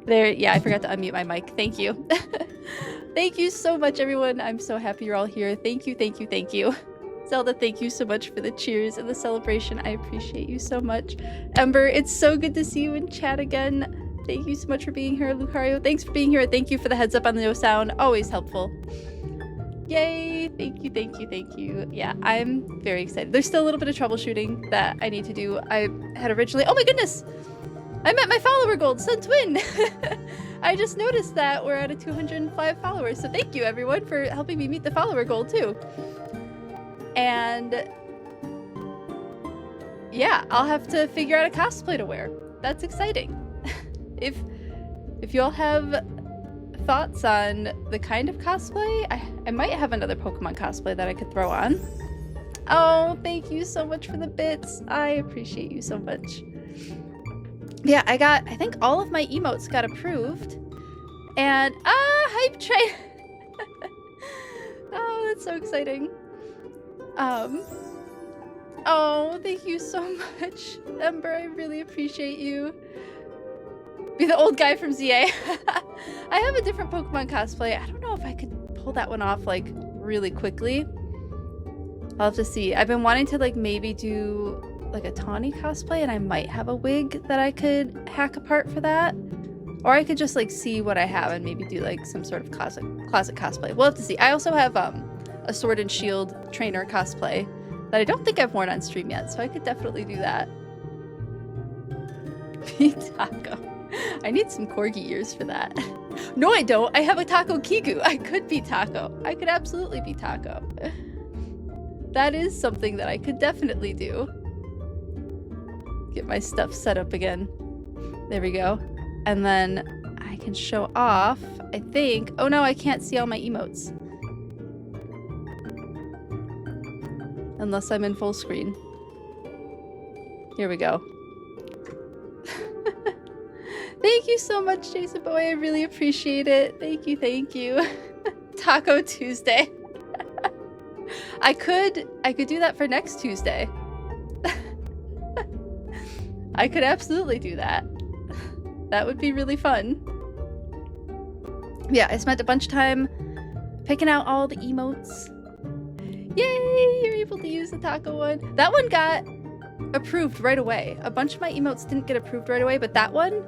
There, yeah, I forgot to unmute my mic. Thank you. Thank you so much, everyone. I'm so happy you're all here. Thank you, thank you, thank you. Zelda, thank you so much for the cheers and the celebration. I appreciate you so much. Ember, it's so good to see you in chat again. Thank you so much for being here. Lucario, thanks for being here. Thank you for the heads up on the no sound. Always helpful. Yay! Thank you, thank you, thank you. Yeah, I'm very excited. There's still a little bit of troubleshooting that I need to do. I had originally... Oh my goodness! I met my follower goal, Sun Twin! I just noticed that we're at a 205 followers, so thank you everyone for helping me meet the follower goal too. And yeah, I'll have to figure out a cosplay to wear. That's exciting. If you all have thoughts on the kind of cosplay, I might have another Pokemon cosplay that I could throw on. Oh, thank you so much for the bits. I appreciate you so much. Yeah, I think all of my emotes got approved. And hype train. Oh, that's so exciting. Oh, thank you so much, Ember. I really appreciate you. Be the old guy from ZA. I have a different Pokemon cosplay. I don't know if I could pull that one off like really quickly. I'll have to see. I've been wanting to like maybe do like a Tawny cosplay, and I might have a wig that I could hack apart for that. Or I could just like see what I have and maybe do like some sort of closet cosplay. We'll have to see. I also have a Sword and Shield trainer cosplay that I don't think I've worn on stream yet, so I could definitely do that. Be Taco. I need some corgi ears for that. No, I don't. I have a Taco Kiku. I could be Taco. I could absolutely be Taco. That is something that I could definitely do. Get my stuff set up again. There we go. And then I can show off, I think. Oh no, I can't see all my emotes. Unless I'm in full screen. Here we go. Thank you so much, Jason Boy. I really appreciate it. Thank you, thank you. Taco Tuesday. I could do that for next Tuesday. I could absolutely do that. That would be really fun. Yeah, I spent a bunch of time picking out all the emotes. Yay! You're able to use the taco one. That one got approved right away. A bunch of my emotes didn't get approved right away, but that one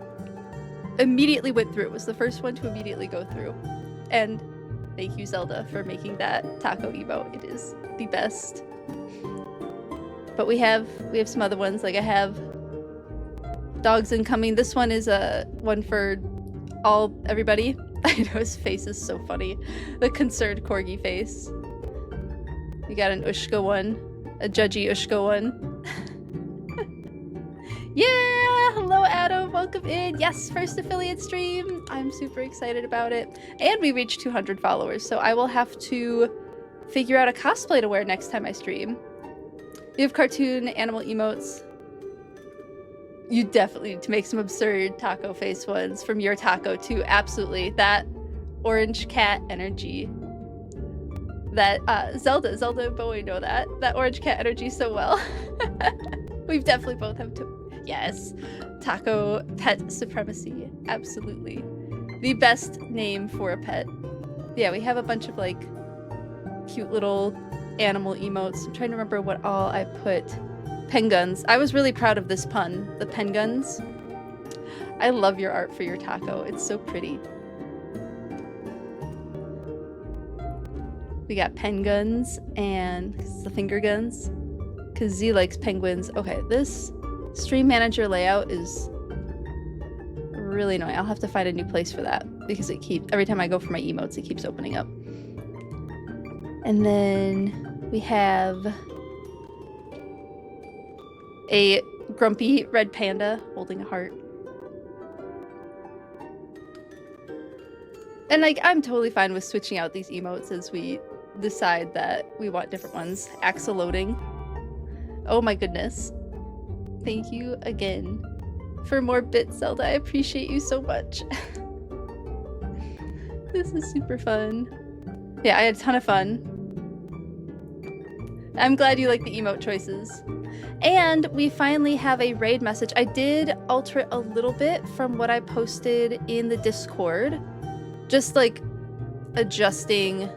immediately went through. It was the first one to immediately go through. And thank you, Zelda, for making that taco emote. It is the best. But we have some other ones. Like I have dogs incoming. This one is a one for everybody. I know his face is so funny. The concerned corgi face. We got an Ushka one, a judgy Ushka one. Yeah, hello Adam, welcome in. Yes, first affiliate stream. I'm super excited about it. And we reached 200 followers, so I will have to figure out a cosplay to wear next time I stream. You have cartoon animal emotes. You definitely need to make some absurd taco face ones from your taco too. Absolutely. That orange cat energy. That Zelda and Bowie know that orange cat energy so well. We've definitely both have yes, taco pet supremacy. Absolutely. The best name for a pet. Yeah, we have a bunch of like cute little animal emotes. I'm trying to remember what all I put. Penguins. I was really proud of this pun. The penguins. I love your art for your taco. It's so pretty. We got penguins and the finger guns. Because Z likes penguins. Okay, this stream manager layout is really annoying. I'll have to find a new place for that. Because every time I go for my emotes, it keeps opening up. And then we have a grumpy red panda holding a heart. And like, I'm totally fine with switching out these emotes as we decide that we want different ones. Axolotling. Oh my goodness. Thank you again for more bits, Zelda. I appreciate you so much. This is super fun. Yeah, I had a ton of fun. I'm glad you like the emote choices. And we finally have a raid message. I did alter it a little bit from what I posted in the Discord. Just like adjusting.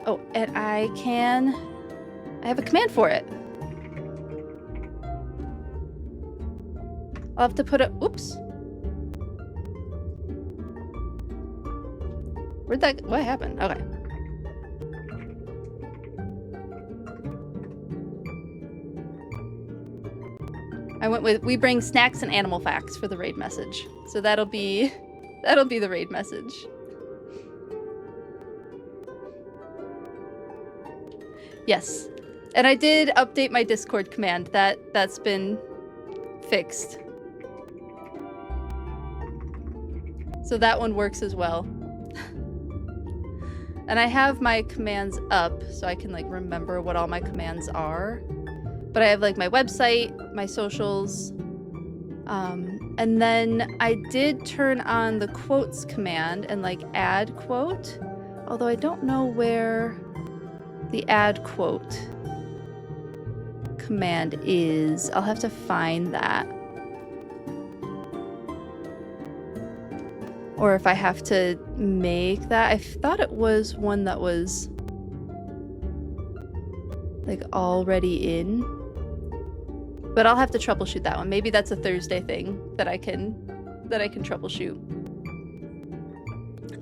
Oh, and I have a command for it. I'll have to put it, oops. What happened? Okay. I went with, we bring snacks and animal facts for the raid message. So that'll be the raid message. Yes. And I did update my Discord command. That's been fixed. So that one works as well. And I have my commands up so I can like remember what all my commands are. But I have like my website, my socials, and then I did turn on the quotes command and like add quote, although I don't know where the add quote command is. I'll have to find that. Or if I have to make that. I thought it was one that was like already in. But I'll have to troubleshoot that one. Maybe that's a Thursday thing that I can troubleshoot.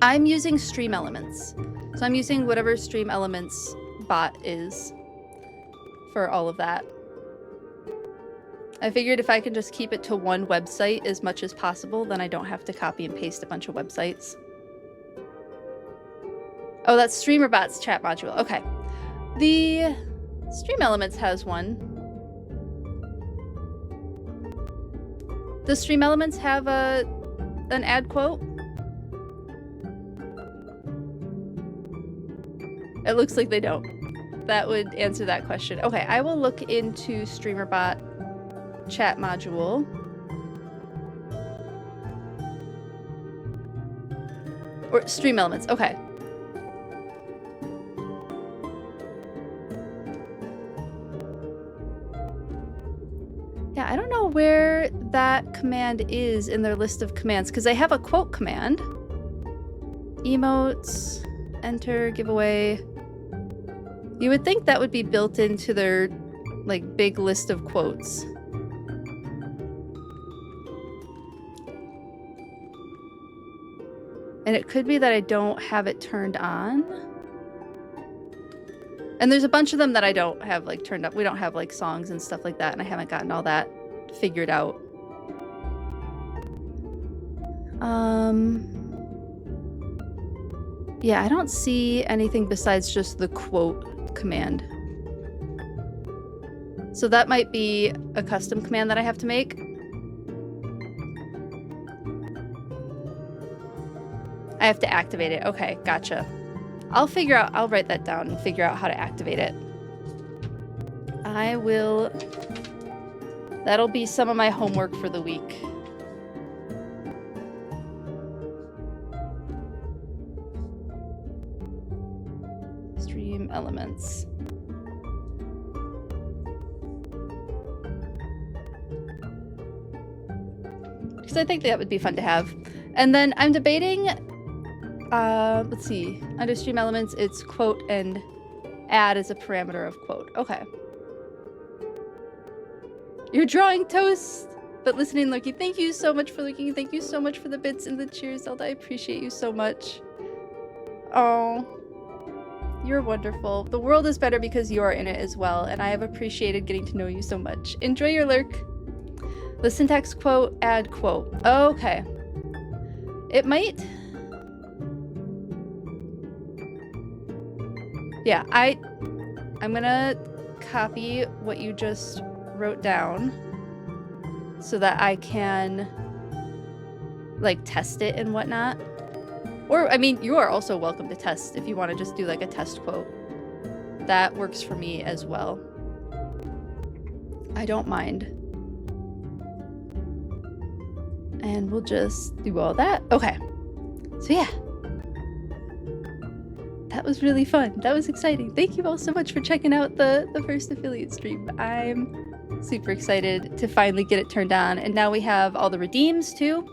I'm using Stream Elements. So I'm using whatever Stream Elements bot is for all of that. I figured if I can just keep it to one website as much as possible, then I don't have to copy and paste a bunch of websites. Oh, that's StreamerBot's chat module. Okay. The Stream Elements has one. Does Stream Elements have an ad quote? It looks like they don't. That would answer that question. Okay, I will look into StreamerBot chat module. Or Stream Elements, okay. Yeah, I don't know where that command is in their list of commands, because they have a quote command. Emotes, enter, giveaway. You would think that would be built into their like big list of quotes. And it could be that I don't have it turned on. And there's a bunch of them that I don't have like turned up. We don't have like songs and stuff like that, and I haven't gotten all that figured out. Yeah, I don't see anything besides just the quote command. So that might be a custom command that I have to make. I have to activate it. Okay, gotcha. I'll write that down and figure out how to activate it. That'll be some of my homework for the week. Stream Elements. Because I think that would be fun to have. And then I'm debating, let's see, under Stream Elements, it's quote and add as a parameter of quote. Okay. You're drawing toast, but listening, Loki. Thank you so much for looking. Thank you so much for the bits and the cheers, Zelda. I appreciate you so much. Oh, you're wonderful. The world is better because you are in it as well, and I have appreciated getting to know you so much. Enjoy your lurk. The syntax quote, add quote. Okay. It might... Yeah, I'm gonna copy what you just wrote down so that I can like test it and whatnot. Or, I mean, you are also welcome to test if you want to just do like a test quote. That works for me as well. I don't mind. And we'll just do all that. Okay. So yeah. that was really fun. That was exciting. Thank you all so much for checking out the first affiliate stream. I'm super excited to finally get it turned on. And now we have all the redeems too.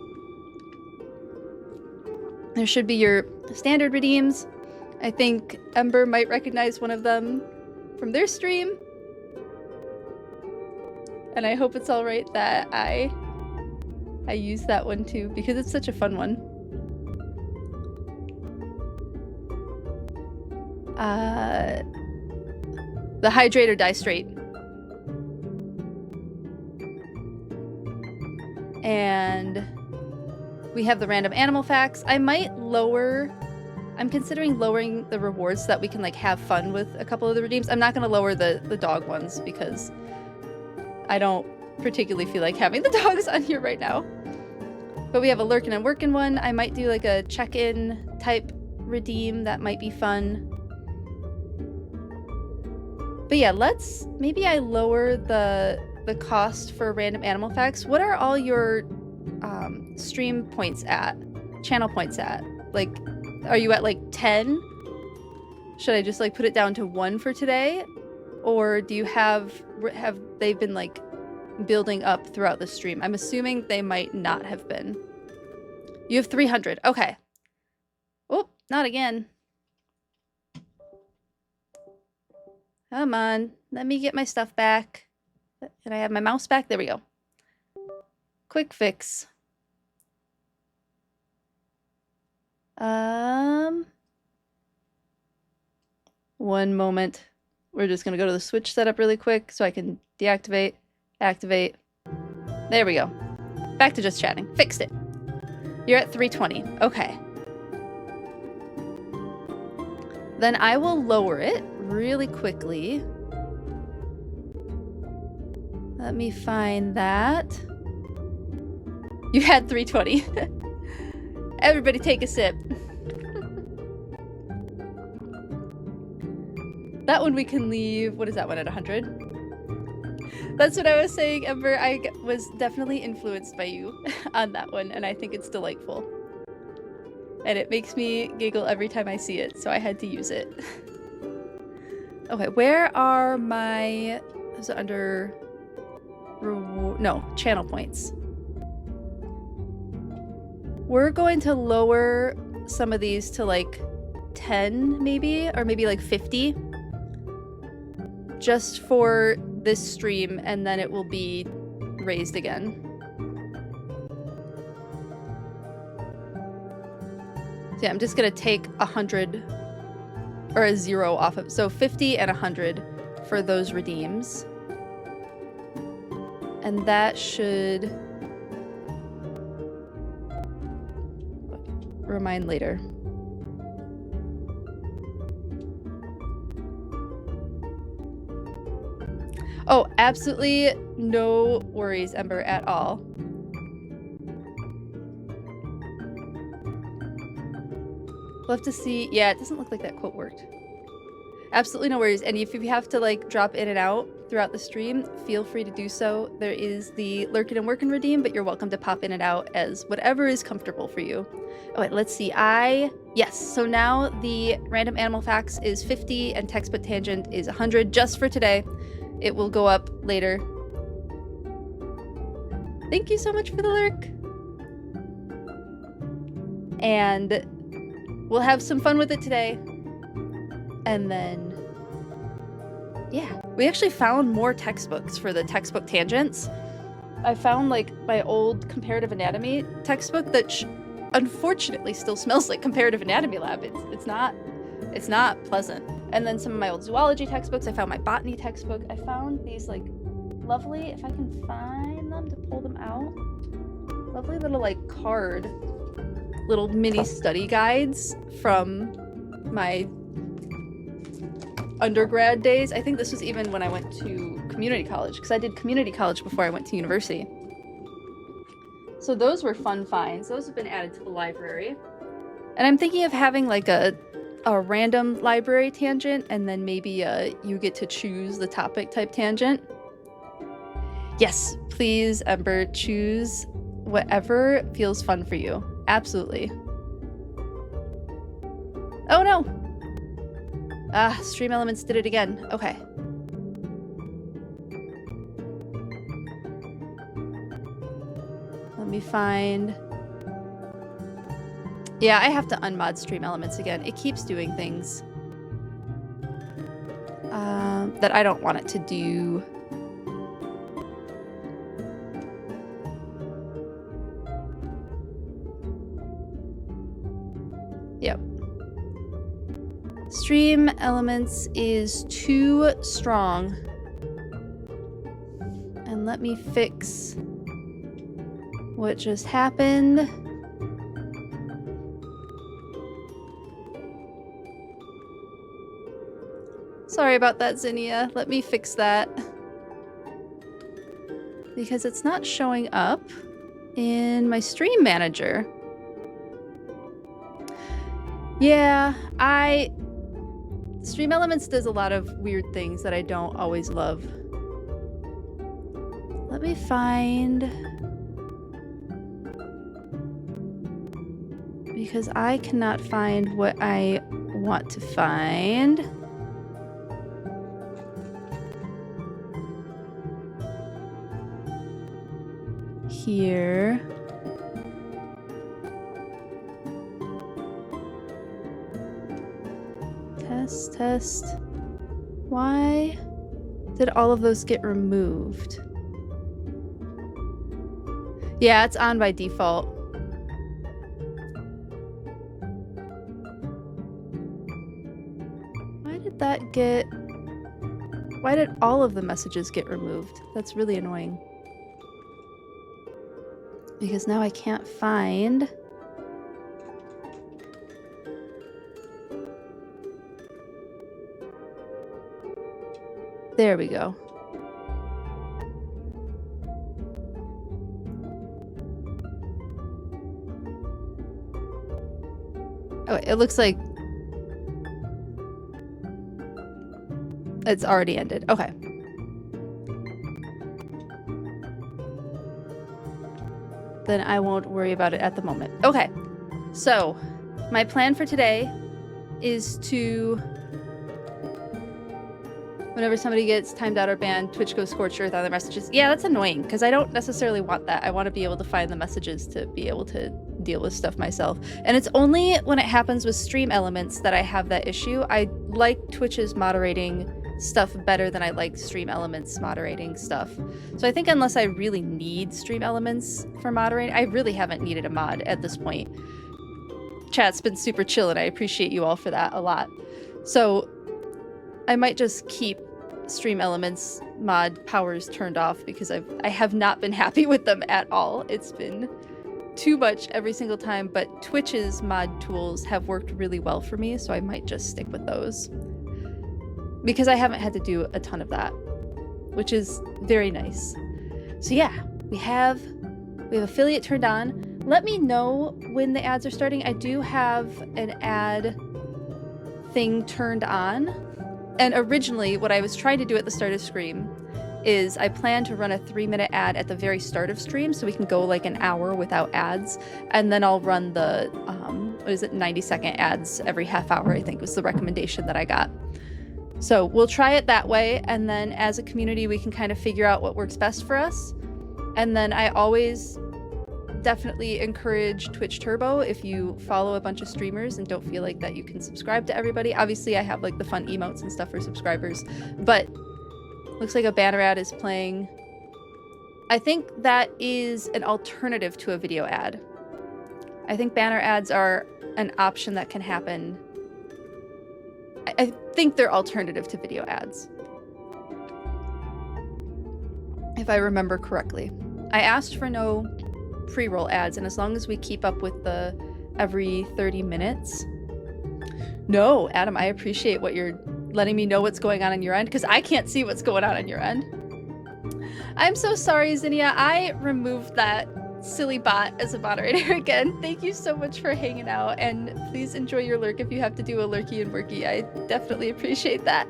There should be your standard redeems. I think Ember might recognize one of them from their stream. And I hope it's all right that I use that one too, because it's such a fun one. The hydrate or die straight. And we have the random animal facts. I might lower... I'm considering lowering the rewards so that we can like have fun with a couple of the redeems. I'm not going to lower the dog ones because I don't particularly feel like having the dogs on here right now. But we have a lurkin' and workin' one. I might do like a check-in type redeem. That might be fun. But yeah, maybe I lower the cost for random animal facts. What are all your stream points at? Channel points at? Like, are you at like 10? Should I just like put it down to 1 for today? Or do you have they been like building up throughout the stream? I'm assuming they might not have been. You have 300. Okay. Oh, not again. Come on. Let me get my stuff back. Can I have my mouse back? There we go. Quick fix. One moment. We're just gonna go to the Switch setup really quick so I can deactivate, activate. There we go. Back to just chatting. Fixed it. You're at 320. Okay. Then I will lower it really quickly. Let me find that. You had 320. Everybody take a sip. That one we can leave. What is that one at 100? That's what I was saying, Ember. I was definitely influenced by you on that one, and I think it's delightful. And it makes me giggle every time I see it, so I had to use it. Okay, where are my... Is it under... No, channel points. We're going to lower some of these to like 10 maybe, or maybe like 50. Just for this stream, and then it will be raised again. So yeah, I'm just gonna take 100 or a 0 off of, so 50 and 100 for those redeems. And that should remind later. Oh, absolutely no worries, Ember, at all. We'll have to see. Yeah, it doesn't look like that quote worked. Absolutely no worries. And if you have to like drop in and out throughout the stream, feel free to do so. There is the lurkin' and workin' redeem, but you're welcome to pop in and out as whatever is comfortable for you. Oh wait, let's see. Yes, so now the random animal facts is 50 and textbook tangent is 100 just for today. It will go up later. Thank you so much for the lurk. And we'll have some fun with it today. And then, yeah. We actually found more textbooks for the textbook tangents. I found like my old comparative anatomy textbook that unfortunately still smells like comparative anatomy lab. It's not pleasant. And then some of my old zoology textbooks. I found my botany textbook. I found these like lovely, if I can find them to pull them out, lovely little like little mini study guides from my undergrad days. I think this was even when I went to community college, because I did community college before I went to university. So those were fun finds. Those have been added to the library. And I'm thinking of having like a random library tangent, and then maybe you get to choose the topic type tangent. Yes, please, Ember, choose whatever feels fun for you. Absolutely. Oh no! Ah, Stream Elements did it again. Okay. Let me find... Yeah, I have to unmod Stream Elements again. It keeps doing things that I don't want it to do. Yep. Stream Elements is too strong. And let me fix what just happened. Sorry about that, Zinnia. Let me fix that. Because it's not showing up in my stream manager. Yeah, Stream Elements does a lot of weird things that I don't always love. Let me find... Because I cannot find what I want to find. Here. Test. Why did all of those get removed? Yeah, it's on by default. Why did all of the messages get removed? That's really annoying. Because now I can't find... There we go. Oh, it looks like it's already ended. Okay. Then I won't worry about it at the moment. Okay. So, my plan for today is to... Whenever somebody gets timed out or banned, Twitch goes scorched earth on the messages. Yeah, that's annoying, because I don't necessarily want that. I want to be able to find the messages to be able to deal with stuff myself. And it's only when it happens with Stream Elements that I have that issue. I like Twitch's moderating stuff better than I like Stream Elements moderating stuff. So I think unless I really need Stream Elements for moderating, I really haven't needed a mod at this point. Chat's been super chill, and I appreciate you all for that a lot. So I might just keep Stream Elements mod powers turned off because I have not been happy with them at all. It's been too much every single time, but Twitch's mod tools have worked really well for me, so I might just stick with those. Because I haven't had to do a ton of that, which is very nice. So yeah, we have affiliate turned on. Let me know when the ads are starting. I do have an ad thing turned on. And originally, what I was trying to do at the start of stream is I plan to run a 3-minute ad at the very start of stream so we can go like an hour without ads. And then I'll run the, 90-second ads every half hour, I think was the recommendation that I got. So we'll try it that way. And then as a community, we can kind of figure out what works best for us. And then I always definitely encourage Twitch Turbo if you follow a bunch of streamers and don't feel like that you can subscribe to everybody. Obviously, I have like the fun emotes and stuff for subscribers, but looks like a banner ad is playing. I think that is an alternative to a video ad. I think banner ads are an option that can happen. I think they're alternative to video ads, if I remember correctly. I asked for no pre-roll ads, and as long as we keep up with the every 30 minutes. No, Adam, I appreciate what you're letting me know what's going on your end, because I can't see what's going on your end. I'm so sorry, Zinnia. I removed that silly bot as a moderator again. Thank you so much for hanging out, and please enjoy your lurk if you have to do a lurky and worky. I definitely appreciate that.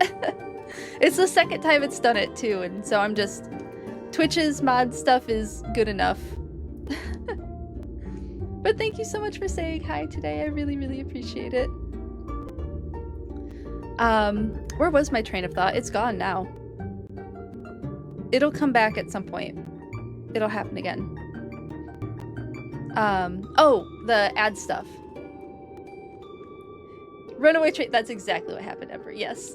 It's the second time it's done it too, and so I'm just... Twitch's mod stuff is good enough. But thank you so much for saying hi today. I really, really appreciate it. Where was my train of thought? It's gone now. It'll come back at some point. It'll happen again. Oh, the ad stuff. Runaway train. That's exactly what happened, Ember. Yes.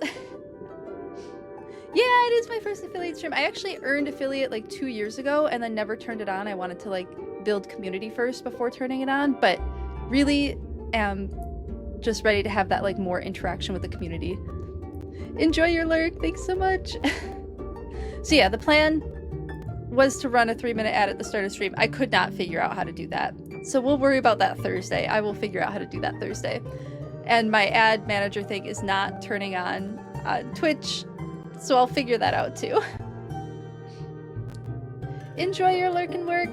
Yeah, it is my first affiliate stream. I actually earned affiliate like 2 years ago and then never turned it on. I wanted to like build community first before turning it on, but really am just ready to have that like more interaction with the community. Enjoy your lurk. Thanks so much. So yeah, the plan was to run a 3-minute ad at the start of stream. I could not figure out how to do that. So we'll worry about that Thursday. I will figure out how to do that Thursday. And my ad manager thing is not turning on Twitch, so I'll figure that out too. Enjoy your lurk and work.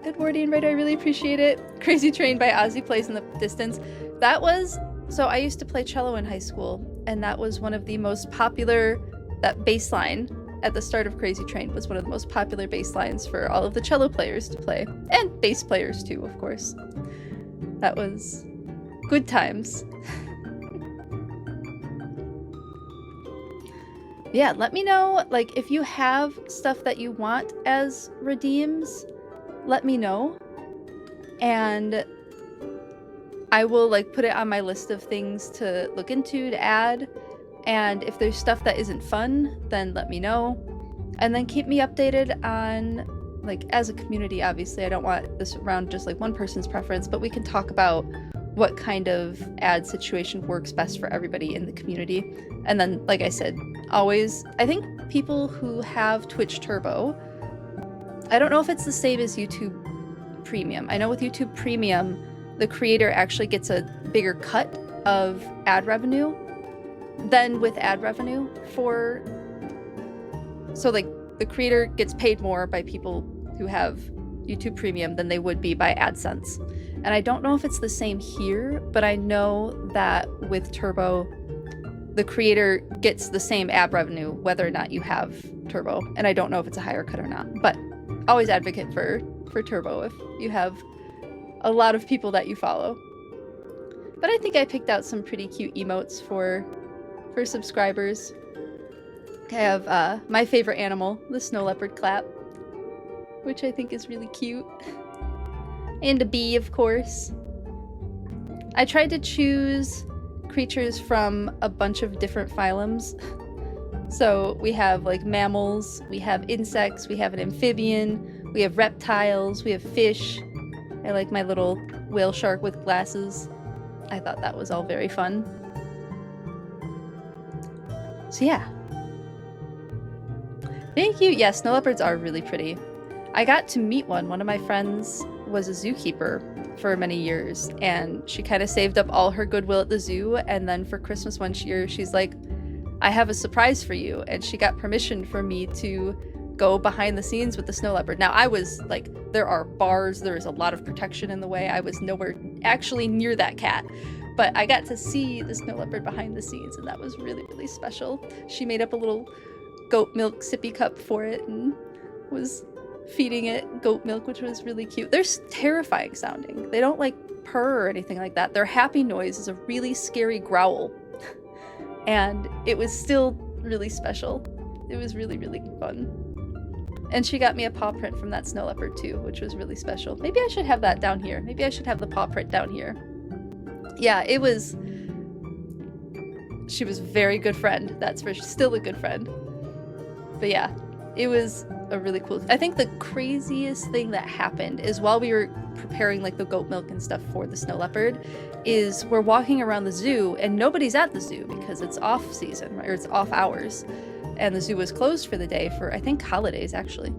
Good morning, right? I really appreciate it. Crazy Train by Ozzy Plays in the Distance. That was, so I used to play cello in high school, and that was one of the most popular, that bass line at the start of Crazy Train was one of the most popular bass lines for all of the cello players to play. And bass players too, of course. That was good times. Yeah, let me know, like, if you have stuff that you want as redeems, let me know. And I will, like, put it on my list of things to look into, to add. And if there's stuff that isn't fun, then let me know. And then keep me updated on, like, as a community, obviously. I don't want this around just, like, one person's preference, but we can talk about what kind of ad situation works best for everybody in the community. And then, like I said, always, I think people who have Twitch Turbo, I don't know if it's the same as YouTube Premium. I know with YouTube Premium, the creator actually gets a bigger cut of ad revenue than with ad revenue for, so like the creator gets paid more by people who have YouTube Premium than they would be by AdSense. And I don't know if it's the same here, but I know that with Turbo, the creator gets the same ad revenue whether or not you have Turbo. And I don't know if it's a higher cut or not, but always advocate for Turbo if you have a lot of people that you follow. But I think I picked out some pretty cute emotes for subscribers. I have my favorite animal, the snow leopard clap, which I think is really cute. And a bee, of course. I tried to choose creatures from a bunch of different phylums. So we have like mammals, we have insects, we have an amphibian, we have reptiles, we have fish. I like my little whale shark with glasses. I thought that was all very fun. So yeah. Thank you. Yeah, snow leopards are really pretty. I got to meet one. One of my friends was a zookeeper for many years, and she kind of saved up all her goodwill at the zoo, and then for Christmas one year, she's like, I have a surprise for you, and she got permission for me to go behind the scenes with the snow leopard. Now, I was like, there are bars, there is a lot of protection in the way. I was nowhere actually near that cat, but I got to see the snow leopard behind the scenes, and that was really, really special. She made up a little goat milk sippy cup for it and was feeding it goat milk, which was really cute. They're terrifying sounding. They don't like purr or anything like that. Their happy noise is a really scary growl. And it was still really special. It was really, really fun. And she got me a paw print from that snow leopard too, which was really special. Maybe I should have that down here. Maybe I should have the paw print down here. Yeah, it was... She was a very good friend. That's for still a good friend. But yeah, it was a really cool... I think the craziest thing that happened is while we were preparing like the goat milk and stuff for the snow leopard, is we're walking around the zoo and nobody's at the zoo because it's off season, or it's off hours. And the zoo was closed for the day for, I think, holidays actually.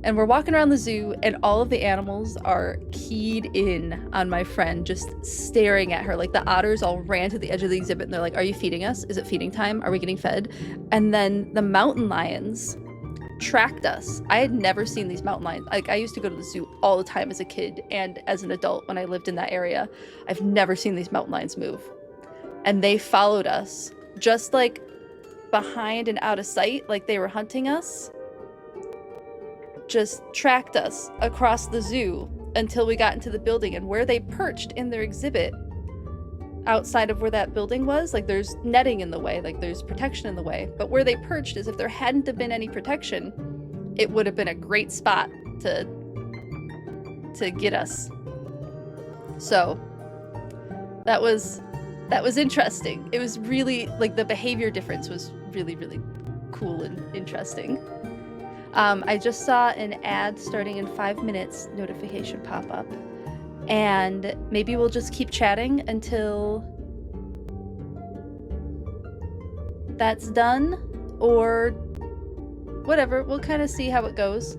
And we're walking around the zoo and all of the animals are keyed in on my friend, just staring at her. Like the otters all ran to the edge of the exhibit and they're like, are you feeding us? Is it feeding time? Are we getting fed? And then the mountain lions tracked us. I had never seen these mountain lions. Like, I used to go to the zoo all the time as a kid and as an adult when I lived in that area. I've never seen these mountain lions move. And they followed us, just like behind and out of sight, like they were hunting us. Just tracked us across the zoo until we got into the building, and where they perched in their exhibit, outside of where that building was. Like, there's netting in the way, like there's protection in the way. But where they perched is if there hadn't have been any protection, it would have been a great spot to get us. So that was interesting. It was really, like, the behavior difference was really, really cool and interesting. I just saw an ad starting in 5 minutes notification pop up, and maybe we'll just keep chatting until that's done, or whatever. We'll kind of see how it goes.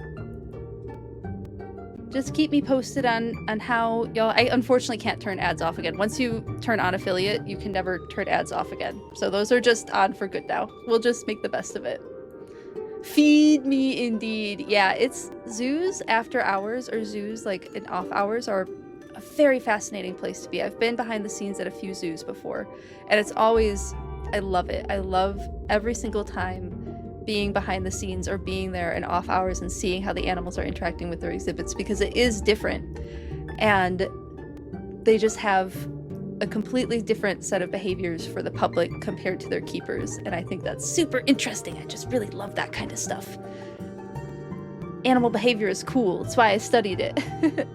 Just keep me posted on how y'all... I unfortunately can't turn ads off again. Once you turn on affiliate, you can never turn ads off again. So those are just on for good now. We'll just make the best of it. Feed me indeed. Yeah, it's zoos after hours, or zoos like in off hours, are a very fascinating place to be. I've been behind the scenes at a few zoos before, and it's always... I love it. I love every single time being behind the scenes or being there in off hours and seeing how the animals are interacting with their exhibits, because it is different, and they just have a completely different set of behaviors for the public compared to their keepers, and I think that's super interesting. I just really love that kind of stuff. Animal behavior is cool. That's why I studied it.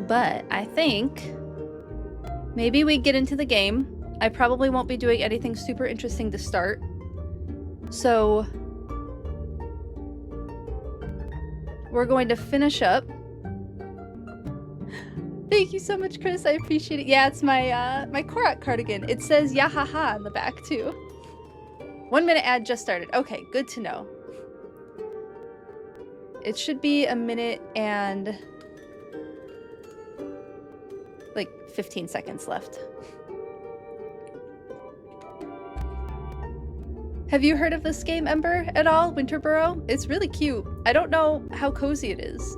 But I think maybe we get into the game. I probably won't be doing anything super interesting to start. So we're going to finish up. Thank you so much, Chris. I appreciate it. Yeah, it's my my Korak cardigan. It says yahaha on the back too. 1 minute ad just started. Okay, good to know. It should be a minute and like 15 seconds left. Have you heard of this game, Ember, at all? Winter Burrow? It's really cute. I don't know how cozy it is.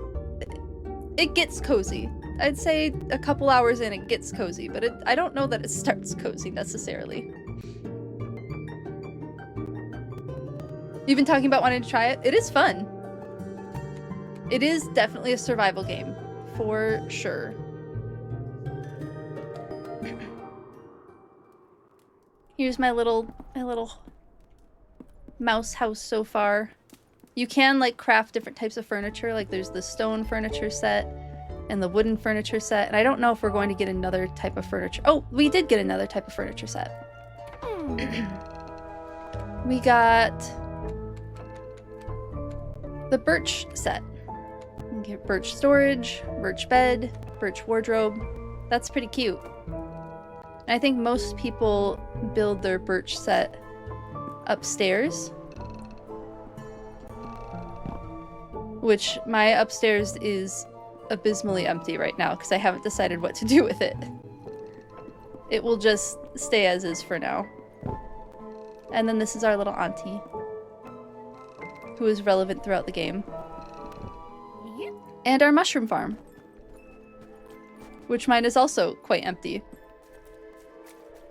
It gets cozy. I'd say a couple hours in it gets cozy, but I don't know that it starts cozy necessarily. You've been talking about wanting to try it? It is fun. It is definitely a survival game, for sure. Here's my little mouse house so far. You can like craft different types of furniture. Like there's the stone furniture set and the wooden furniture set. And I don't know if we're going to get another type of furniture. Oh, we did get another type of furniture set. We got the birch set. We get birch storage, birch bed, birch wardrobe. That's pretty cute. And I think most people build their birch set upstairs, which my upstairs is abysmally empty right now because I haven't decided what to do with it. It will just stay as is for now. And then this is our little auntie, who is relevant throughout the game. And our mushroom farm, which mine is also quite empty.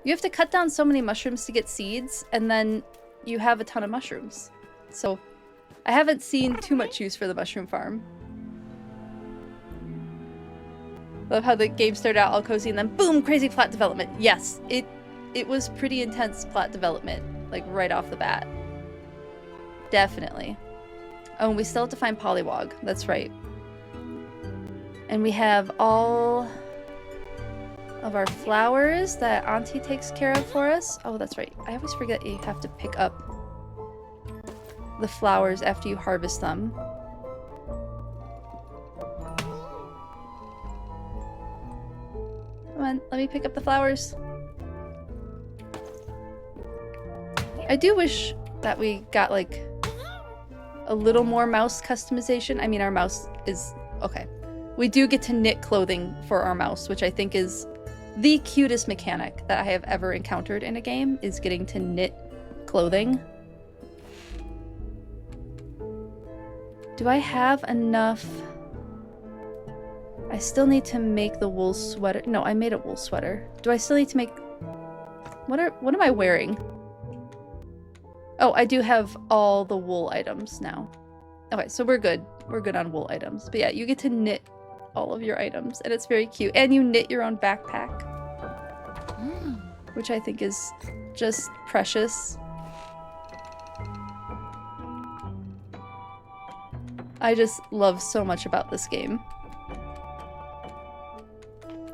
You have to cut down so many mushrooms to get seeds, and then you have a ton of mushrooms. So I haven't seen too much use for the mushroom farm. Love how the game started out all cozy and then boom, crazy plot development. Yes, it was pretty intense plot development, like right off the bat. Definitely. Oh, and we still have to find Pollywog. That's right. And we have all of our flowers that Auntie takes care of for us. Oh, that's right. I always forget you have to pick up the flowers after you harvest them. Come on, let me pick up the flowers. I do wish that we got like a little more mouse customization. I mean, our mouse is okay. We do get to knit clothing for our mouse, which I think is the cutest mechanic that I have ever encountered in a game, is getting to knit clothing. Do I have enough? I still need to make the wool sweater. No, I made a wool sweater. Do I still need to make... What am I wearing? Oh, I do have all the wool items now. Okay, so we're good. We're good on wool items. But yeah, you get to knit all of your items, and it's very cute. And you knit your own backpack, which I think is just precious. I just love so much about this game.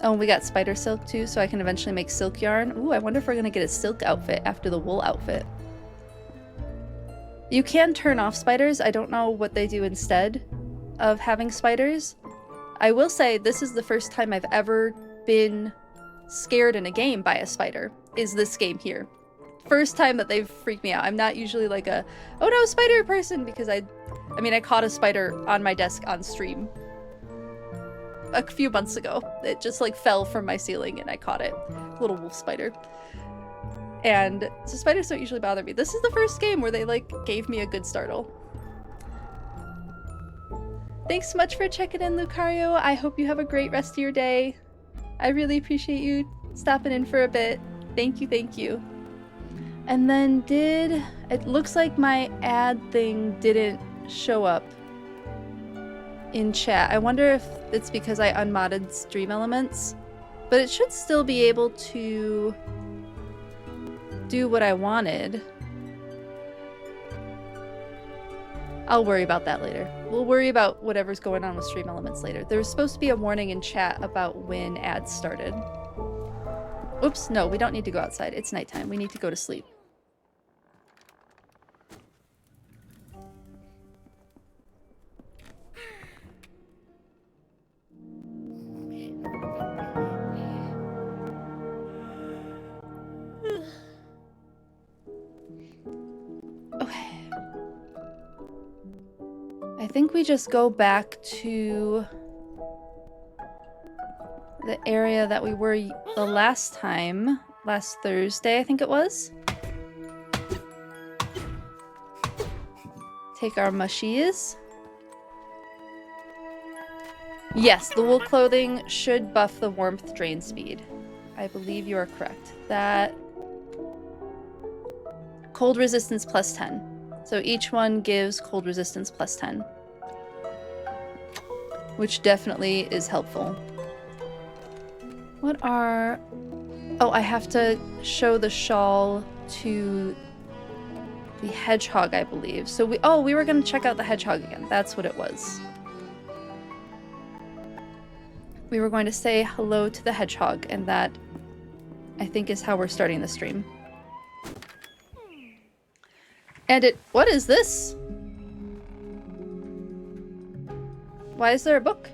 Oh, and we got spider silk too, so I can eventually make silk yarn. Ooh, I wonder if we're gonna get a silk outfit after the wool outfit. You can turn off spiders. I don't know what they do instead of having spiders. I will say this is the first time I've ever been scared in a game by a spider, is this game here. First time that they've freaked me out. I'm not usually like a, oh no, spider person, because I mean, I caught a spider on my desk on stream a few months ago. It just like fell from my ceiling and I caught it. Little wolf spider. And so spiders don't usually bother me. This is the first game where they like gave me a good startle. Thanks so much for checking in, Lucario. I hope you have a great rest of your day. I really appreciate you stopping in for a bit. Thank you, thank you. And then it looks like my ad thing didn't show up in chat. I wonder if it's because I unmodded stream elements, but it should still be able to do what I wanted. I'll worry about that later. We'll worry about whatever's going on with stream elements later. There was supposed to be a warning in chat about when ads started. Oops, no, we don't need to go outside. It's nighttime. We need to go to sleep. Okay. I think we just go back to the area that we were the last time, last Thursday, I think it was. Take our mushies. Yes, the wool clothing should buff the warmth drain speed. I believe you are correct. That cold resistance plus 10. So each one gives cold resistance plus 10. Which definitely is helpful. What are... Oh, I have to show the shawl to the hedgehog, I believe. So we were going to check out the hedgehog again. That's what it was. We were going to say hello to the hedgehog, and that, I think, is how we're starting the stream. And what is this? Why is there a book?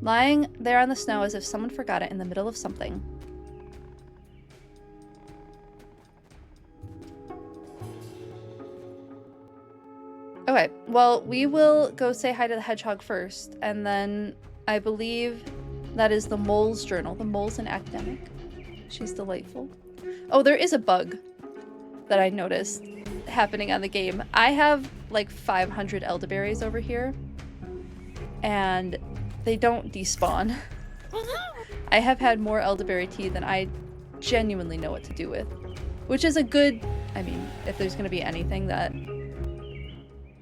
Lying there on the snow as if someone forgot it in the middle of something. Okay, well, we will go say hi to the hedgehog first, and then I believe that is the mole's journal. The mole's an academic. She's delightful. Oh, there is a bug that I noticed happening on the game. I have like 500 elderberries over here, and they don't despawn. I have had more elderberry tea than I genuinely know what to do with, which is a good, I mean, if there's going to be anything that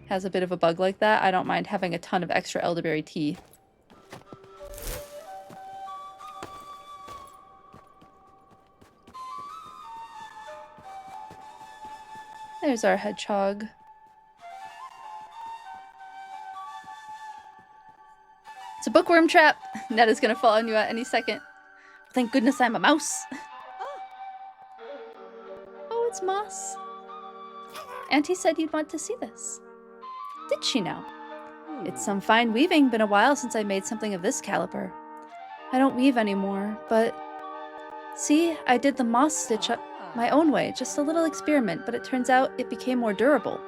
has a bit of a bug like that, I don't mind having a ton of extra elderberry tea. There's our hedgehog. It's a bookworm trap. Ned is gonna fall on you at any second. Thank goodness I'm a mouse. Oh, it's Moss. Auntie said you'd want to see this. Did she now? It's some fine weaving. Been a while since I made something of this caliber. I don't weave anymore, but... See, I did the moss stitch up my own way, just a little experiment, but it turns out it became more durable.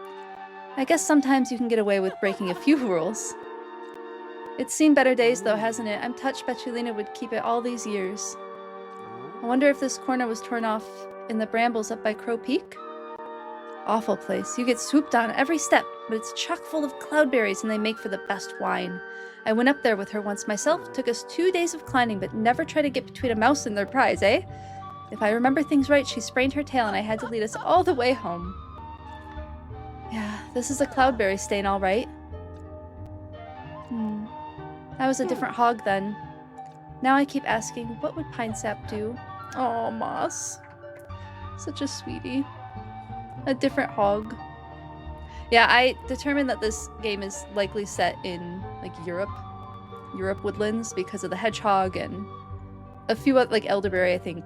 I guess sometimes you can get away with breaking a few rules. It's seen better days though, hasn't it? I'm touched Betulina would keep it all these years. I wonder if this corner was torn off in the brambles up by Crow Peak? Awful place. You get swooped on every step, but it's chock full of cloudberries and they make for the best wine. I went up there with her once myself. Took us 2 days of climbing, but never tried to get between a mouse and their prize, eh? If I remember things right, she sprained her tail and I had to lead us all the way home. Yeah, This is a cloudberry stain, all right. That was a different hog then. Now I keep asking, what would pine sap do? Oh, Moss. Such a sweetie. A different hog. Yeah, I determined that this game is likely set in, like, Europe woodlands because of the hedgehog and a few, like, elderberry, I think.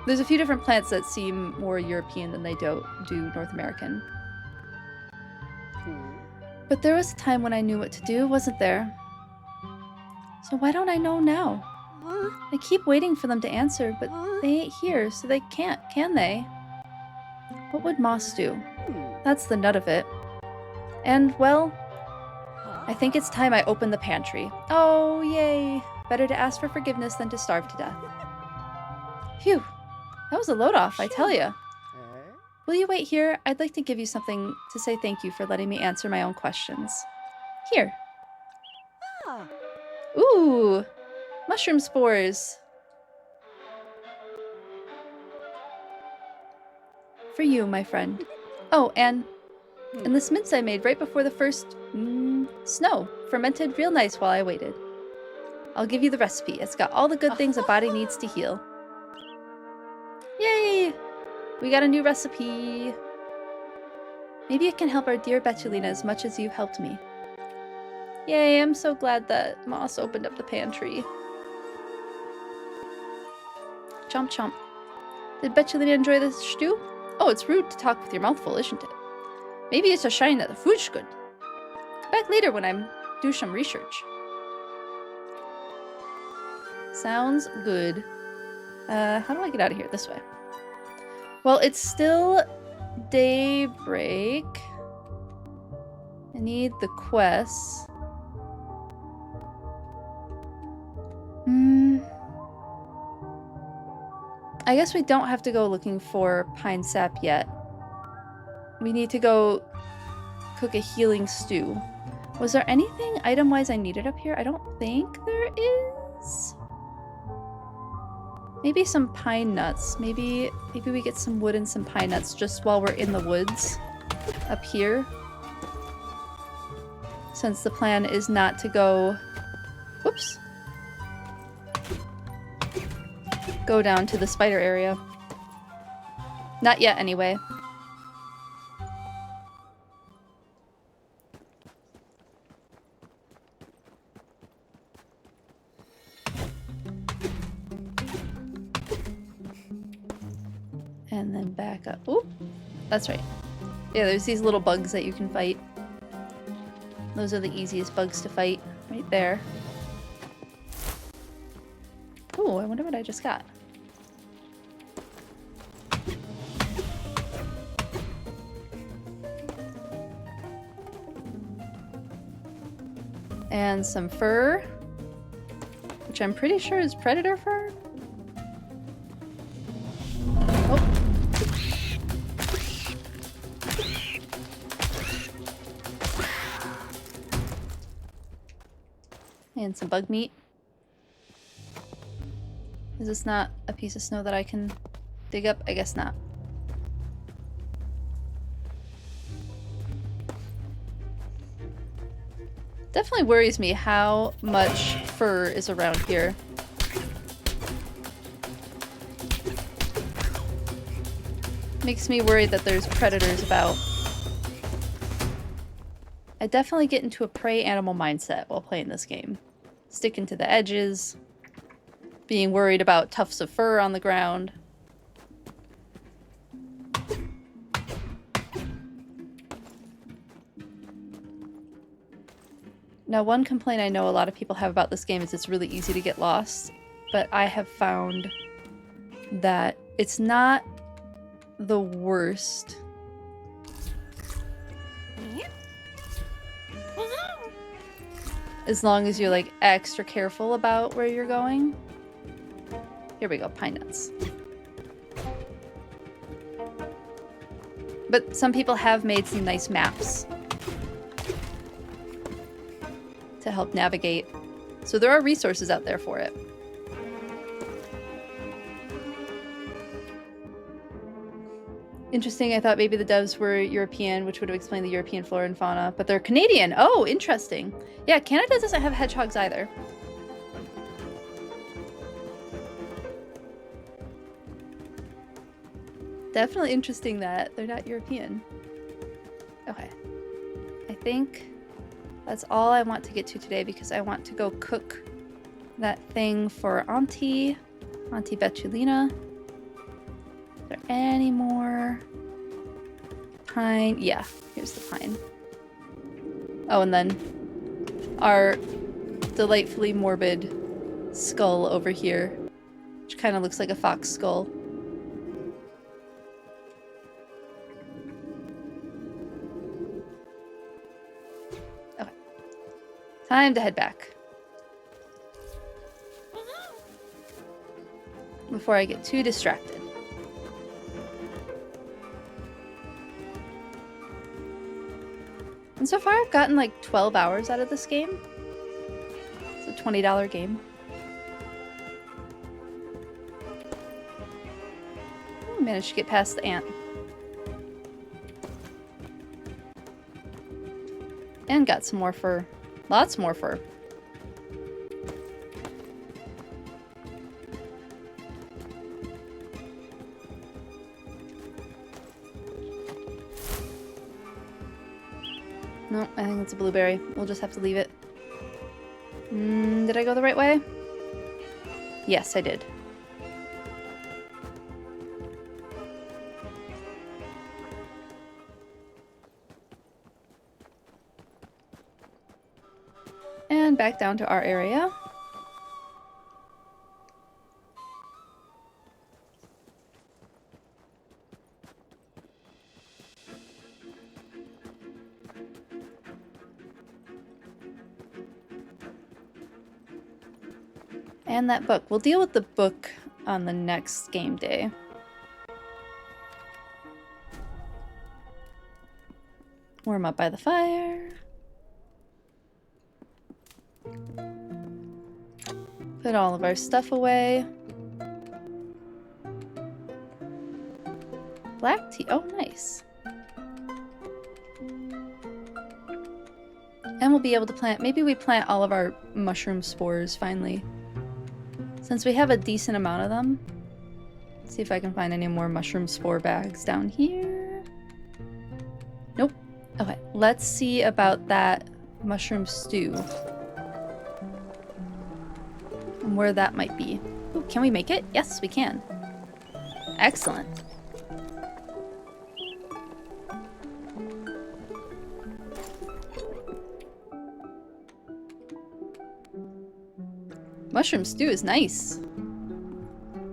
There's a few different plants that seem more European than they do North American. But there was a time when I knew what to do, wasn't there? So why don't I know now? I keep waiting for them to answer, but they ain't here, so they can't, can they? What would Moss do? That's the nut of it. And, well, I think it's time I open the pantry. Oh, yay! Better to ask for forgiveness than to starve to death. Phew! That was a load off, I tell ya. Will you wait here? I'd like to give you something to say thank you for letting me answer my own questions. Here. Ooh! Mushroom spores! For you, my friend. Oh, and this mince I made right before the first, snow. Fermented real nice while I waited. I'll give you the recipe. It's got all the good things a body needs to heal. Yay! We got a new recipe. Maybe it can help our dear Betulina as much as you've helped me. Yay, I'm so glad that Moss opened up the pantry. Chomp chomp. Did Betulina enjoy the stew? Oh, it's rude to talk with your mouth full, isn't it? Maybe it's a sign that the food's good. Come back later when I do some research. Sounds good. How do I get out of here? This way. Well, it's still daybreak. I need the quests. I guess we don't have to go looking for pine sap yet. We need to go cook a healing stew. Was there anything item-wise I needed up here? I don't think there is. Maybe some pine nuts. Maybe we get some wood and some pine nuts just while we're in the woods up here. Since the plan is not to go... Whoops. Go down to the spider area. Not yet, anyway. And then back up. Oop! That's right. Yeah, there's these little bugs that you can fight. Those are the easiest bugs to fight. Right there. Ooh, I wonder what I just got. And some fur, which I'm pretty sure is predator fur. Oh. And some bug meat. Is this not a piece of snow that I can dig up? I guess not. Definitely worries me how much fur is around here. Makes me worried that there's predators about. I definitely get into a prey animal mindset while playing this game. Sticking to the edges. Being worried about tufts of fur on the ground. Now, one complaint I know a lot of people have about this game is it's really easy to get lost, but I have found that it's not the worst. As long as you're, like, extra careful about where you're going. Here we go, pine nuts. But some people have made some nice maps to help navigate. So there are resources out there for it. Interesting. I thought maybe the doves were European, which would have explained the European flora and fauna, but they're Canadian. Oh, interesting. Yeah, Canada doesn't have hedgehogs either. Definitely interesting that they're not European. Okay. I think that's all I want to get to today because I want to go cook that thing for Auntie Betulina. Is there any more pine? Yeah, here's the pine. Oh, and then our delightfully morbid skull over here, which kind of looks like a fox skull. Okay. Time to head back. Before I get too distracted. And so far I've gotten like 12 hours out of this game. It's a $20 game. I managed to get past the ant. And got some more fur. Lots more fur. No, I think it's a blueberry. We'll just have to leave it. Did I go the right way? Yes, I did. And back down to our area. And that book. We'll deal with the book on the next game day. Warm up by the fire. Put all of our stuff away. Black tea. Oh, nice. And we'll be able to plant... Maybe we plant all of our mushroom spores finally. Since we have a decent amount of them. Let's see if I can find any more mushroom spore bags down here. Nope. Okay, let's see about that mushroom stew. And where that might be. Ooh, can we make it? Yes, we can. Excellent. Mushroom stew is nice.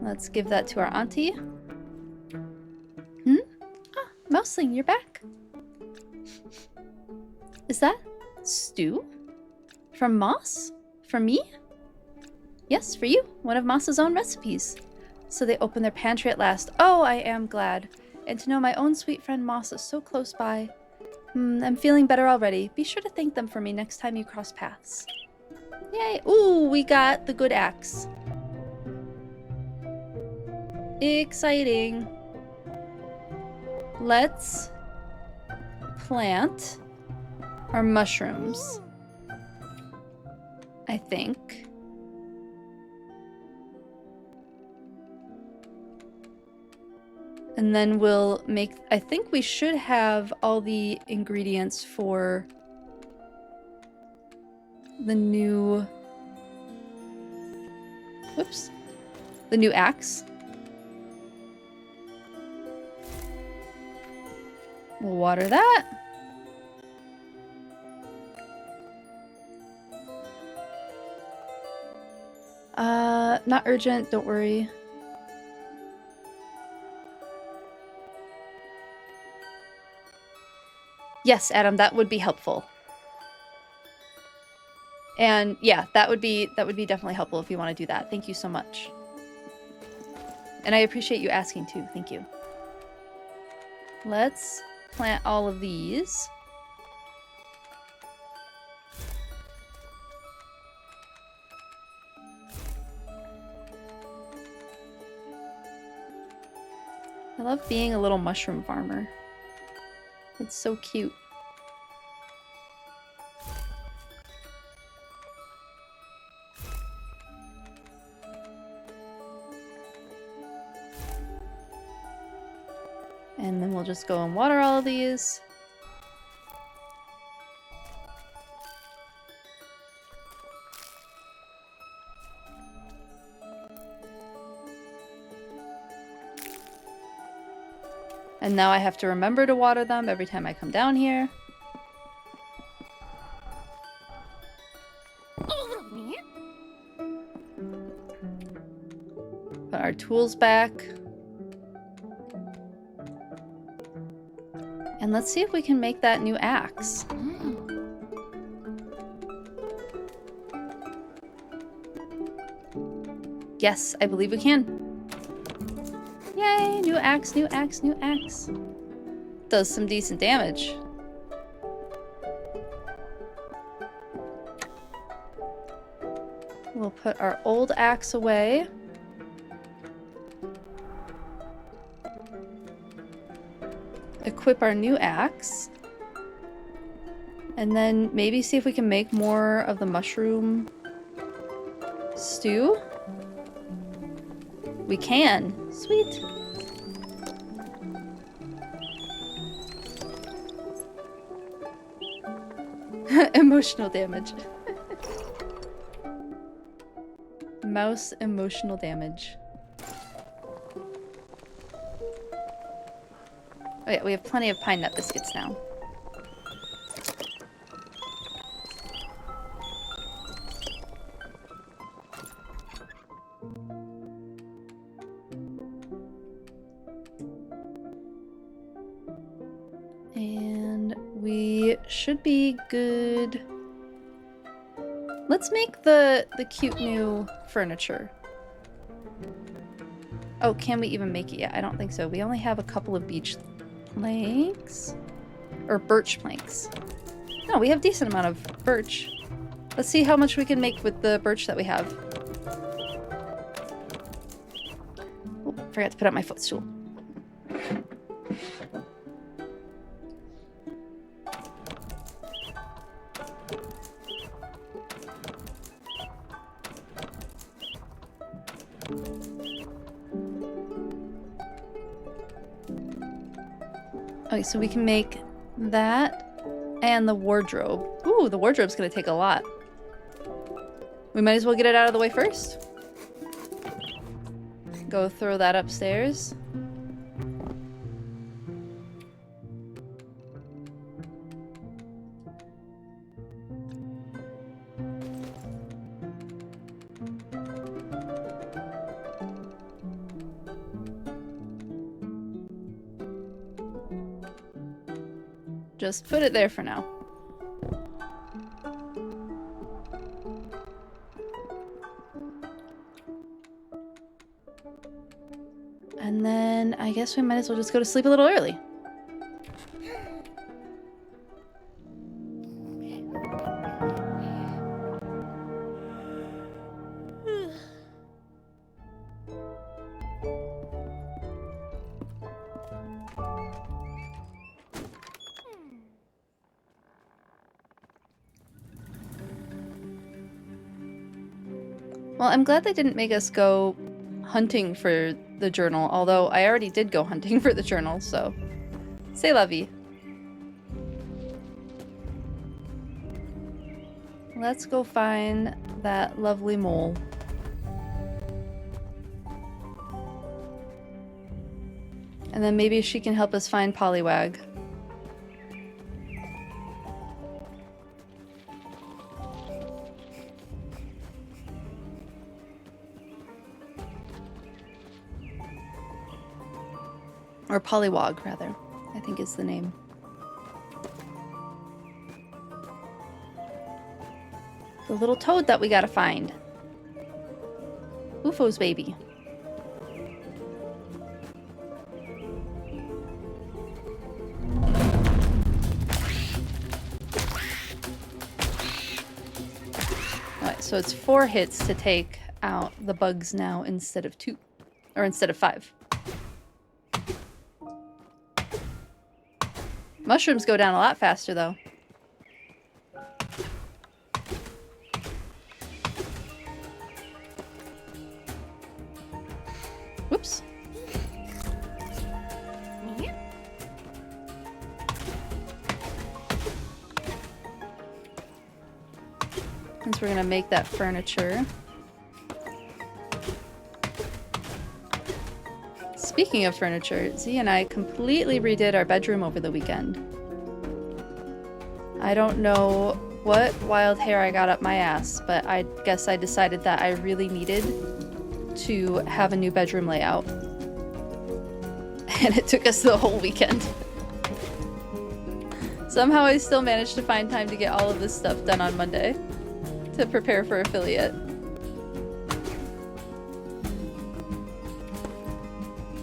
Let's give that to our auntie. Ah, Mouseling, you're back. Is that stew? From Moss? For me? Yes, for you. One of Moss's own recipes. So they opened their pantry at last. Oh, I am glad. And to know my own sweet friend Moss is so close by. I'm feeling better already. Be sure to thank them for me next time you cross paths. Yay! Ooh, we got the good axe. Exciting. Let's plant our mushrooms. I think. And then we'll make... I think we should have all the ingredients for the new... Whoops. The new axe. We'll water that. Not urgent, don't worry. Yes, Adam, that would be helpful. And yeah, that would be definitely helpful if you want to do that. Thank you so much. And I appreciate you asking too. Thank you. Let's plant all of these. I love being a little mushroom farmer. It's so cute. And then we'll just go and water all of these. And now I have to remember to water them every time I come down here. Put our tools back. And let's see if we can make that new axe. Yes, I believe we can. Yay! New axe, new axe, new axe. Does some decent damage. We'll put our old axe away. Equip our new axe. And then maybe see if we can make more of the mushroom stew. We can. Sweet. Emotional damage. Mouse emotional damage. Oh yeah, we have plenty of pine nut biscuits now. And we should be good. Let's make the cute new furniture. Oh, can we even make it yet? I don't think so. We only have a couple of beech planks. Or birch planks. No, we have a decent amount of birch. Let's see how much we can make with the birch that we have. Oh, forgot to put up my footstool. Okay, so we can make that and the wardrobe. Ooh, the wardrobe's gonna take a lot. We might as well get it out of the way first. Go throw that upstairs. Just put it there for now. And then I guess we might as well just go to sleep a little early. Well, I'm glad they didn't make us go hunting for the journal, although I already did go hunting for the journal, so c'est la vie. Let's go find that lovely mole. And then maybe she can help us find Poliwag. Or Polywog, rather, I think is the name. The little toad that we gotta find. Ufo's baby. Alright, so it's 4 hits to take out the bugs now instead of 2. Or instead of 5. Mushrooms go down a lot faster, though. Whoops. Since we're gonna make that furniture. Speaking of furniture, Z and I completely redid our bedroom over the weekend. I don't know what wild hair I got up my ass, but I guess I decided that I really needed to have a new bedroom layout. And it took us the whole weekend. Somehow I still managed to find time to get all of this stuff done on Monday to prepare for affiliate.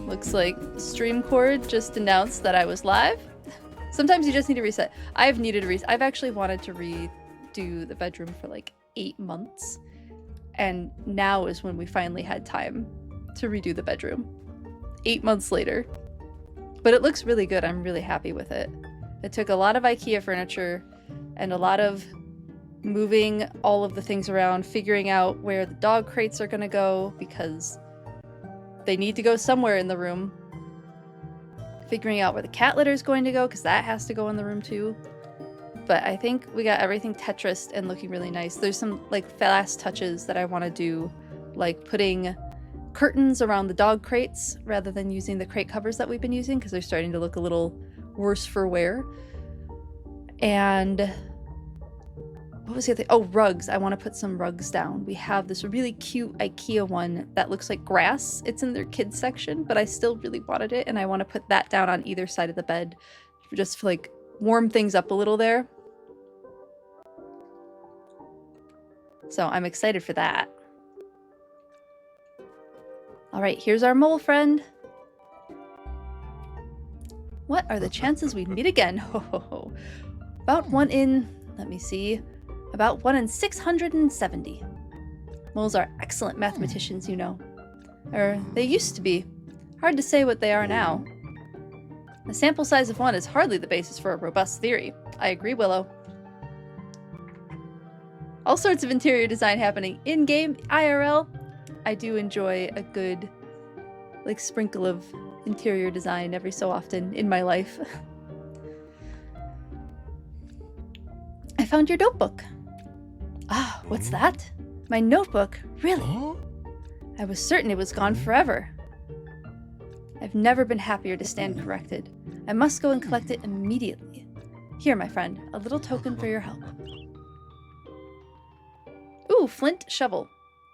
Looks like StreamCord just announced that I was live. Sometimes you just need to reset. I've needed a reset. I've actually wanted to redo the bedroom for like 8 months. And now is when we finally had time to redo the bedroom. 8 months later. But it looks really good. I'm really happy with it. It took a lot of IKEA furniture and a lot of moving all of the things around, figuring out where the dog crates are gonna go because they need to go somewhere in the room. Figuring out where the cat litter is going to go because that has to go in the room too. But I think we got everything Tetrised and looking really nice. There's some like fast touches that I want to do, like putting curtains around the dog crates rather than using the crate covers that we've been using because they're starting to look a little worse for wear. And what was the other thing? Oh, rugs. I want to put some rugs down. We have this really cute IKEA one that looks like grass. It's in their kids section, but I still really wanted it, and I want to put that down on either side of the bed just to like warm things up a little there. So I'm excited for that. All right, here's our mole friend. What are the chances we'd meet again? Ho ho ho. About 1 in, let me see, about 1 in 670. Moles are excellent mathematicians, you know. Or they used to be. Hard to say what they are now. A sample size of 1 is hardly the basis for a robust theory. I agree, Willow. All sorts of interior design happening in-game, IRL. I do enjoy a good, like, sprinkle of interior design every so often in my life. I found your notebook. Ah, what's that? My notebook? Really? I was certain it was gone forever. I've never been happier to stand corrected. I must go and collect it immediately. Here, my friend, a little token for your help. Ooh, flint shovel.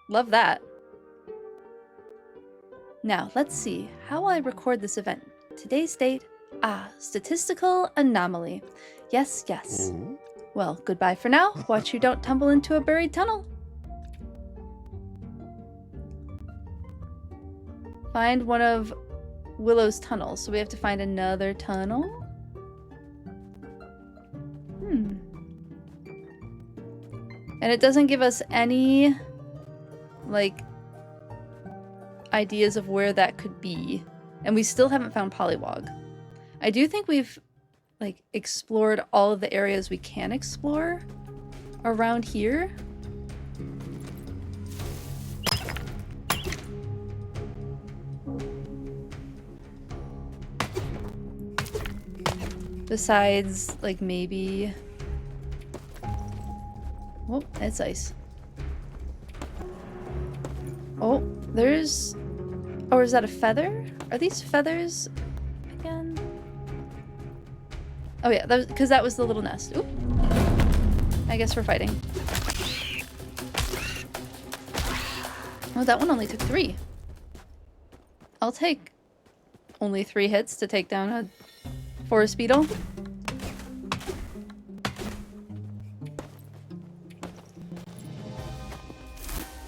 Love that. Now, let's see. How will I record this event? Today's date? Ah, statistical anomaly. Yes, yes. Well, goodbye for now. Watch you don't tumble into a buried tunnel. Find one of Willow's tunnels. So we have to find another tunnel? And it doesn't give us any, like, ideas of where that could be. And we still haven't found Pollywog. I do think we've, like, explored all of the areas we can explore around here. Besides, like, maybe... Oh, it's ice. Oh, there's... Oh, is that a feather? Are these feathers again? Oh yeah, because that was the little nest. Oop. I guess we're fighting. Oh, that one only took 3. I'll take only 3 hits to take down a forest beetle.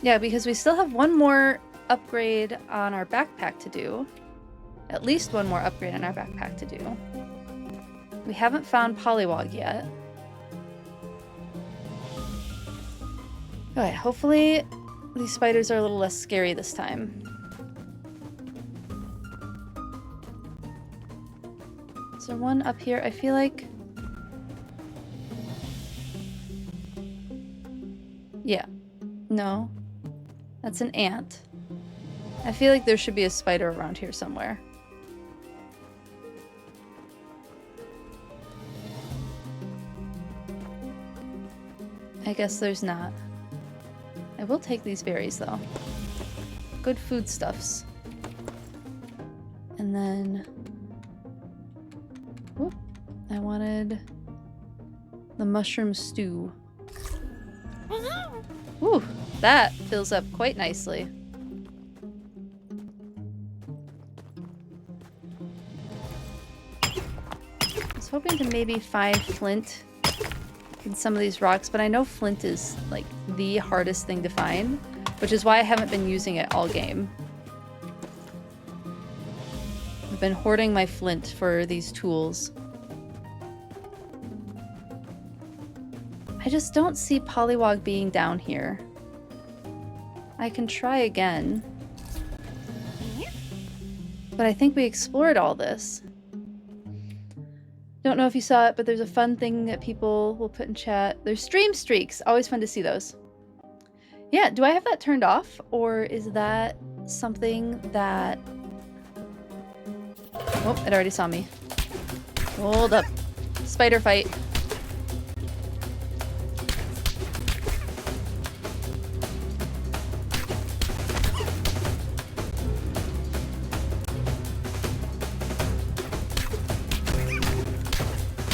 Yeah, because we still have one more upgrade on our backpack to do. At least one more upgrade on our backpack to do. We haven't found Pollywog yet. Okay, hopefully these spiders are a little less scary this time. Is there one up here? I feel like... Yeah. No. That's an ant. I feel like there should be a spider around here somewhere. I guess there's not. I will take these berries, though. Good foodstuffs. And then... Whoop. I wanted the mushroom stew. Ooh, that fills up quite nicely. I was hoping to maybe find flint in some of these rocks, but I know flint is like the hardest thing to find, which is why I haven't been using it all game. I've been hoarding my flint for these tools. I just don't see Pollywog being down here. I can try again. But I think we explored all this. Don't know if you saw it, but there's a fun thing that people will put in chat. There's stream streaks. Always fun to see those. Yeah, do I have that turned off? Or is that something that... Oh, it already saw me. Hold up. Spider fight.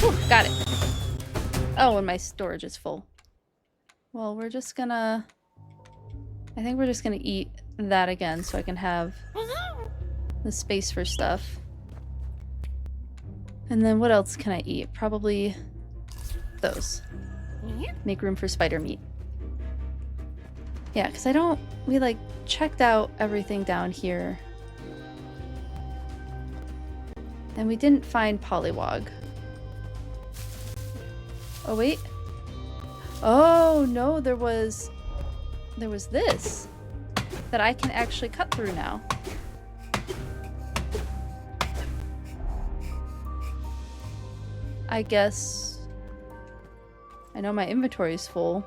Whew, got it. Oh, and my storage is full. Well, we're just gonna... I think we're just gonna eat that again so I can have the space for stuff. And then what else can I eat? Probably those. Make room for spider meat. Yeah, because I don't... We, like, checked out everything down here. And we didn't find Pollywog. Oh, wait. Oh, no, there was this that I can actually cut through now. I guess... I know my inventory is full.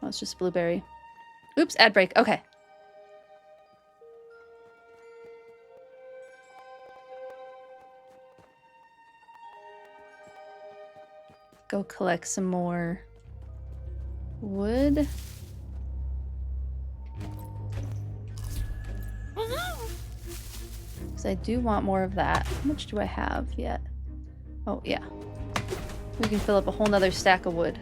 Oh, it's just blueberry. Oops, ad break. Okay. Go collect some more wood. Because I do want more of that. How much do I have yet? Oh, yeah. We can fill up a whole nother stack of wood.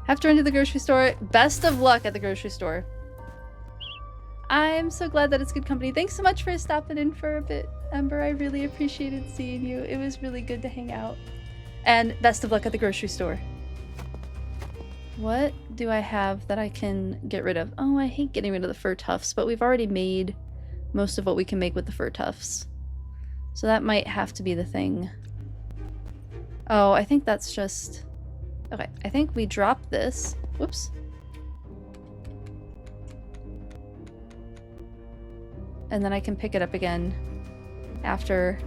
Have to run to the grocery store. Best of luck at the grocery store. I'm so glad that it's good company. Thanks so much for stopping in for a bit, Ember. I really appreciated seeing you. It was really good to hang out. And best of luck at the grocery store. What do I have that I can get rid of? Oh, I hate getting rid of the fur tufts, but we've already made most of what we can make with the fur tufts. So that might have to be the thing. Oh, I think that's just... Okay, I think we drop this. Whoops. And then I can pick it up again after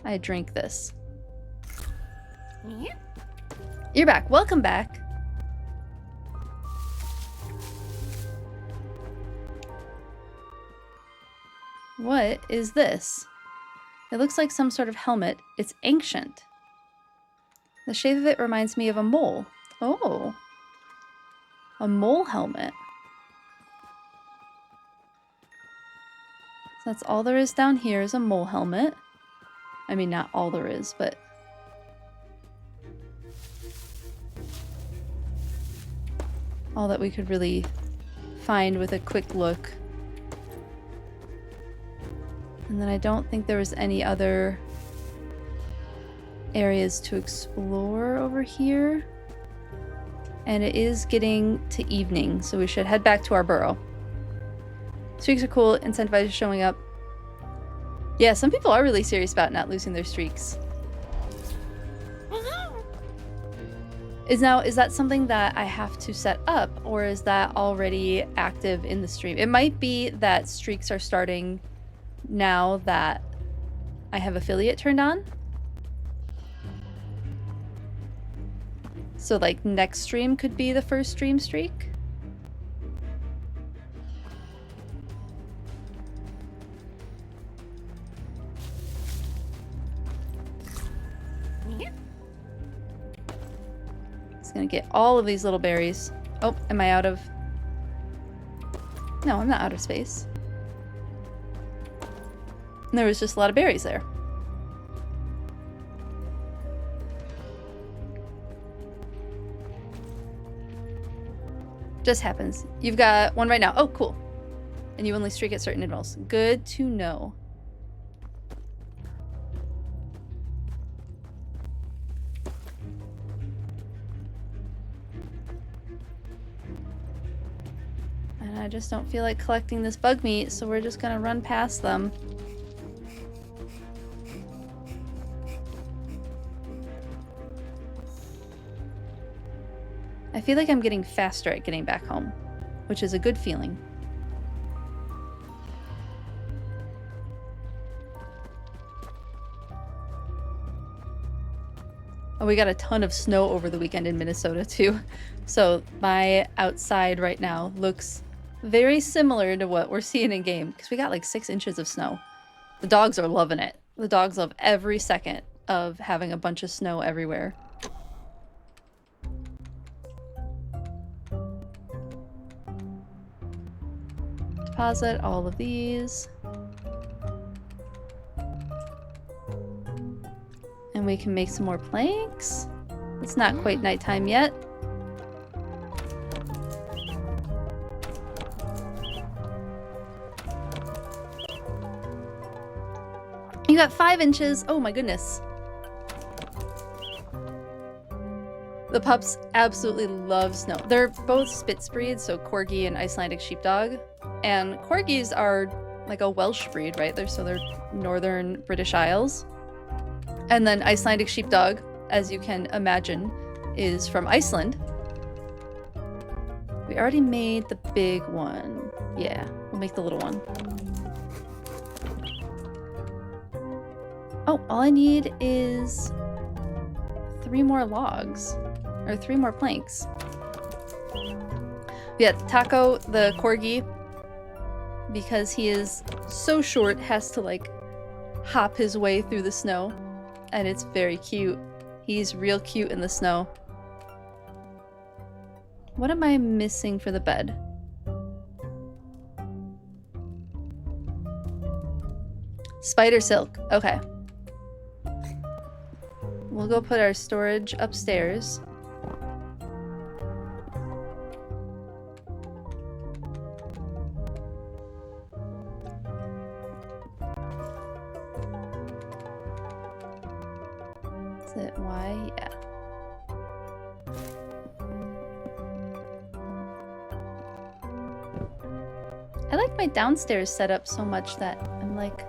I drink this. You're back. Welcome back. What is this? It looks like some sort of helmet. It's ancient. The shape of it reminds me of a mole. Oh. A mole helmet. So that's all there is down here is a mole helmet. I mean, not all there is, but... all that we could really find with a quick look. And then I don't think there was any other areas to explore over here. And it is getting to evening, so we should head back to our burrow. Streaks are cool, incentivizers showing up. Yeah, some people are really serious about not losing their streaks. Is that something that I have to set up, or is that already active in the stream? It might be that streaks are starting now that I have affiliate turned on. So like next stream could be the first stream streak. Gonna get all of these little berries. Oh, am I out of... No, I'm not out of space. There was just a lot of berries there. Just happens. You've got one right now. Oh, cool. And you only streak at certain intervals. Good to know. I just don't feel like collecting this bug meat, so we're just gonna run past them. I feel like I'm getting faster at getting back home, which is a good feeling. Oh, we got a ton of snow over the weekend in Minnesota too. So my outside right now looks very similar to what we're seeing in game, because we got like 6 inches of snow. The dogs are loving it. The dogs love every second of having a bunch of snow everywhere. Deposit all of these. And we can make some more planks. It's not quite nighttime yet. You got 5 inches. Oh my goodness. The pups absolutely love snow. They're both Spitz breeds, so Corgi and Icelandic Sheepdog. And Corgis are like a Welsh breed, right? They're northern British Isles. And then Icelandic Sheepdog, as you can imagine, is from Iceland. We already made the big one. Yeah, we'll make the little one. Oh, all I need is 3 more logs. Or 3 more planks. Yeah, Taco, the Corgi, because he is so short, has to like hop his way through the snow. And it's very cute. He's real cute in the snow. What am I missing for the bed? Spider silk. Okay. We'll go put our storage upstairs. Is it Y? Yeah. I like my downstairs setup so much that I'm like,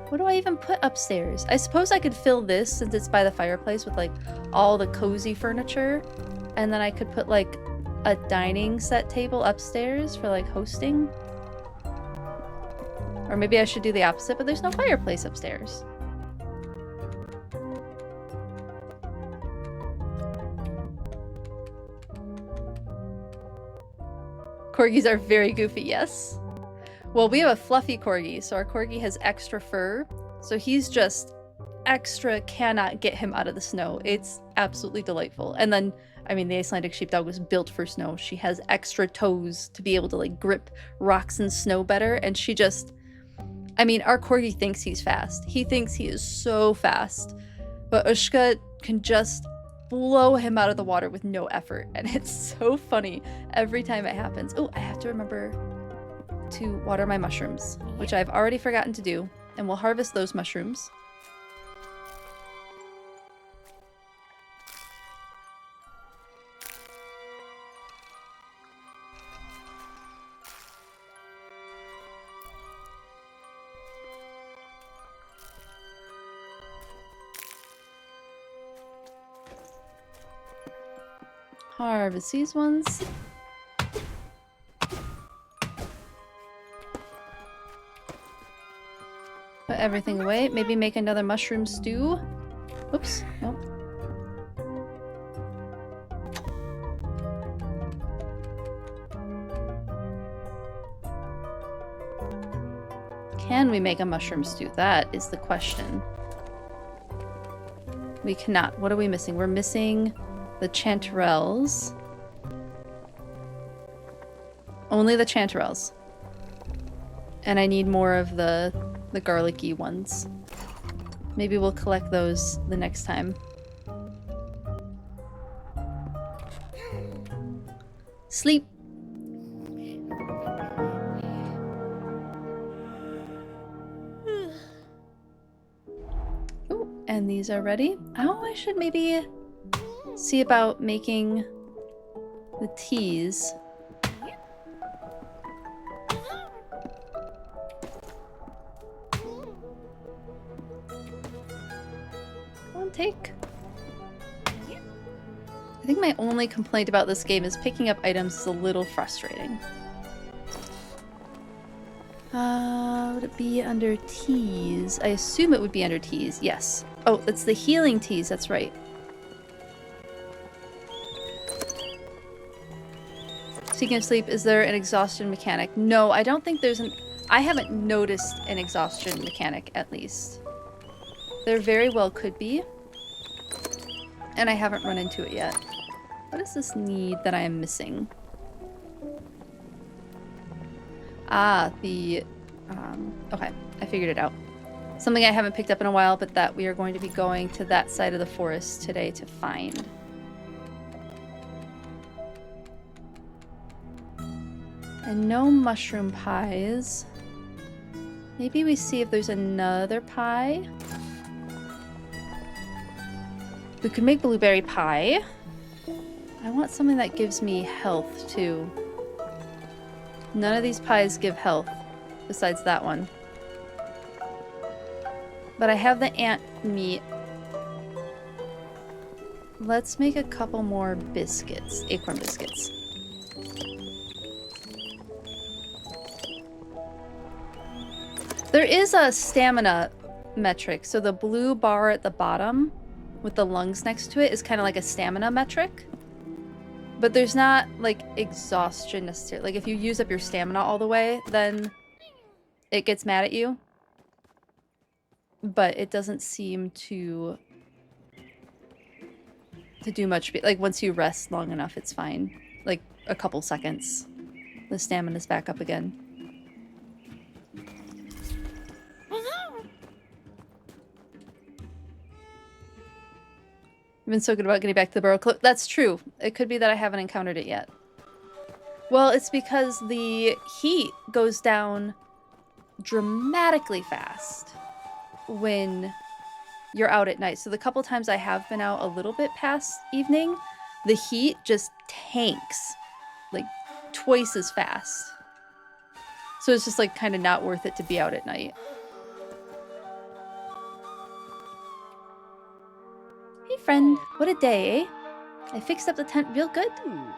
what do I even put upstairs? I suppose I could fill this, since it's by the fireplace, with like all the cozy furniture. And then I could put like a dining set table upstairs for like hosting. Or maybe I should do the opposite, but there's no fireplace upstairs. Corgis are very goofy, yes. Well, we have a fluffy corgi, so our corgi has extra fur. So he's just extra, cannot get him out of the snow. It's absolutely delightful. And then, I mean, the Icelandic Sheepdog was built for snow. She has extra toes to be able to like grip rocks and snow better. And she just, I mean, our corgi thinks he's fast. He thinks he is so fast. But Ushka can just blow him out of the water with no effort. And it's so funny every time it happens. Oh, I have to remember to water my mushrooms, which I've already forgotten to do, and we'll harvest those mushrooms. Harvest these ones. Put everything away. Maybe make another mushroom stew. Oops. Nope. Can we make a mushroom stew? That is the question. We cannot. What are we missing? We're missing the chanterelles. Only the chanterelles. And I need more of the garlicky ones. Maybe we'll collect those the next time. Sleep. Ooh, and these are ready. Oh, I should maybe see about making the teas. Take. I think my only complaint about this game is picking up items is a little frustrating. Would it be under teas? I assume it would be under teas, yes. Oh, that's the healing teas, that's right. Speaking of sleep, is there an exhaustion mechanic? No, I don't think there's an... I haven't noticed an exhaustion mechanic, at least. There very well could be. And I haven't run into it yet. What does this need that I am missing? Ah, the... okay, I figured it out. Something I haven't picked up in a while, but that we are going to be going to that side of the forest today to find. And no mushroom pies. Maybe we see if there's another pie. We could make blueberry pie. I want something that gives me health, too. None of these pies give health, besides that one. But I have the ant meat. Let's make a couple more biscuits, acorn biscuits. There is a stamina metric, so the blue bar at the bottom with the lungs next to it is kind of like a stamina metric. But there's not, like, exhaustion necessarily. Like, if you use up your stamina all the way, then it gets mad at you. But it doesn't seem to do much. Like, once you rest long enough, it's fine. Like, a couple seconds. The stamina's back up again. I've been so good about getting back to the burrow. That's true. It could be that I haven't encountered it yet. Well, it's because the heat goes down dramatically fast when you're out at night. So the couple times I have been out a little bit past evening, the heat just tanks like twice as fast. So it's just like kind of not worth it to be out at night. Hey friend, what a day, eh? I fixed up the tent real good.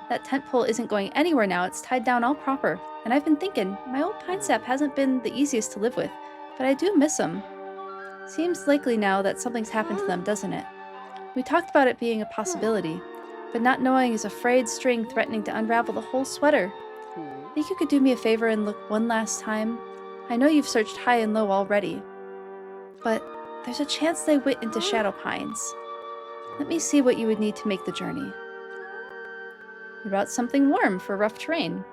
That tent pole isn't going anywhere now, it's tied down all proper. And I've been thinking, my old pine sap hasn't been the easiest to live with, but I do miss them. Seems likely now that something's happened to them, doesn't it? We talked about it being a possibility, but not knowing is a frayed string threatening to unravel the whole sweater. Think you could do me a favor and look one last time? I know you've searched high and low already, but there's a chance they went into shadow pines. Let me see what you would need to make the journey. What about something warm for rough terrain?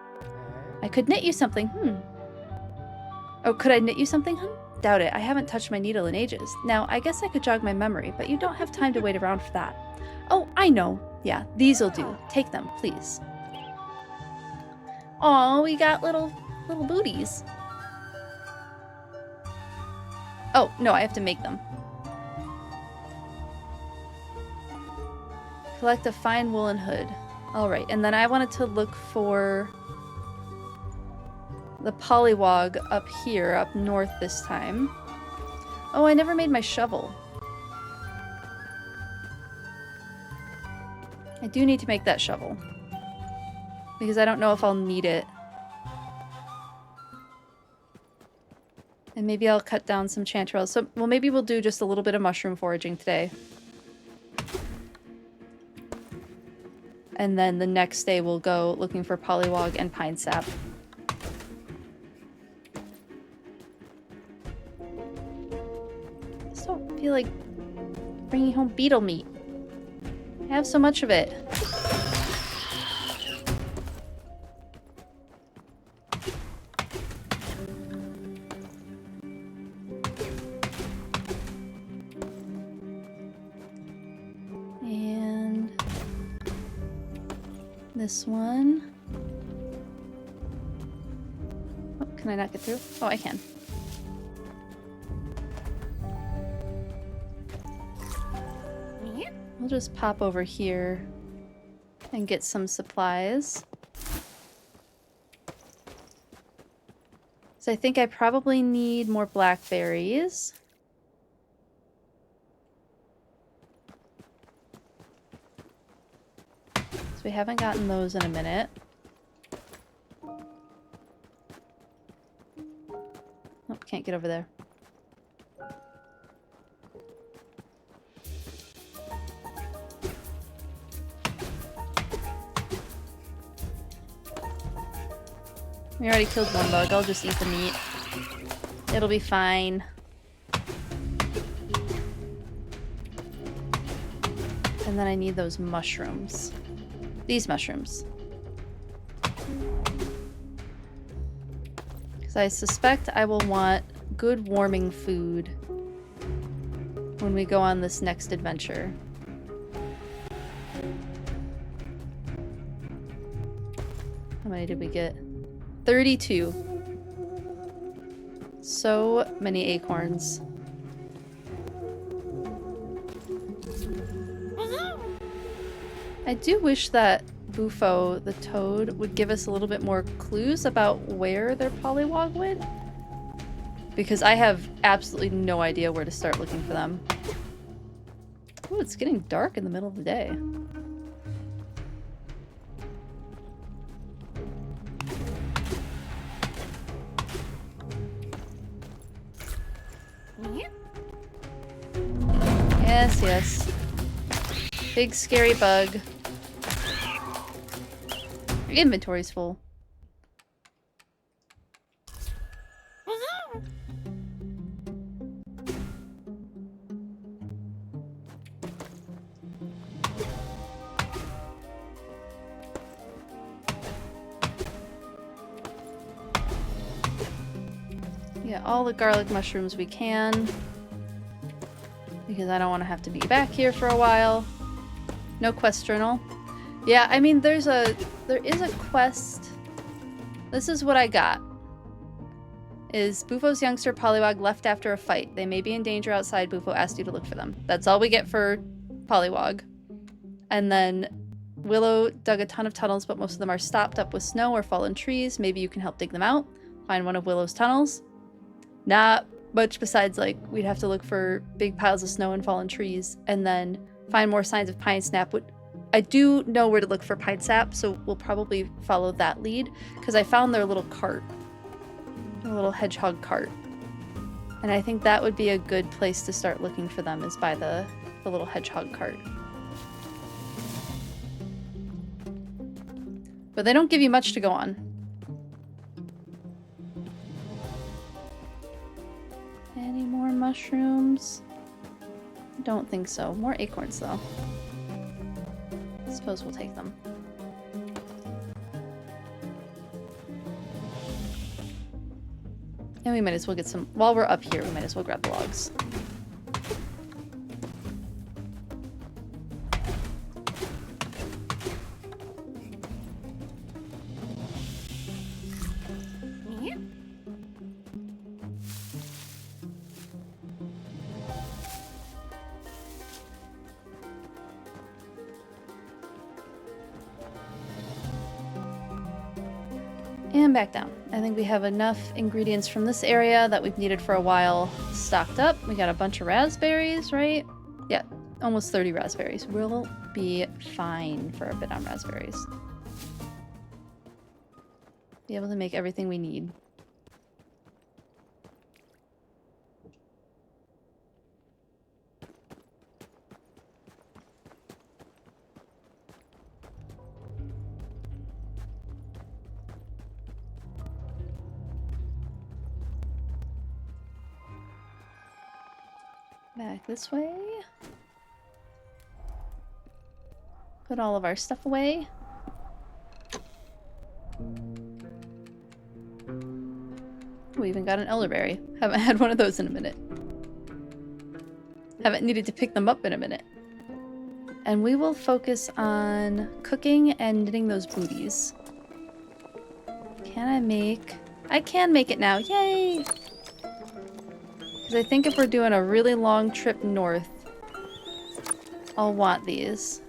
I could knit you something, Oh, could I knit you something, Doubt it. I haven't touched my needle in ages. Now, I guess I could jog my memory, but you don't have time to wait around for that. Oh, I know. Yeah, these'll do. Take them, please. Aw, we got little booties. Oh, no, I have to make them. Collect a fine woolen hood. Alright, and then I wanted to look for the pollywog up here, up north this time. Oh, I never made my shovel. I do need to make that shovel. Because I don't know if I'll need it. And maybe I'll cut down some chanterelles. So, well, maybe we'll do just a little bit of mushroom foraging today. And then the next day we'll go looking for pollywog and pine sap. I just don't feel like bringing home beetle meat. I have so much of it. And this one. Oh, can I not get through? Oh, I can. We'll just pop over here and get some supplies. So I think I probably need more blackberries. So we haven't gotten those in a minute. Oh, can't get over there. We already killed one bug. I'll just eat the meat. It'll be fine. And then I need those mushrooms. These mushrooms. Because I suspect I will want good warming food when we go on this next adventure. How many did we get? 32. So many acorns. I do wish that Bufo, the toad, would give us a little bit more clues about where their pollywog went. Because I have absolutely no idea where to start looking for them. Ooh, it's getting dark in the middle of the day. Yes, yes. Big scary bug. Your inventory's full. Yeah, all the garlic mushrooms we can. Because I don't want to have to be back here for a while. No quest journal. Yeah, I mean, there is a quest. This is what I got. Is Bufo's youngster pollywog left after a fight. They may be in danger outside. Bufo asked you to look for them. That's all we get for pollywog. And then Willow dug a ton of tunnels, but most of them are stopped up with snow or fallen trees. Maybe you can help dig them out. Find one of Willow's tunnels. Not much besides, like, we'd have to look for big piles of snow and fallen trees, and then find more signs of pine sap. I do know where to look for pine sap, so we'll probably follow that lead, because I found their little cart. Their little hedgehog cart. And I think that would be a good place to start looking for them, is by the little hedgehog cart. But they don't give you much to go on. Any more mushrooms? Don't think so. More acorns, though. I suppose we'll take them. And we might as well get some... While we're up here, we might as well grab the logs. And back down. I think we have enough ingredients from this area that we've needed for a while stocked up. We got a bunch of raspberries, right? Yeah, almost 30 raspberries. We'll be fine for a bit on raspberries. Be able to make everything we need. Back this way. Put all of our stuff away. We even got an elderberry. Haven't had one of those in a minute. Haven't needed to pick them up in a minute. And we will focus on cooking and knitting those booties. Can I make... I can make it now. Yay! Because I think if we're doing a really long trip north, I'll want these.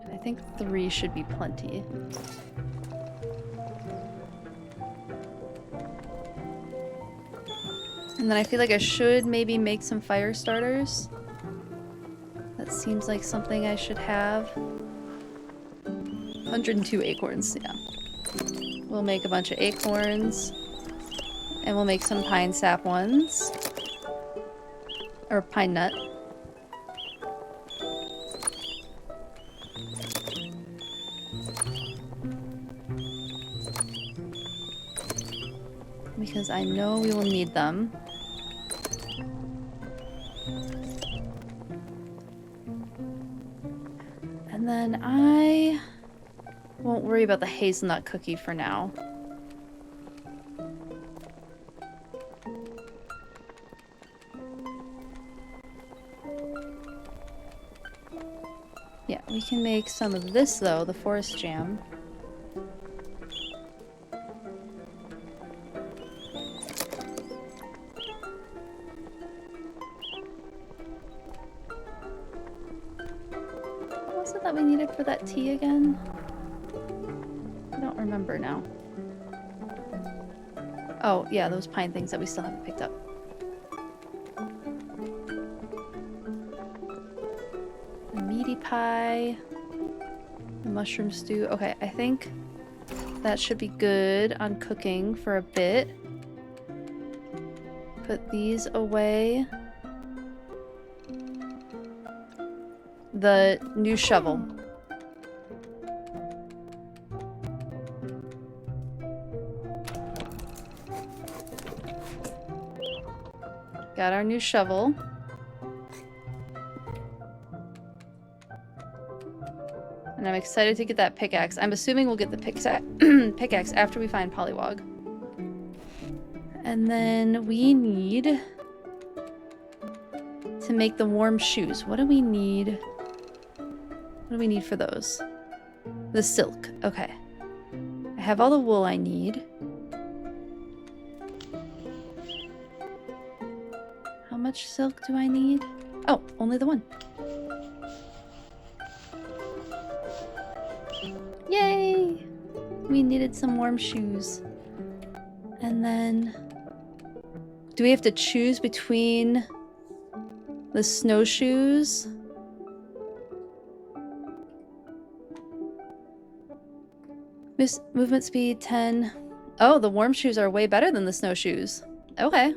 And I think 3 should be plenty. And then I feel like I should maybe make some fire starters. That seems like something I should have. 102 acorns, yeah. We'll make a bunch of acorns. And we'll make some pine sap ones. Or pine nut. Because I know we will need them. And then I won't worry about the hazelnut cookie for now. Yeah, we can make some of this though, the forest jam. That we needed for that tea again? I don't remember now. Oh, yeah, those pine things that we still haven't picked up. The meaty pie. The mushroom stew. Okay, I think that should be good on cooking for a bit. Put these away. The new shovel. Got our new shovel. And I'm excited to get that pickaxe. I'm assuming we'll get the pickaxe after we find Pollywog. And then we need to make the warm shoes. What do we need? What do we need for those? The silk. Okay. I have all the wool I need. How much silk do I need? Oh, only the one. Yay! We needed some warm shoes. And then... do we have to choose between the snowshoes? Movement speed 10. Oh, the warm shoes are way better than the snowshoes. Okay.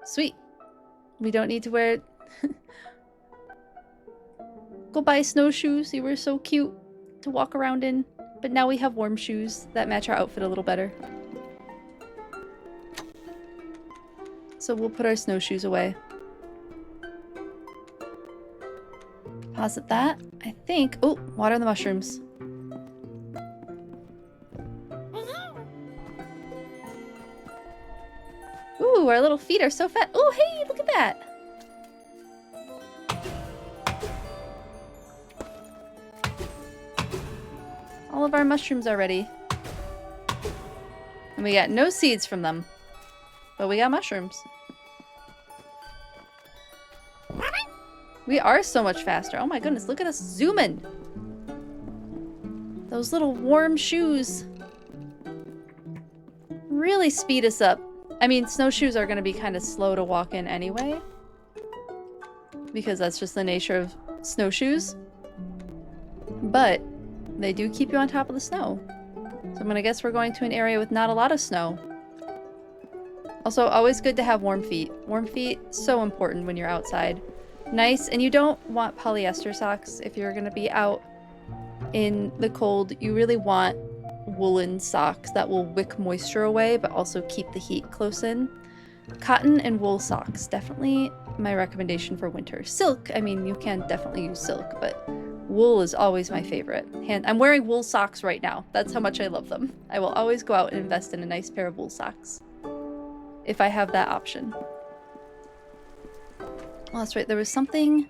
Sweet. We don't need to wear... Go buy snowshoes. They were so cute to walk around in. But now we have warm shoes that match our outfit a little better. So we'll put our snowshoes away. Deposit that. I think... oh, water the mushrooms. Ooh, our little feet are so fat. Oh, hey, look at that. All of our mushrooms are ready. And we got no seeds from them. But we got mushrooms. We are so much faster. Oh my goodness, look at us zooming. Those little warm shoes. really speed us up. I mean, snowshoes are going to be kind of slow to walk in anyway, because that's just the nature of snowshoes. But they do keep you on top of the snow. So I'm going to guess we're going to an area with not a lot of snow. Also, always good to have warm feet. Warm feet, so important when you're outside. Nice, and you don't want polyester socks if you're going to be out in the cold. You really want woolen socks that will wick moisture away but also keep the heat close in. Cotton and wool socks, definitely my recommendation for winter. Silk, I mean, you can definitely use silk, but wool is always my favorite. I'm wearing wool socks right now. That's how much I love them. I will always go out and invest in a nice pair of wool socks if I have that option. Well, that's right. There was something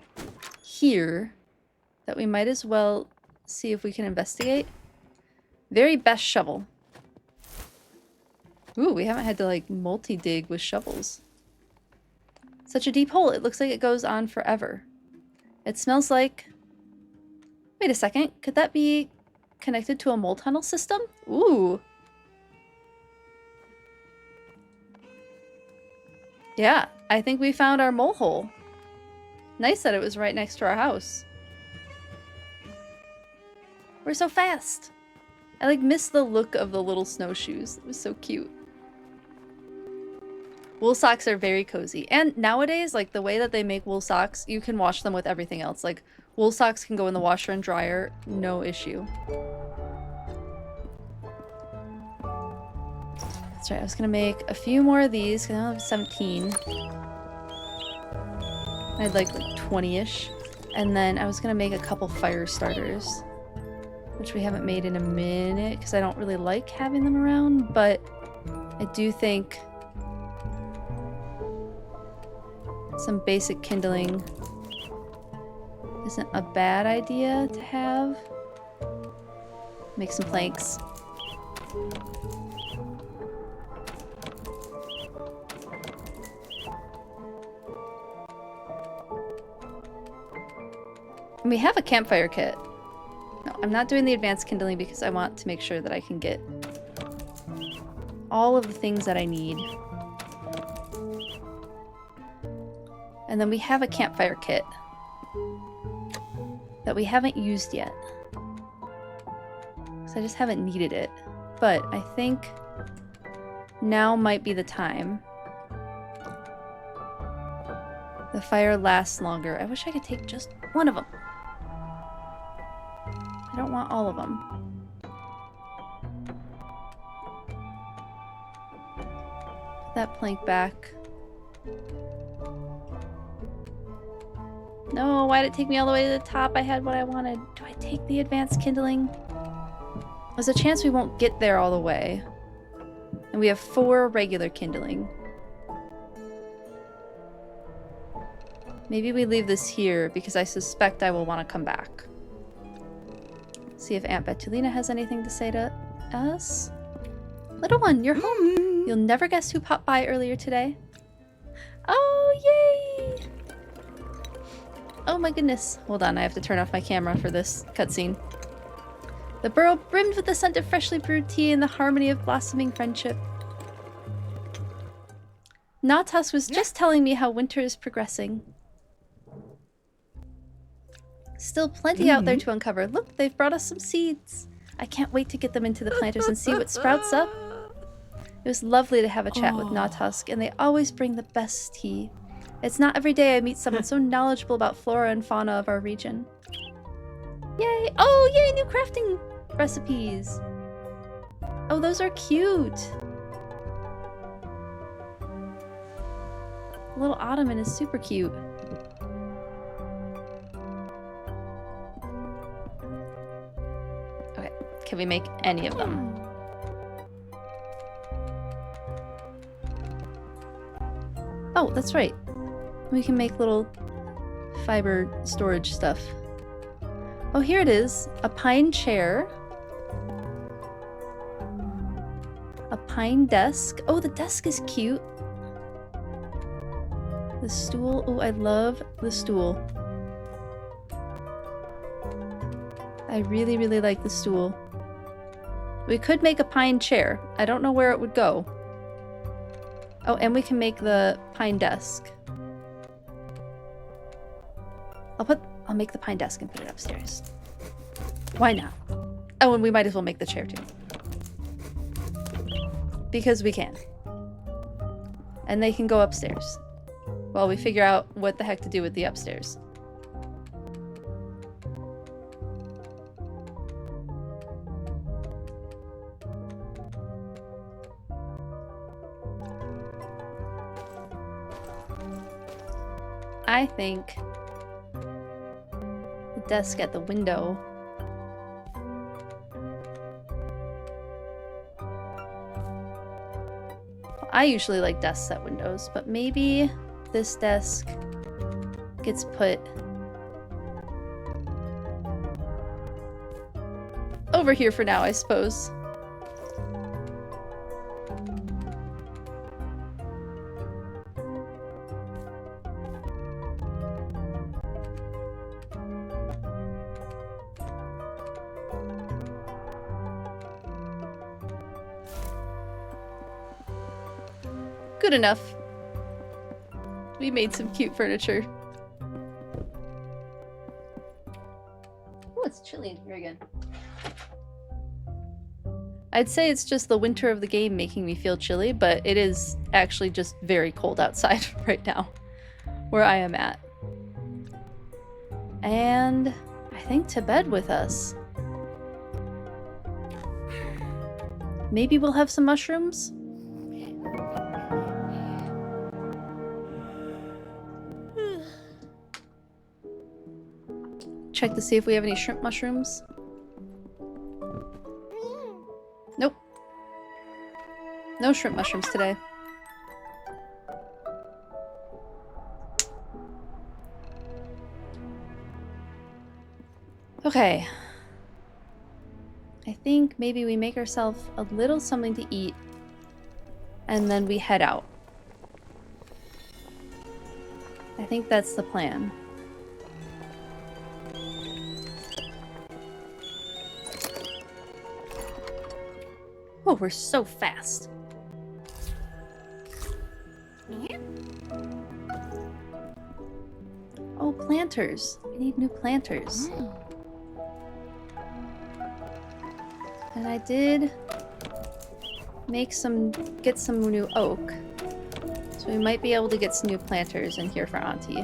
here that we might as well see if we can investigate. Very best shovel. Ooh, we haven't had to like multi-dig with shovels. Such a deep hole. It looks like it goes on forever. It smells like... Wait a second. Could that be connected to a mole tunnel system? Ooh. Yeah, I think we found our mole hole. Nice that it was right next to our house. We're so fast. I like miss the look of the little snowshoes. It was so cute. Wool socks are very cozy. And nowadays, like the way that they make wool socks, you can wash them with everything else. Like wool socks can go in the washer and dryer, no issue. That's right, I was gonna make a few more of these because I only have 17. I'd like 20-ish. And then I was gonna make a couple fire starters, which we haven't made in a minute because I don't really like having them around, but I do think some basic kindling isn't a bad idea to have. Make some planks. And we have a campfire kit. No, I'm not doing the advanced kindling because I want to make sure that I can get all of the things that I need. And then we have a campfire kit that we haven't used yet. So I just haven't needed it. But I think now might be the time. The fire lasts longer. I wish I could take just one of them. I don't want all of them. Put that plank back. No, why did it take me all the way to the top? I had what I wanted. Do I take the advanced kindling? There's a chance we won't get there all the way. And we have 4 regular kindling. Maybe we leave this here because I suspect I will want to come back. See if Aunt Betulina has anything to say to us. Little one, you're home. You'll never guess who popped by earlier today. Oh, yay! Oh my goodness. Hold on, I have to turn off my camera for this cutscene. The burrow brimmed with the scent of freshly brewed tea and the harmony of blossoming friendship. Nautos was just telling me how winter is progressing. Still plenty out there to uncover. Look, they've brought us some seeds. I can't wait to get them into the planters and see what sprouts up. It was lovely to have a chat with Nautusk, and they always bring the best tea. It's not every day I meet someone so knowledgeable about flora and fauna of our region. Yay! Oh, yay! New crafting recipes! Oh, those are cute! Little ottoman is super cute. Okay, can we make any of them? Oh, that's right. We can make little fiber storage stuff. Oh, here it is. A pine chair. A pine desk. Oh, the desk is cute. The stool. Oh, I love the stool. I really, really like the stool. We could make a pine chair. I don't know where it would go. Oh, and we can make the pine desk. I'll make the pine desk and put it upstairs. Why not? Oh, and we might as well make the chair too. Because we can. And they can go upstairs while we figure out what the heck to do with the upstairs. I think the desk at the window. I usually like desks at windows, but maybe this desk gets put over here for now, I suppose. Good enough. We made some cute furniture. Oh, it's chilly in here again. I'd say it's just the winter of the game making me feel chilly, but it is actually just very cold outside right now, where I am at. And I think to bed with us. Maybe we'll have some mushrooms? Check to see if we have any shrimp mushrooms. Nope. No shrimp mushrooms today. Okay. I think maybe we make ourselves a little something to eat and then we head out. I think that's the plan. Oh, we're so fast. Oh, planters. We need new planters. And I did make get some new oak. So we might be able to get some new planters in here for Auntie.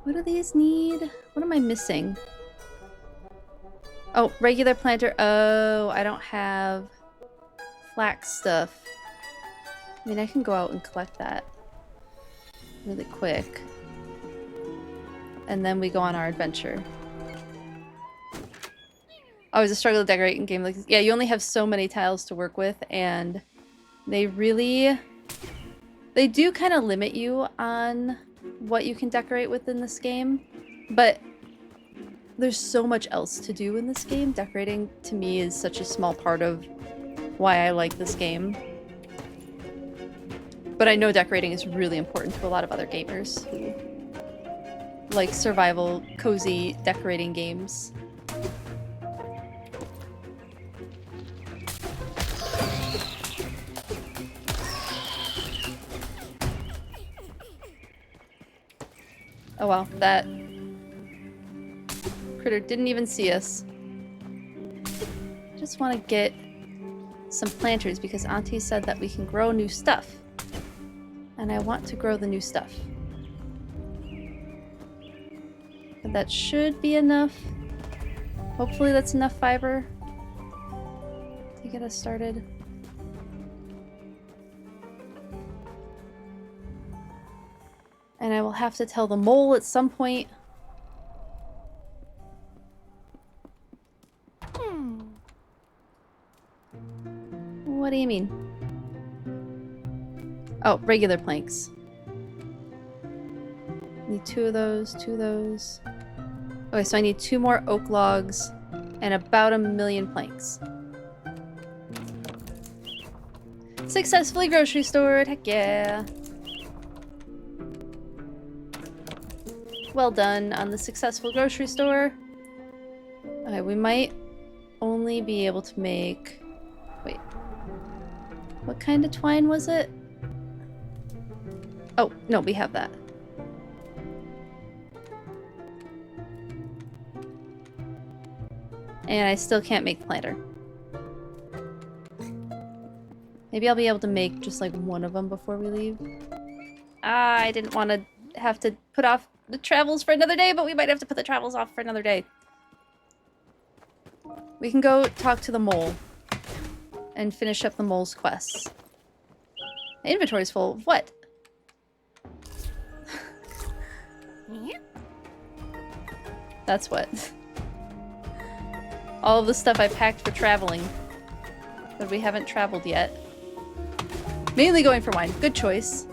What do these need? What am I missing? Oh, regular planter. Oh, I don't have flax stuff. I mean, I can go out and collect that really quick. And then we go on our adventure. Oh, it's a struggle to decorate in game like this. Yeah, you only have so many tiles to work with, and they do kind of limit you on what you can decorate with in this game, but there's so much else to do in this game. Decorating to me is such a small part of why I like this game. But I know decorating is really important to a lot of other gamers who like survival, cozy decorating games. Oh wow, that critter didn't even see us. Just want to get some planters because Auntie said that we can grow new stuff. And I want to grow the new stuff. But that should be enough. Hopefully that's enough fiber to get us started. And I will have to tell the mole at some point. What do you mean? Oh, regular planks. Need 2 of those, 2 of those. Okay, so I need 2 more oak logs and about 1,000,000 planks. Successfully grocery stored, heck yeah. Well done on the successful grocery store. Okay, we might only be able to make... Wait. What kind of twine was it? Oh, no, we have that. And I still can't make the planter. Maybe I'll be able to make just like one of them before we leave. Ah, I didn't want to have to put off the travels for another day, but we might have to put the travels off for another day. We can go talk to the mole and finish up the mole's quests. The inventory's full of what? That's what. All of the stuff I packed for traveling. But we haven't traveled yet. Mainly going for wine. Good choice.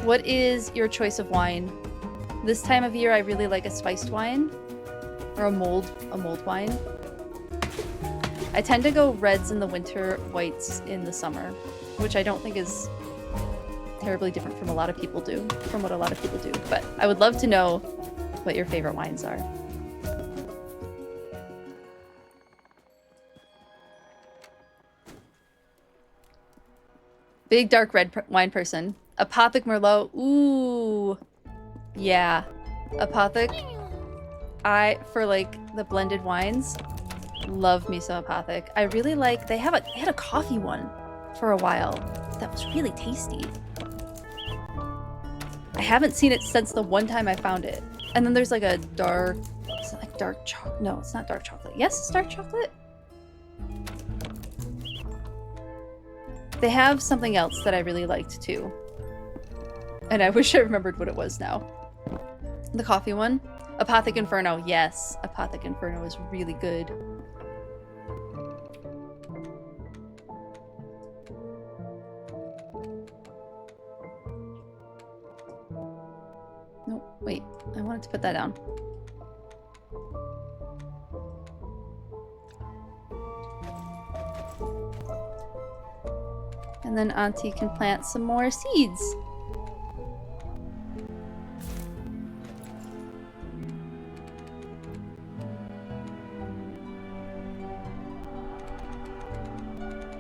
What is your choice of wine? This time of year I really like a spiced wine. Or a mulled wine. I tend to go reds in the winter, whites in the summer. Which I don't think is terribly different from what a lot of people do. But I would love to know what your favorite wines are. Big dark red wine person. Apothic Merlot. Ooh. Yeah. Apothic. For like the blended wines, love me some Apothic. I really like, they had a coffee one for a while. That was really tasty. I haven't seen it since the one time I found it. And then there's like a dark, is it like dark chocolate? No, it's not dark chocolate. Yes, it's dark chocolate. They have something else that I really liked too. And I wish I remembered what it was now. The coffee one? Apothic Inferno. Yes, Apothic Inferno is really good. No, wait. I wanted to put that down. And then Auntie can plant some more seeds.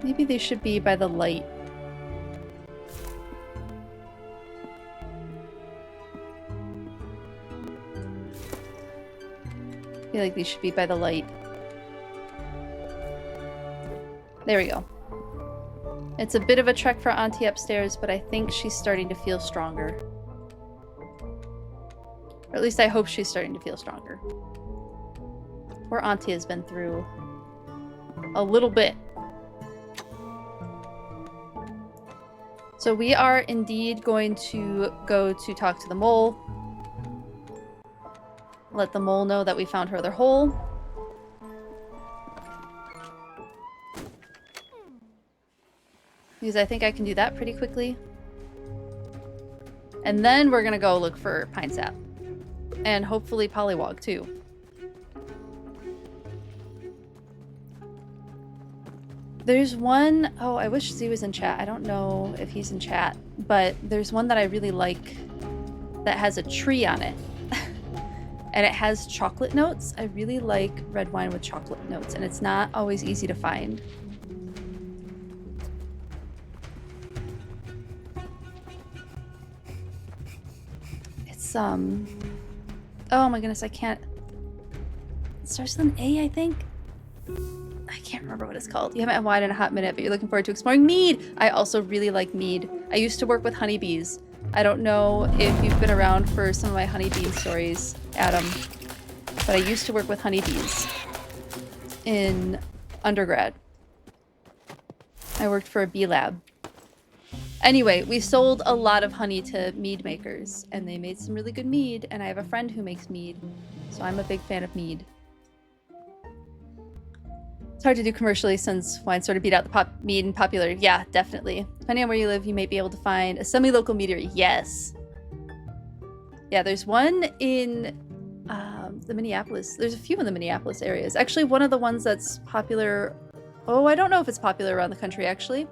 Maybe they should be by the light. I feel like these should be by the light. There we go. It's a bit of a trek for Auntie upstairs, but I think she's starting to feel stronger. Or at least I hope she's starting to feel stronger. Poor Auntie has been through a little bit. So we are indeed going to go to talk to the mole. Let the mole know that we found her other hole. Because I think I can do that pretty quickly. And then we're gonna go look for pine sap. And hopefully pollywog too. There's one... Oh, I wish Z was in chat. I don't know if he's in chat. But there's one that I really like that has a tree on it. And it has chocolate notes. I really like red wine with chocolate notes. And it's not always easy to find. It's, oh my goodness, I can't... It starts with an A, I think? I can't remember what it's called. You haven't had wine in a hot minute, but you're looking forward to exploring mead! I also really like mead. I used to work with honeybees. I don't know if you've been around for some of my honeybee stories, Adam, but I used to work with honeybees in undergrad. I worked for a bee lab. Anyway, we sold a lot of honey to mead makers, and they made some really good mead, and I have a friend who makes mead, so I'm a big fan of mead. It's hard to do commercially since wine sort of beat out the mead in popularity. Yeah, definitely. Depending on where you live, you may be able to find a semi-local meadery. Yes. Yeah, there's one in the Minneapolis. There's a few in the Minneapolis areas. Actually, one of the ones that's popular... Oh, I don't know if it's popular around the country, actually.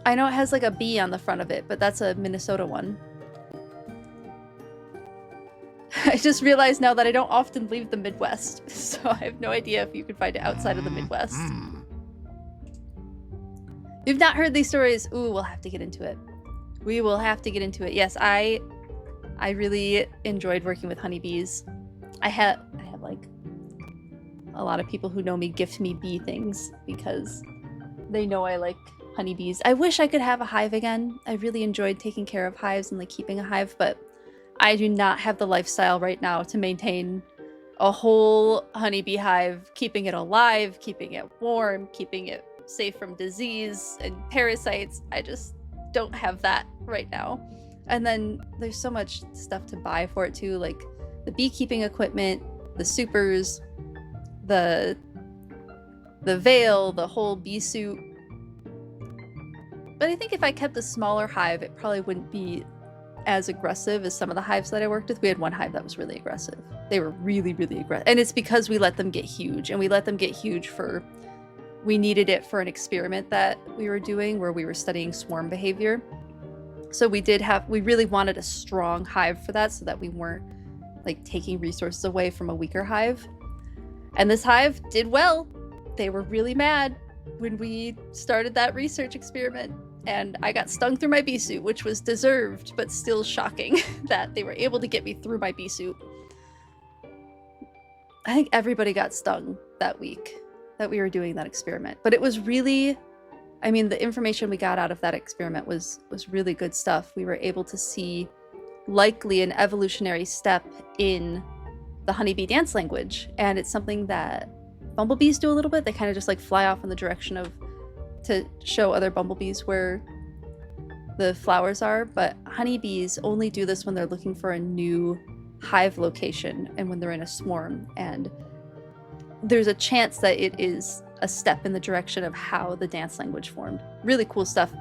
I know it has like a bee on the front of it, but that's a Minnesota one. I just realized now that I don't often leave the Midwest, so I have no idea if you could find it outside of the Midwest. You've not heard these stories? Ooh, we'll have to get into it. We will have to get into it. Yes, I really enjoyed working with honeybees. I have like a lot of people who know me gift me bee things because they know I like honeybees. I wish I could have a hive again. I really enjoyed taking care of hives and like keeping a hive, but I do not have the lifestyle right now to maintain a whole honeybee hive, keeping it alive, keeping it warm, keeping it safe from disease and parasites. I just don't have that right now. And then there's so much stuff to buy for it too, like the beekeeping equipment, the supers, the veil, the whole bee suit. But I think if I kept a smaller hive, it probably wouldn't be as aggressive as some of the hives that I worked with. We had one hive that was really aggressive. They were really, really aggressive. And it's because we let them get huge. And we let them get huge we needed it for an experiment that we were doing where we were studying swarm behavior. So we really wanted a strong hive for that so that we weren't like taking resources away from a weaker hive. And this hive did well. They were really mad when we started that research experiment. And I got stung through my bee suit, which was deserved, but still shocking that they were able to get me through my bee suit. I think everybody got stung that week that we were doing that experiment. But it was really, I mean, the information we got out of that experiment was really good stuff. We were able to see likely an evolutionary step in the honeybee dance language. And it's something that bumblebees do a little bit. They kind of just like fly off in the direction to show other bumblebees where the flowers are, but honeybees only do this when they're looking for a new hive location and when they're in a swarm, and there's a chance that it is a step in the direction of how the dance language formed. Really cool stuff.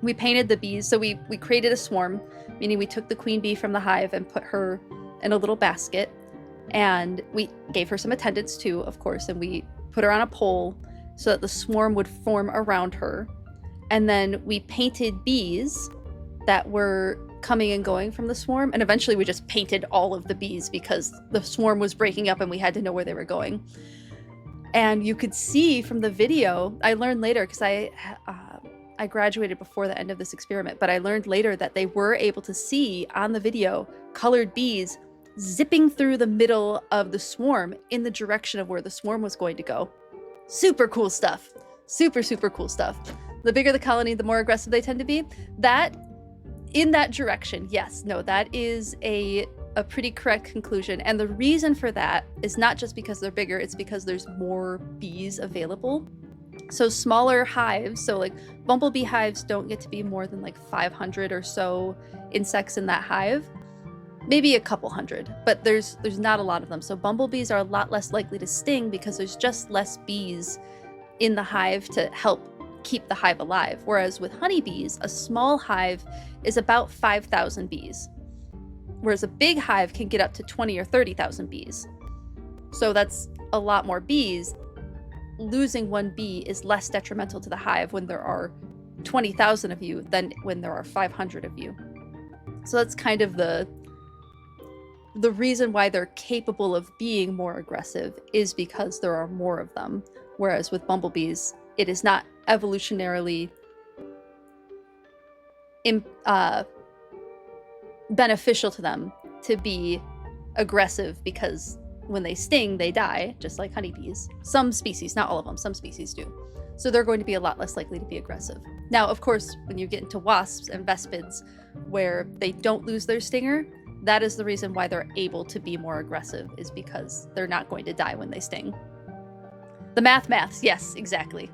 We painted the bees, so we created a swarm, meaning we took the queen bee from the hive and put her in a little basket, and we gave her some attendants too, of course, and we put her on a pole so that the swarm would form around her. And then we painted bees that were coming and going from the swarm. And eventually we just painted all of the bees because the swarm was breaking up and we had to know where they were going. And you could see from the video, I learned later, because I graduated before the end of this experiment, but I learned later that they were able to see on the video colored bees zipping through the middle of the swarm in the direction of where the swarm was going to go. Super cool stuff. Super, super cool stuff. The bigger the colony, the more aggressive they tend to be. That, in that direction, yes, no, that is a pretty correct conclusion. And the reason for that is not just because they're bigger, it's because there's more bees available. So smaller hives, so like bumblebee hives don't get to be more than like 500 or so insects in that hive. Maybe a couple hundred, but there's not a lot of them. So bumblebees are a lot less likely to sting because there's just less bees in the hive to help keep the hive alive. Whereas with honeybees, a small hive is about 5,000 bees, whereas a big hive can get up to 20 or 30,000 bees. So that's a lot more bees. Losing one bee is less detrimental to the hive when there are 20,000 of you than when there are 500 of you. So that's kind of the reason why they're capable of being more aggressive is because there are more of them. Whereas with bumblebees, it is not evolutionarily beneficial to them to be aggressive because when they sting, they die, just like honeybees. Some species, not all of them, some species do. So they're going to be a lot less likely to be aggressive. Now, of course, when you get into wasps and vespids where they don't lose their stinger, that is the reason why they're able to be more aggressive, is because they're not going to die when they sting. The maths, yes, exactly.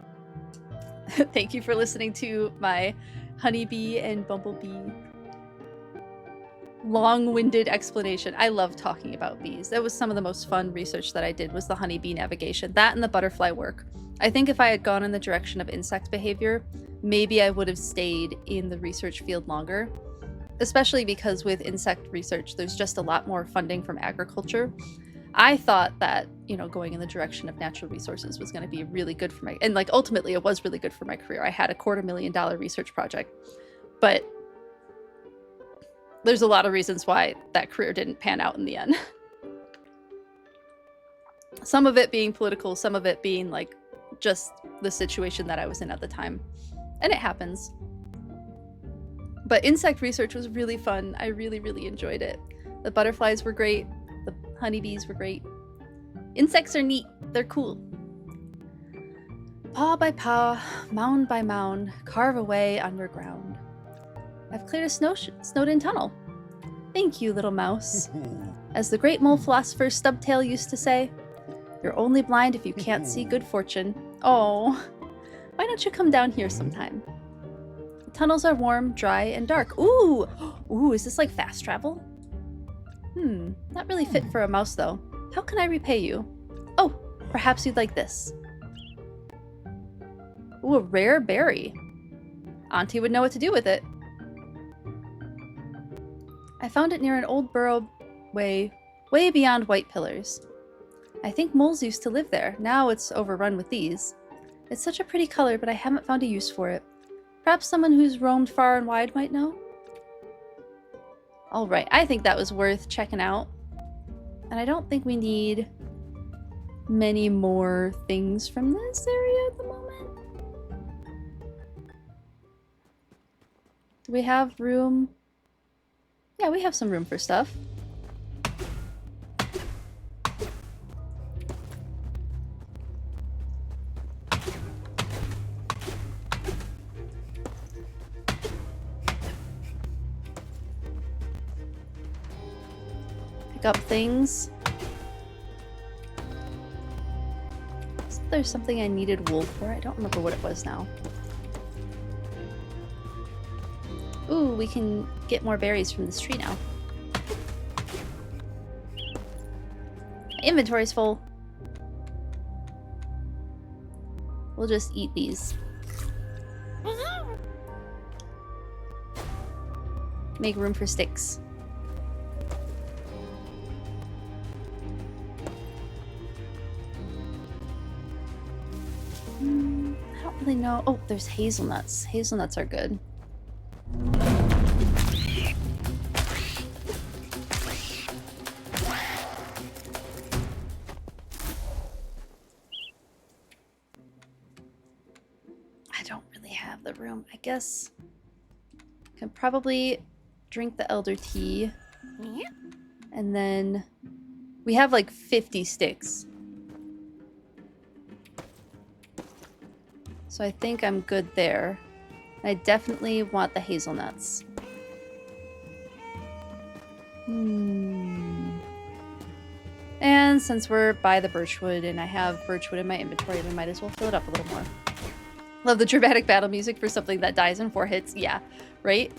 Thank you for listening to my honeybee and bumblebee long-winded explanation. I love talking about bees. That was some of the most fun research that I did, was the honeybee navigation. That and the butterfly work. I think if I had gone in the direction of insect behavior, maybe I would have stayed in the research field longer. Especially because with insect research, there's just a lot more funding from agriculture. I thought that, going in the direction of natural resources was going to be really good for and like ultimately it was really good for my career. I had a $250,000 research project, but there's a lot of reasons why that career didn't pan out in the end. Some of it being political, some of it being like just the situation that I was in at the time. And it happens. But insect research was really fun. I really, really enjoyed it. The butterflies were great. The honeybees were great. Insects are neat. They're cool. Paw by paw, mound by mound, carve away underground. I've cleared a snowed-in tunnel. Thank you, little mouse. As the great mole philosopher Stubtail used to say, you're only blind if you can't see good fortune. Oh, why don't you come down here sometime? The tunnels are warm, dry, and dark. Ooh! Ooh, is this like fast travel? Not really fit for a mouse though. How can I repay you? Oh, perhaps you'd like this. Ooh, a rare berry. Auntie would know what to do with it. I found it near an old burrow way beyond white pillars. I think moles used to live there. Now it's overrun with these. It's such a pretty color, but I haven't found a use for it. Perhaps someone who's roamed far and wide might know? Alright, I think that was worth checking out. And I don't think we need many more things from this area at the moment. Do we have room? Yeah, we have some room for stuff. Pick up things. There's something I needed wool for. I don't remember what it was now. Ooh, we can get more berries from this tree now. My inventory's full. We'll just eat these. Make room for sticks. I don't really know. Oh, there's hazelnuts. Hazelnuts are good. I don't really have the room. I guess I can probably drink the elder tea. And then we have like 50 sticks. So I think I'm good there. I definitely want the hazelnuts. And since we're by the birchwood and I have birchwood in my inventory, we might as well fill it up a little more. Love the dramatic battle music for something that dies in 4 hits. Yeah, right?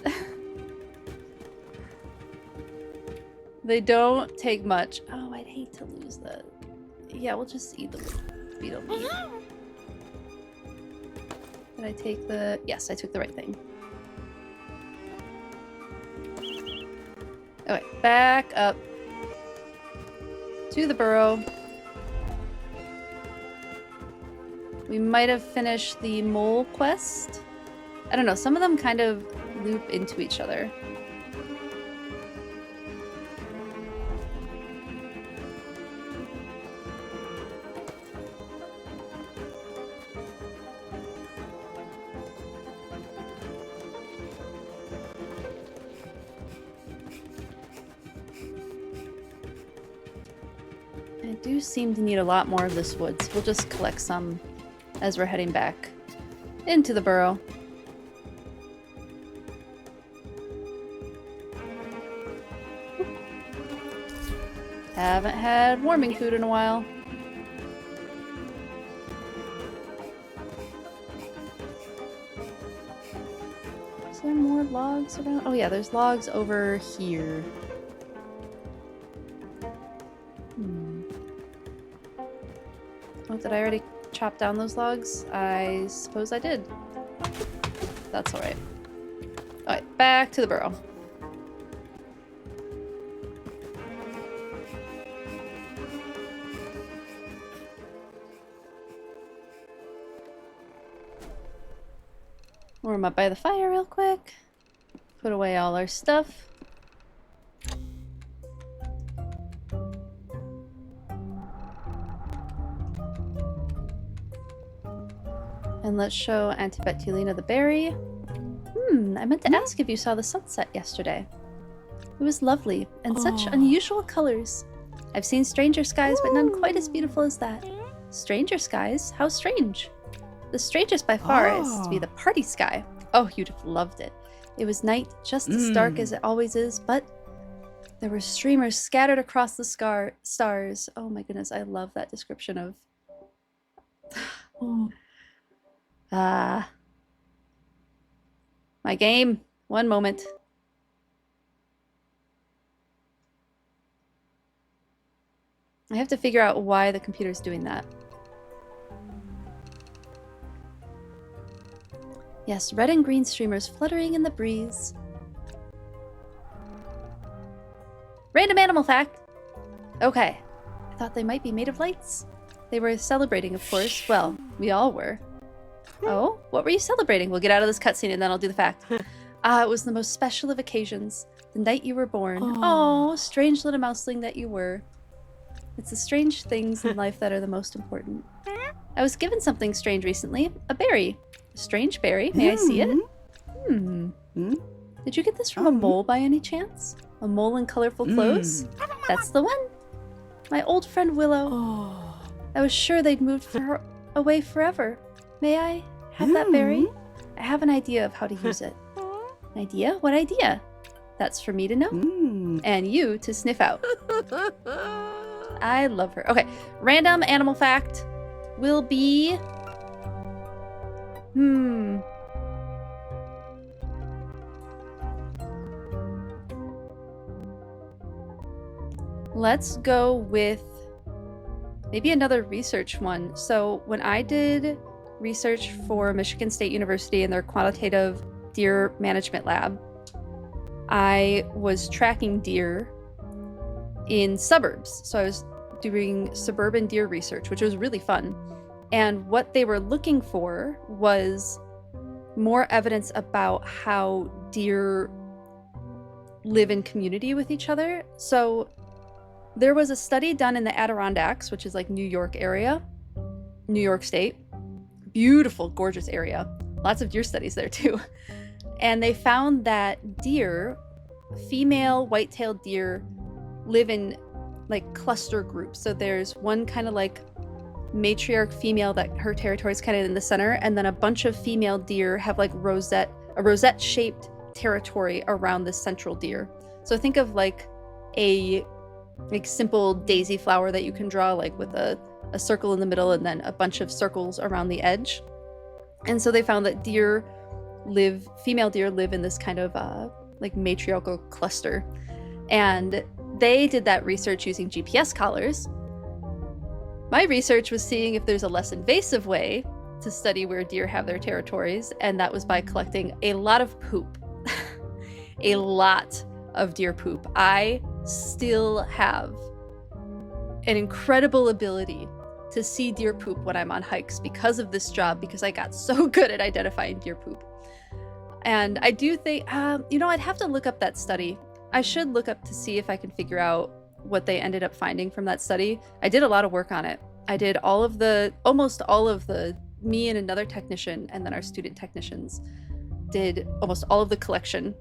They don't take much. Oh, I'd hate to lose that. Yeah, we'll just eat the beetle meat. Did I take the... Yes, I took the right thing. Okay, back up to the burrow. We might have finished the mole quest. I don't know, some of them kind of loop into each other. I do seem to need a lot more of this wood, so we'll just collect some as we're heading back into the burrow. Haven't had warming food in a while. Is there more logs around? Oh yeah, there's logs over here. Oh, did I already chop down those logs? I suppose I did. That's alright. Alright, back to the burrow. Warm up by the fire real quick. Put away all our stuff. And let's show Antibacteriana the berry. I meant to ask if you saw the sunset yesterday. It was lovely, and such unusual colors. I've seen stranger skies, but none quite as beautiful as that. Stranger skies? How strange. The strangest by far is to be the party sky. Oh, you'd have loved it. It was night, just as dark as it always is, but there were streamers scattered across the stars. Oh my goodness, I love that description of... My game. One moment. I have to figure out why the computer's doing that. Yes, red and green streamers fluttering in the breeze. Random animal fact! Okay. I thought they might be made of lights. They were celebrating, of course. Well, we all were. Oh, what were you celebrating? We'll get out of this cutscene and then I'll do the fact. It was the most special of occasions. The night you were born. Oh, strange little mouseling that you were. It's the strange things in life that are the most important. I was given something strange recently. A berry. A strange berry. May I see it? Did you get this from a mole by any chance? A mole in colorful clothes? That's the one. My old friend Willow. I was sure they'd moved away forever. May I have that berry? I have an idea of how to use it. An idea? What idea? That's for me to know. And you to sniff out. I love her. Okay, random animal fact will be... Let's go with maybe another research one. So when I did research for Michigan State University in their quantitative deer management lab, I was tracking deer in suburbs. So I was doing suburban deer research, which was really fun. And what they were looking for was more evidence about how deer live in community with each other. So there was a study done in the Adirondacks, which is like New York area, New York State. Beautiful, gorgeous area. Lots of deer studies there too. And they found that deer, female white-tailed deer, live in like cluster groups. So there's one kind of like matriarch female that her territory is kind of in the center, and then a bunch of female deer have like a rosette-shaped territory around the central deer. So think of like a simple daisy flower that you can draw like with a circle in the middle and then a bunch of circles around the edge. And so they found that female deer live in this kind of like matriarchal cluster. And they did that research using GPS collars. My research was seeing if there's a less invasive way to study where deer have their territories, and that was by collecting a lot of poop. A lot of deer poop. I still have an incredible ability to see deer poop when I'm on hikes because of this job, because I got so good at identifying deer poop. And I do think, I'd have to look up that study. I should look up to see if I can figure out what they ended up finding from that study. I did a lot of work on it. I did almost all of the, me and another technician, and then our student technicians did almost all of the collection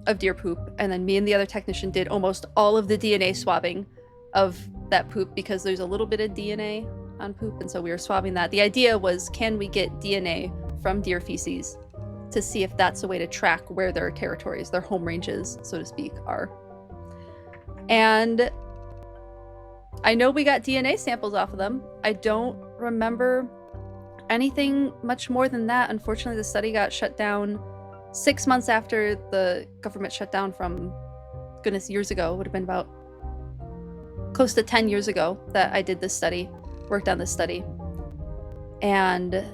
of deer poop, and then me and the other technician did almost all of the DNA swabbing of that poop, because there's a little bit of DNA on poop, and so we were swabbing that. The idea was, can we get DNA from deer feces to see if that's a way to track where their territories, their home ranges, so to speak, are. And I know we got DNA samples off of them. I don't remember anything much more than that. Unfortunately, the study got shut down 6 months after the government shut down from, goodness, years ago. It would have been about close to 10 years ago that I did this study, worked on this study. And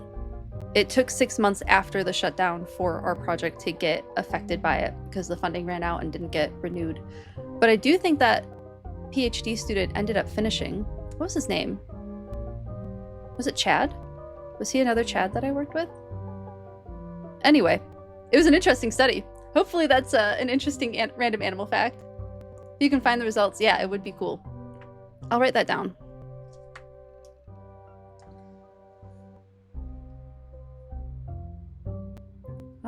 it took 6 months after the shutdown for our project to get affected by it, because the funding ran out and didn't get renewed. But I do think that PhD student ended up finishing. What was his name? Was it Chad? Was he another Chad that I worked with? Anyway, it was an interesting study. Hopefully that's an interesting random animal fact. If you can find the results, yeah, it would be cool. I'll write that down.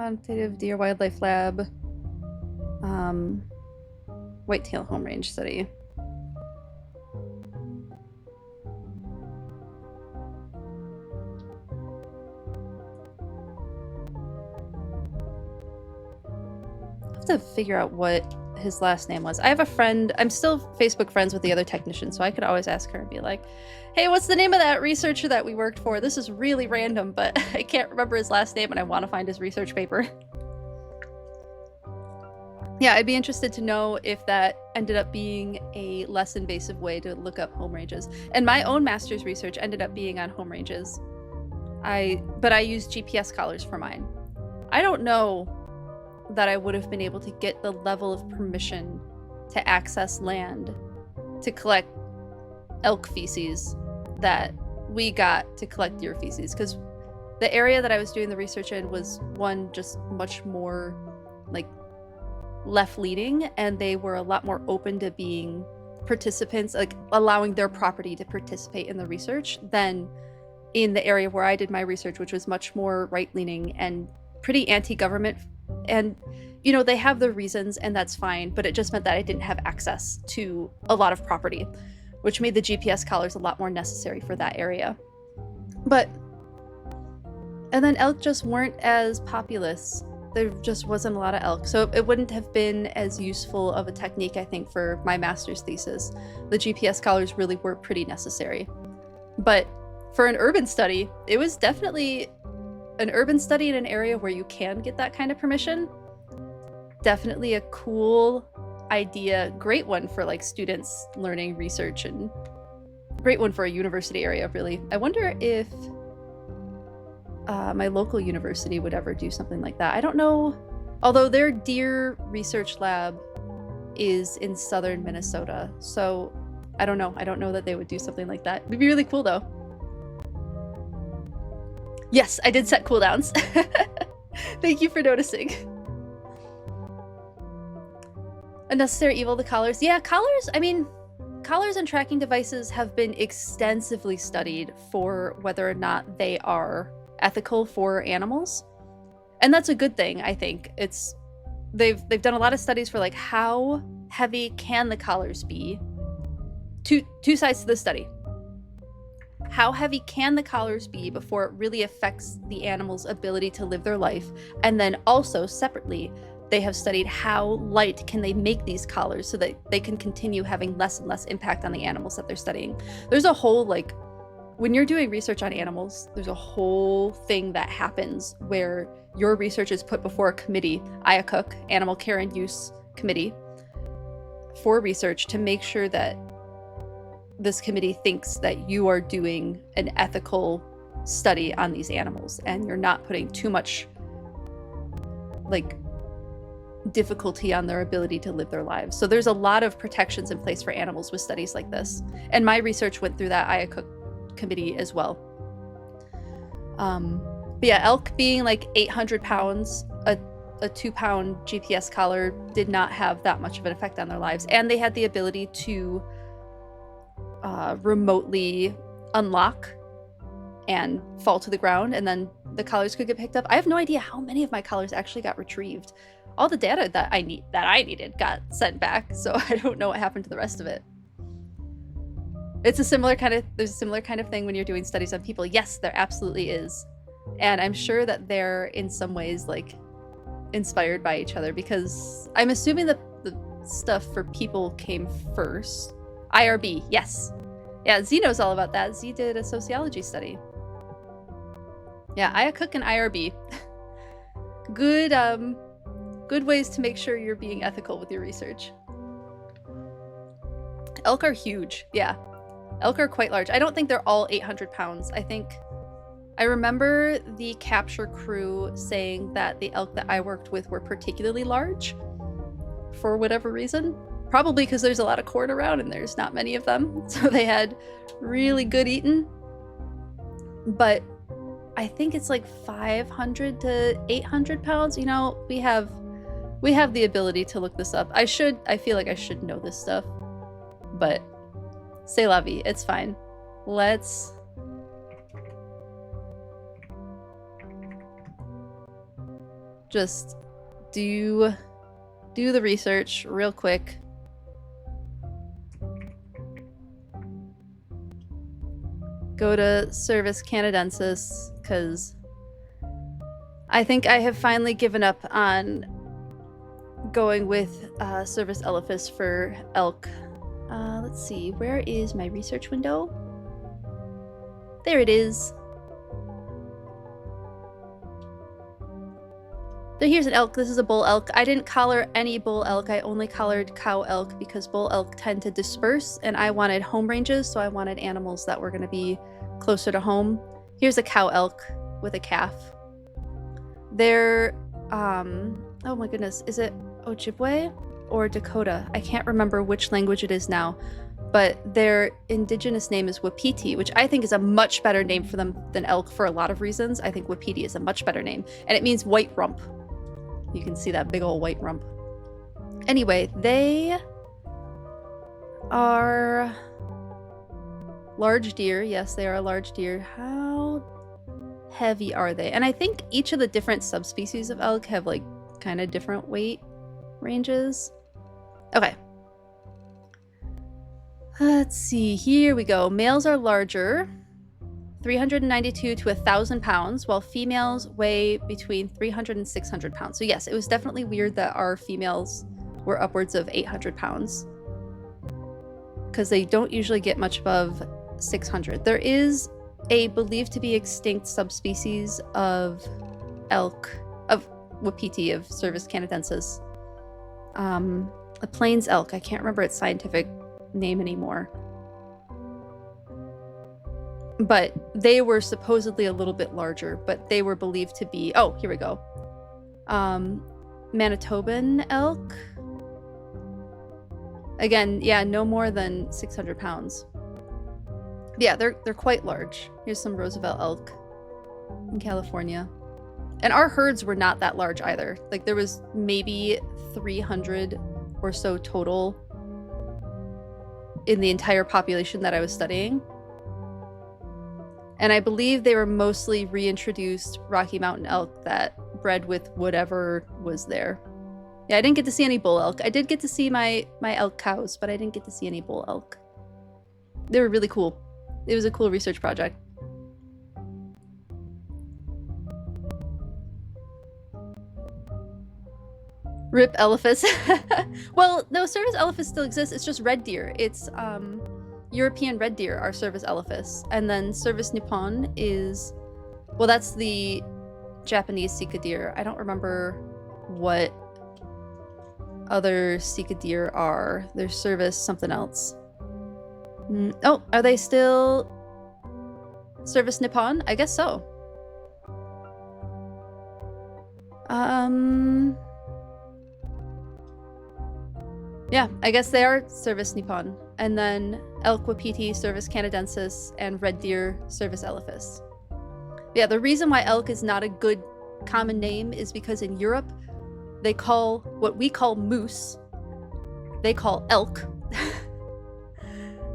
Quantitative Deer Wildlife Lab. Whitetail home range study. I have to figure out what his last name was. I have a friend, I'm still Facebook friends with the other technician, so I could always ask her and be like, hey, what's the name of that researcher that we worked for? This is really random, but I can't remember his last name and I want to find his research paper. Yeah, I'd be interested to know if that ended up being a less invasive way to look up home ranges. And my own master's research ended up being on home ranges. But I used GPS collars for mine. I don't know that I would have been able to get the level of permission to access land to collect elk feces that we got to collect deer feces, because the area that I was doing the research in was one just much more like left-leaning, and they were a lot more open to being participants, like allowing their property to participate in the research than in the area where I did my research, which was much more right-leaning and pretty anti-government. And you know, they have their reasons and that's fine, but it just meant that I didn't have access to a lot of property, which made the GPS collars a lot more necessary for that area. And then elk just weren't as populous. There just wasn't a lot of elk, so it wouldn't have been as useful of a technique, I think, for my master's thesis. The GPS collars really were pretty necessary. But for an urban study, it was definitely an urban study in an area where you can get that kind of permission. Definitely a cool idea, great one for like students learning research, and great one for a university area, really. I wonder if my local university would ever do something like that. I don't know, although their deer research lab is in southern Minnesota, so I don't know. I don't know that they would do something like that. It'd be really cool though. Yes, I did set cooldowns. Thank you for noticing. Unnecessary evil, the collars. Yeah, collars, I mean, collars and tracking devices have been extensively studied for whether or not they are ethical for animals. And that's a good thing, I think. They've done a lot of studies for like how heavy can the collars be? Two sides to the study. How heavy can the collars be before it really affects the animal's ability to live their life? And then also separately, they have studied how light can they make these collars so that they can continue having less and less impact on the animals that they're studying. There's a whole, like, when you're doing research on animals, there's a whole thing that happens where your research is put before a committee, IACUC, Animal Care and Use Committee, for research to make sure that this committee thinks that you are doing an ethical study on these animals and you're not putting too much like difficulty on their ability to live their lives. So there's a lot of protections in place for animals with studies like this. And my research went through that IACUC committee as well. But yeah, elk being like 800 pounds, a 2-pound GPS collar did not have that much of an effect on their lives. And they had the ability to remotely unlock and fall to the ground, and then the collars could get picked up. I have no idea how many of my collars actually got retrieved. All the data that I needed got sent back, so I don't know what happened to the rest of it. There's a similar kind of thing when you're doing studies on people. Yes, there absolutely is. And I'm sure that they're in some ways like inspired by each other, because I'm assuming that the stuff for people came first. IRB, yes. Yeah, Z knows all about that. Z did a sociology study. Yeah, IACUC and IRB. Good ways to make sure you're being ethical with your research. Elk are huge, yeah. Elk are quite large. I don't think they're all 800 pounds. I remember the capture crew saying that the elk that I worked with were particularly large for whatever reason. Probably because there's a lot of corn around and there's not many of them. So they had really good eating. But I think it's like 500 to 800 pounds. You know, we have the ability to look this up. I feel like I should know this stuff. But c'est la vie, it's fine. Let's... just do the research real quick. Go to Cervus canadensis, because I think I have finally given up on going with Cervus elephas for elk. Let's see, where is my research window? There it is. So here's an elk. This is a bull elk. I didn't collar any bull elk. I only collared cow elk because bull elk tend to disperse, and I wanted home ranges, so I wanted animals that were going to be closer to home. Here's a cow elk with a calf. They're, oh my goodness, is it Ojibwe or Dakota? I can't remember which language it is now, but their indigenous name is Wapiti, which I think is a much better name for them than elk for a lot of reasons. I think Wapiti is a much better name, and it means white rump. You can see that big old white rump. Anyway, they are large deer. Yes, they are a large deer. How heavy are they? And I think each of the different subspecies of elk have like kind of different weight ranges. Okay. Let's see. Here we go. Males are larger, 392 to 1,000 pounds, while females weigh between 300 and 600 pounds. So yes, it was definitely weird that our females were upwards of 800 pounds, because they don't usually get much above 600. There is a believed to be extinct subspecies of elk, of Wapiti, of Cervus canadensis. A plains elk. I can't remember its scientific name anymore. But they were supposedly a little bit larger, but they were believed to be, oh, here we go. Manitoban elk. Again, yeah, no more than 600 pounds. Yeah, they're quite large. Here's some Roosevelt elk in California. And our herds were not that large either. Like, there was maybe 300 or so total in the entire population that I was studying. And I believe they were mostly reintroduced Rocky Mountain elk that bred with whatever was there. Yeah, I didn't get to see any bull elk. I did get to see my elk cows, but I didn't get to see any bull elk. They were really cool. It was a cool research project. Rip elephants. Well, no, Cervus elephas still exists. It's just red deer. It's European red deer are Cervus elephas, and then Cervus nippon is, well, that's the Japanese Sika deer. I don't remember what other Sika deer are. There's Cervus something else. Oh, are they still Cervus nippon? I guess so. Yeah, I guess they are Cervus nippon. And then elk Wapiti, Cervus canadensis, and red deer, Cervus elephas. Yeah, the reason why elk is not a good common name is because in Europe, they call what we call moose, they call elk.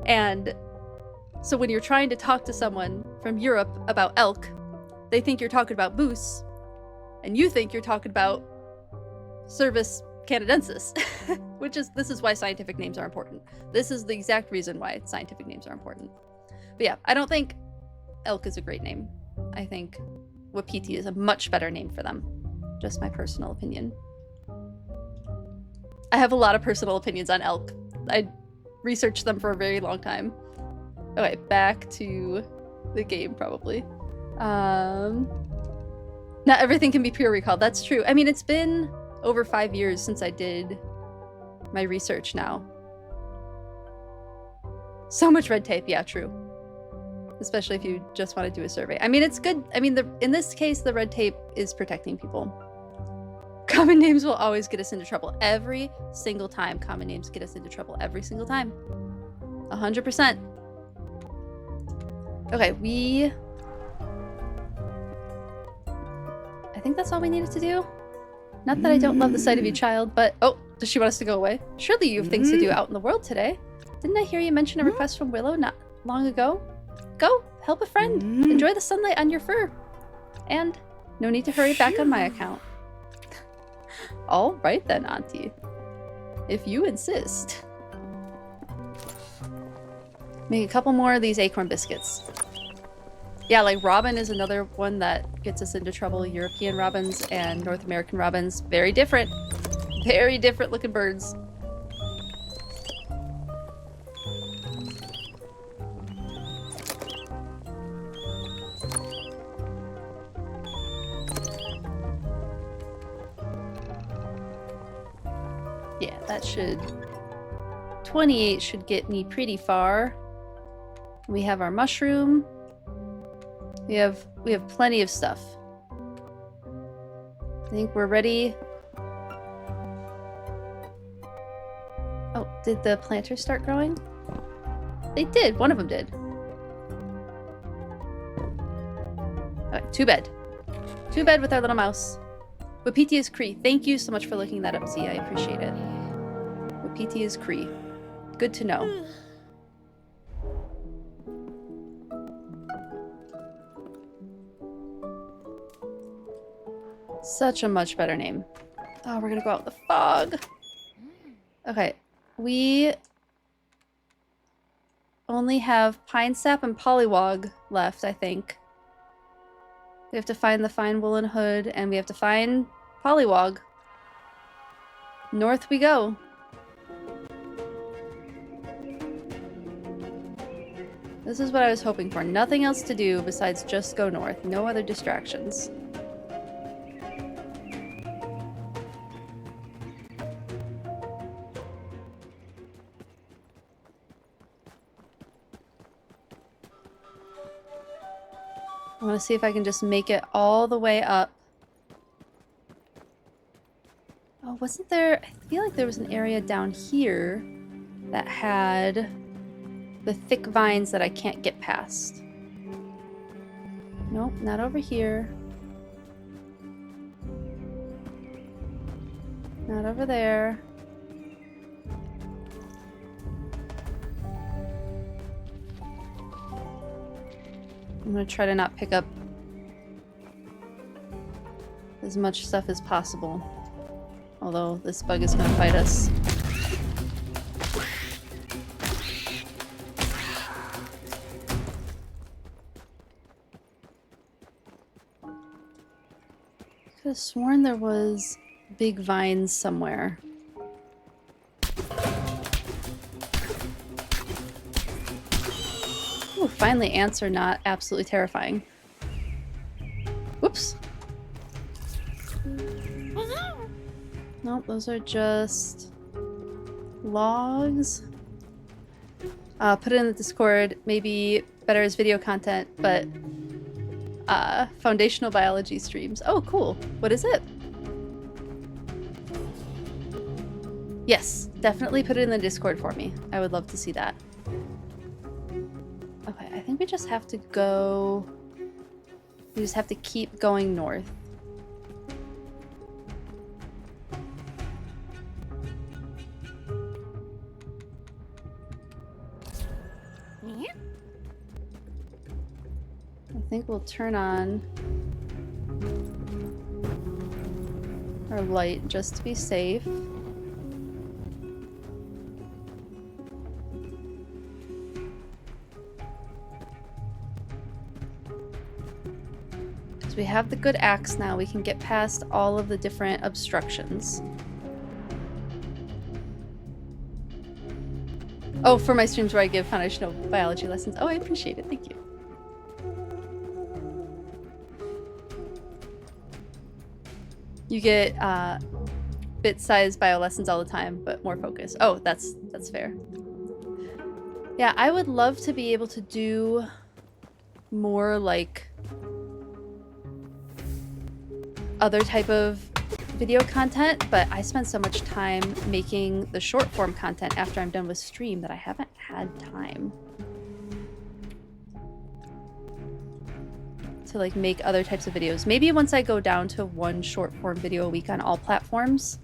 And so when you're trying to talk to someone from Europe about elk, they think you're talking about moose, and you think you're talking about Cervus canadensis. This is why scientific names are important. This is the exact reason why scientific names are important. But yeah, I don't think elk is a great name. I think Wapiti is a much better name for them. Just my personal opinion. I have a lot of personal opinions on elk. I researched them for a very long time. Okay, back to the game probably. Not everything can be pure recall. That's true. I mean, it's been over 5 years since I did my research now. So much red tape. Yeah, true. Especially if you just want to do a survey. I mean, it's good. I mean, in this case, the red tape is protecting people. Common names will always get us into trouble. Every single time common names get us into trouble. Every single time. 100%. Okay, I think that's all we needed to do. Not that I don't love the sight of you, child, but... Oh, does she want us to go away? Surely you have things to do out in the world today. Didn't I hear you mention a request from Willow not long ago? Go, help a friend. Enjoy the sunlight on your fur. And no need to hurry back on my account. All right then, Auntie. If you insist. Make a couple more of these acorn biscuits. Yeah, like robin is another one that gets us into trouble. European robins and North American robins. Very different. Very different looking birds. Yeah, that should... 28 should get me pretty far. We have our mushroom. We have plenty of stuff. I think we're ready. Oh, did the planters start growing? They did. One of them did. Alright, to bed. To bed with our little mouse. Wapiti is Cree. Thank you so much for looking that up, Z. I appreciate it. Wapiti is Cree. Good to know. Such a much better name. Oh, we're gonna go out in the fog. Okay, we only have pine sap and pollywog left, I think. We have to find the fine woolen hood, and we have to find pollywog. North we go. This is what I was hoping for. Nothing else to do besides just go north. No other distractions. I want to see if I can just make it all the way up. Oh, wasn't there... I feel like there was an area down here that had the thick vines that I can't get past. Nope, not over here. Not over there. I'm gonna try to not pick up as much stuff as possible. Although this bug is gonna fight us. Could have sworn there was big vines somewhere. Ooh, finally ants are not absolutely terrifying. Whoops. Nope, those are just logs. Put it in the Discord. Maybe better as video content, but foundational biology streams. Oh, cool. What is it? Yes, definitely put it in the Discord for me. I would love to see that. Okay, I think we just have to go... We just have to keep going north. I think we'll turn on our light just to be safe. Because we have the good axe now, we can get past all of the different obstructions. Oh, for my streams where I give foundational biology lessons. Oh, I appreciate it. Thank you. You get bit-sized bio lessons all the time, but more focused. Oh, that's fair. Yeah, I would love to be able to do more like other type of video content, but I spend so much time making the short form content after I'm done with stream that I haven't had time to like make other types of videos. Maybe once I go down to one short form video a week on all platforms,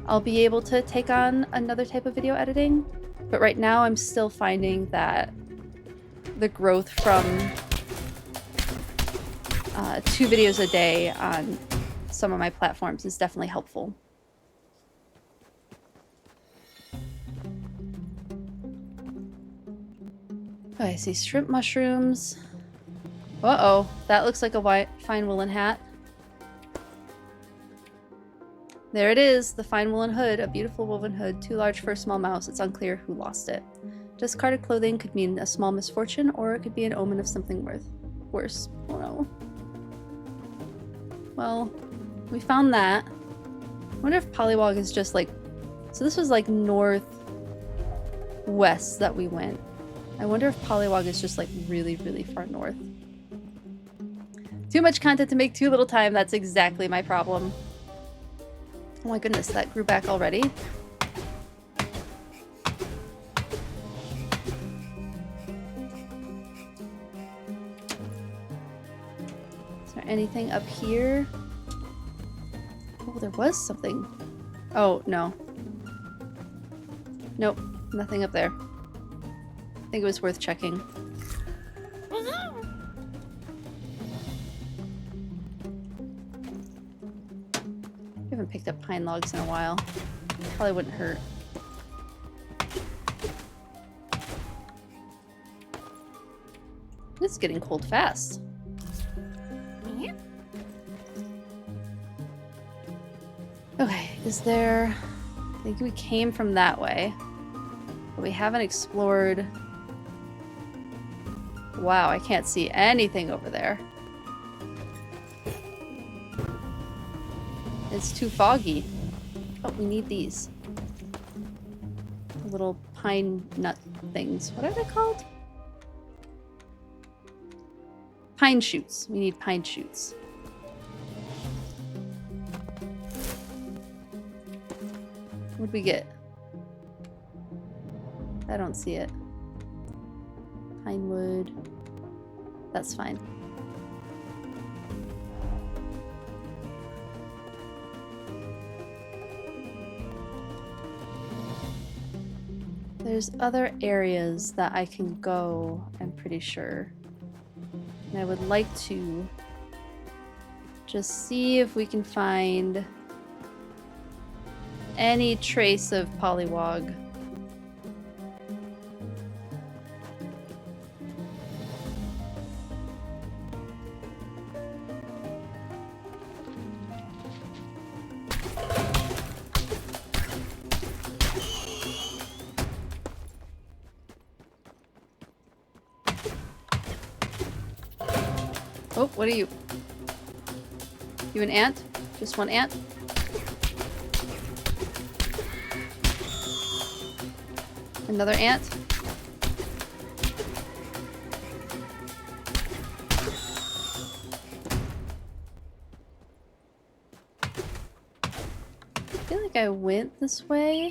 I'll be able to take on another type of video editing. But right now I'm still finding that the growth from 2 videos a day on some of my platforms is definitely helpful. Oh, I see shrimp mushrooms. Uh-oh, that looks like a white fine woolen hat. There it is, the fine woolen hood, a beautiful woven hood, too large for a small mouse. It's unclear who lost it. Discarded clothing could mean a small misfortune, or it could be an omen of something worse. Oh no. Well, we found that. I wonder if Pollywog is just like... So this was like northwest that we went. I wonder if Pollywog is just like really, really far north. Too much content to make too little time. That's exactly my problem. Oh my goodness, that grew back already. Is there anything up here? Oh, there was something. Oh, no. Nope, nothing up there. I think it was worth checking. Haven't picked up pine logs in a while. Probably wouldn't hurt. It's getting cold fast. Okay, is there... I think we came from that way. But we haven't explored... Wow, I can't see anything over there. It's too foggy. Oh, we need these. The little pine nut things. What are they called? Pine shoots. We need pine shoots. What'd we get? I don't see it. Pine wood. That's fine. There's other areas that I can go, I'm pretty sure. And I would like to just see if we can find any trace of Pollywog. Oh, what are you? You an ant? Just one ant? Another ant? I feel like I went this way.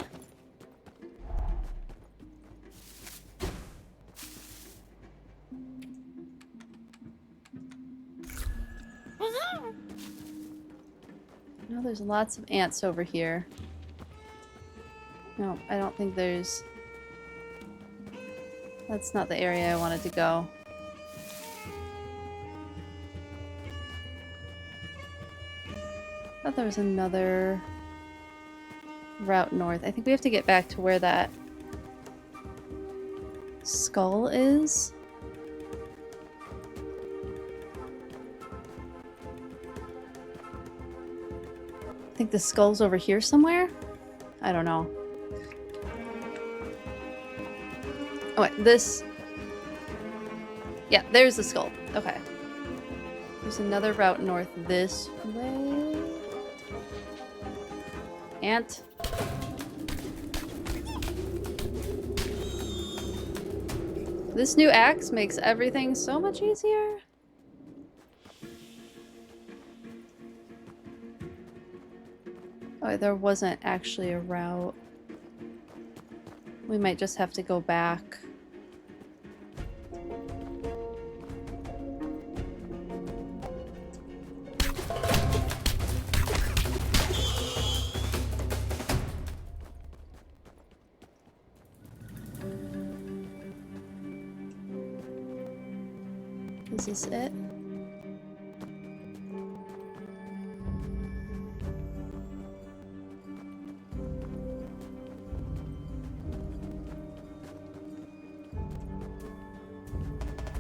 No, there's lots of ants over here. No, I don't think there's... That's not the area I wanted to go. I thought there was another route north. I think we have to get back to where that skull is. I think the skull's over here somewhere? I don't know. Oh wait, this... Yeah, there's the skull. Okay. There's another route north this way. Ant. This new axe makes everything so much easier. Oh, there wasn't actually a route. We might just have to go back. Is this it?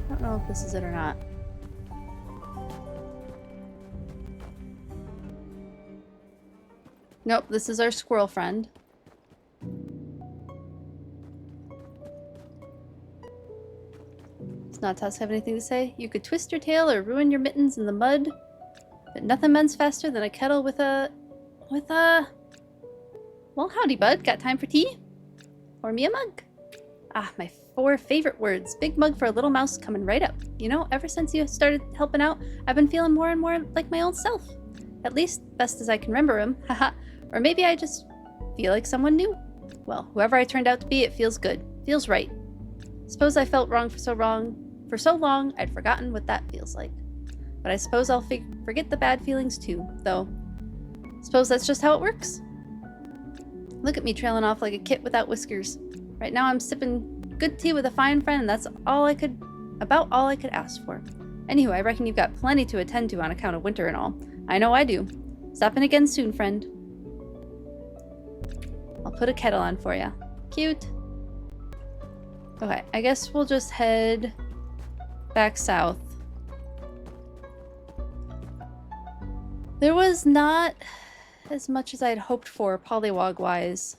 I don't know if this is it or not. Nope, this is our squirrel friend. Does Natas have anything to say? You could twist your tail or ruin your mittens in the mud, but nothing mends faster than a kettle with a... Well, howdy, bud. Got time for tea? Pour me a mug. Ah, my 4 favorite words. Big mug for a little mouse coming right up. You know, ever since you started helping out, I've been feeling more and more like my old self. At least, best as I can remember him. Haha. Or maybe I just feel like someone new. Well, whoever I turned out to be, it feels good. Feels right. Suppose I felt wrong for so long, I'd forgotten what that feels like. But I suppose I'll forget the bad feelings too, though. Suppose that's just how it works. Look at me trailing off like a kit without whiskers. Right now I'm sipping good tea with a fine friend, and that's about all I could ask for. Anywho, I reckon you've got plenty to attend to on account of winter and all. I know I do. Stop in again soon, friend. I'll put a kettle on for ya. Cute. Okay, I guess we'll just head back south. There was not as much as I had hoped for, polywog-wise.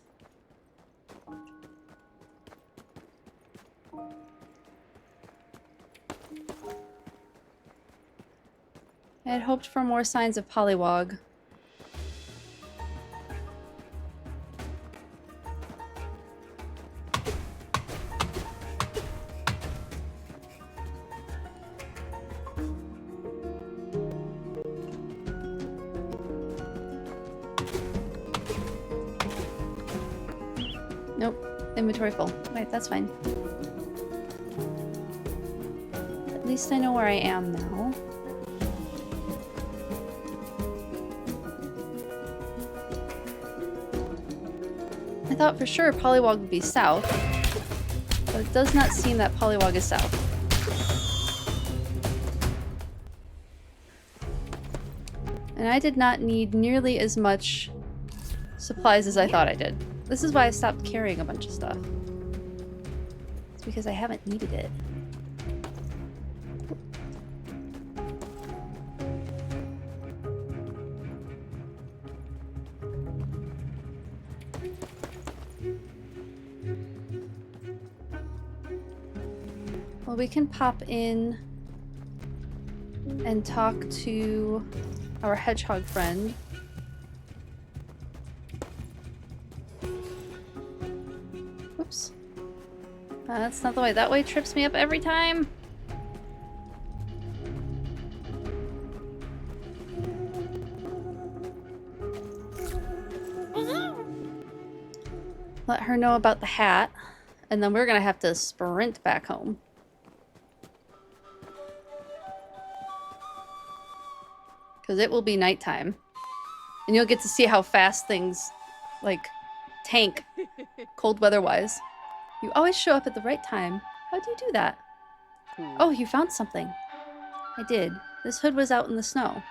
I had hoped for more signs of polywog. Nope. Inventory full. Right, that's fine. At least I know where I am now. I thought for sure polywog would be south, but it does not seem that polywog is south. And I did not need nearly as much supplies as I thought I did. This is why I stopped carrying a bunch of stuff. It's because I haven't needed it. Well, we can pop in and talk to our hedgehog friend. Oops. That's not the way. That way trips me up every time. Let her know about the hat, and then we're gonna have to sprint back home. Because it will be nighttime. And you'll get to see how fast things, like, tank, cold weather-wise. You always show up at the right time. How do you do that? Oh, you found something. I did. This hood was out in the snow.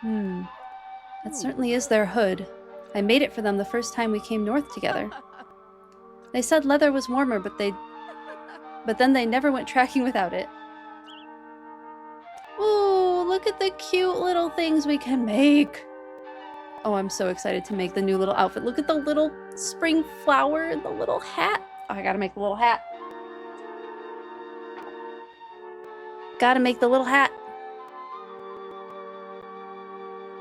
That certainly is their hood. I made it for them the first time we came north together. They said leather was warmer, but then they never went tracking without it. Ooh, look at the cute little things we can make. Oh, I'm so excited to make the new little outfit. Look at the little spring flower and the little hat. Oh, I gotta make the little hat. Gotta make the little hat.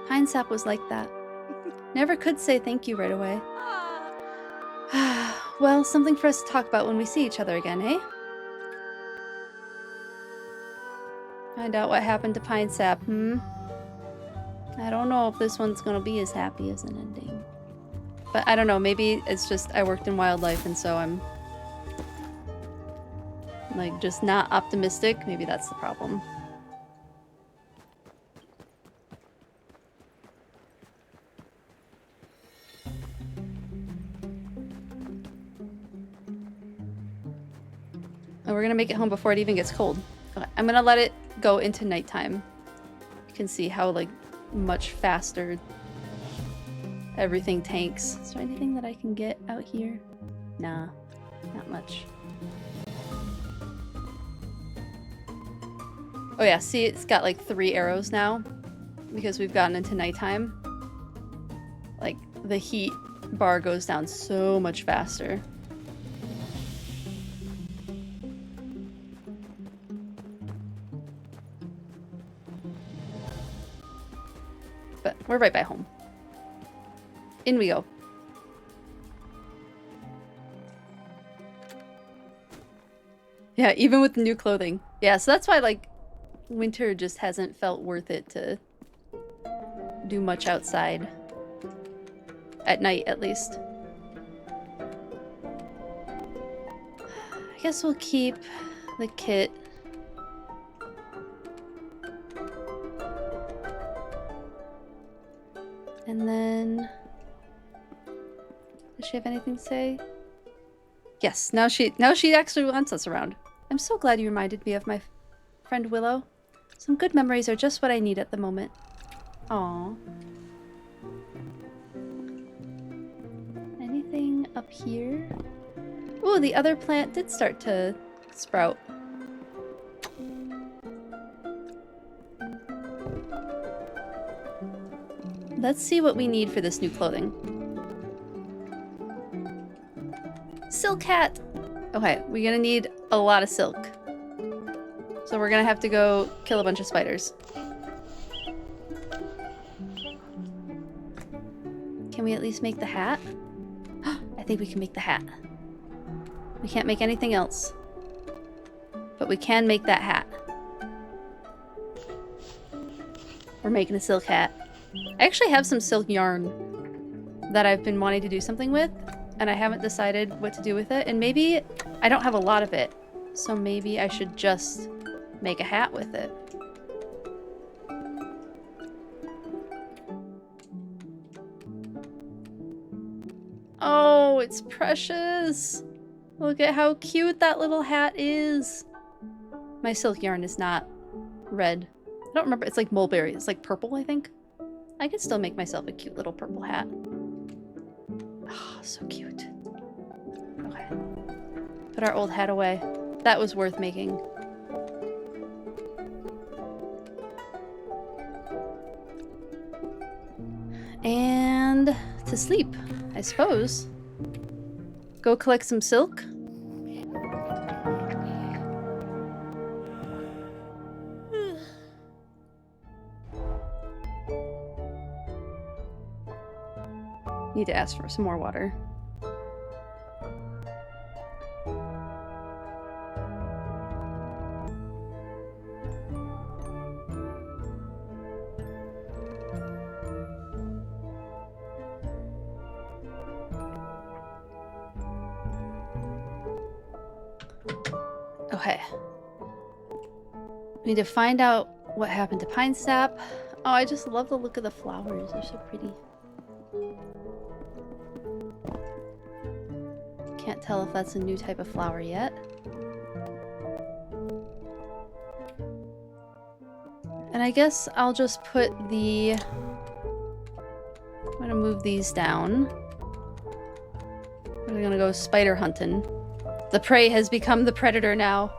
Pine sap was like that. Never could say thank you right away. Well, something for us to talk about when we see each other again, eh? Find out what happened to Pine Sap, I don't know if this one's gonna be as happy as an ending. But I don't know, maybe it's just I worked in wildlife and so I'm like just not optimistic. Maybe that's the problem. And we're gonna make it home before it even gets cold. Okay, I'm gonna let it go into nighttime. You can see how like much faster everything tanks. Is there anything that I can get out here? Nah, not much. Oh yeah, see, it's got like 3 arrows now because we've gotten into nighttime. Like, the heat bar goes down so much faster. But we're right by home. In we go. Yeah, even with the new clothing. Yeah, so that's why, like, winter just hasn't felt worth it to do much outside. At night, at least. I guess we'll keep the kit. And then... does she have anything to say? Yes, now she actually wants us around. I'm so glad you reminded me of my friend Willow. Some good memories are just what I need at the moment. Aww. Anything up here? Ooh, the other plant did start to sprout. Let's see what we need for this new clothing. Silk hat! Okay, we're gonna need a lot of silk. So we're gonna have to go kill a bunch of spiders. Can we at least make the hat? I think we can make the hat. We can't make anything else. But we can make that hat. We're making a silk hat. I actually have some silk yarn that I've been wanting to do something with, and I haven't decided what to do with it. And maybe I don't have a lot of it, so maybe I should just make a hat with it. Oh, it's precious. Look at how cute that little hat is. My silk yarn is not red. I don't remember. It's like mulberry. It's like purple, I think. I could still make myself a cute little purple hat. Oh, so cute. Okay. Put our old hat away. That was worth making. And to sleep, I suppose. Go collect some silk. Need to ask for some more water. Okay. We need to find out what happened to pine sap. Oh, I just love the look of the flowers. They're so pretty. Can't tell if that's a new type of flower yet. And I guess I'll just put the... I'm gonna move these down. We're gonna go spider hunting. The prey has become the predator now.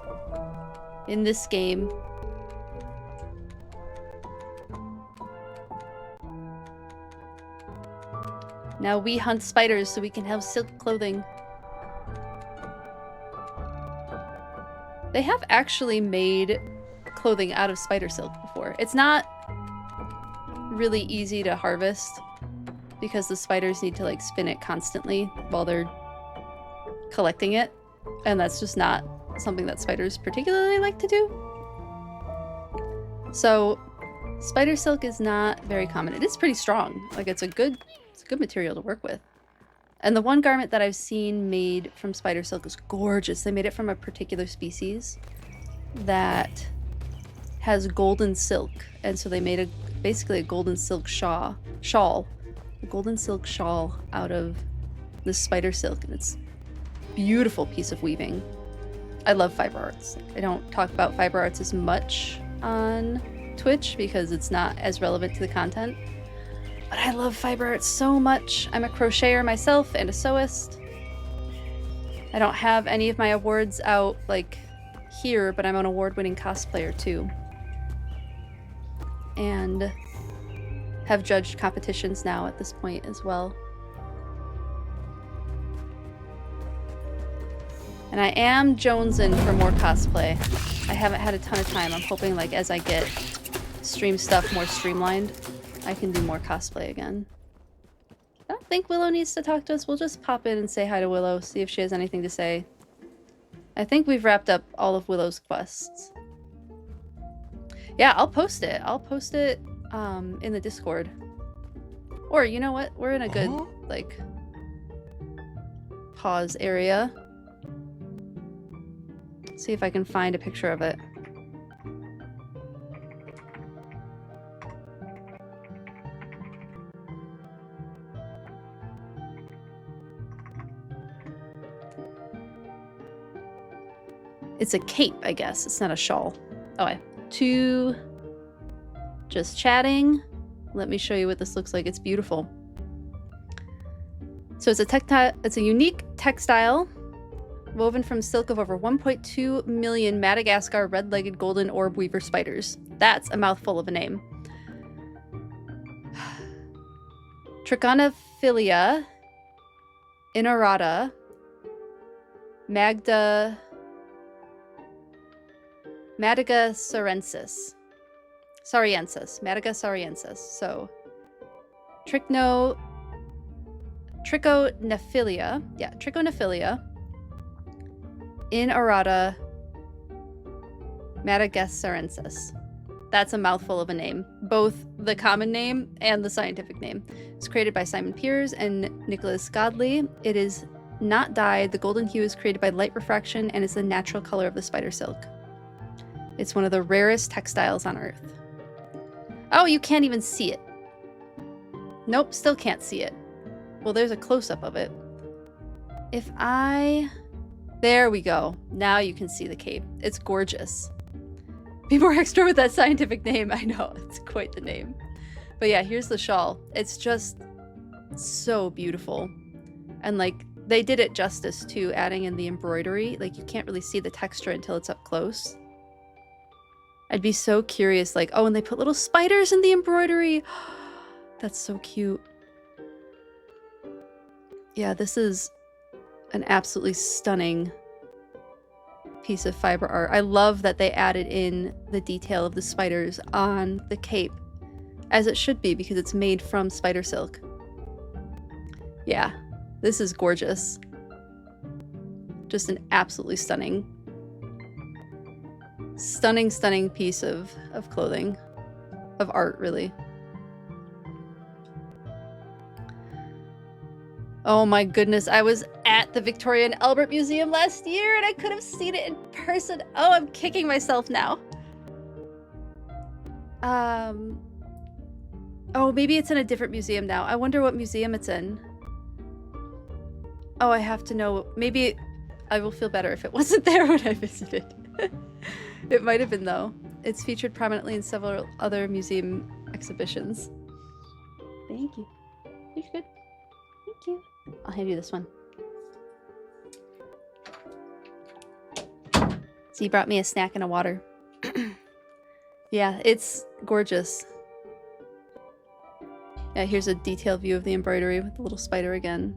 In this game. Now we hunt spiders so we can have silk clothing. They have actually made clothing out of spider silk before. It's not really easy to harvest because the spiders need to like spin it constantly while they're collecting it. And that's just not something that spiders particularly like to do. So spider silk is not very common. It is pretty strong. Like it's a good material to work with. And the one garment that I've seen made from spider silk is gorgeous. They made it from a particular species that has golden silk. And so they made basically a golden silk shawl. A golden silk shawl out of this spider silk. And it's a beautiful piece of weaving. I love fiber arts. I don't talk about fiber arts as much on Twitch because it's not as relevant to the content. But I love fiber arts so much. I'm a crocheter myself and a sewist. I don't have any of my awards out like here, but I'm an award-winning cosplayer too. and have judged competitions now at this point as well. And I am jonesing for more cosplay. I haven't had a ton of time. I'm hoping, like, as I get stream stuff more streamlined, I can do more cosplay again. I don't think Willow needs to talk to us. We'll just pop in and say hi to Willow, see if she has anything to say. I think we've wrapped up all of Willow's quests. Yeah, I'll post it. I'll post it in the Discord. Or, you know what? We're in a good, like, pause area. See if I can find a picture of it. It's a cape, I guess. It's not a shawl. Okay. To just chatting. Let me show you what this looks like. It's beautiful. So it's a unique textile woven from silk of over 1.2 million Madagascar red-legged golden orb weaver spiders. That's a mouthful of a name. Trichonophilia inerata Madagascarensis. Madagascarensis. So, Trichonophilia. Yeah, Trichonophilia inerata Madagascarensis. That's a mouthful of a name. Both the common name and the scientific name. It's created by Simon Piers and Nicholas Godley. It is not dyed. The golden hue is created by light refraction and is the natural color of the spider silk. It's one of the rarest textiles on Earth. Oh, you can't even see it. Nope, still can't see it. Well, there's a close-up of it. There we go. Now you can see the cape. It's gorgeous. Be more extra with that scientific name. I know, it's quite the name. But yeah, here's the shawl. It's just so beautiful. And like, they did it justice too, adding in the embroidery. Like, you can't really see the texture until it's up close. I'd be so curious, like, oh, and they put little spiders in the embroidery. That's so cute. Yeah, this is an absolutely stunning piece of fiber art. I love that they added in the detail of the spiders on the cape, as it should be, because it's made from spider silk. Yeah, this is gorgeous. Just an absolutely stunning piece of clothing, of art, really. Oh my goodness, I was at the Victoria and Albert Museum last year and I could have seen it in person. Oh, I'm kicking myself now. Oh, maybe it's in a different museum now. I wonder what museum it's in. Oh, I have to know. Maybe I will feel better if it wasn't there when I visited. It might have been, though. It's featured prominently in several other museum exhibitions. Thank you. You're good. Thank you. I'll hand you this one. So you brought me a snack and a water. Yeah, it's gorgeous. Yeah, here's a detailed view of the embroidery with the little spider again.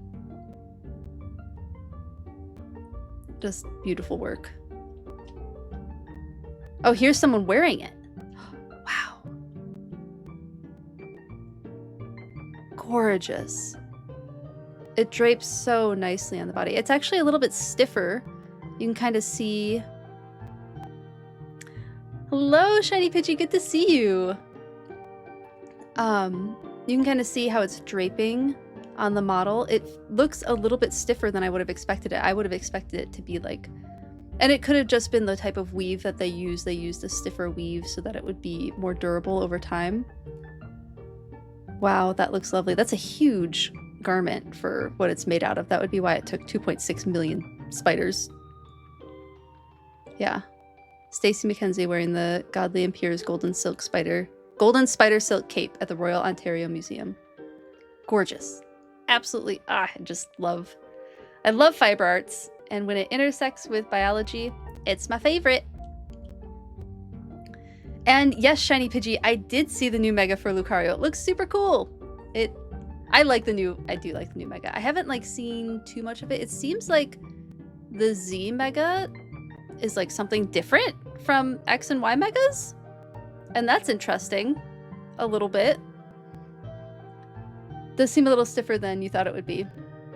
Just beautiful work. Oh, here's someone wearing it. Wow. Gorgeous. It drapes so nicely on the body. It's actually a little bit stiffer. You can kind of see... Hello, Shiny Pidgey. Good to see you. You can kind of see how it's draping on the model. It looks a little bit stiffer than I would have expected it. I would have expected it to be like... And it could have just been the type of weave that they used. They used a stiffer weave so that it would be more durable over time. Wow, that looks lovely. That's a huge garment for what it's made out of. That would be why it took 2.6 million spiders. Yeah. Stacey McKenzie wearing the Godley and Piers golden spider silk cape at the Royal Ontario Museum. Gorgeous. Absolutely. I love fiber arts. And when it intersects with biology, it's my favorite. And yes, Shiny Pidgey, I did see the new Mega for Lucario. It looks super cool. I do like the new Mega. I haven't like seen too much of it. It seems like the Z Mega is like something different from X and Y Megas. And that's interesting. A little bit. Does seem a little stiffer than you thought it would be.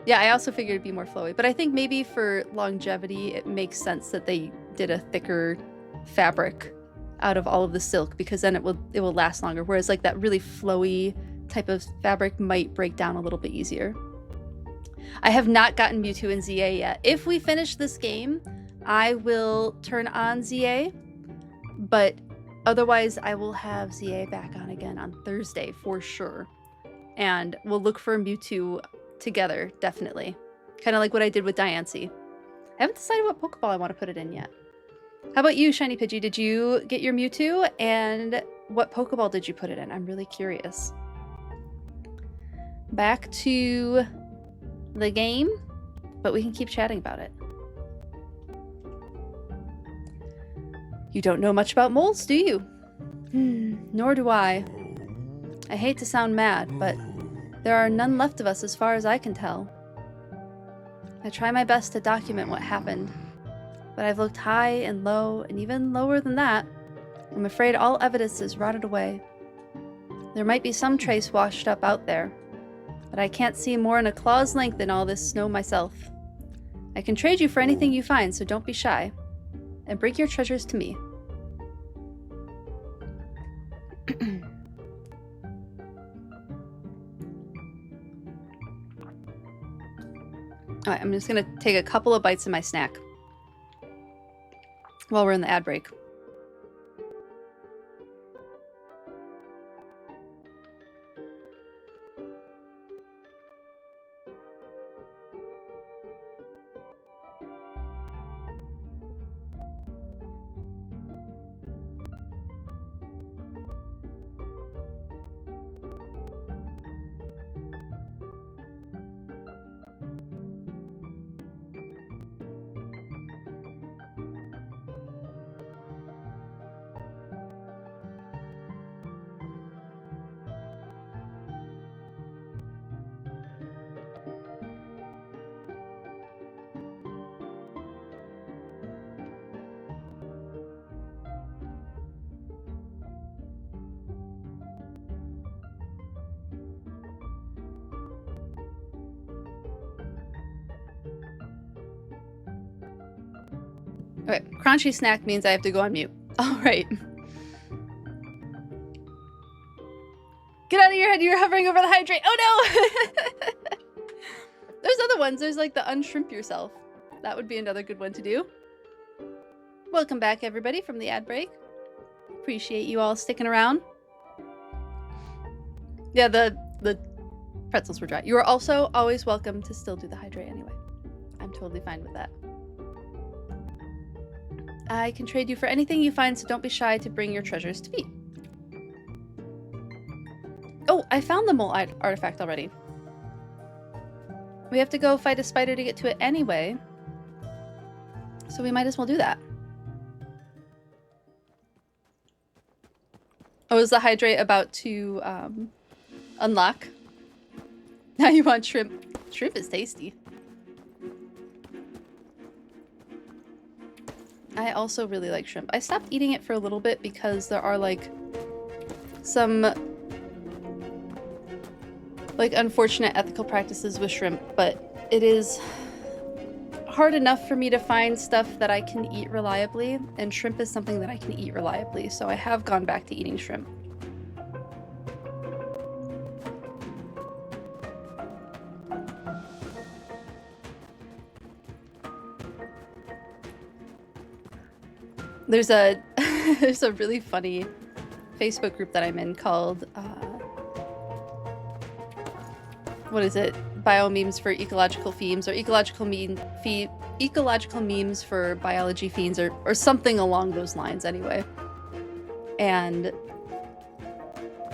Yeah, I also figured it'd be more flowy. But I think maybe for longevity, it makes sense that they did a thicker fabric out of all of the silk, because then it will last longer. Whereas like that really flowy type of fabric might break down a little bit easier. I have not gotten Mewtwo in ZA yet. If we finish this game, I will turn on ZA, but otherwise I will have ZA back on again on Thursday for sure. And we'll look for Mewtwo together, definitely. Kind of like what I did with Diancie. I haven't decided what Pokeball I want to put it in yet. How about you, Shiny Pidgey? Did you get your Mewtwo? And what Pokeball did you put it in? I'm really curious. Back to the game, but we can keep chatting about it. You don't know much about moles, do you? Nor do I. I hate to sound mad, but there are none left of us as far as I can tell. I try my best to document what happened, but I've looked high and low, and even lower than that. I'm afraid all evidence is rotted away. There might be some trace washed up out there, but I can't see more than a claw's length in all this snow myself. I can trade you for anything you find, so don't be shy. And bring your treasures to me. Alright, I'm just gonna take a couple of bites of my snack while we're in the ad break. Okay, crunchy snack means I have to go on mute. All right. Get out of your head, you're hovering over the hydrate. Oh no! There's other ones. There's like the unshrimp yourself. That would be another good one to do. Welcome back, everybody, from the ad break. Appreciate you all sticking around. Yeah, the pretzels were dry. You are also always welcome to still do the hydrate anyway. I'm totally fine with that. I can trade you for anything you find, so don't be shy to bring your treasures to me. Oh, I found the mole artifact already. We have to go fight a spider to get to it anyway, so we might as well do that. Oh, is the hydrate about to unlock? Now you want shrimp. Shrimp is tasty. I also really like shrimp. I stopped eating it for a little bit because there are like some like unfortunate ethical practices with shrimp, but it is hard enough for me to find stuff that I can eat reliably, and shrimp is something that I can eat reliably, so I have gone back to eating shrimp. There's a there's a really funny Facebook group that I'm in called what is it? Bio memes for ecological themes, or ecological memes for biology fiends, or something along those lines anyway. And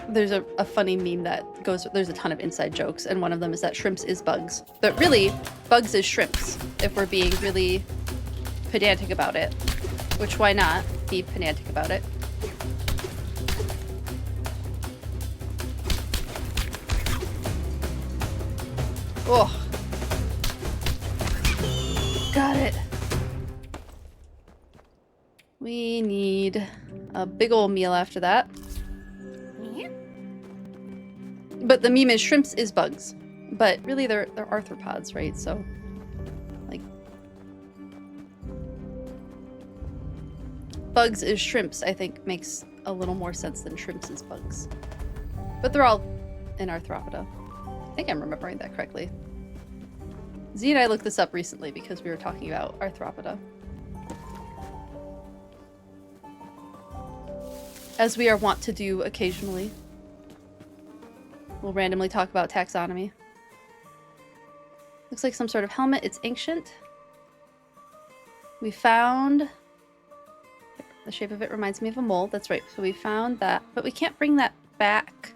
there's a funny meme that goes, there's a ton of inside jokes, and one of them is that shrimps is bugs. But really, bugs is shrimps, if we're being really pedantic about it. Which, why not be pedantic about it? Oh. Got it. We need a big old meal after that. But the meme is shrimps is bugs. But really they're arthropods, right? So, like... bugs is shrimps, I think, makes a little more sense than shrimps is bugs. But they're all in arthropoda. I think I'm remembering that correctly. Z and I looked this up recently because we were talking about arthropoda. As we are wont to do occasionally. We'll randomly talk about taxonomy. Looks like some sort of helmet. It's ancient. We found... the shape of it reminds me of a mole. That's right. So we found that. But we can't bring that back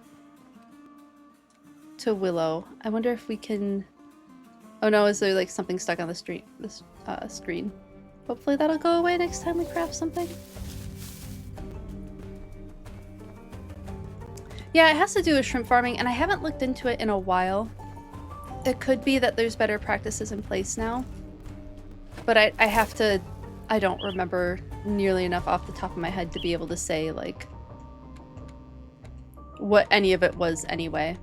to Willow. I wonder if we can... oh no, is there like something stuck on the screen? Hopefully that'll go away next time we craft something. Yeah, it has to do with shrimp farming, and I haven't looked into it in a while. It could be that there's better practices in place now. But I have to... I don't remember nearly enough off the top of my head to be able to say, like, what any of it was anyway.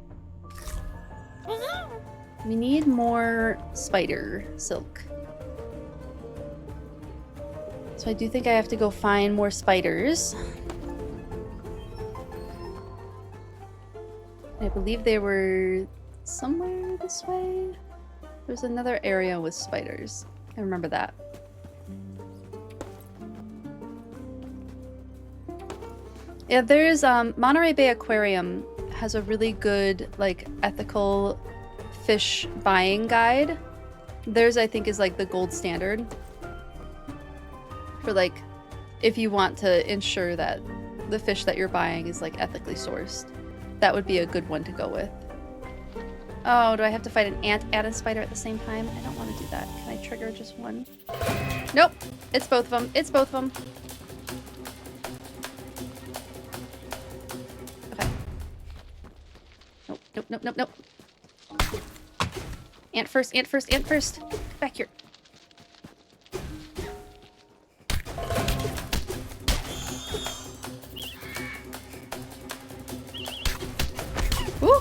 We need more spider silk. So I do think I have to go find more spiders. I believe they were somewhere this way. There's another area with spiders. I remember that. Yeah, there's Monterey Bay Aquarium has a really good like ethical fish buying guide. Theirs I think is like the gold standard for like if you want to ensure that the fish that you're buying is like ethically sourced. That would be a good one to go with. Oh, do I have to fight an ant and a spider at the same time? I don't want to do that. Can I trigger just one? Nope. It's both of them. It's both of them. Okay. Nope, nope, nope, nope, nope. Ant first, ant first, ant first. Get back here. Ooh.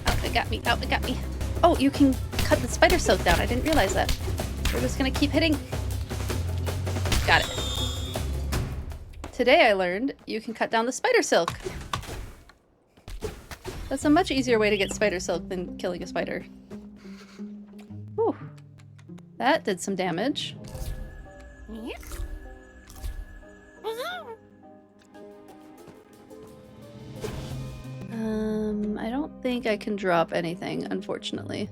Oh, it got me. Oh, it got me. Oh, you can cut the spider silk down. I didn't realize that. We're just gonna keep hitting. Got it. Today I learned you can cut down the spider silk. That's a much easier way to get spider silk than killing a spider. Whew. That did some damage. I don't think I can drop anything, unfortunately.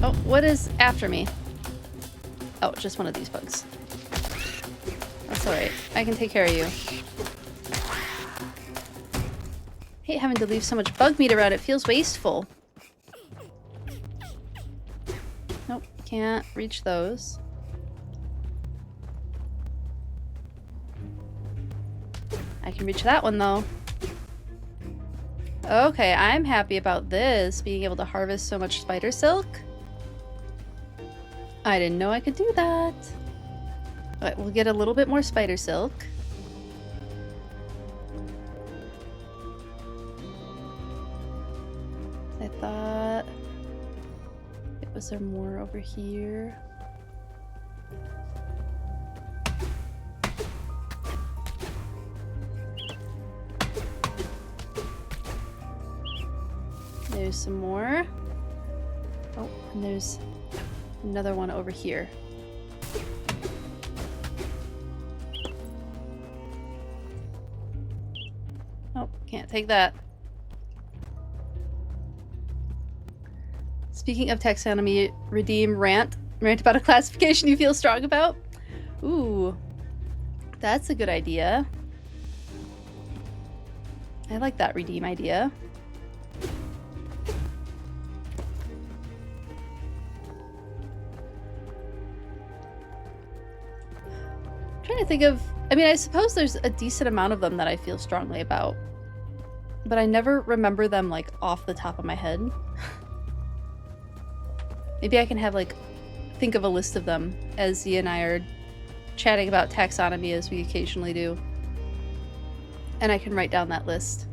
Oh, what is after me? Oh, just one of these bugs. That's alright. I can take care of you. Hate having to leave so much bug meat around. It feels wasteful. Nope, can't reach those. I can reach that one though. Okay, I'm happy about this, being able to harvest so much spider silk. I didn't know I could do that. Alright, we'll get a little bit more spider silk. I thought... was there more over here? There's some more. Oh, and there's another one over here. Oh, can't take that. Speaking of taxonomy, redeem rant. Rant about a classification you feel strong about? Ooh, that's a good idea. I like that redeem idea. Trying to think of... I mean, I suppose there's a decent amount of them that I feel strongly about, but I never remember them, like, off the top of my head. Maybe I can have, like, think of a list of them as Z and I are chatting about taxonomy as we occasionally do. And I can write down that list.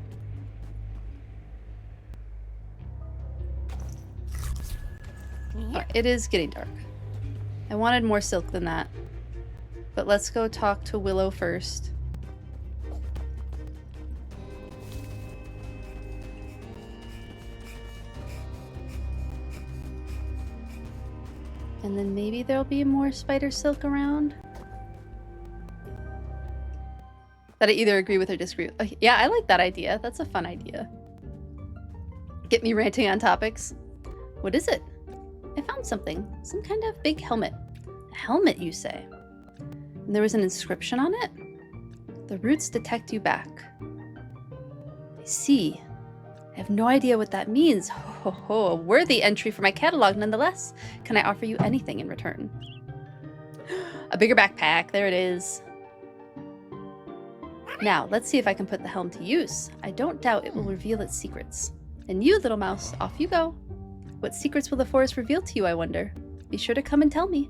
Oh, it is getting dark. I wanted more silk than that. But let's go talk to Willow first. And then maybe there'll be more spider silk around. That I either agree with or disagree with. Oh, yeah, I like that idea. That's a fun idea. Get me ranting on topics. What is it? I found something. Some kind of big helmet. A helmet, you say? And there was an inscription on it? The roots detect you back. I see. I have no idea what that means. Ho ho ho, a worthy entry for my catalog nonetheless. Can I offer you anything in return? A bigger backpack, there it is. Now, let's see if I can put the helm to use. I don't doubt it will reveal its secrets. And you, little mouse, off you go. What secrets will the forest reveal to you, I wonder? Be sure to come and tell me.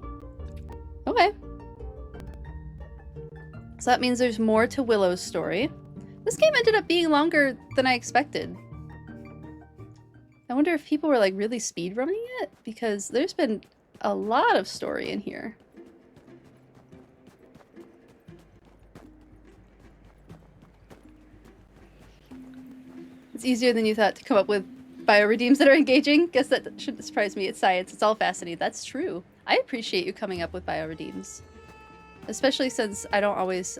Okay. So that means there's more to Willow's story. This game ended up being longer than I expected. I wonder if people were like really speedrunning it, because there's been a lot of story in here. It's easier than you thought to come up with bioredeems that are engaging. Guess that shouldn't surprise me. It's science. It's all fascinating. That's true. I appreciate you coming up with bioredeems. Especially since I don't always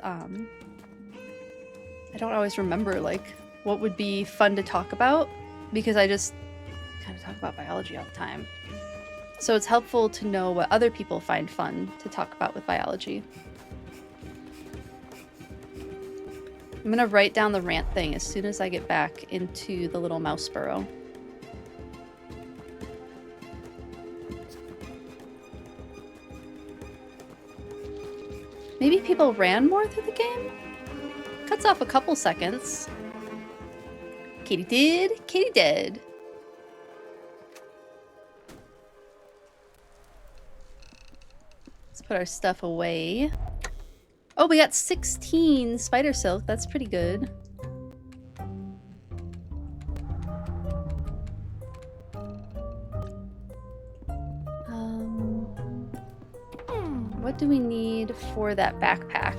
remember like what would be fun to talk about, because I just kind of talk about biology all the time. So it's helpful to know what other people find fun to talk about with biology. I'm gonna write down the rant thing as soon as I get back into the little mouse burrow. Maybe people ran more through the game? Cuts off a couple seconds. Katie did. Katie did. Let's put our stuff away. Oh, we got 16 spider silk. That's pretty good. What do we need for that backpack?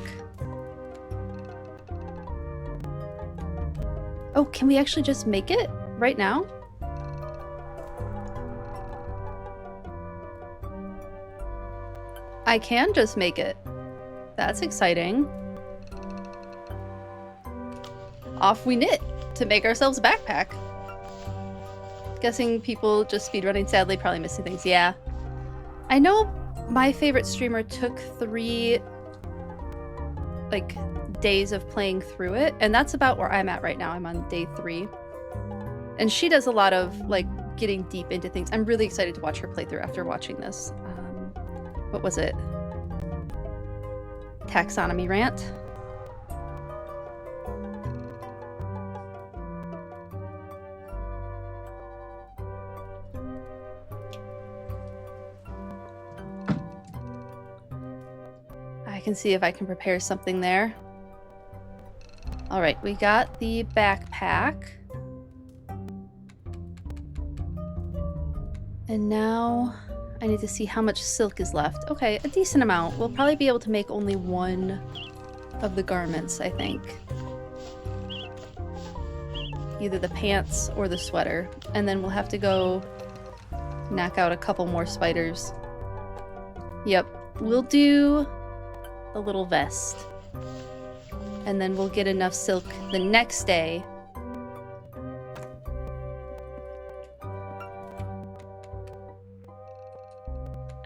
Oh, can we actually just make it right now? I can just make it. That's exciting. Off we knit to make ourselves a backpack. Guessing people just speedrunning, sadly, probably missing things. Yeah. I know my favorite streamer took 3 like days of playing through it, and that's about where I'm at right now. I'm on day 3. And she does a lot of like getting deep into things. I'm really excited to watch her playthrough after watching this. What was it? Taxonomy rant. I can see if I can prepare something there. All right, we got the backpack. And now I need to see how much silk is left. Okay, a decent amount. We'll probably be able to make only one of the garments, I think. Either the pants or the sweater. And then we'll have to go knock out a couple more spiders. Yep, we'll do the little vest. And then we'll get enough silk the next day.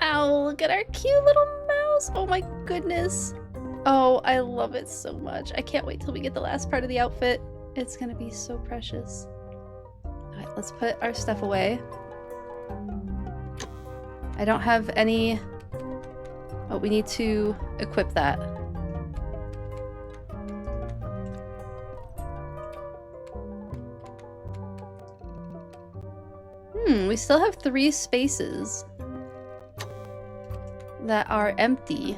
Ow, look at our cute little mouse. Oh my goodness. Oh, I love it so much. I can't wait till we get the last part of the outfit. It's gonna be so precious. All right, let's put our stuff away. I don't have any... Oh, we need to equip that. we still have 3 spaces that are empty.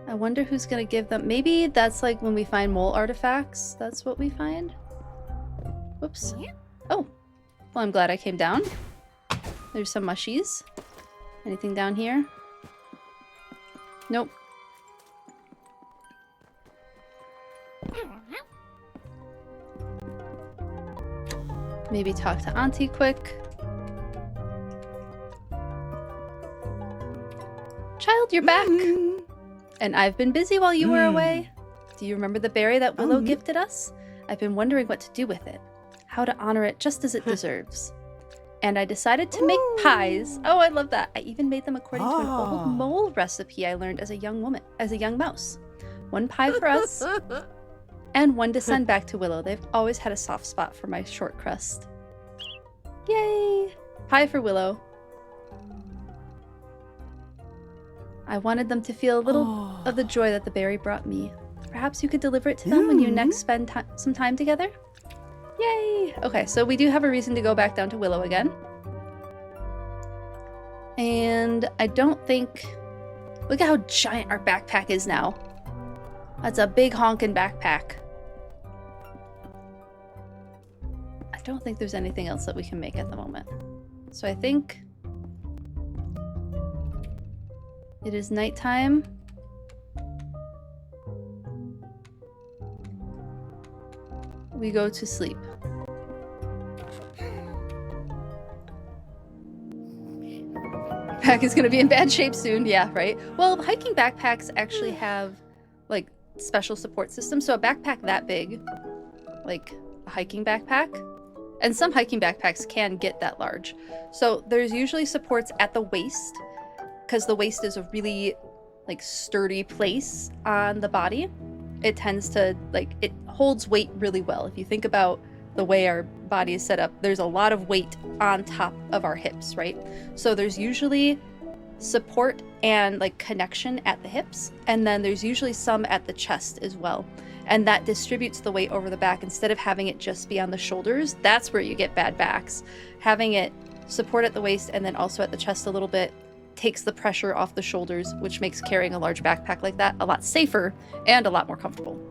I wonder who's gonna give them. Maybe that's like when we find mole artifacts. That's what we find. Whoops. Oh. Well, I'm glad I came down. There's some mushies. Anything down here? Nope. Maybe talk to Auntie quick. Child, you're back! And I've been busy while you were away. Do you remember the berry that Willow gifted us? I've been wondering what to do with it. How to honor it just as it deserves. And I decided to make pies. Oh, I love that. I even made them according to an old mole recipe I learned as a young mouse. 1 pie for us, and 1 to send back to Willow. They've always had a soft spot for my short crust. Yay! Pie for Willow. I wanted them to feel a little of the joy that the berry brought me. Perhaps you could deliver it to them when you next spend some time together? Yay! Okay, so we do have a reason to go back down to Willow again. And I don't think... Look at how giant our backpack is now. That's a big honkin' backpack. I don't think there's anything else that we can make at the moment. So I think... it is nighttime. We go to sleep. Pack is gonna be in bad shape soon. Yeah, right? Well, hiking backpacks actually have, like, special support systems. So a backpack that big, like a hiking backpack, and some hiking backpacks can get that large. So there's usually supports at the waist, because the waist is a really, like, sturdy place on the body. It tends to, like, it holds weight really well. If you think about the way our body is set up, there's a lot of weight on top of our hips, right? So there's usually support and, like, connection at the hips, and then there's usually some at the chest as well. And that distributes the weight over the back instead of having it just be on the shoulders. That's where you get bad backs. Having it support at the waist and then also at the chest a little bit takes the pressure off the shoulders, which makes carrying a large backpack like that a lot safer and a lot more comfortable.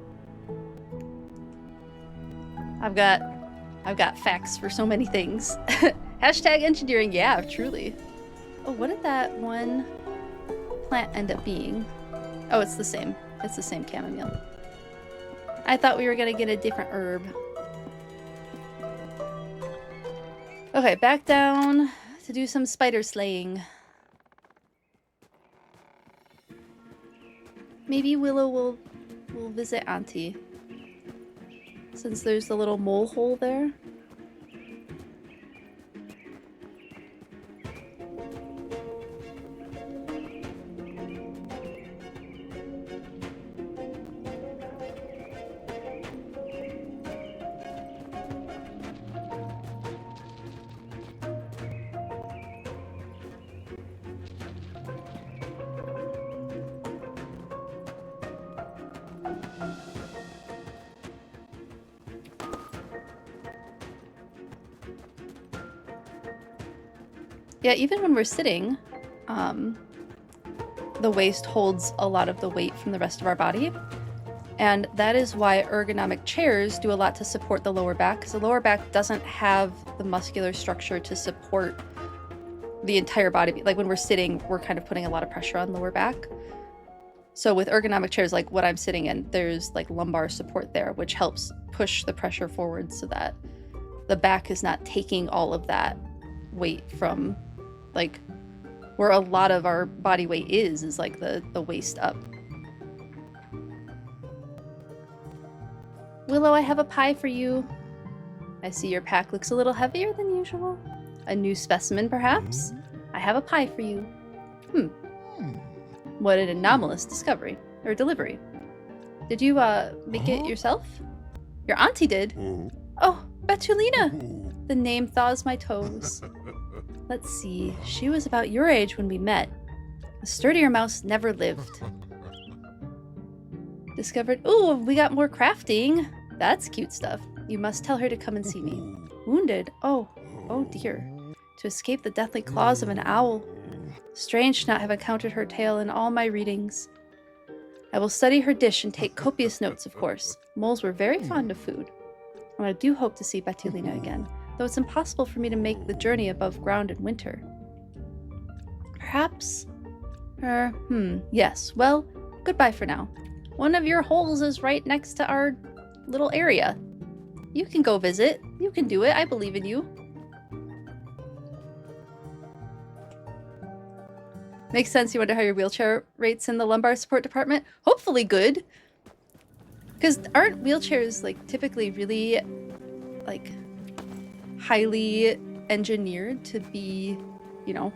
I've got facts for so many things. Hashtag engineering, yeah, truly. Oh, what did that one plant end up being? Oh, it's the same. It's the same chamomile. I thought we were gonna get a different herb. Okay, back down to do some spider slaying. Maybe Willow will visit Auntie, since there's the little mole hole there. Yeah, even when we're sitting, the waist holds a lot of the weight from the rest of our body. And that is why ergonomic chairs do a lot to support the lower back, because the lower back doesn't have the muscular structure to support the entire body. Like when we're sitting, we're kind of putting a lot of pressure on lower back. So with ergonomic chairs, like what I'm sitting in, there's like lumbar support there, which helps push the pressure forward so that the back is not taking all of that weight from, like, where a lot of our body weight is like the waist up. Willow, I have a pie for you. I see your pack looks a little heavier than usual. A new specimen, perhaps? I have a pie for you. What an anomalous discovery. Or delivery. Did you, make it yourself? Your auntie did? Oh, Betulina! The name thaws my toes. Let's see. She was about your age when we met. A sturdier mouse never lived. Discovered... Ooh, we got more crafting. That's cute stuff. You must tell her to come and see me. Wounded? Oh, Oh dear. To escape the deathly claws of an owl. Strange to not have encountered her tale in all my readings. I will study her dish and take copious notes, of course. Moles were very fond of food. And I do hope to see Betulina again, though it's impossible for me to make the journey above ground in winter. Perhaps... yes. Well, goodbye for now. One of your holes is right next to our little area. You can go visit. You can do it. I believe in you. Makes sense. You wonder how your wheelchair rates in the lumbar support department? Hopefully good. Because aren't wheelchairs, like, typically really, like, highly engineered to be, you know,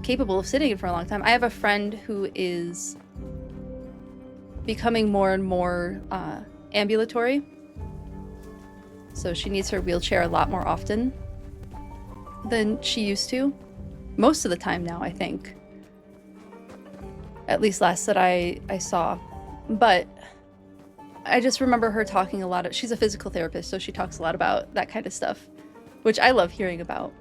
capable of sitting in for a long time? I have a friend who is becoming more and more ambulatory. So she needs her wheelchair a lot more often than she used to. Most of the time now, I think. At least last that I saw. But I just remember her talking a lot. She's a physical therapist, so she talks a lot about that kind of stuff, which I love hearing about.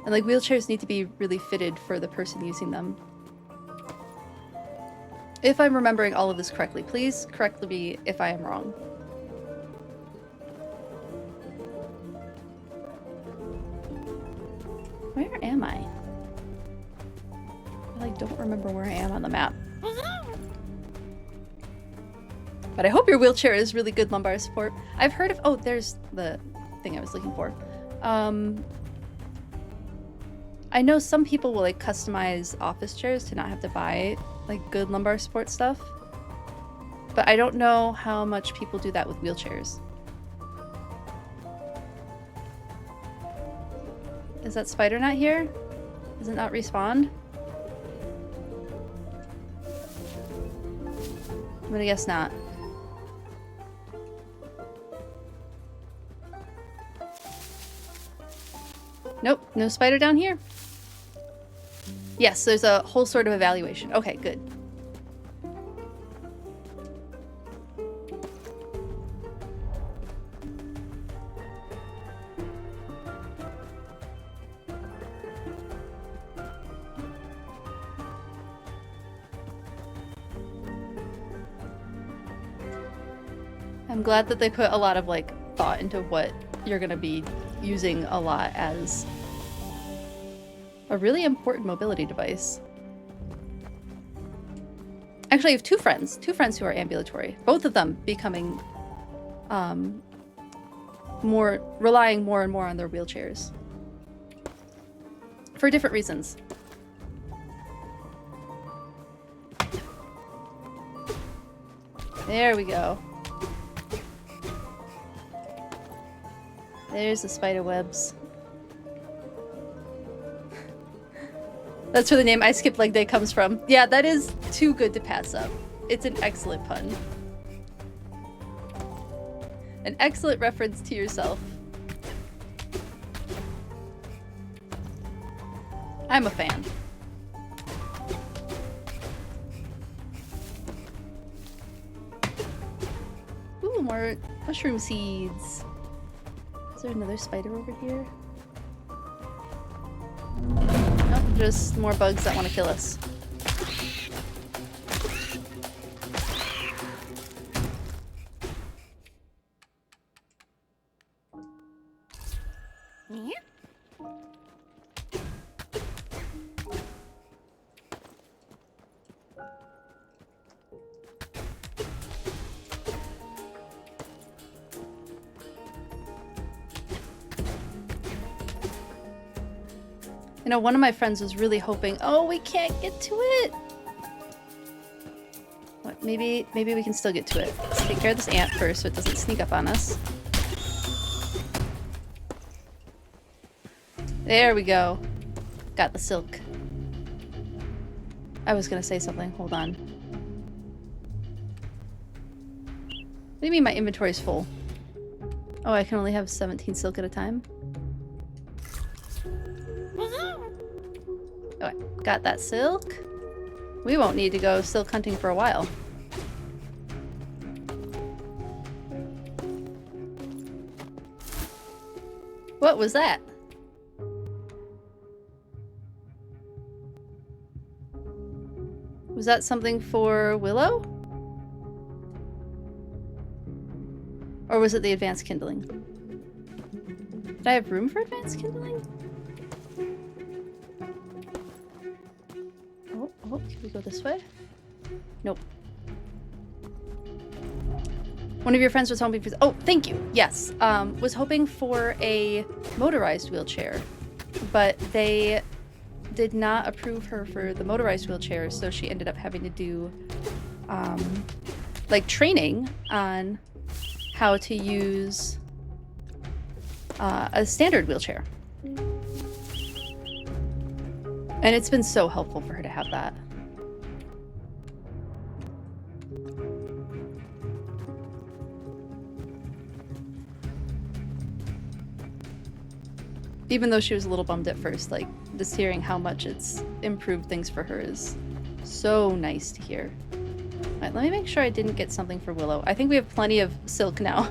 And like wheelchairs need to be really fitted for the person using them. If I'm remembering all of this correctly, please correct me if I am wrong. Where am I? I like don't remember where I am on the map. But I hope your wheelchair is really good lumbar support. I've heard of... Oh, there's the thing I was looking for. I know some people will like customize office chairs to not have to buy like good lumbar support stuff. But I don't know how much people do that with wheelchairs. Is that spider not here? Does it not respawn? I'm gonna guess not. Nope, no spider down here. Yes, there's a whole sort of evaluation. Okay, good. I'm glad that they put a lot of like thought into what you're gonna be using a lot as a really important mobility device. Actually, I have two friends who are ambulatory, both of them becoming relying more and more on their wheelchairs for different reasons. There we go. There's the spider webs. That's where the name I Skip Leg Day comes from. Yeah, that is too good to pass up. It's an excellent pun. An excellent reference to yourself. I'm a fan. Ooh, more mushroom seeds. Is there another spider over here? Nope, just more bugs that want to kill us. You know, one of my friends was really hoping, oh, we can't get to it. What, maybe we can still get to it. Let's take care of this ant first so it doesn't sneak up on us. There we go. Got the silk. I was gonna say something, hold on. What do you mean my inventory is full? Oh, I can only have 17 silk at a time? Okay, got that silk. We won't need to go silk hunting for a while. What was that? Was that something for Willow? Or was it the advanced kindling? Did I have room for advanced kindling? Oh, can we go this way? Nope. One of your friends was hoping for... Oh, thank you! Yes. Was hoping for a motorized wheelchair, but they did not approve her for the motorized wheelchair, so she ended up having to do, like, training on how to use a standard wheelchair. And it's been so helpful for her to have that. Even though she was a little bummed at first, like, just hearing how much it's improved things for her is so nice to hear. Alright, let me make sure I didn't get something for Willow. I think we have plenty of silk now.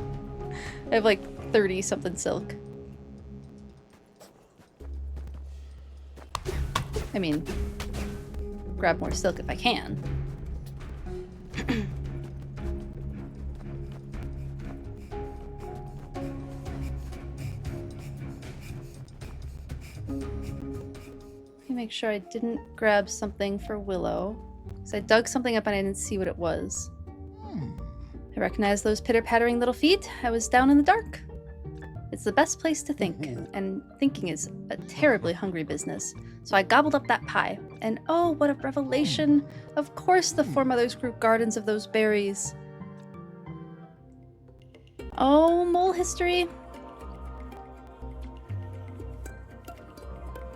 I have like 30-something silk. I mean, grab more silk if I can. Make sure I didn't grab something for Willow, because I dug something up and I didn't see what it was. I recognize those pitter-pattering little feet. I was down in the dark. It's the best place to think, and thinking is a terribly hungry business. So I gobbled up that pie, and oh, what a revelation! Of course the foremothers grew gardens of those berries. Oh, mole history.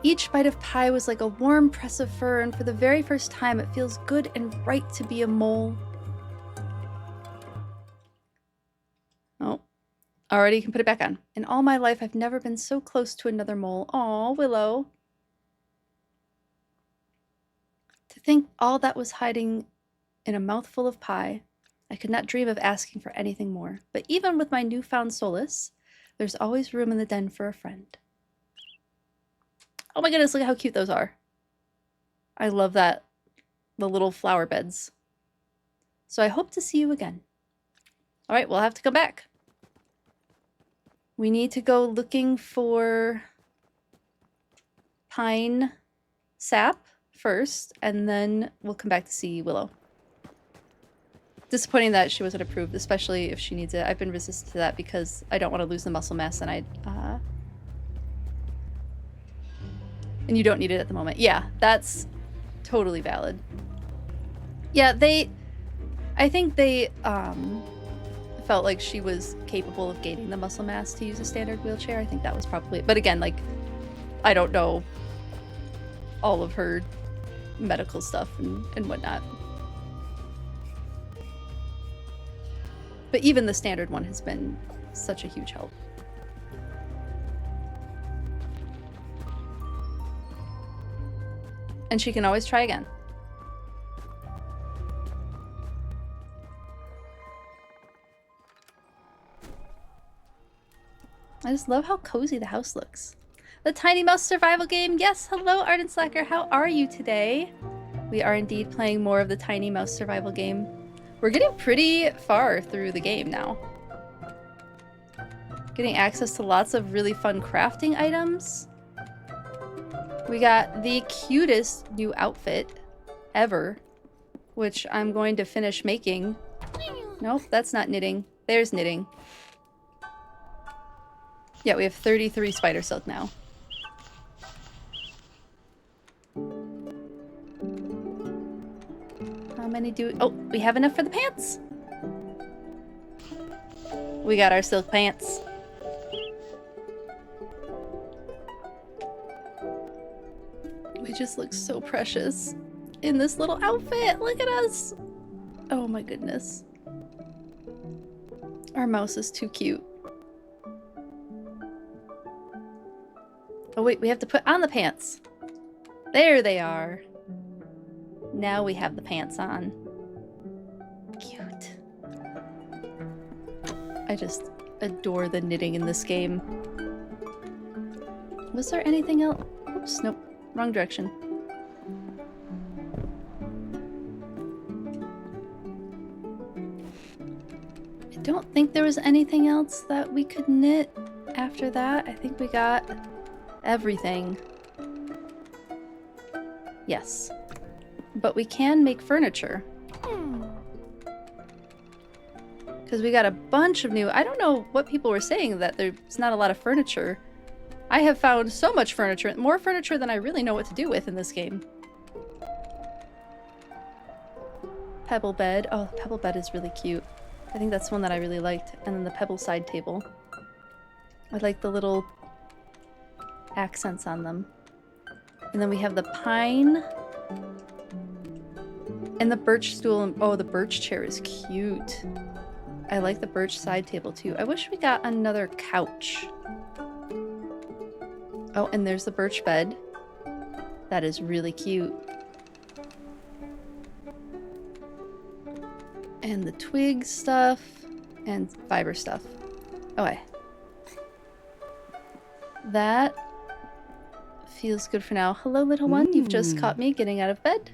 Each bite of pie was like a warm press of fur, and for the very first time it feels good and right to be a mole. Oh, already you can put it back on. In all my life I've never been so close to another mole. Aw, Willow. To think all that was hiding in a mouthful of pie. I could not dream of asking for anything more. But even with my newfound solace, there's always room in the den for a friend. Oh my goodness, look at how cute those are. I love that. The little flower beds. So I hope to see you again. Alright, we'll have to come back. We need to go looking for pine sap first, and then we'll come back to see Willow. Disappointing that she wasn't approved, especially if she needs it. I've been resistant to that because I don't want to lose the muscle mass, and and you don't need it at the moment. Yeah, that's totally valid. Yeah, I think they felt like she was capable of gaining the muscle mass to use a standard wheelchair. I think that was probably, but again, like, I don't know all of her medical stuff and whatnot. But even the standard one has been such a huge help. And she can always try again. I just love how cozy the house looks. The Tiny Mouse survival game. Yes, hello Arden Slacker. How are you today? We are indeed playing more of the Tiny Mouse survival game. We're getting pretty far through the game now. Getting access to lots of really fun crafting items. We got the cutest new outfit ever, which I'm going to finish making. Nope, that's not knitting. There's knitting. Yeah, we have 33 spider silk now. How many do we... Oh, we have enough for the pants. We got our silk pants. We just look so precious in this little outfit. Look at us. Oh my goodness. Our mouse is too cute. Oh wait, we have to put on the pants. There they are. Now we have the pants on. Cute. I just adore the knitting in this game. Was there anything else? Oops, nope. Wrong direction. I don't think there was anything else that we could knit after that. I think we got everything. Yes. But we can make furniture. Because we got a bunch of new... I don't know what people were saying, that there's not a lot of furniture. I have found so much furniture. More furniture than I really know what to do with in this game. Pebble bed. Oh, the pebble bed is really cute. I think that's one that I really liked. And then the pebble side table. I like the little accents on them. And then we have the pine. And the birch stool. Oh, the birch chair is cute. I like the birch side table too. I wish we got another couch. Oh, and there's the birch bed. That is really cute. And the twig stuff. And fiber stuff. Okay. That feels good for now. Hello, little one. You've just caught me getting out of bed.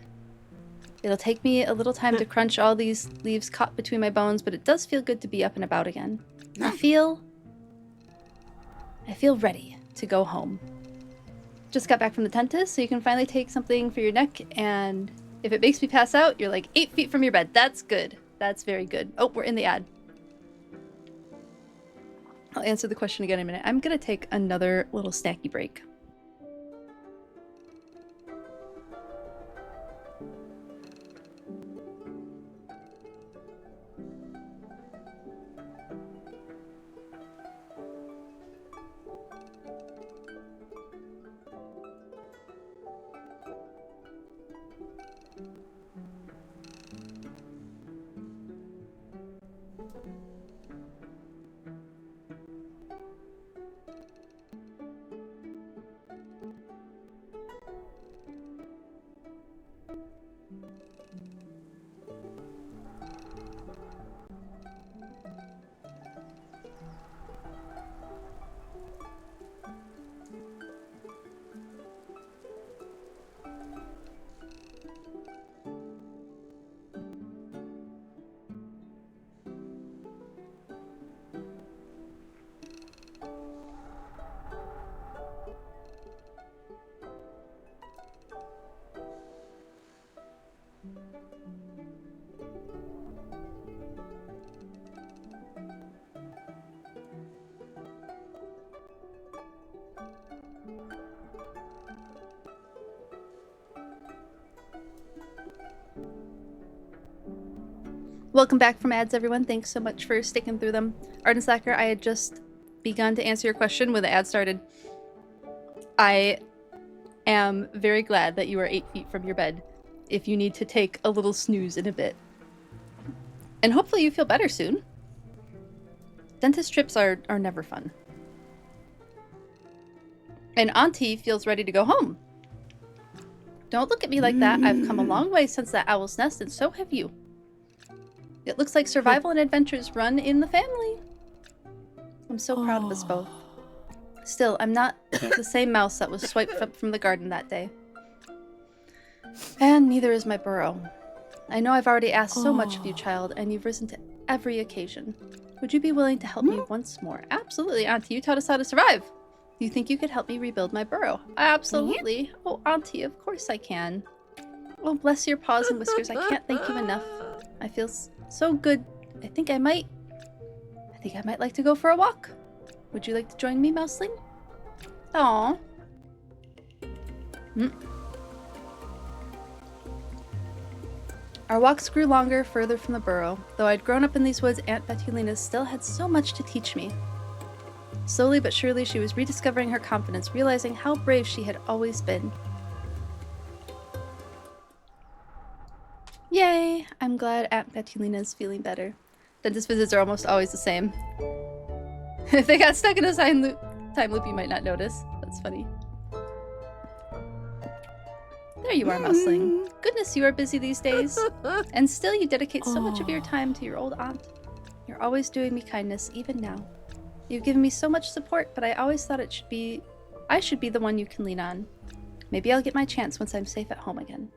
It'll take me a little time to crunch all these leaves caught between my bones, but it does feel good to be up and about again. I feel ready to go home. Just got back from the dentist, so you can finally take something for your neck, and if it makes me pass out, you're like 8 feet from your bed. That's good. That's very good. Oh, we're in the ad. I'll answer the question again in a minute. I'm gonna take another little snacky break. Welcome back from ads, everyone. Thanks so much for sticking through them. Arden Slacker, I had just begun to answer your question when the ad started. I am very glad that you are 8 feet from your bed if you need to take a little snooze in a bit. And hopefully you feel better soon. Dentist trips are never fun. And Auntie feels ready to go home. Don't look at me like that. I've come a long way since that owl's nest, and so have you. It looks like survival and adventures run in the family. I'm so proud of us both. Still, I'm not the same mouse that was swiped up from the garden that day. And neither is my burrow. I know I've already asked so much of you, child, and you've risen to every occasion. Would you be willing to help me once more? Absolutely, Auntie. You taught us how to survive. Do you think you could help me rebuild my burrow? Absolutely. Oh, Auntie, of course I can. Oh, bless your paws and whiskers. I can't thank you enough. I feel so good. I think I might like to go for a walk. Would you like to join me, Mouseling? Aww. Our walks grew longer, further from the burrow. Though I'd grown up in these woods, Aunt Betulina still had so much to teach me. Slowly but surely, she was rediscovering her confidence, realizing how brave she had always been. Yay! I'm glad Aunt Betulina's feeling better. Dentist visits are almost always the same. If they got stuck in a time loop, you might not notice. That's funny. There you are, Mouseling. Goodness, you are busy these days. And still you dedicate so much of your time to your old aunt. You're always doing me kindness, even now. You've given me so much support, but I always thought it should be I should be the one you can lean on. Maybe I'll get my chance once I'm safe at home again.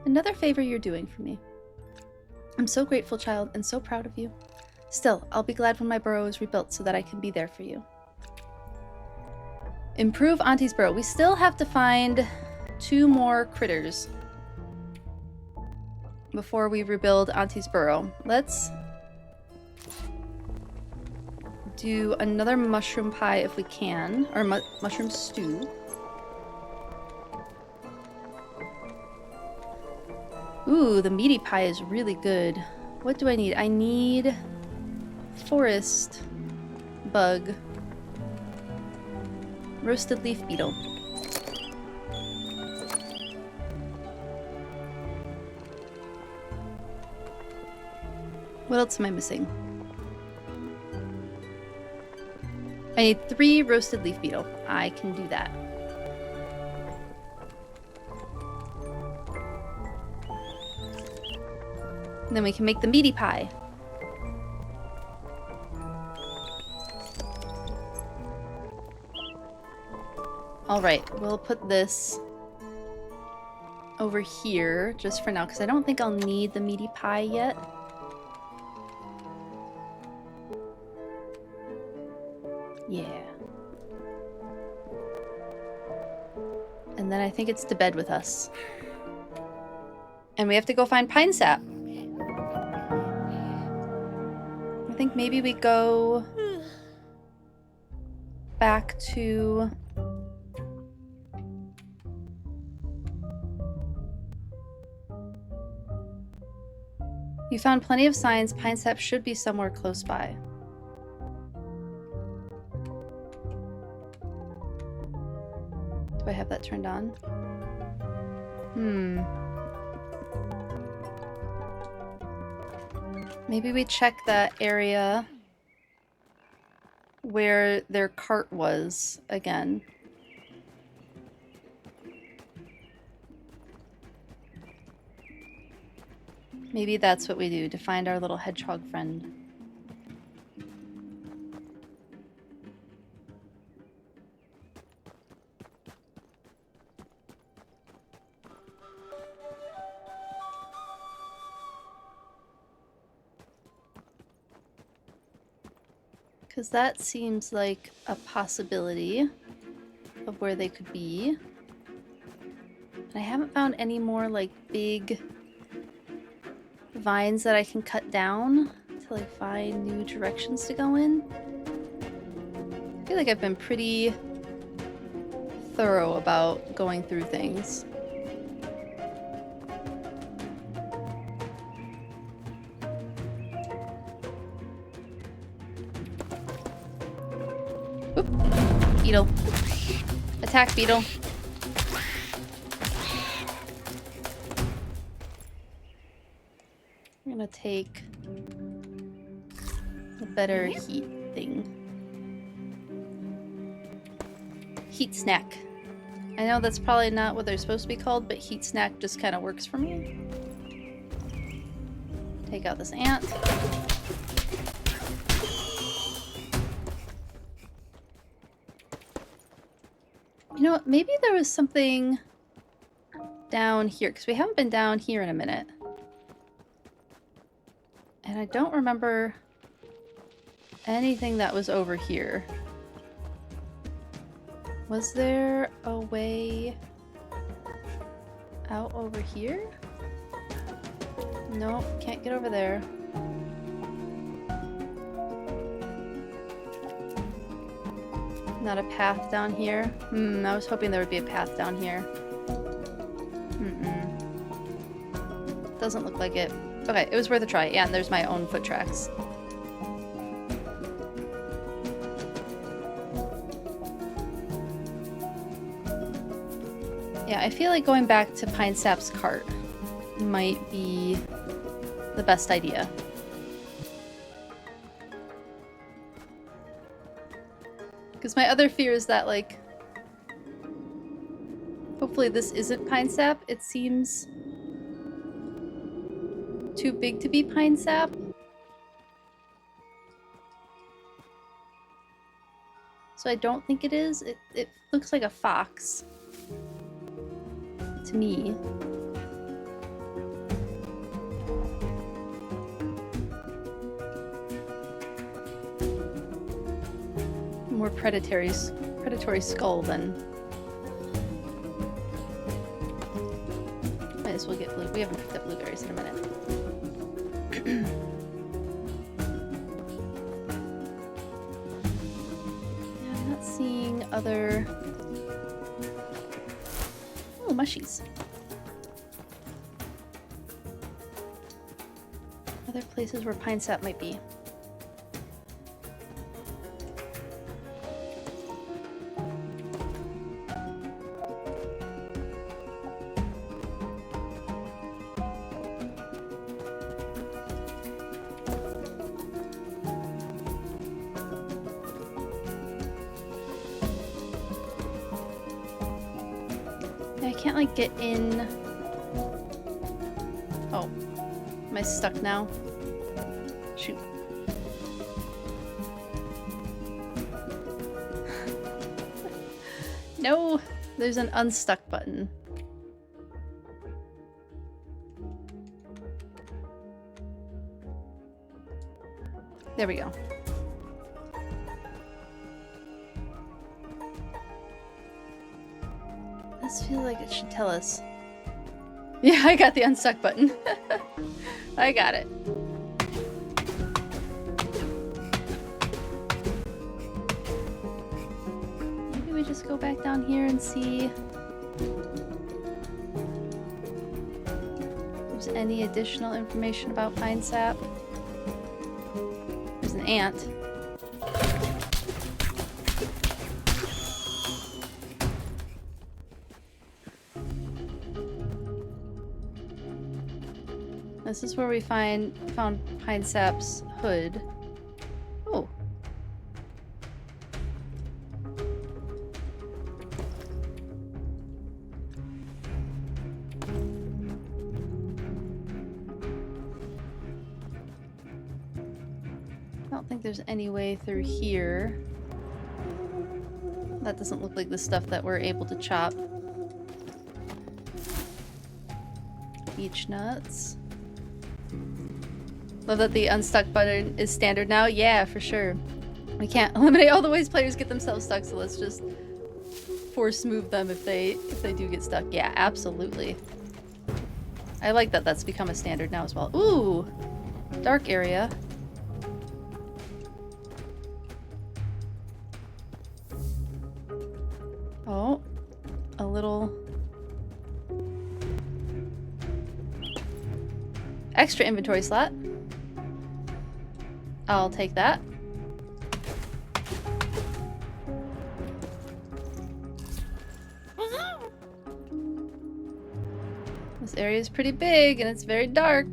Another favor you're doing for me. I'm so grateful, child, and so proud of you. Still, I'll be glad when my burrow is rebuilt so that I can be there for you. Improve Auntie's burrow. We still have to find 2 more critters before we rebuild Auntie's burrow. Let's do another mushroom pie if we can, or mushroom stew. Ooh, the meaty pie is really good. What do I need? I need forest bug. Roasted leaf beetle. What else am I missing? I need 3 roasted leaf beetle. I can do that. And then we can make the meaty pie. Alright, we'll put this over here just for now, because I don't think I'll need the meaty pie yet. Yeah. And then I think it's to bed with us. And we have to go find pine sap. I think maybe we go back to... You found plenty of signs. Pine sap should be somewhere close by. Do I have that turned on? Maybe we check that area where their cart was again. Maybe that's what we do to find our little hedgehog friend. Because that seems like a possibility of where they could be. And I haven't found any more like big vines that I can cut down to like find new directions to go in. I feel like I've been pretty thorough about going through things. Oop. Beetle. Attack, beetle. I'm gonna take the better heat thing. Heat snack. I know that's probably not what they're supposed to be called, but heat snack just kind of works for me. Take out this ant. You know what? Maybe there was something down here, because we haven't been down here in a minute. And I don't remember anything that was over here. Was there a way out over here? Nope, can't get over there. Not a path down here? I was hoping there would be a path down here. Doesn't look like it. Okay, it was worth a try. Yeah, and there's my own foot tracks. Yeah, I feel like going back to Pine Sap's cart might be the best idea. Because my other fear is that, like, hopefully this isn't Pine Sap. It seems too big to be Pine Sap. So I don't think it is. It looks like a fox to me. More predatory skull than. Might as well get blue. We haven't picked up blueberries in a minute. Yeah, I'm not seeing other. Oh, mushies. Other places where pine sap might be. I can't like get in. Oh, am I stuck now? Shoot. No, there's an unstuck button. There we go. This feels like it should tell us. Yeah, I got the unstuck button. I got it. Maybe we just go back down here and see if there's any additional information about pine sap. There's an ant. This is where we found pine sap's hood. Oh. I don't think there's any way through here. That doesn't look like the stuff that we're able to chop. Beech nuts. Love that the unstuck button is standard now. Yeah, for sure. We can't eliminate all the ways players get themselves stuck, so let's just force move them if they do get stuck. Yeah, absolutely. I like that that's become a standard now as well. Ooh! Dark area. Oh. A little... extra inventory slot. I'll take that. This area is pretty big and it's very dark.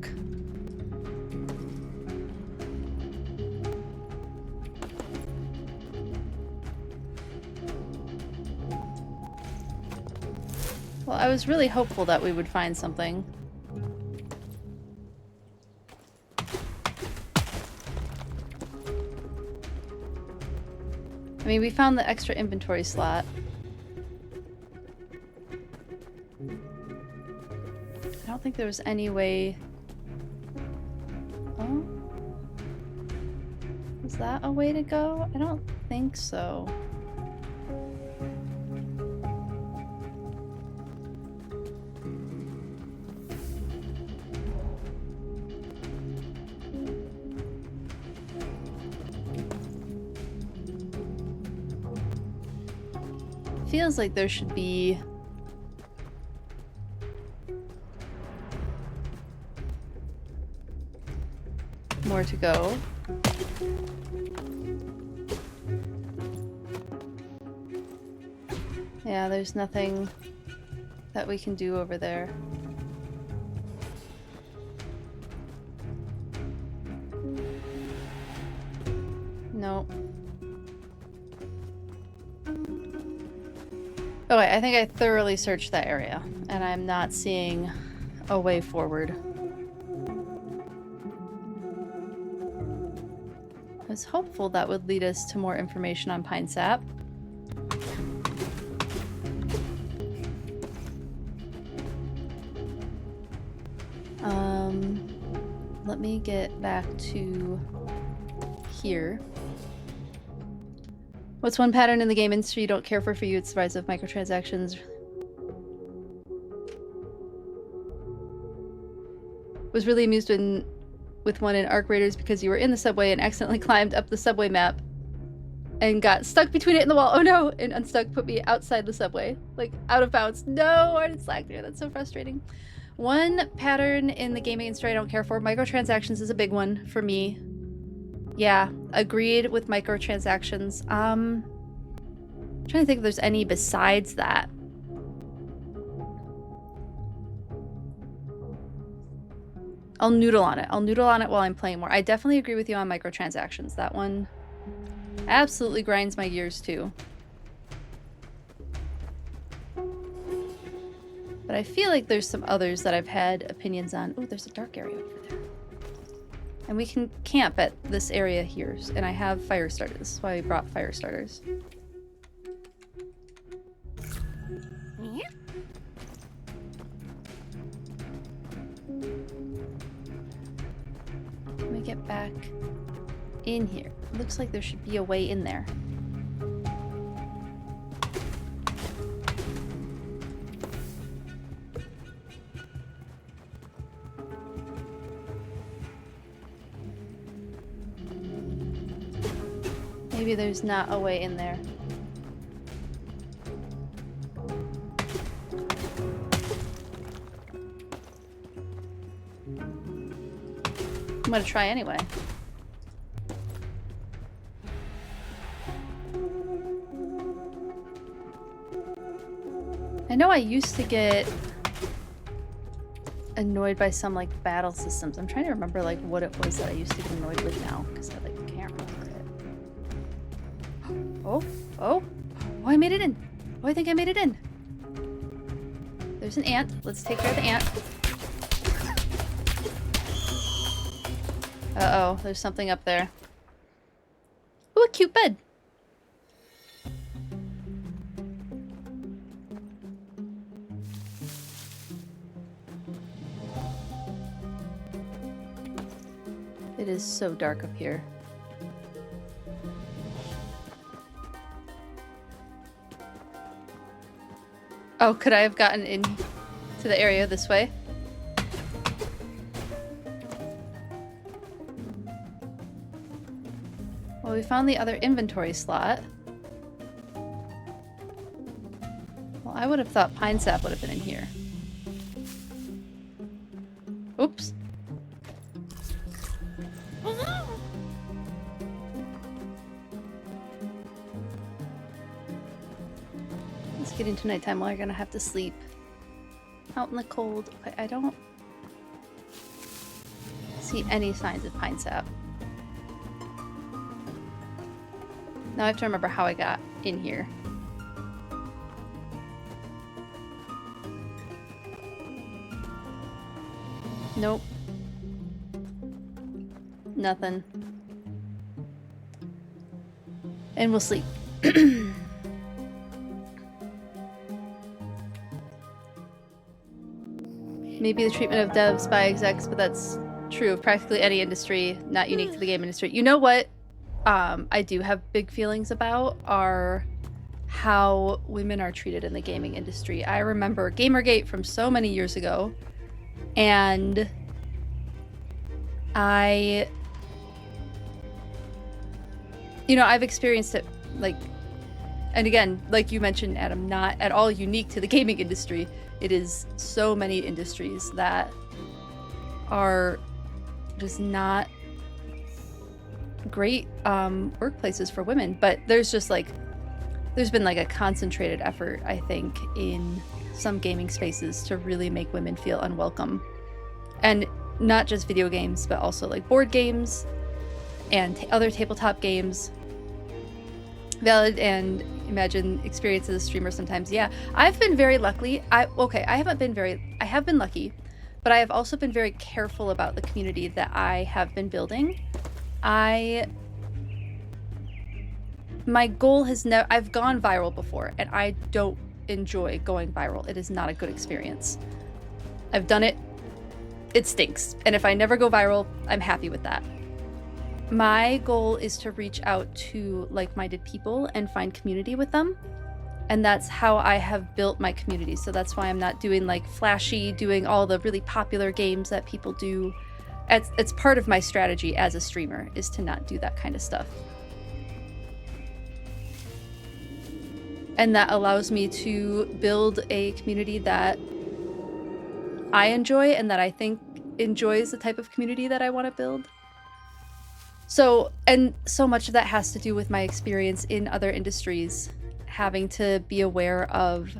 Well, I was really hopeful that we would find something. I mean, we found the extra inventory slot. I don't think there was any way... Oh? Was that a way to go? I don't think so. Feels like there should be more to go. Yeah, there's nothing that we can do over there. No. Okay, I think I thoroughly searched that area, and I'm not seeing a way forward. I was hopeful that would lead us to more information on pine sap. Let me get back to here. What's one pattern in the game industry you don't care for you? It's the rise of microtransactions. Was really amused with one in Arc Raiders because you were in the subway and accidentally climbed up the subway map and got stuck between it and the wall. Oh no! And Unstuck put me outside the subway. Like, out of bounds. No! Art Slack there. That's so frustrating. One pattern in the gaming industry I don't care for. Microtransactions is a big one for me. Yeah, agreed with microtransactions. I'm trying to think if there's any besides that. I'll noodle on it. I'll noodle on it while I'm playing more. I definitely agree with you on microtransactions. That one absolutely grinds my gears too. But I feel like there's some others that I've had opinions on. Oh, there's a dark area over there. And we can camp at this area here. And I have fire starters. That's why we brought fire starters. Let me get back in here. Looks like there should be a way in there. Maybe there's not a way in there. I'm gonna try anyway. I know I used to get annoyed by some like battle systems. I'm trying to remember like what it was that I used to get annoyed with now because I like can't remember it. Oh, oh, oh, I made it in. Oh, I think I made it in. There's an ant. Let's take care of the ant. Uh-oh, there's something up there. Ooh, a cute bed. It is so dark up here. Oh, could I have gotten in to the area this way? Well, we found the other inventory slot. Well, I would have thought pine sap would have been in here. Oops. It's getting to nighttime. Well, you're gonna have to sleep out in the cold. Okay, I don't see any signs of pine sap. Now I have to remember how I got in here. Nope. Nothing. And we'll sleep. Maybe the treatment of devs by execs, but that's true of practically any industry, not unique to the game industry. You know what? I do have big feelings about are how women are treated in the gaming industry. I remember Gamergate from so many years ago, and I've experienced it, like, and again, like you mentioned, Adam, not at all unique to the gaming industry. It is so many industries that are just not great workplaces for women, but there's been like a concentrated effort, I think, in some gaming spaces to really make women feel unwelcome, and not just video games, but also like board games and other tabletop games. Valid and imagine experience as a streamer sometimes. Yeah, I've been very lucky. I have been lucky, but I have also been very careful about the community that I have been building. My goal has never, I've gone viral before, and I don't enjoy going viral. It is not a good experience. I've done it it stinks. And if I never go viral, I'm happy with that. My goal is to reach out to like-minded people and find community with them. And that's how I have built my community. So that's why I'm not doing like flashy, doing all the really popular games that people do. It's part of my strategy as a streamer, is to not do that kind of stuff. And that allows me to build a community that I enjoy and that I think enjoys the type of community that I want to build. So, and so much of that has to do with my experience in other industries, having to be aware of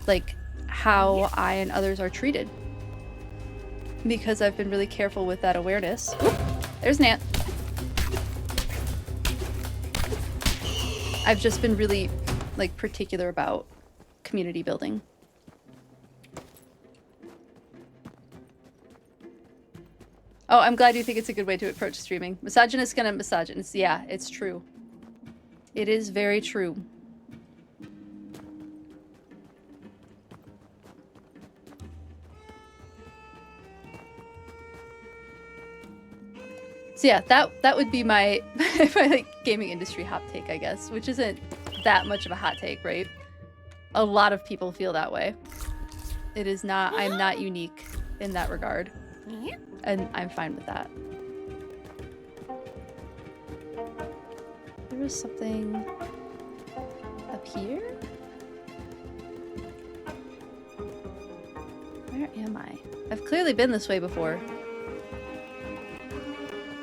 like how I and others are treated. Because I've been really careful with that awareness. Oop, there's an ant. I've just been really like particular about community building. Oh, I'm glad you think it's a good way to approach streaming. Misogynist gonna misogynist. Yeah, it's true. It is very true. So yeah, that would be my, my like gaming industry hot take, I guess, which isn't that much of a hot take, right? A lot of people feel that way. It is not, I'm not unique in that regard. And I'm fine with that. There was something up here? Where am I? I've clearly been this way before.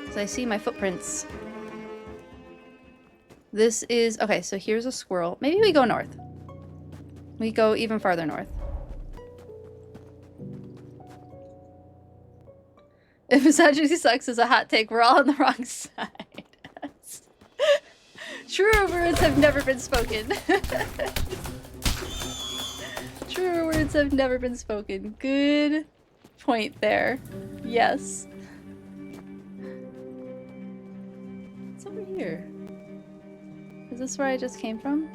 Because I see my footprints. This is... Okay, so here's a squirrel. Maybe we go north. We go even farther north. If misogyny sucks is a hot take, we're all on the wrong side. Truer words have never been spoken. Truer words have never been spoken. Good point there. Yes. What's over here? Is this where I just came from?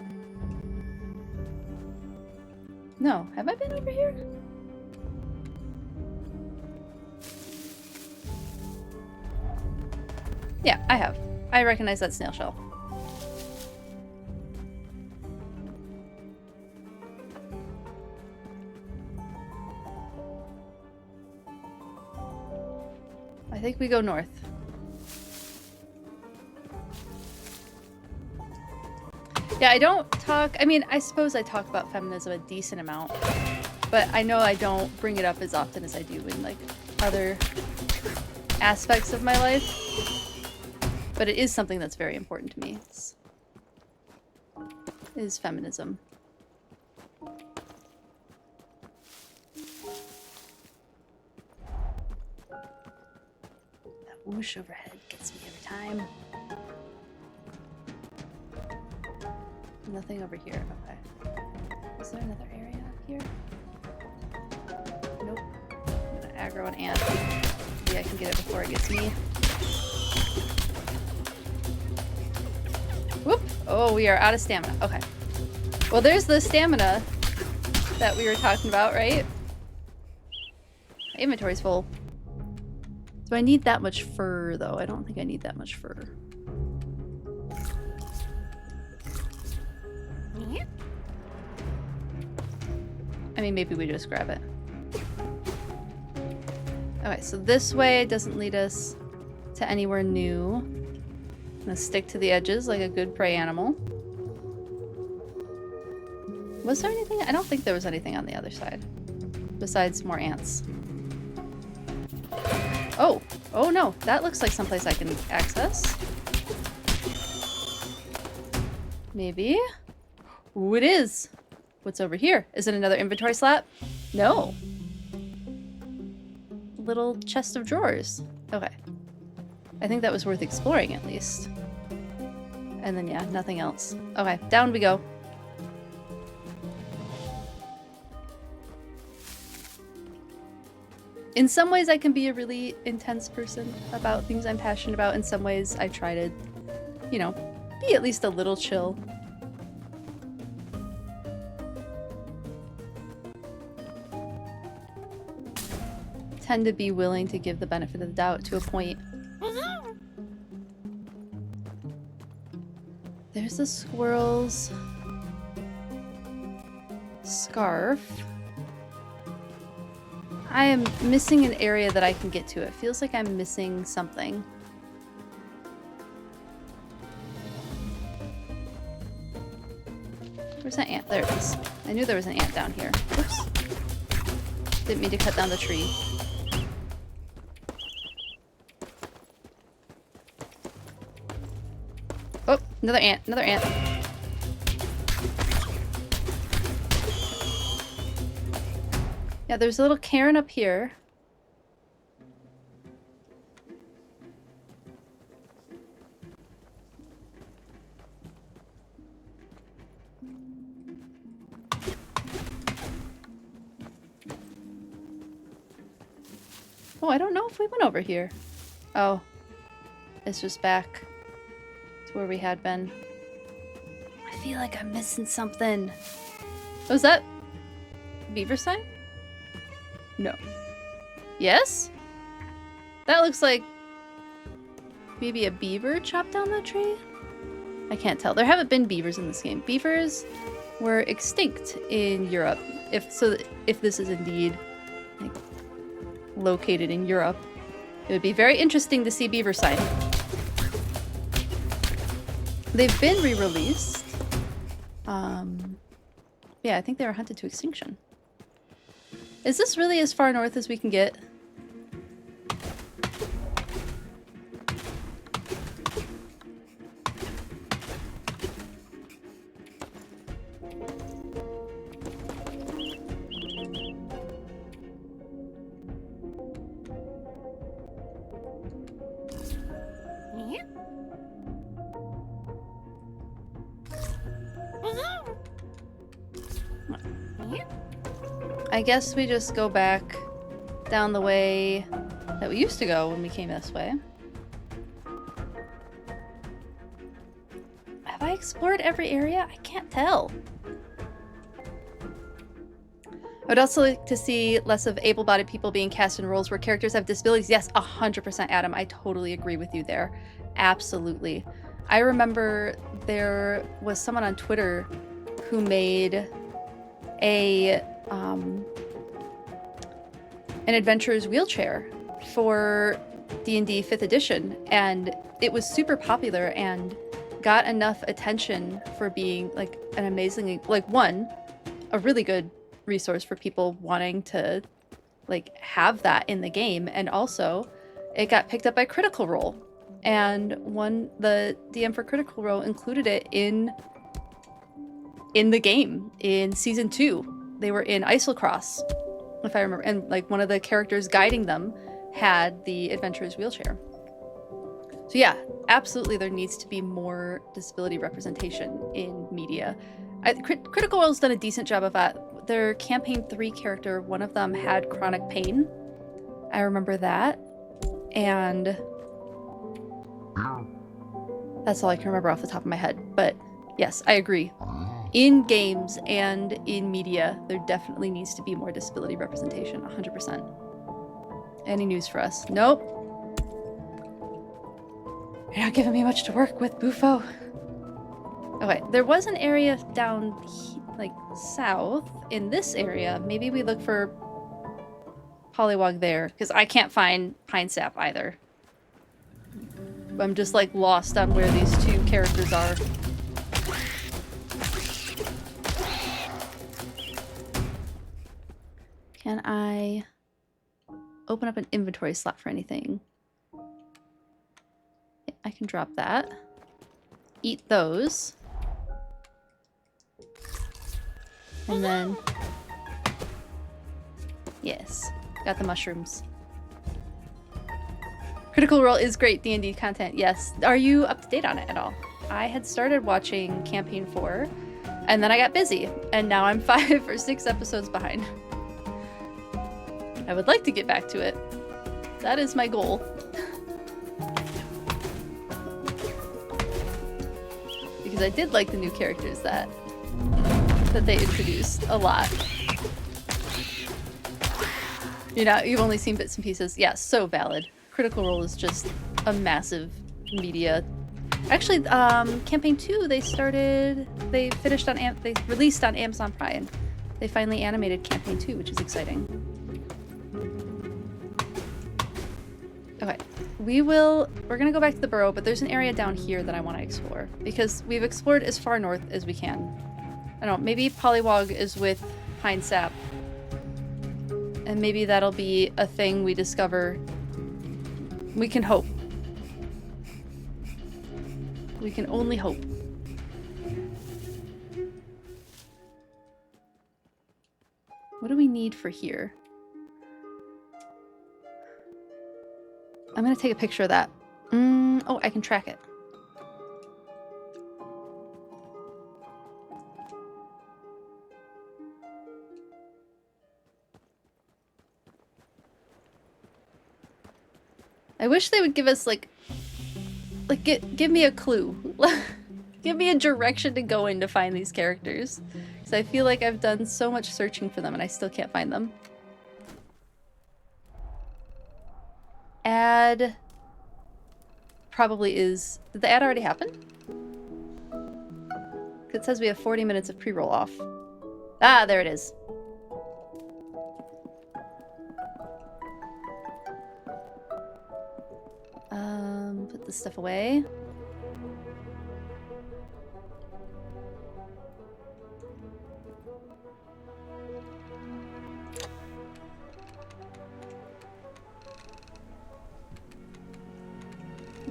No. Have I been over here? Yeah, I have. I recognize that snail shell. I think we go north. Yeah, I don't talk... I mean, I suppose I talk about feminism a decent amount, but I know I don't bring it up as often as I do in, like, other aspects of my life. But it is something that's very important to me. Is feminism. That whoosh overhead gets me every time. Nothing over here. Okay. Is there another area up here? Nope. I'm gonna aggro an ant. Maybe I can get it before it gets me. Whoop! Oh, we are out of stamina. Okay. Well, there's the stamina that we were talking about, right? My inventory's full. Do I need that much fur, though? I don't think I need that much fur. I mean, maybe we just grab it. Okay, so this way doesn't lead us to anywhere new. I'm gonna stick to the edges like a good prey animal. Was there anything? I don't think there was anything on the other side. Besides more ants. Oh! Oh no! That looks like someplace I can access. Maybe? Ooh, it is! What's over here? Is it another inventory slot? No. Little chest of drawers. Okay. I think that was worth exploring at least. And then yeah, nothing else. Okay, down we go. In some ways I can be a really intense person about things I'm passionate about. In some ways I try to, you know, be at least a little chill. tend to be willing to give the benefit of the doubt to a point. There's the squirrel's scarf. I am missing an area that I can get to. It feels like I'm missing something. Where's that ant? There it is. I knew there was an ant down here. Oops. Didn't mean to cut down the tree. Oh, another ant, another ant. Yeah, there's a little cairn up here. Oh, I don't know if we went over here. Oh, it's just back to where we had been. I feel like I'm missing something. Was that beaver sign? No. Yes? That looks like maybe a beaver chopped down the tree? I can't tell. There haven't been beavers in this game. Beavers were extinct in Europe. If this is indeed like located in Europe, it would be very interesting to see beaver sign. They've been re-released. Yeah, I think they were hunted to extinction. Is this really as far north as we can get? I guess we just go back down the way that we used to go when we came this way. Have I explored every area? I can't tell. I would also like to see less of able-bodied people being cast in roles where characters have disabilities. Yes, 100%, Adam. I totally agree with you there. Absolutely. I remember there was someone on Twitter who made an adventurer's wheelchair for D&D 5th edition, and it was super popular and got enough attention for being like an amazingly, like, one, a really good resource for people wanting to like have that in the game, and also it got picked up by Critical Role, and the DM for Critical Role included it in the game in season 2. They were in Islecross, if I remember, and like one of the characters guiding them had the adventurer's wheelchair. So yeah, absolutely there needs to be more disability representation in media. Critical Role's done a decent job of that. Their campaign 3 character, one of them had chronic pain. I remember that. And that's all I can remember off the top of my head. But yes, I agree. In games and in media, there definitely needs to be more disability representation, 100%. Any news for us? Nope. You're not giving me much to work with, Bufo. Okay, there was an area down, like, south in this area. Maybe we look for Pollywog there, because I can't find Pine Sap either. I'm just, like, lost on where these two characters are. Can I open up an inventory slot for anything? I can drop that. Eat those. And then... yes. Got the mushrooms. Critical Role is great D&D content, yes. Are you up to date on it at all? I had started watching Campaign 4, and then I got busy, and now I'm 5 or 6 episodes behind. I would like to get back to it. That is my goal. Because I did like the new characters that they introduced a lot. You've only seen bits and pieces. Yeah, so valid. Critical Role is just a massive media. Actually, Campaign 2, they released on Amazon Prime. They finally animated Campaign 2, which is exciting. Okay, we're gonna go back to the burrow, but there's an area down here that I want to explore because we've explored as far north as we can. I don't know, maybe Pollywog is with Pine Sap, and maybe that'll be a thing we discover. We can hope. We can only hope. What do we need for here? I'm gonna take a picture of that. Oh, I can track it. I wish they would give us give me a clue. Give me a direction to go in to find these characters. Because I feel like I've done so much searching for them and I still can't find them. Ad probably is... Did the ad already happen? It says we have 40 minutes of pre-roll off. Ah, there it is. Put this stuff away.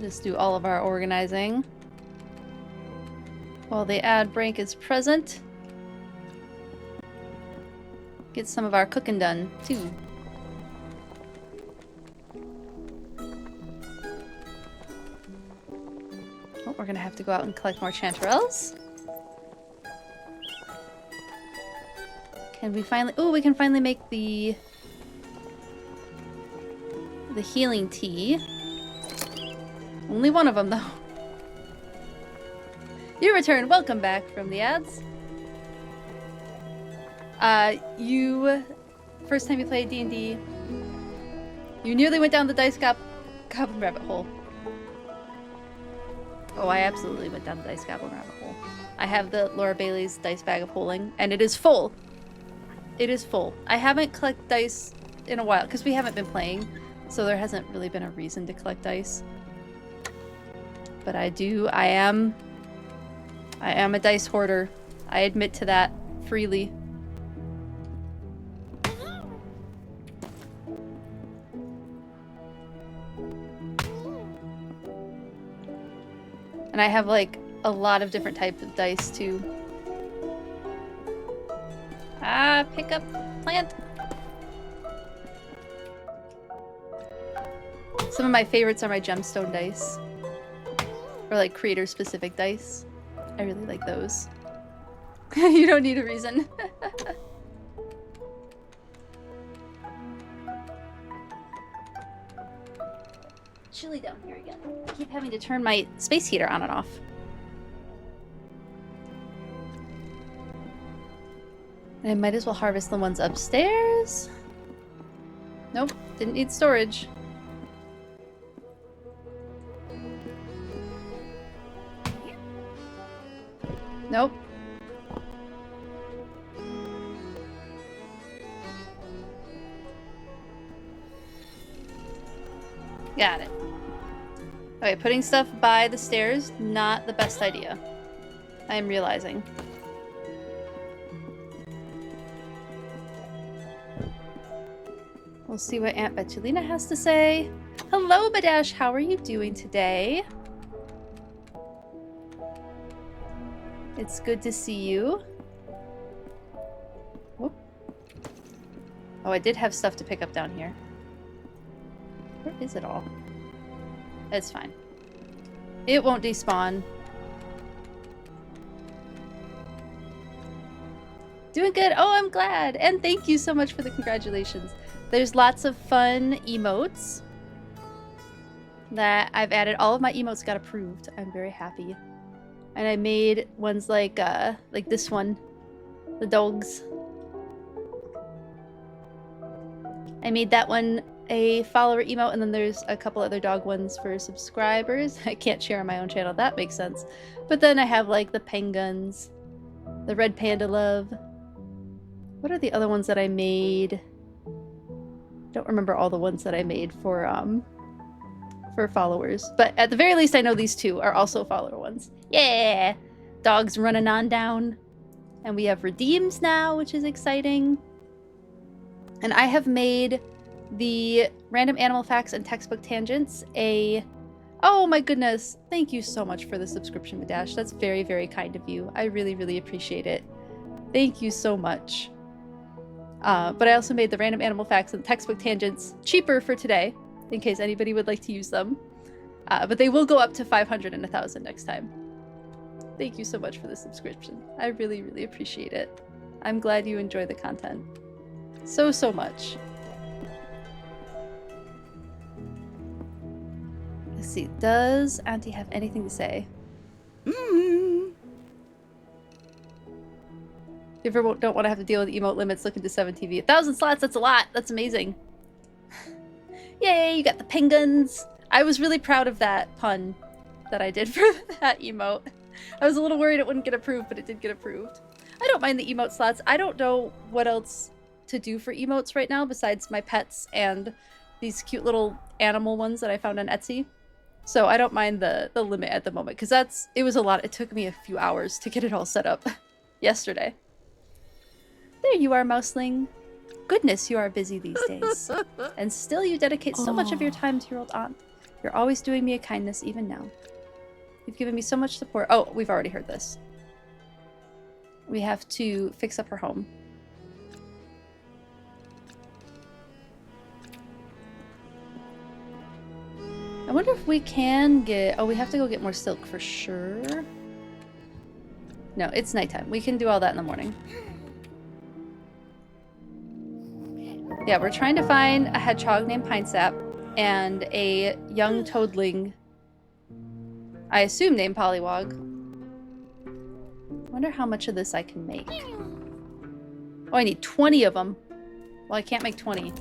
Just do all of our organizing. While the ad break is present. Get some of our cooking done, too. Oh, we're gonna have to go out and collect more chanterelles. Can we finally... Oh, we can finally make the healing tea. Only one of them, though. You return. Welcome back from the ads. First time you played D&D, you nearly went down the dice goblin rabbit hole. Oh, I absolutely went down the dice goblin rabbit hole. I have the Laura Bailey's dice bag of holding, and it is full. It is full. I haven't collected dice in a while, because we haven't been playing, so there hasn't really been a reason to collect dice. But I am a dice hoarder. I admit to that freely. And I have like a lot of different types of dice too. Ah, pick up plant. Some of my favorites are my gemstone dice. Or like creator specific dice. I really like those. You don't need a reason. Chilly down here again. I keep having to turn my space heater on and off. And I might as well harvest the ones upstairs. Nope, didn't need storage. Nope. Got it. Okay, putting stuff by the stairs, not the best idea. I am realizing. We'll see what Aunt Betulina has to say. Hello, Badash. How are you doing today? It's good to see you. Whoop. Oh, I did have stuff to pick up down here. Where is it all? It's fine. It won't despawn. Doing good. Oh, I'm glad. And thank you so much for the congratulations. There's lots of fun emotes that I've added. All of my emotes got approved. I'm very happy. And I made ones like this one. The dogs. I made that one a follower emote, and then there's a couple other dog ones for subscribers. I can't share on my own channel, that makes sense. But then I have like the penguins, the red panda love. What are the other ones that I made? Don't remember all the ones that I made for followers. But at the very least, I know these two are also follower ones. Yeah! Dogs running on down. And we have redeems now, which is exciting. And I have made the random animal facts and textbook tangents a... Oh my goodness! Thank you so much for the subscription, Madash. That's very, very kind of you. I really, really appreciate it. Thank you so much. But I also made the random animal facts and textbook tangents cheaper for today, in case anybody would like to use them. But they will go up to 500 and 1,000 next time. Thank you so much for the subscription. I really, really appreciate it. I'm glad you enjoy the content. So, so much. Let's see. Does Auntie have anything to say? You ever don't want to have to deal with emote limits, look into 7TV. 1,000 slots, that's a lot. That's amazing. Yay, you got the penguins. I was really proud of that pun that I did for that emote. I was a little worried it wouldn't get approved, but it did get approved. I don't mind the emote slots. I don't know what else to do for emotes right now besides my pets and these cute little animal ones that I found on Etsy. So I don't mind the limit at the moment, because it was a lot. It took me a few hours to get it all set up yesterday. There you are, Mouseling. Goodness, you are busy these days. And still you dedicate so much of your time to your old aunt. You're always doing me a kindness, even now. You've given me so much support. Oh, we've already heard this. We have to fix up her home. I wonder if we can get... Oh, we have to go get more silk for sure. No, it's nighttime. We can do all that in the morning. Yeah, we're trying to find a hedgehog named Pinesap and a young toadling, I assume named Pollywog. Wonder how much of this I can make. Oh, I need 20 of them. Well, I can't make 20.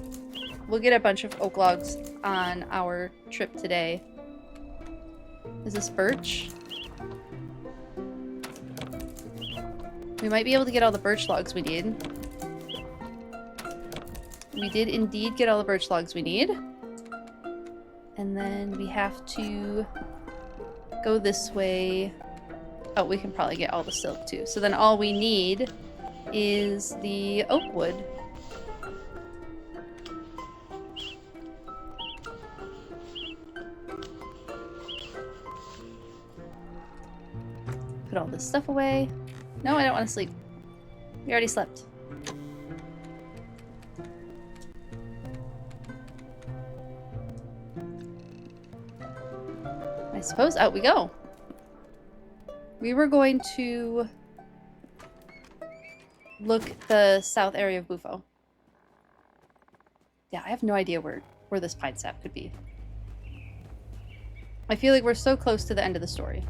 We'll get a bunch of oak logs on our trip today. Is this birch? We might be able to get all the birch logs we need. We did indeed get all the birch logs we need. And then we have to go this way. Oh, we can probably get all the silk too. So then all we need is the oak wood. Put all this stuff away. No, I don't want to sleep. We already slept. I suppose out we go. We were going to look the south area of Bufo. Yeah, I have no idea where this pine sap could be. I feel like we're so close to the end of the story.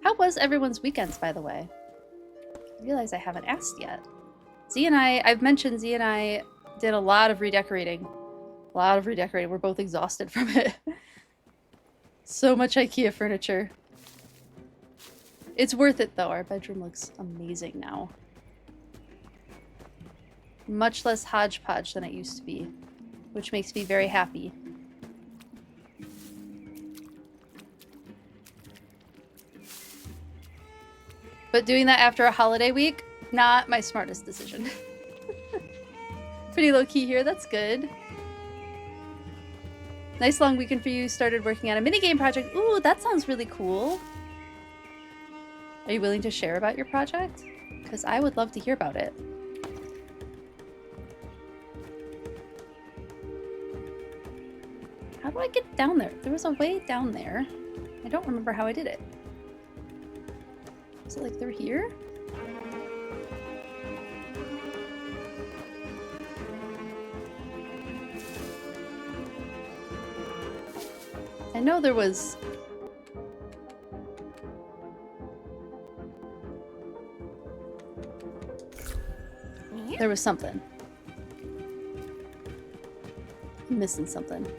How was everyone's weekends, by the way? I realize I haven't asked yet. I've mentioned Z and I did a lot of redecorating. A lot of redecorating. We're both exhausted from it. So much IKEA furniture. It's worth it, though. Our bedroom looks amazing now. Much less hodgepodge than it used to be, which makes me very happy. But doing that after a holiday week, not my smartest decision. Pretty low-key here, that's good. Nice long weekend for you. Started working on a minigame project. Ooh, that sounds really cool. Are you willing to share about your project? Because I would love to hear about it. How do I get down there? There was a way down there. I don't remember how I did it. Is it like through here? I know there was... There was something. I'm missing something.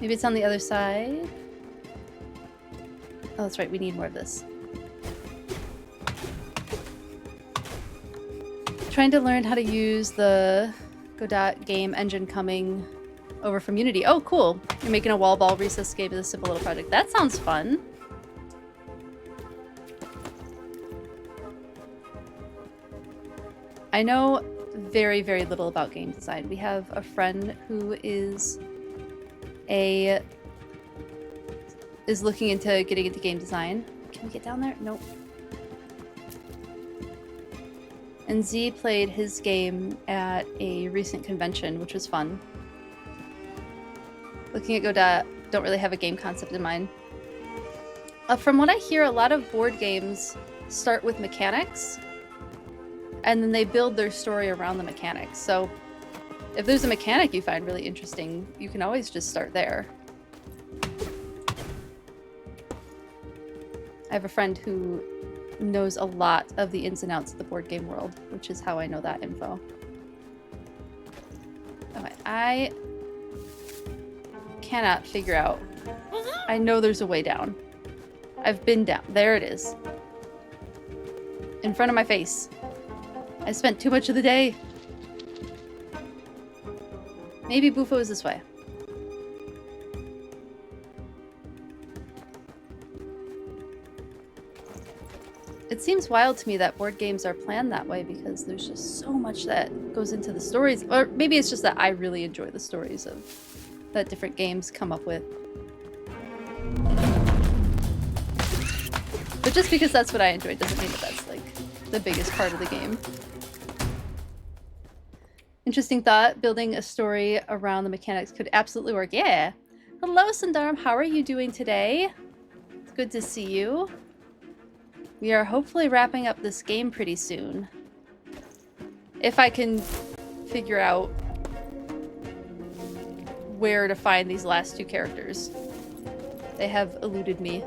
Maybe it's on the other side? Oh, that's right. We need more of this. Trying to learn how to use the Godot game engine coming over from Unity. Oh, cool. You're making a wall ball recess game as a simple little project. That sounds fun. I know very, very little about game design. We have a friend who is looking into getting into game design. Can we get down there? Nope. And Z played his game at a recent convention, which was fun. Looking at Godot, don't really have a game concept in mind. From what I hear, a lot of board games start with mechanics, and then they build their story around the mechanics. So if there's a mechanic you find really interesting, you can always just start there. I have a friend who knows a lot of the ins and outs of the board game world, which is how I know that info. Okay, I cannot figure out. I know there's a way down. I've been down. There it is. In front of my face. I spent too much of the day. Maybe Bufo is this way. It seems wild to me that board games are planned that way because there's just so much that goes into the stories. Or maybe it's just that I really enjoy the stories of that different games come up with. But just because that's what I enjoy doesn't mean that that's like the biggest part of the game. Interesting thought. Building a story around the mechanics could absolutely work. Yeah. Hello, Sundaram. How are you doing today? It's good to see you. We are hopefully wrapping up this game pretty soon. If I can figure out where to find these last two characters. They have eluded me.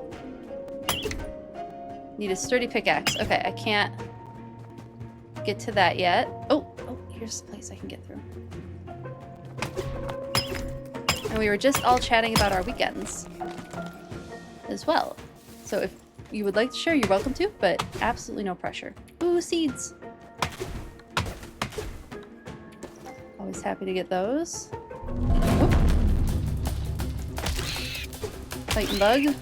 Need a sturdy pickaxe. Okay, I can't get to that yet. Oh, here's a place I can get through. And we were just all chatting about our weekends as well. So if you would like to share, you're welcome to, but absolutely no pressure. Ooh, seeds. Always happy to get those. Whoop. Fighting bug.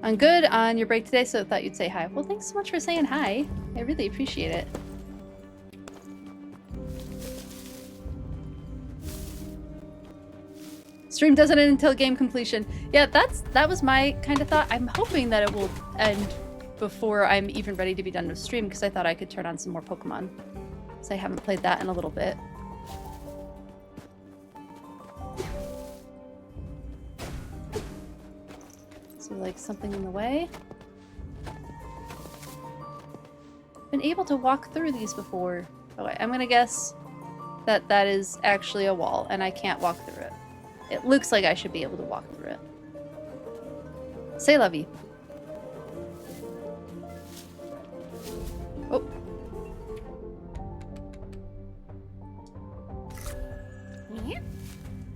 I'm good on your break today, so I thought you'd say hi. Well, thanks so much for saying hi. I really appreciate it. Stream doesn't end until game completion. Yeah, that was my kind of thought. I'm hoping that it will end before I'm even ready to be done with stream, because I thought I could turn on some more Pokemon. So I haven't played that in a little bit. So like something in the way. Been able to walk through these before. Okay, I'm gonna guess that that is actually a wall and I can't walk through it. It looks like I should be able to walk through it. Say lovey. Oh.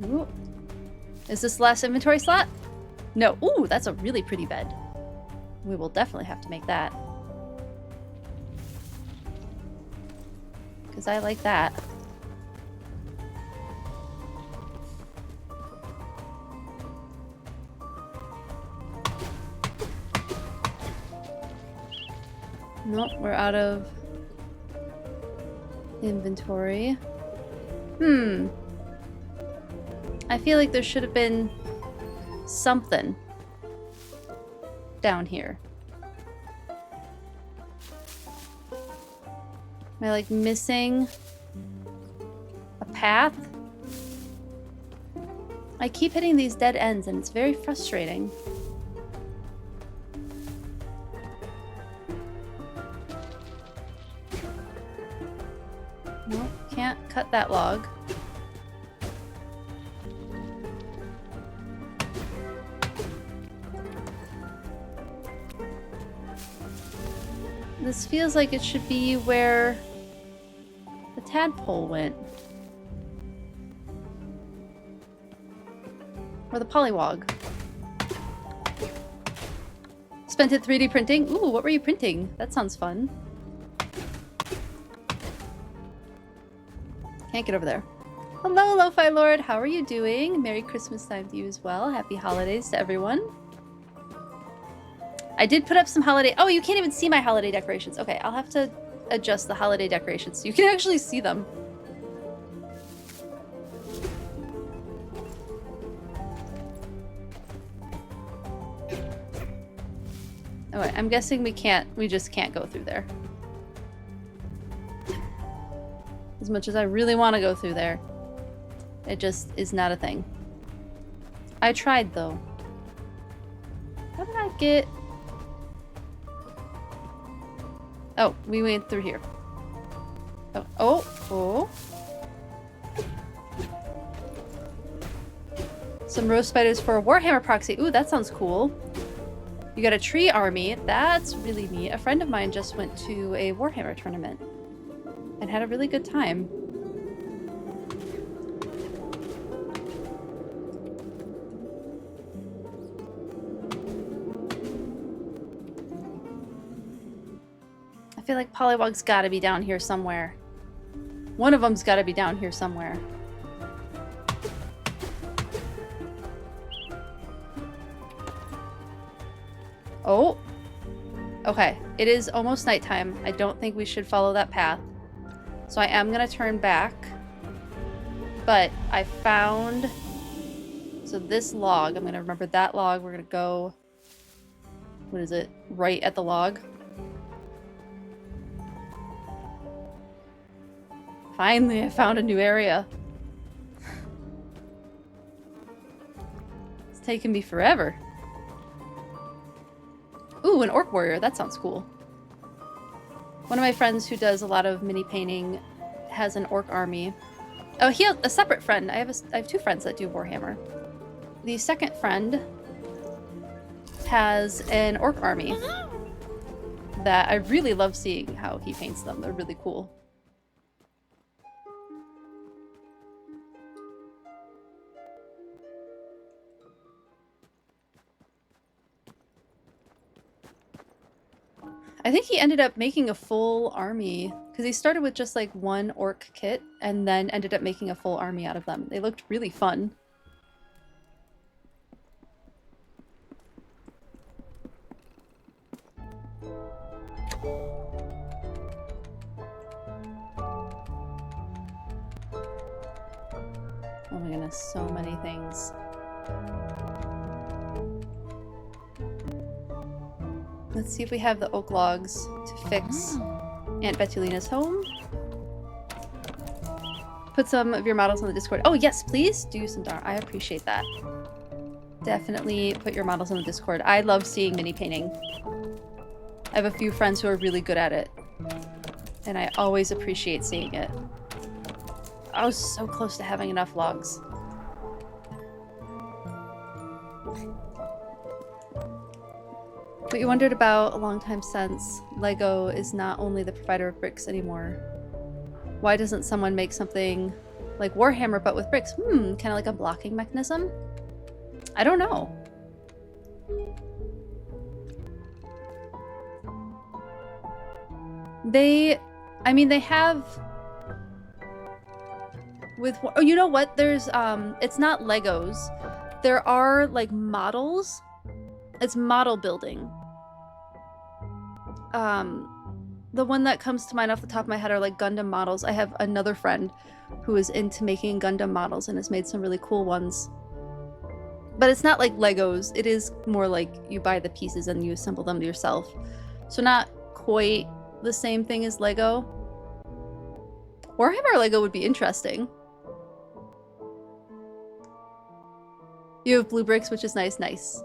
Ooh. Is this the last inventory slot? No. Ooh, that's a really pretty bed. We will definitely have to make that. Because I like that. Nope, we're out of inventory. I feel like there should have been something down here. Am I like missing a path? I keep hitting these dead ends and it's very frustrating. cut that log. This feels like it should be where the tadpole went. Or the pollywog. Spent it 3D printing? Ooh, what were you printing? That sounds fun. Can't get over there. Hello, Lo-Fi Lord. How are you doing? Merry Christmas time to you as well. Happy holidays to everyone. I did put up some holiday... Oh, you can't even see my holiday decorations. Okay, I'll have to adjust the holiday decorations so you can actually see them. Alright, I'm guessing we just can't go through there. As much as I really want to go through there, it just is not a thing. I tried though. How did I get... Oh, we went through here. Oh. Some rose spiders for a Warhammer proxy. Ooh, that sounds cool. You got a tree army. That's really neat. A friend of mine just went to a Warhammer tournament and had a really good time. I feel like Pollywog's gotta be down here somewhere. One of them's gotta be down here somewhere. Oh. Okay, it is almost nighttime. I don't think we should follow that path. So I am gonna turn back. But I found... So this log, I'm gonna remember that log. We're gonna go... What is it? Right at the log. Finally, I found a new area. It's taken me forever. Ooh, an orc warrior. That sounds cool. One of my friends who does a lot of mini painting has an orc army. Oh, he has a separate friend. I have two friends that do Warhammer. The second friend has an orc army that I really love seeing how he paints them. They're really cool. I think he ended up making a full army because he started with just like one orc kit and then ended up making a full army out of them. They looked really fun. Oh my goodness, so many things. Let's see if we have the oak logs to fix Aunt Betulina's home. Put some of your models on the Discord. Oh yes, please do, Sundar. I appreciate that. Definitely put your models on the Discord. I love seeing mini painting. I have a few friends who are really good at it. And I always appreciate seeing it. I was so close to having enough logs. What you wondered about a long time since, Lego is not only the provider of bricks anymore. Why doesn't someone make something like Warhammer but with bricks? Kind of like a blocking mechanism? I don't know. They have with, oh, you know what? There's, it's not Legos. There are like models. It's model building. The one that comes to mind off the top of my head are like Gundam models. I have another friend who is into making Gundam models and has made some really cool ones. But it's not like Legos. It is more like you buy the pieces and you assemble them yourself. So not quite the same thing as Lego. Warhammer Lego would be interesting. You have blue bricks, which is nice. Nice.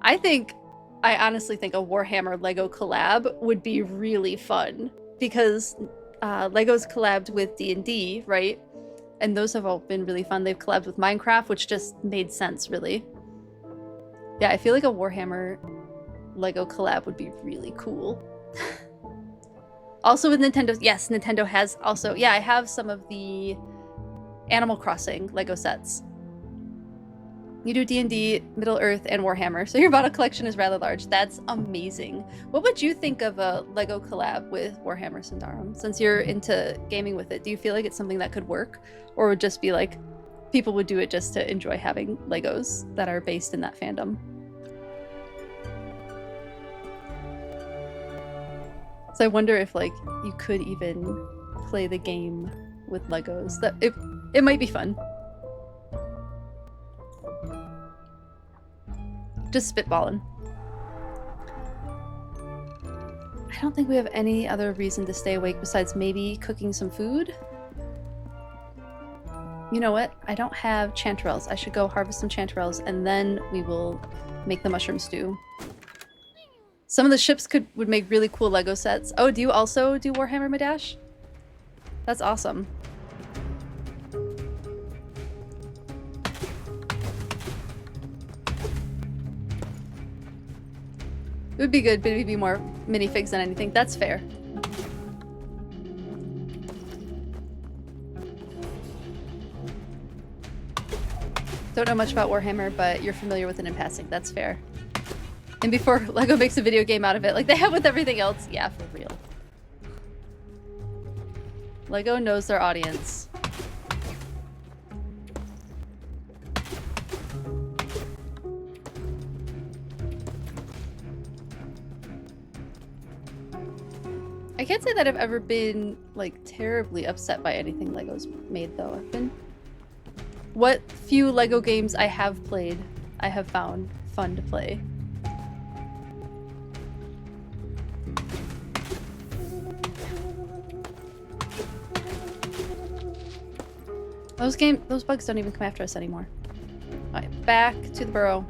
I honestly think a Warhammer Lego collab would be really fun because Lego's collabed with D&D, right? And those have all been really fun. They've collabed with Minecraft, which just made sense, really. Yeah, I feel like a Warhammer Lego collab would be really cool. Also with Nintendo, yes, Nintendo has also, yeah, I have some of the Animal Crossing Lego sets. You do D&D, Middle-earth, and Warhammer, so your bottle collection is rather large. That's amazing. What would you think of a Lego collab with Warhammer Sundarum? Since you're into gaming with it, do you feel like it's something that could work? Or would just be like, people would do it just to enjoy having Legos that are based in that fandom? So I wonder if, like, you could even play the game with Legos. That it might be fun. Just spitballing. I don't think we have any other reason to stay awake besides maybe cooking some food. You know what? I don't have chanterelles. I should go harvest some chanterelles and then we will make the mushroom stew. Some of the ships would make really cool Lego sets. Oh, do you also do Warhammer, Madash? That's awesome. It would be good, but it would be more minifigs than anything. That's fair. Don't know much about Warhammer, but you're familiar with it in passing. That's fair. And before Lego makes a video game out of it, like they have with everything else. Yeah, for real. Lego knows their audience. I can't say that I've ever been, like, terribly upset by anything Lego's made, though. What few Lego games I have played, I have found fun to play. Those bugs don't even come after us anymore. Alright, back to the burrow.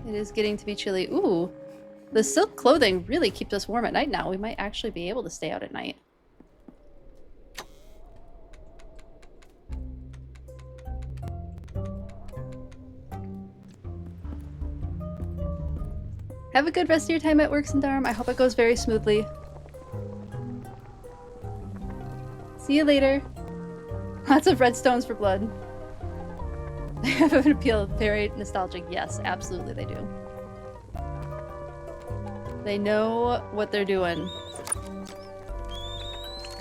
It is getting to be chilly. Ooh. The silk clothing really keeps us warm at night now. We might actually be able to stay out at night. Have a good rest of your time at work, Sundarum. I hope it goes very smoothly. See you later. Lots of redstones for blood. They have an appeal. Very nostalgic. Yes, absolutely they do. They know what they're doing.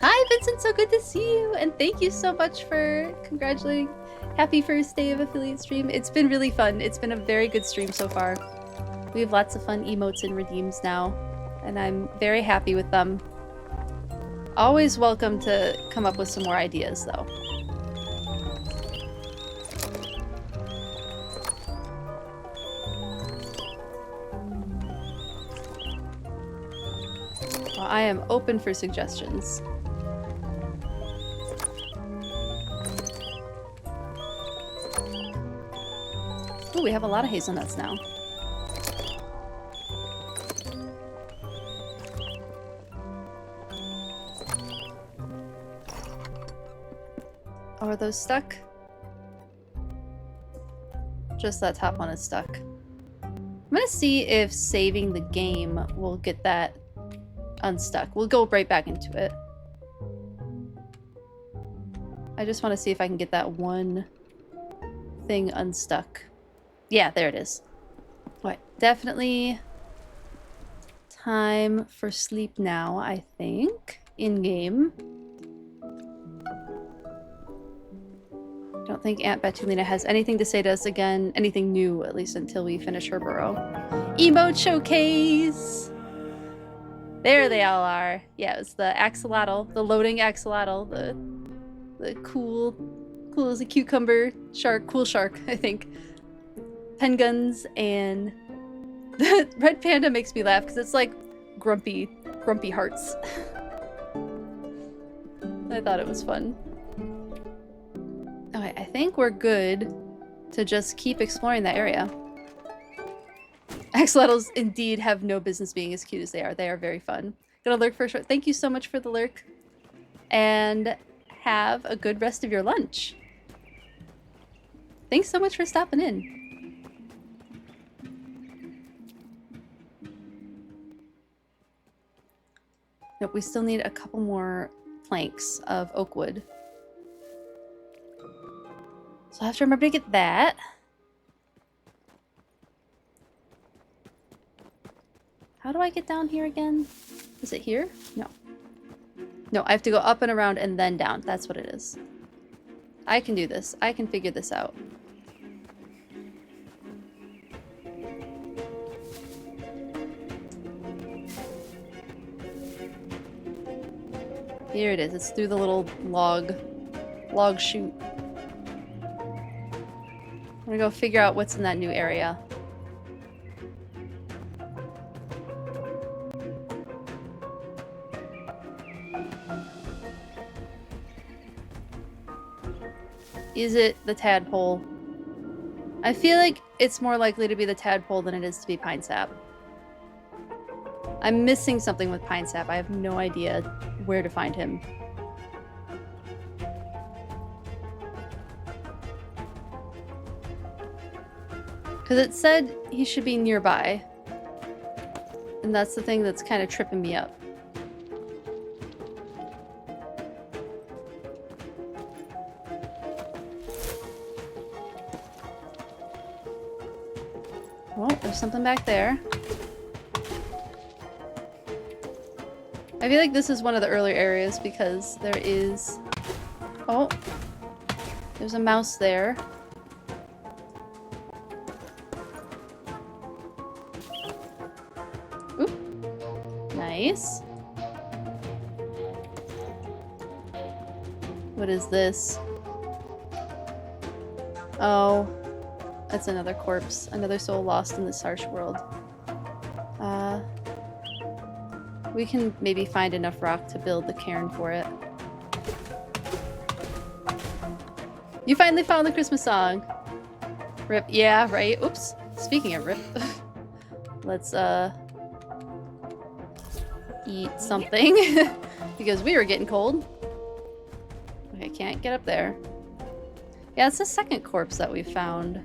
Hi, Vincent. So good to see you. And thank you so much for congratulating. Happy first day of affiliate stream. It's been really fun. It's been a very good stream so far. We have lots of fun emotes and redeems now. And I'm very happy with them. Always welcome to come up with some more ideas, though. Well, I am open for suggestions. Ooh, we have a lot of hazelnuts now. Oh, are those stuck? Just that top one is stuck. I'm gonna see if saving the game will get that unstuck. We'll go right back into it. I just want to see if I can get that one thing unstuck. Yeah, there it is. Alright, definitely time for sleep now, I think. In-game. Don't think Aunt Betulina has anything to say to us again. Anything new, at least until we finish her burrow. Emote showcase! There they all are. Yeah, it's the axolotl, the loading axolotl, the cool as a cucumber shark, cool shark, I think. Pen guns, and the red panda makes me laugh because it's like grumpy hearts. I thought it was fun. Okay, I think we're good to just keep exploring that area. Axolotls indeed have no business being as cute as they are. They are very fun. Gonna lurk for a short. Thank you so much for the lurk. And have a good rest of your lunch. Thanks so much for stopping in. Nope, we still need a couple more planks of oak wood. So I have to remember to get that. How do I get down here again? Is it here? No. No, I have to go up and around and then down. That's what it is. I can do this. I can figure this out. Here it is. It's through the little log chute. I'm gonna go figure out what's in that new area. Is it the tadpole? I feel like it's more likely to be the tadpole than it is to be pine sap. I'm missing something with pine sap. I have no idea where to find him. Because it said he should be nearby. And that's the thing that's kind of tripping me up. Oh, there's something back there. I feel like this is one of the earlier areas because there is... Oh, there's a mouse there. Oop. Nice. What is this? Oh. That's another corpse. Another soul lost in this harsh world. We can maybe find enough rock to build the cairn for it. You finally found the Christmas song! Rip. Yeah, right? Oops. Speaking of rip. Let's, eat something. Because we were getting cold. Okay, can't get up there. Yeah, it's the second corpse that we found.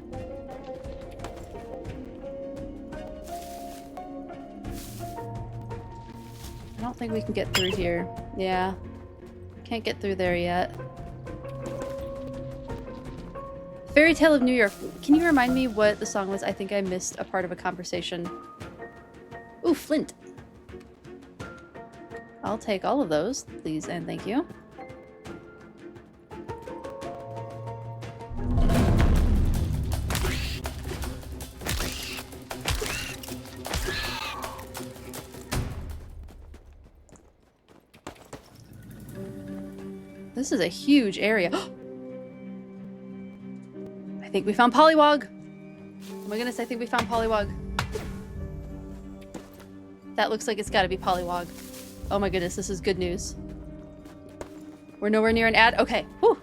I don't think we can get through here. Yeah. Can't get through there yet. Fairy Tale of New York. Can you remind me what the song was? I think I missed a part of a conversation. Ooh, flint. I'll take all of those, please and thank you. This is a huge area. I think we found Pollywog. Oh my goodness, I think we found Pollywog. That looks like it's gotta be Pollywog. Oh my goodness, this is good news. We're nowhere near an ad. Okay, whew.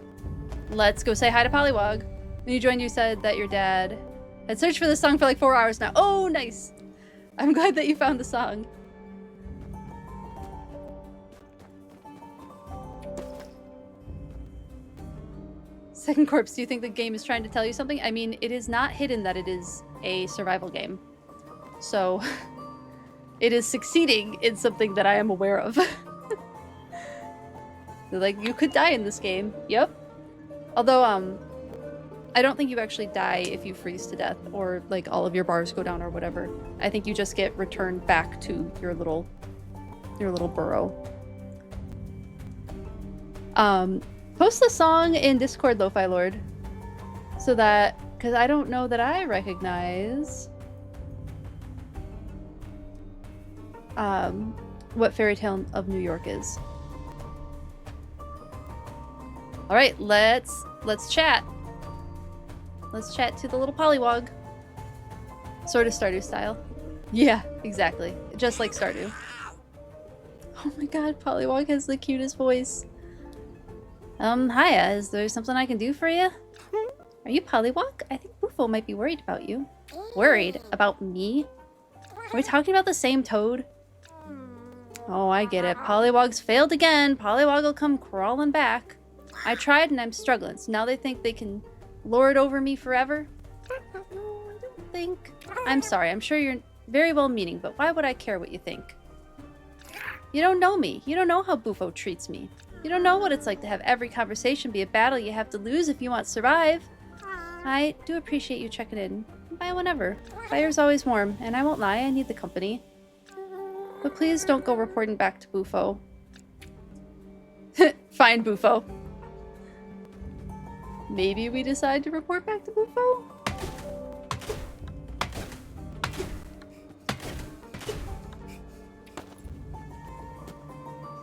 Let's go say hi to Pollywog. When you joined, you said that your dad had searched for this song for like 4 hours now. Oh, nice. I'm glad that you found the song. Second corpse, do you think the game is trying to tell you something? I mean, it is not hidden that it is a survival game. So, it is succeeding in something that I am aware of. Like, you could die in this game. Yep. Although, I don't think you actually die if you freeze to death or, like, all of your bars go down or whatever. I think you just get returned back to your little burrow. Post the song in Discord, Lo-Fi Lord. So that, because I don't know that I recognize what Fairy Tale of New York is. All right, let's chat. Let's chat to the little Pollywog. Sort of Stardew style. Yeah, exactly. Just like Stardew. Oh my god, Pollywog has the cutest voice. Hiya, is there something I can do for you? Are you Pollywog? I think Bufo might be worried about you. Worried? About me? Are we talking about the same toad? Oh, I get it. Pollywogs failed again. Pollywog will come crawling back. I tried and I'm struggling, so now they think they can lord over me forever? No, I don't think. I'm sorry, I'm sure you're very well-meaning, but why would I care what you think? You don't know me. You don't know how Bufo treats me. You don't know what it's like to have every conversation be a battle you have to lose if you want to survive. I do appreciate you checking in. Bye whenever. Fire's always warm, and I won't lie, I need the company. But please don't go reporting back to Bufo. Fine, Bufo. Maybe we decide to report back to Bufo?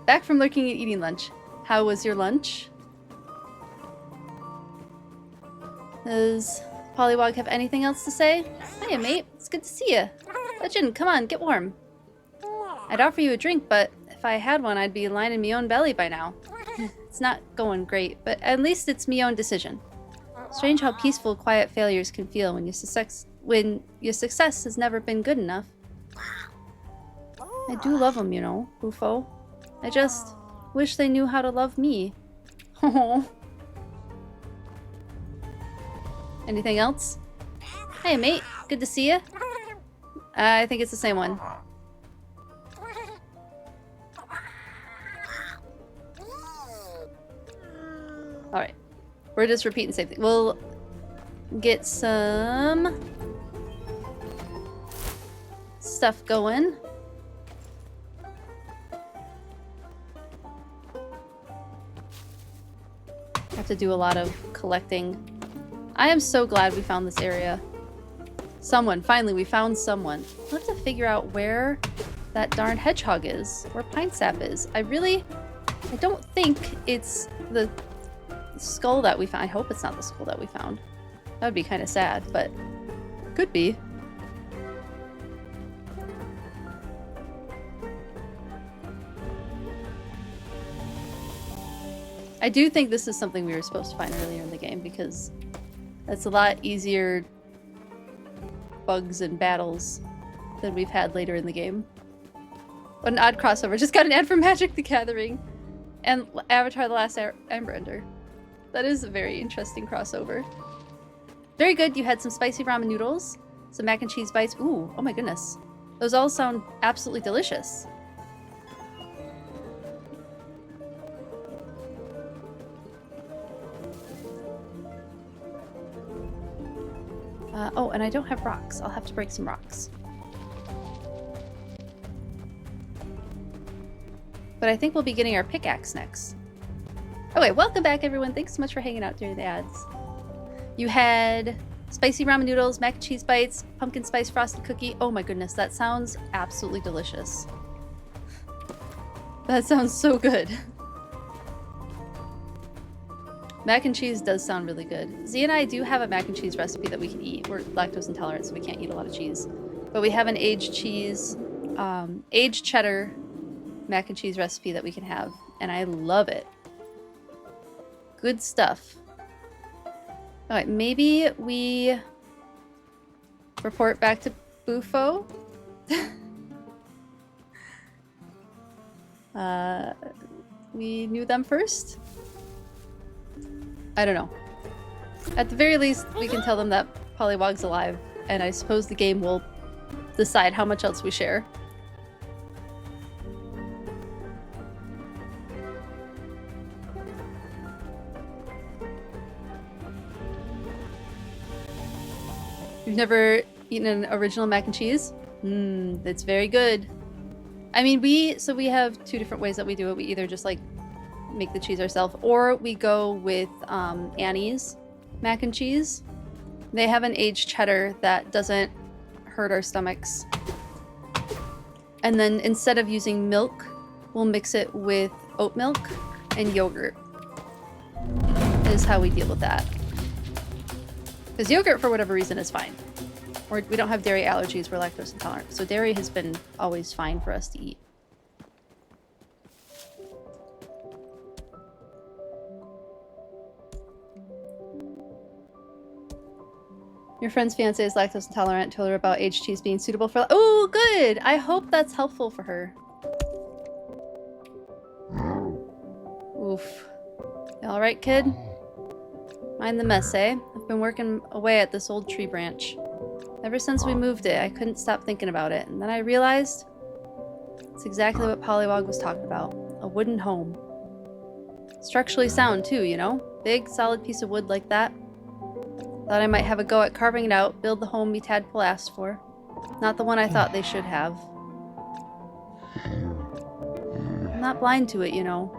Back from lurking and eating lunch. How was your lunch? Does Pollywog have anything else to say? Hiya, mate. It's good to see you. Legend, come on, get warm. I'd offer you a drink, but if I had one, I'd be lining me own belly by now. It's not going great, but at least it's me own decision. Strange how peaceful, quiet failures can feel when your success has never been good enough. I do love them, you know, Bufo. I just wish they knew how to love me. Oh. Anything else? Hey, mate. Good to see you. I think it's the same one. Alright. We're just repeating the same thing. We'll get some stuff going. I have to do a lot of collecting. I am so glad we found this area. Finally we found someone. We'll have to figure out where that darn hedgehog is, where Pine Sap is. I don't think it's the skull that we found. I hope it's not the skull that we found. That would be kind of sad, but could be. I do think this is something we were supposed to find earlier in the game because that's a lot easier bugs and battles than we've had later in the game. What an odd crossover. Just got an ad for Magic the Gathering and Avatar The Last Airbender. That is a very interesting crossover. Very good. You had some spicy ramen noodles, some mac and cheese bites. Ooh, oh my goodness. Those all sound absolutely delicious. Oh, and I don't have rocks. I'll have to break some rocks. But I think we'll be getting our pickaxe next. Okay, welcome back everyone. Thanks so much for hanging out during the ads. You had spicy ramen noodles, mac and cheese bites, pumpkin spice frosted cookie. Oh my goodness, that sounds absolutely delicious. That sounds so good. Mac and cheese does sound really good. Z and I do have a mac and cheese recipe that we can eat. We're lactose intolerant, so we can't eat a lot of cheese. But we have an aged cheddar mac and cheese recipe that we can have, and I love it. Good stuff. Alright, maybe we report back to Bufo. We knew them first? I don't know. At the very least, we can tell them that Pollywog's alive, and I suppose the game will decide how much else we share. You've never eaten an original mac and cheese? It's very good. I mean, we have two different ways that we do it. We either just like make the cheese ourselves, or we go with Annie's mac and cheese. They have an aged cheddar that doesn't hurt our stomachs. And then instead of using milk, we'll mix it with oat milk and yogurt. Is how we deal with that. Because yogurt, for whatever reason, is fine. Or we don't have dairy allergies, we're lactose intolerant. So dairy has been always fine for us to eat. Your friend's fiance is lactose intolerant. Told her about aged cheese being suitable for— oh, good! I hope that's helpful for her. Oof. You alright, kid? Mind the mess, eh? I've been working away at this old tree branch. Ever since we moved it, I couldn't stop thinking about it. And then I realized it's exactly what Pollywog was talking about. A wooden home. Structurally sound, too, you know? Big, solid piece of wood like that. Thought I might have a go at carving it out, build the home me tadpole asked for. Not the one I thought they should have. I'm not blind to it, you know.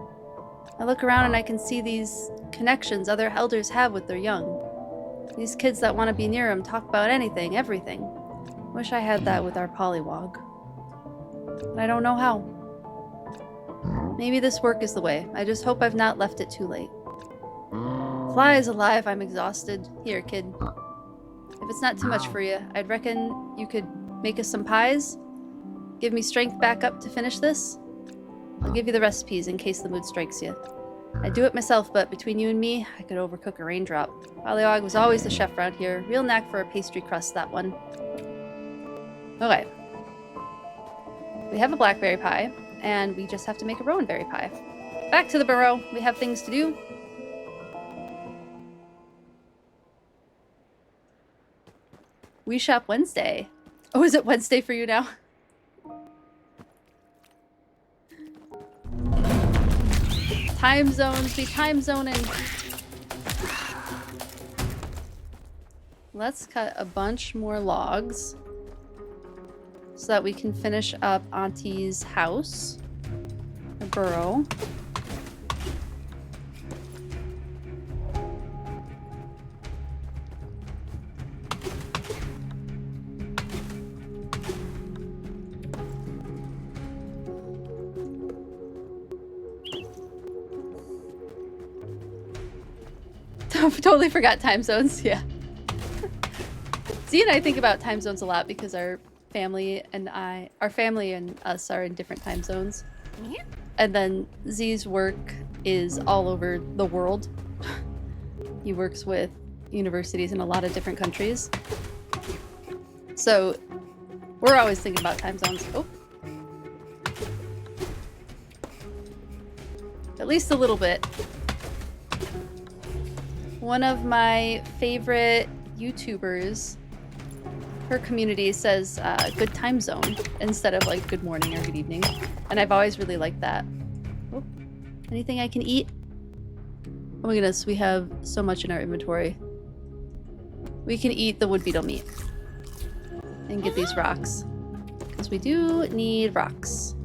I look around and I can see these connections other elders have with their young. These kids that want to be near them talk about anything, everything. Wish I had that with our Pollywog. But I don't know how. Maybe this work is the way. I just hope I've not left it too late. Fly is alive, I'm exhausted. Here, kid. If it's not too much for you, I'd reckon you could make us some pies? Give me strength back up to finish this? I'll give you the recipes in case the mood strikes you. I do it myself, but between you and me, I could overcook a raindrop. Pollywog was always the chef around here. Real knack for a pastry crust, that one. Okay. We have a blackberry pie, and we just have to make a rowan berry pie. Back to the burrow. We have things to do. We shop Wednesday. Oh, is it Wednesday for you now? Time zones, be time zoning. Let's cut a bunch more logs so that we can finish up Auntie's house, her burrow. Totally forgot time zones, yeah. Z and I think about time zones a lot because our family and us are in different time zones. And then Z's work is all over the world. He works with universities in a lot of different countries. So we're always thinking about time zones. Oh. At least a little bit. One of my favorite YouTubers, her community says good time zone instead of like good morning or good evening. And I've always really liked that. Oh, anything I can eat? Oh my goodness, we have so much in our inventory. We can eat the wood beetle meat and get these rocks. Because we do need rocks.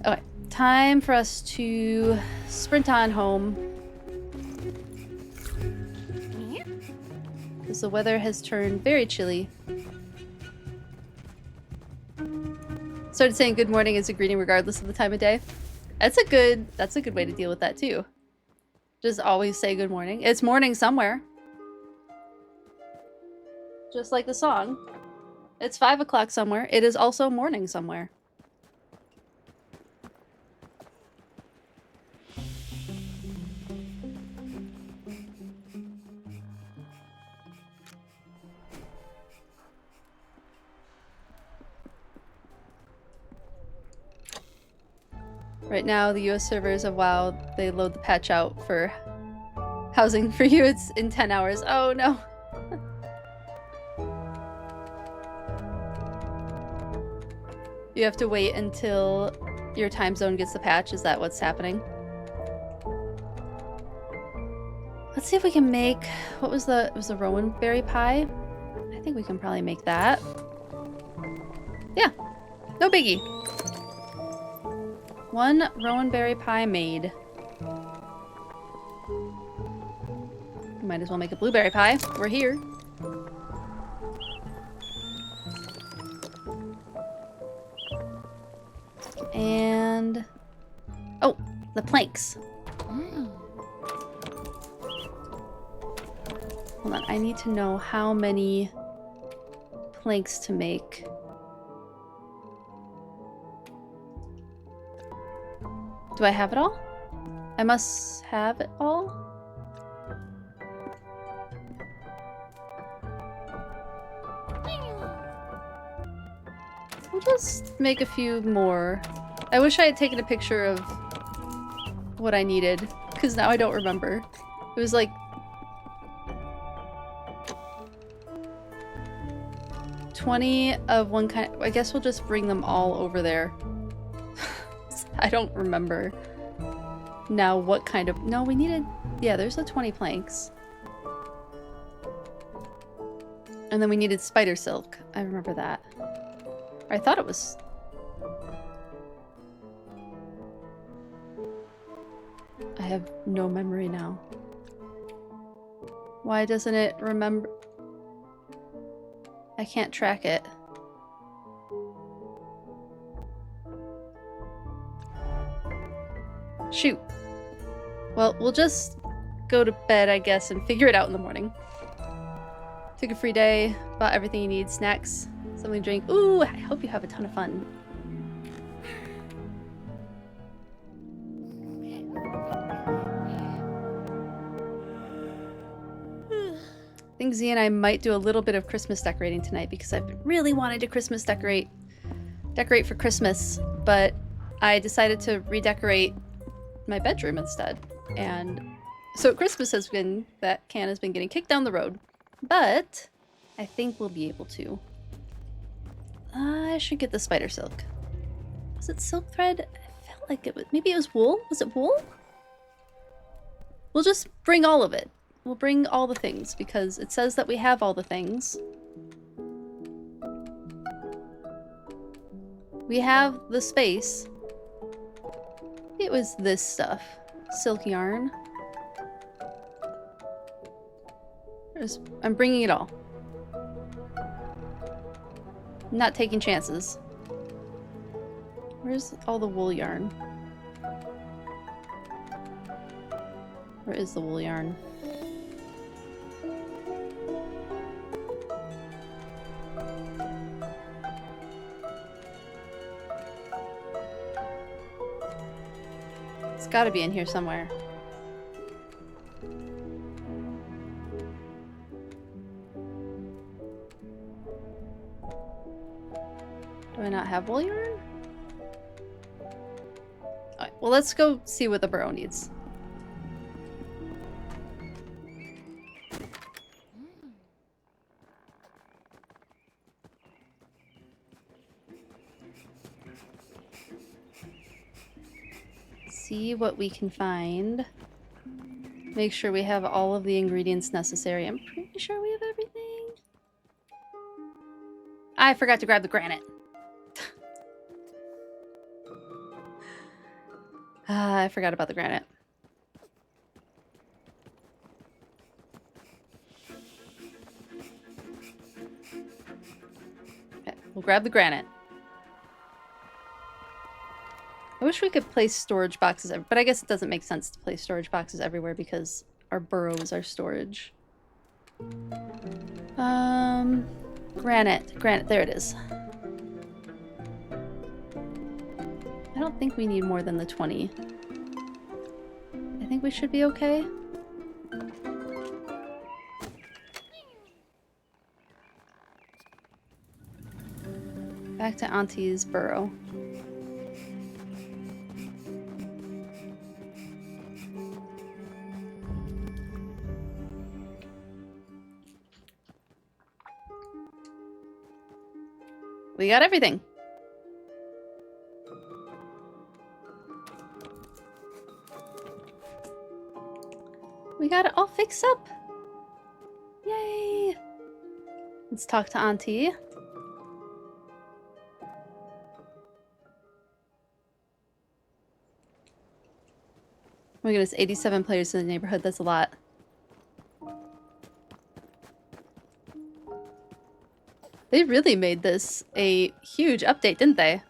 Okay, time for us to sprint on home. Because the weather has turned very chilly. Started saying good morning as a greeting regardless of the time of day. That's a good way to deal with that too. Just always say good morning. It's morning somewhere. Just like the song. It's 5 o'clock somewhere. It is also morning somewhere. Right now, the US servers of WoW, they load the patch out for housing for you. It's in 10 hours. Oh no. You have to wait until your time zone gets the patch. Is that what's happening? Let's see if we can make... What was the... It was the rowan berry pie? I think we can probably make that. Yeah. No biggie. One rowan berry pie made. Might as well make a blueberry pie. We're here. And... Oh, the planks. Hold on, I need to know how many planks to make. Do I have it all? I must have it all? We'll just make a few more I wish I had taken a picture of what I needed, because now I don't remember. It was like 20 of one kind. I guess we'll just bring them all over there. I don't remember now what kind of... No, we needed... Yeah, there's the 20 planks. And then we needed spider silk. I remember that. I thought it was... I have no memory now. Why doesn't it remember? I can't track it. Shoot. Well, we'll just go to bed, I guess, and figure it out in the morning. Took a free day, bought everything you need, snacks, something to drink. Ooh, I hope you have a ton of fun. I think Z and I might do a little bit of Christmas decorating tonight because I've been really wanting to Christmas decorate for Christmas, but I decided to redecorate my bedroom instead. And so Christmas has been, that can has been getting kicked down the road, but I think we'll be able to. I should get the spider silk. Was it silk thread? I felt like it was, maybe it was wool? Was it wool? We'll just bring all of it. We'll bring all the things because it says that we have all the things. We have the space. It was this stuff. Silk yarn. I'm bringing it all. I'm not taking chances. Where's all the wool yarn? Where is the wool yarn? It's gotta be in here somewhere. Do I not have wool yarn? Alright, well let's go see what the burrow needs. See what we can find. Make sure we have all of the ingredients necessary. I'm pretty sure we have everything. I forgot to grab the granite. I forgot about the granite. Okay, we'll grab the granite. I wish we could place storage boxes, but I guess it doesn't make sense to place storage boxes everywhere because our burrow is our storage. Granite, there it is. I don't think we need more than the 20. I think we should be okay. Back to Auntie's burrow. We got everything. We got it all fixed up. Yay! Let's talk to Auntie. Oh my goodness, 87 players in the neighborhood. That's a lot. They really made this a huge update, didn't they?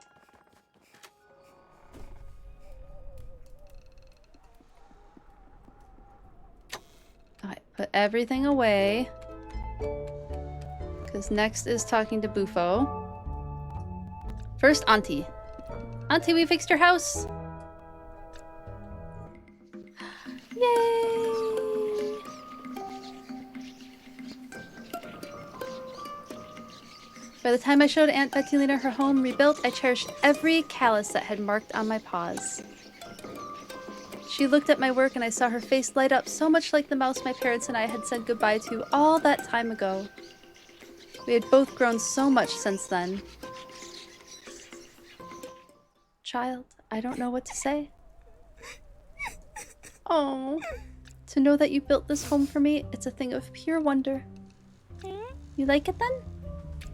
Alright, put everything away. Because next is talking to Bufo. First, Auntie. Auntie, we fixed your house! Yay! By the time I showed Aunt Bettina her home rebuilt, I cherished every callus that had marked on my paws. She looked at my work and I saw her face light up, so much like the mouse my parents and I had said goodbye to all that time ago. We had both grown so much since then. Child, I don't know what to say. Oh, to know that you built this home for me, it's a thing of pure wonder. You like it then?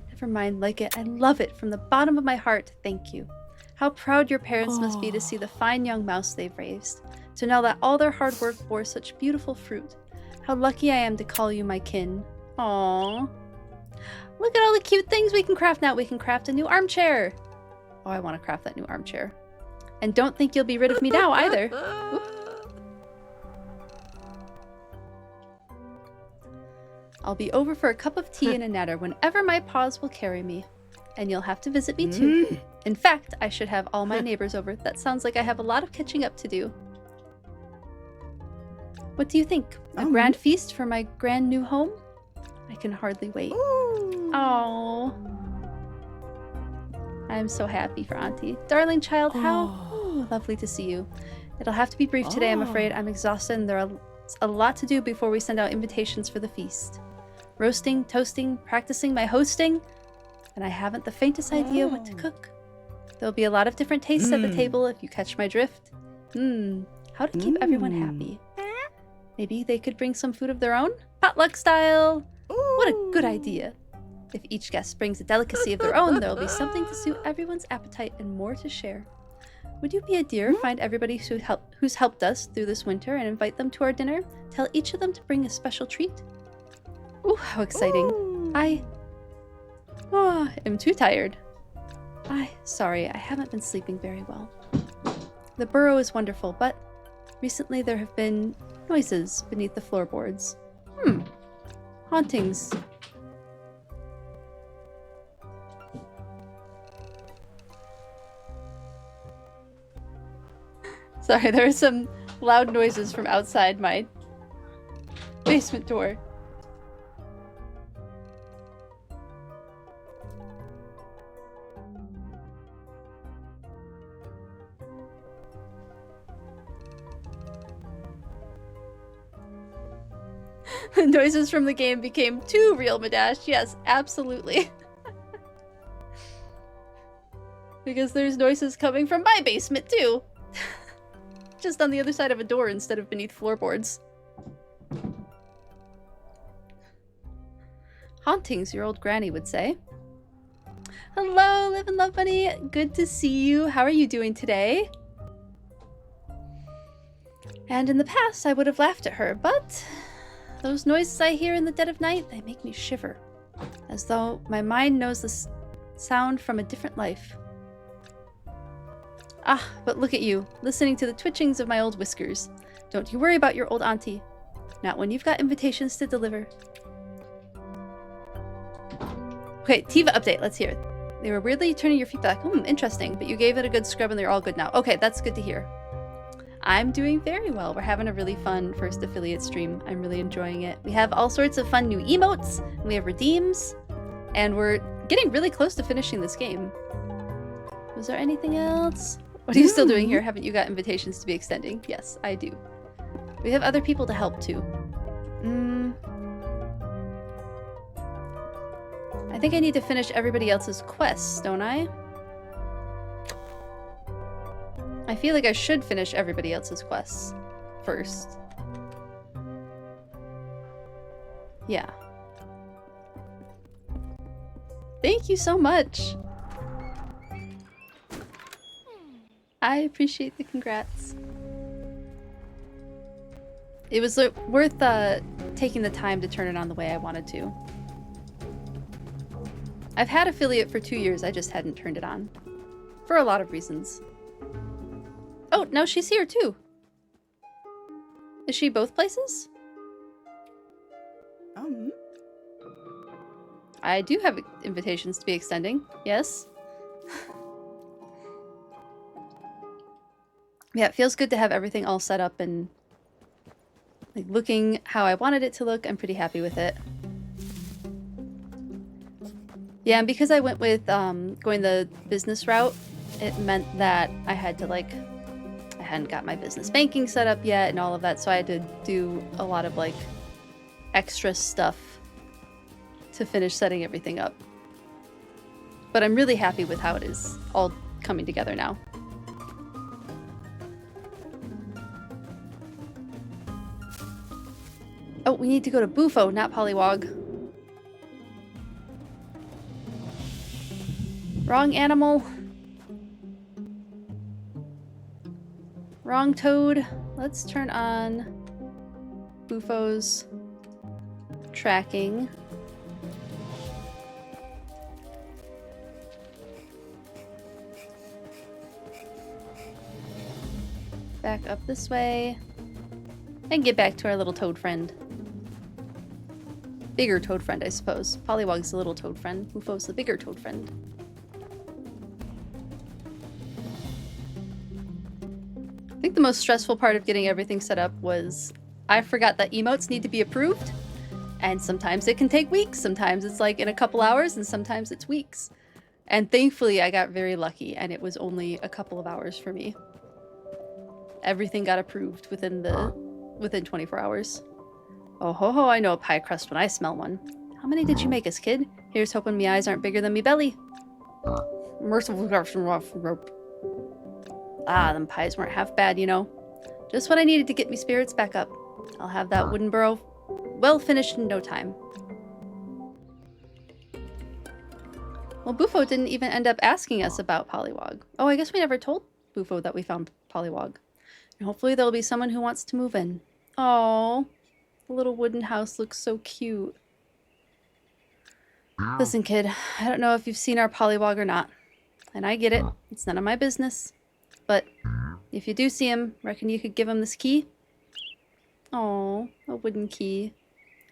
Never mind, like it. I love it from the bottom of my heart. Thank you. How proud your parents must be to see the fine young mouse they've raised. To know that all their hard work bore such beautiful fruit. How lucky I am to call you my kin. Aww. Look at all the cute things we can craft now. We can craft a new armchair. Oh, I want to craft that new armchair. And don't think you'll be rid of me now either. Oop. I'll be over for a cup of tea and a natter whenever my paws will carry me. And you'll have to visit me too. In fact, I should have all my neighbors over. That sounds like I have a lot of catching up to do. What do you think? A grand feast for my grand new home? I can hardly wait. Oh, I'm so happy for Auntie. Darling child, how lovely to see you. It'll have to be brief today, I'm afraid. I'm exhausted and there's a lot to do before we send out invitations for the feast. Roasting, toasting, practicing my hosting, and I haven't the faintest idea what to cook. There'll be a lot of different tastes at the table if you catch my drift. How to keep everyone happy. Maybe they could bring some food of their own? Potluck style! What a good idea. If each guest brings a delicacy of their own, there'll be something to suit everyone's appetite and more to share. Would you be a dear, find everybody who's helped us through this winter and invite them to our dinner? Tell each of them to bring a special treat? Ooh, how exciting. I am too tired. Sorry, I haven't been sleeping very well. The burrow is wonderful, but recently there have been noises beneath the floorboards. Hauntings. Sorry, there are some loud noises from outside my basement door. The noises from the game became too real, Madash. Yes, absolutely. Because there's noises coming from my basement, too. Just on the other side of a door instead of beneath floorboards. Hauntings, your old granny would say. Hello, Live and Love Bunny. Good to see you. How are you doing today? And in the past, I would have laughed at her, but those noises I hear in the dead of night, they make me shiver. As though my mind knows the sound from a different life. Ah, but look at you, listening to the twitchings of my old whiskers. Don't you worry about your old auntie. Not when you've got invitations to deliver. Okay, Tiva update, let's hear it. They were weirdly turning your feet back. Interesting, but you gave it a good scrub and they're all good now. Okay, that's good to hear. I'm doing very well. We're having a really fun first affiliate stream. I'm really enjoying it. We have all sorts of fun new emotes, and we have redeems, and we're getting really close to finishing this game. Was there anything else? What are you still doing here? Haven't you got invitations to be extending? Yes, I do. We have other people to help too. I think I need to finish everybody else's quests, don't I? I feel like I should finish everybody else's quests first. Yeah. Thank you so much. I appreciate the congrats. It was worth taking the time to turn it on the way I wanted to. I've had affiliate for 2 years, I just hadn't turned it on. For a lot of reasons. Oh, now she's here too. Is she both places? I do have invitations to be extending, yes. Yeah, it feels good to have everything all set up and like looking how I wanted it to look. I'm pretty happy with it. Yeah, and because I went with going the business route, it meant that I had to like, I hadn't got my business banking set up yet and all of that, so I had to do a lot of like extra stuff to finish setting everything up. But I'm really happy with how it is all coming together now. Oh, we need to go to Bufo, not Pollywog. Wrong animal. Wrong toad. Let's turn on Bufo's tracking. Back up this way. And get back to our little toad friend. Bigger toad friend, I suppose. Pollywog's the little toad friend. Bufo's the bigger toad friend. I think the most stressful part of getting everything set up was I forgot that emotes need to be approved. And sometimes it can take weeks. Sometimes it's like in a couple hours and sometimes it's weeks. And thankfully I got very lucky and it was only a couple of hours for me. Everything got approved within 24 hours. Oh ho ho, I know a pie crust when I smell one. How many did you make us, kid? Here's hoping me eyes aren't bigger than me belly. Merciful rope. Ah, them pies weren't half bad, you know. Just what I needed to get me spirits back up. I'll have that wooden burrow well finished in no time. Well, Bufo didn't even end up asking us about Pollywog. Oh, I guess we never told Bufo that we found Pollywog. And hopefully there'll be someone who wants to move in. Oh, the little wooden house looks so cute. Listen, kid, I don't know if you've seen our Pollywog or not. And I get it. It's none of my business. But if you do see him, reckon you could give him this key? Oh, a wooden key.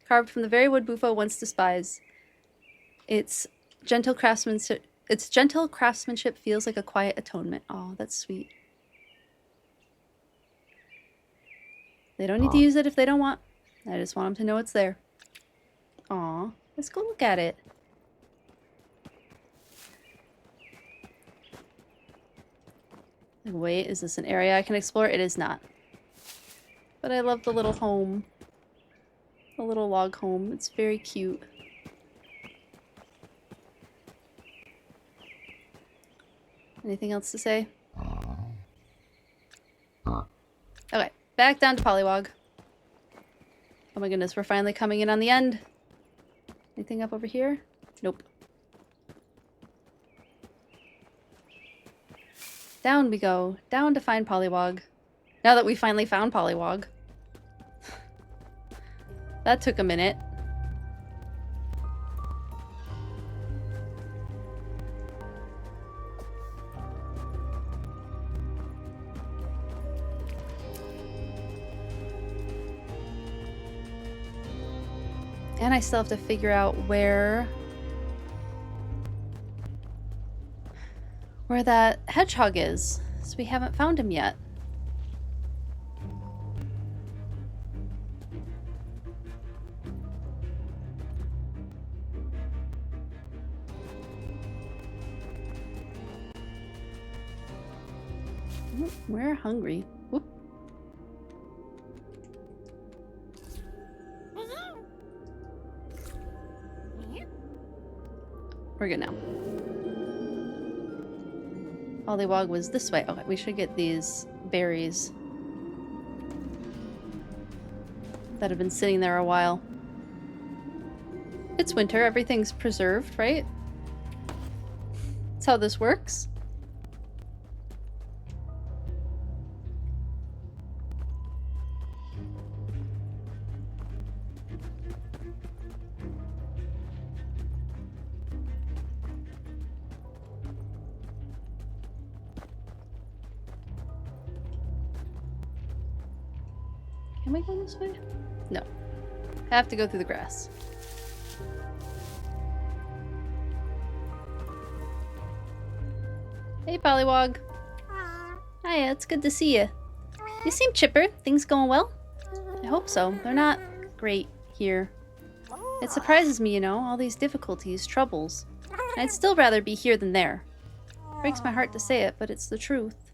Carved from the very wood Bufo once despised. Its gentle craftsmanship feels like a quiet atonement. Oh, that's sweet. They don't need to use it if they don't want. I just want them to know it's there. Aw, let's go look at it. Wait, is this an area I can explore? It is not. But I love the little home. The little log home. It's very cute. Anything else to say? Okay, back down to Pollywog. Oh my goodness, we're finally coming in on the end. Anything up over here? Nope. Down we go. Down to find Pollywog. Now that we finally found Pollywog. That took a minute. And I still have to figure out where that hedgehog is. So we haven't found him yet. We're hungry. Whoop. We're good now. Pollywog was this way. Okay, we should get these berries that have been sitting there a while. It's winter, everything's preserved, right? That's how this works. Can we go this way? No. Have to go through the grass. Hey, Pollywog. Hiya, it's good to see you. You seem chipper. Things going well? I hope so. They're not great here. It surprises me, you know, all these difficulties, troubles. I'd still rather be here than there. Breaks my heart to say it, but it's the truth.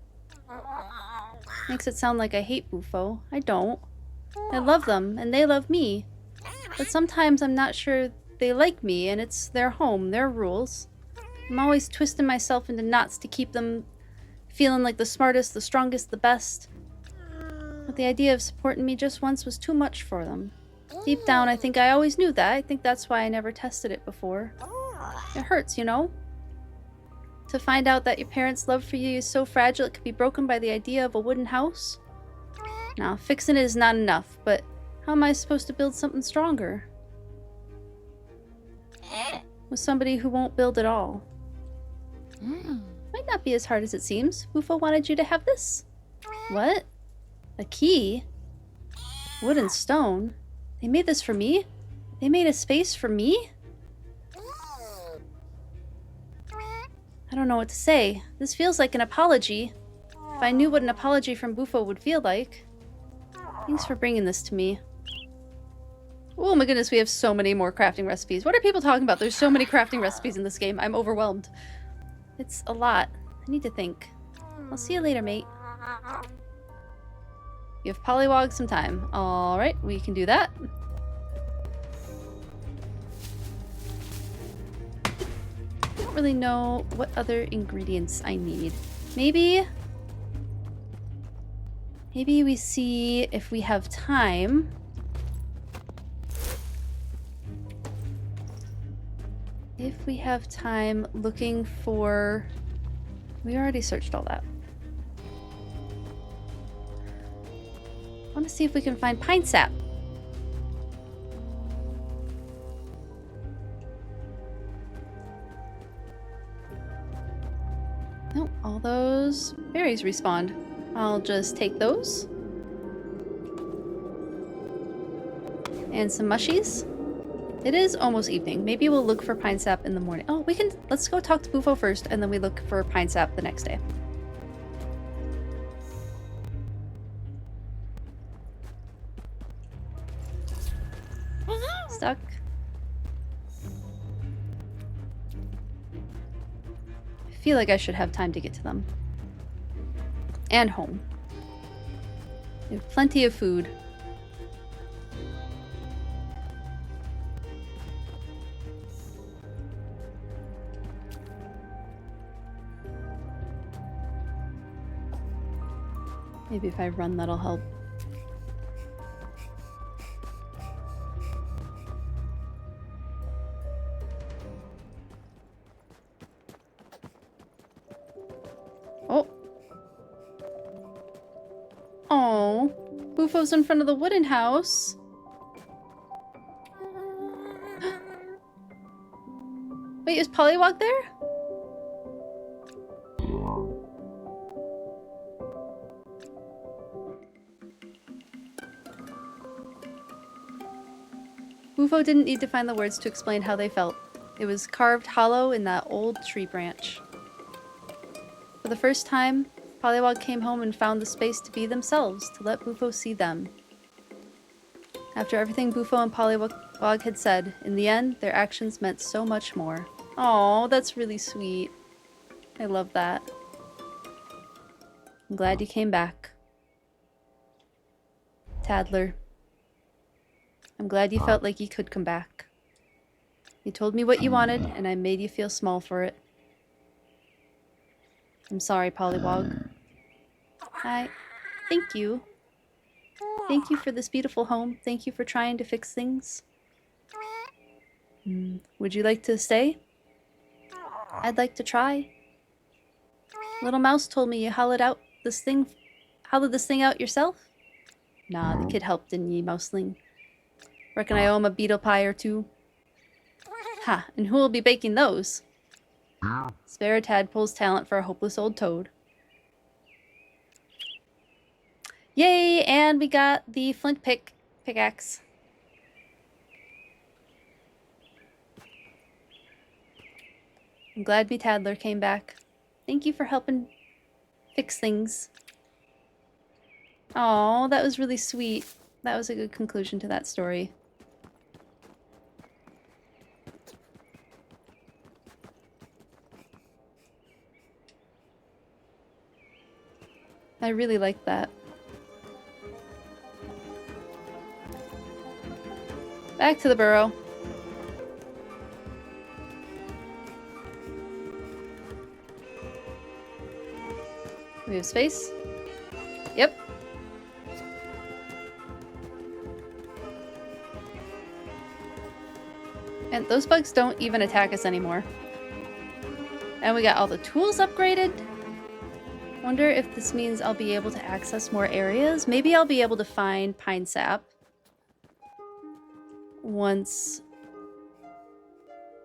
Makes it sound like I hate Bufo. I don't. I love them, and they love me. But sometimes I'm not sure they like me, and it's their home, their rules. I'm always twisting myself into knots to keep them feeling like the smartest, the strongest, the best. But the idea of supporting me just once was too much for them. Deep down, I think I always knew that. I think that's why I never tested it before. It hurts, you know? To find out that your parents' love for you is so fragile it could be broken by the idea of a wooden house? Now, fixing it is not enough, but how am I supposed to build something stronger? With somebody who won't build at all. Might not be as hard as it seems. Bufo wanted you to have this. What? A key? Wood and stone? They made this for me? They made a space for me? I don't know what to say. This feels like an apology. If I knew what an apology from Bufo would feel like. Thanks for bringing this to me. Oh my goodness, we have so many more crafting recipes. What are people talking about? There's so many crafting recipes in this game. I'm overwhelmed. It's a lot. I need to think. I'll see you later, mate. Give Pollywog some time. Alright, we can do that. I don't really know what other ingredients I need. Maybe we see if we have time. If we have time looking for... We already searched all that. I want to see if we can find pine sap. Nope, all those berries respawned. I'll just take those. And some mushies. It is almost evening. Maybe we'll look for pine sap in the morning. Oh, we can... Let's go talk to Bufo first, and then we look for pine sap the next day. Stuck. I feel like I should have time to get to them. And home. We have plenty of food. Maybe if I run, that'll help. Oh. Oh. Bufo's in front of the wooden house. Wait, is Pollywog there? Bufo didn't need to find the words to explain how they felt. It was carved hollow in that old tree branch. For the first time, Pollywog came home and found the space to be themselves, to let Bufo see them. After everything Bufo and Pollywog had said, in the end, their actions meant so much more. Aw, that's really sweet. I love that. I'm glad you came back. Tadler. I'm glad you felt like you could come back. You told me what you wanted, and I made you feel small for it. I'm sorry, Pollywog. Thank you. Thank you for this beautiful home. Thank you for trying to fix things. Would you like to stay? I'd like to try. Little Mouse told me you hollowed this thing out yourself? Nah, the kid helped, didn't ye, Mouseling? Reckon I owe him a beetle pie or two. Ha, and who'll be baking those? Spare Tadpole's talent for a hopeless old toad. Yay, and we got the flint pickaxe. I'm glad me Tadler came back. Thank you for helping fix things. Oh, that was really sweet. That was a good conclusion to that story. I really like that. Back to the burrow. We have space? Yep. And those bugs don't even attack us anymore. And we got all the tools upgraded. Wonder if this means I'll be able to access more areas. Maybe I'll be able to find pine sap. Once...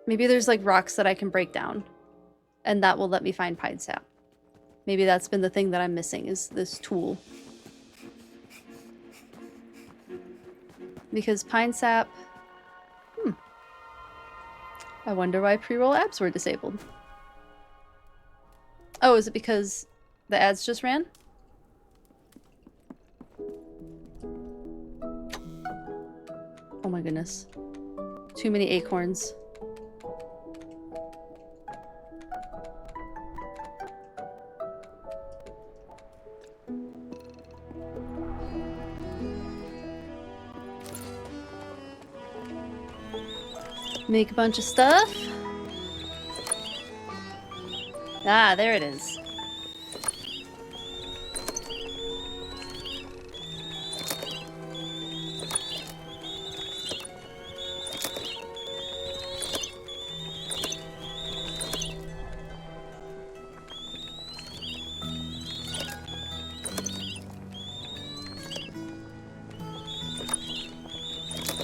Maybe there's like rocks that I can break down. And that will let me find pine sap. Maybe that's been the thing that I'm missing, is this tool. Because pine sap... I wonder why pre-roll apps were disabled. Oh, is it because the ads just ran? Oh my goodness. Too many acorns. Make a bunch of stuff. Ah, there it is.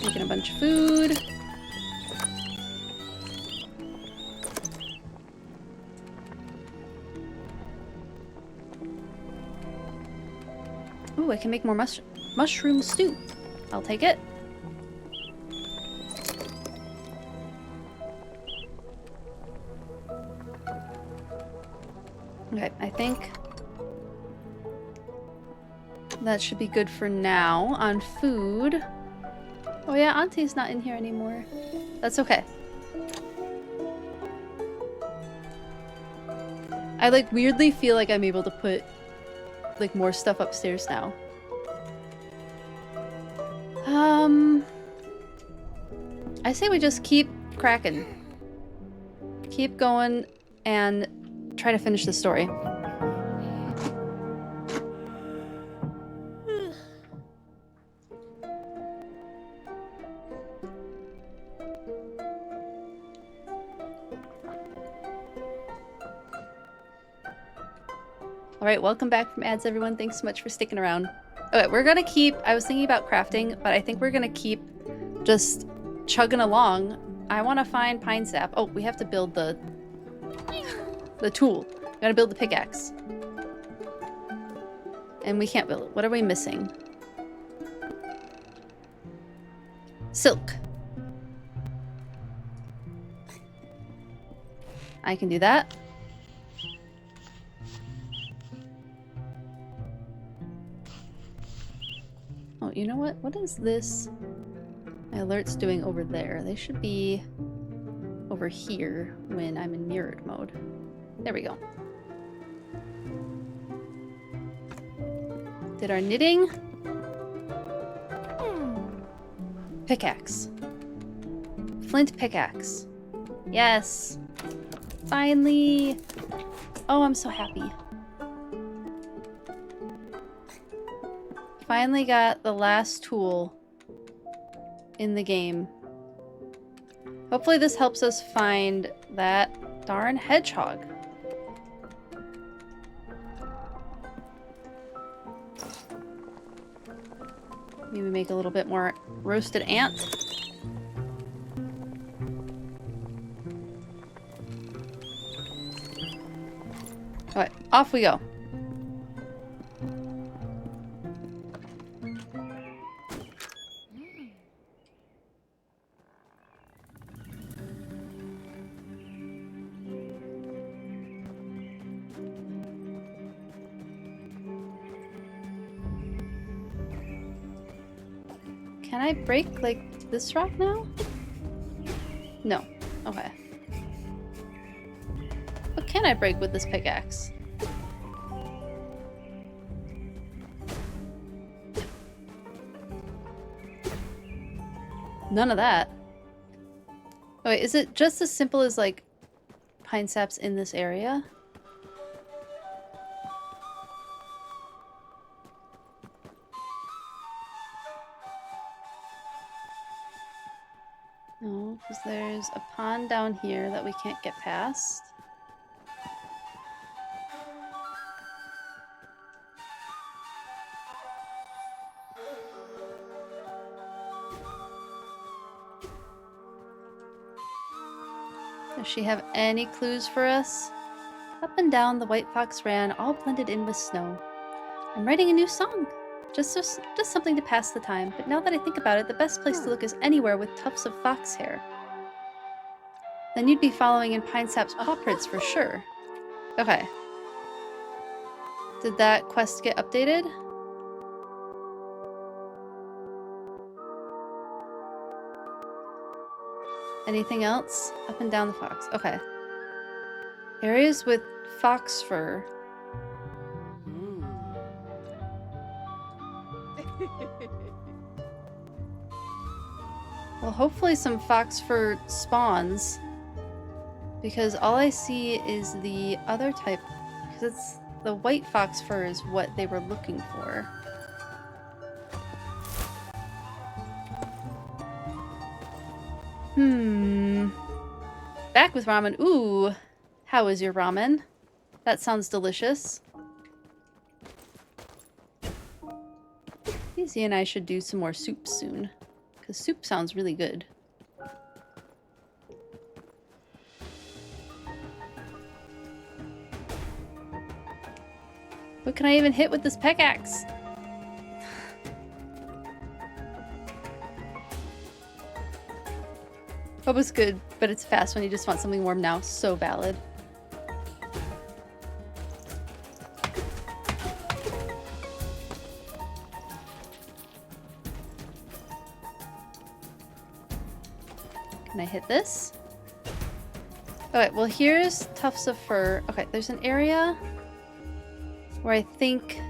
Making a bunch of food. Ooh, I can make more mushroom stew. I'll take it. Okay, I think that should be good for now on food. Oh yeah, Auntie's not in here anymore. That's okay. I like weirdly feel like I'm able to put like more stuff upstairs now. I say we just keep cracking. Keep going and try to finish the story. Alright, welcome back from ads, everyone. Thanks so much for sticking around. Okay, we're gonna keep... I was thinking about crafting, but I think we're gonna keep just chugging along. I want to find pine sap. Oh, we have to build the tool. We gotta build the pickaxe. And we can't build it. What are we missing? Silk. I can do that. Oh, you know what? What is this? My alert's doing over there. They should be over here when I'm in mirrored mode. There we go. Did our knitting. Pickaxe. Flint pickaxe. Yes. Finally. Oh, I'm so happy. Finally got the last tool in the game. Hopefully this helps us find that darn hedgehog. Maybe make a little bit more roasted ant. Alright, off we go. Can I break, like, this rock now? No. Okay. What can I break with this pickaxe? None of that. Oh, wait, is it just as simple as, like, pine saps in this area? No, because there's a pond down here that we can't get past. Does she have any clues for us? Up and down the white fox ran, all blended in with snow. I'm writing a new song. Just something to pass the time, but now that I think about it, the best place to look is anywhere with tufts of fox hair. Then you'd be following in Pine Sap's paw prints for sure. Okay. Did that quest get updated? Anything else? Up and down the fox. Okay. Areas with fox fur. Well, hopefully some fox fur spawns. Because all I see is the other type. Because it's the white fox fur is what they were looking for. Back with ramen. Ooh. How is your ramen? That sounds delicious. Izzy and I should do some more soup soon. Because soup sounds really good. What can I even hit with this pickaxe? Boba's good, but it's fast when you just want something warm now. So valid. Can I hit this? Okay, well here's tufts of fur. Okay, there's an area where I think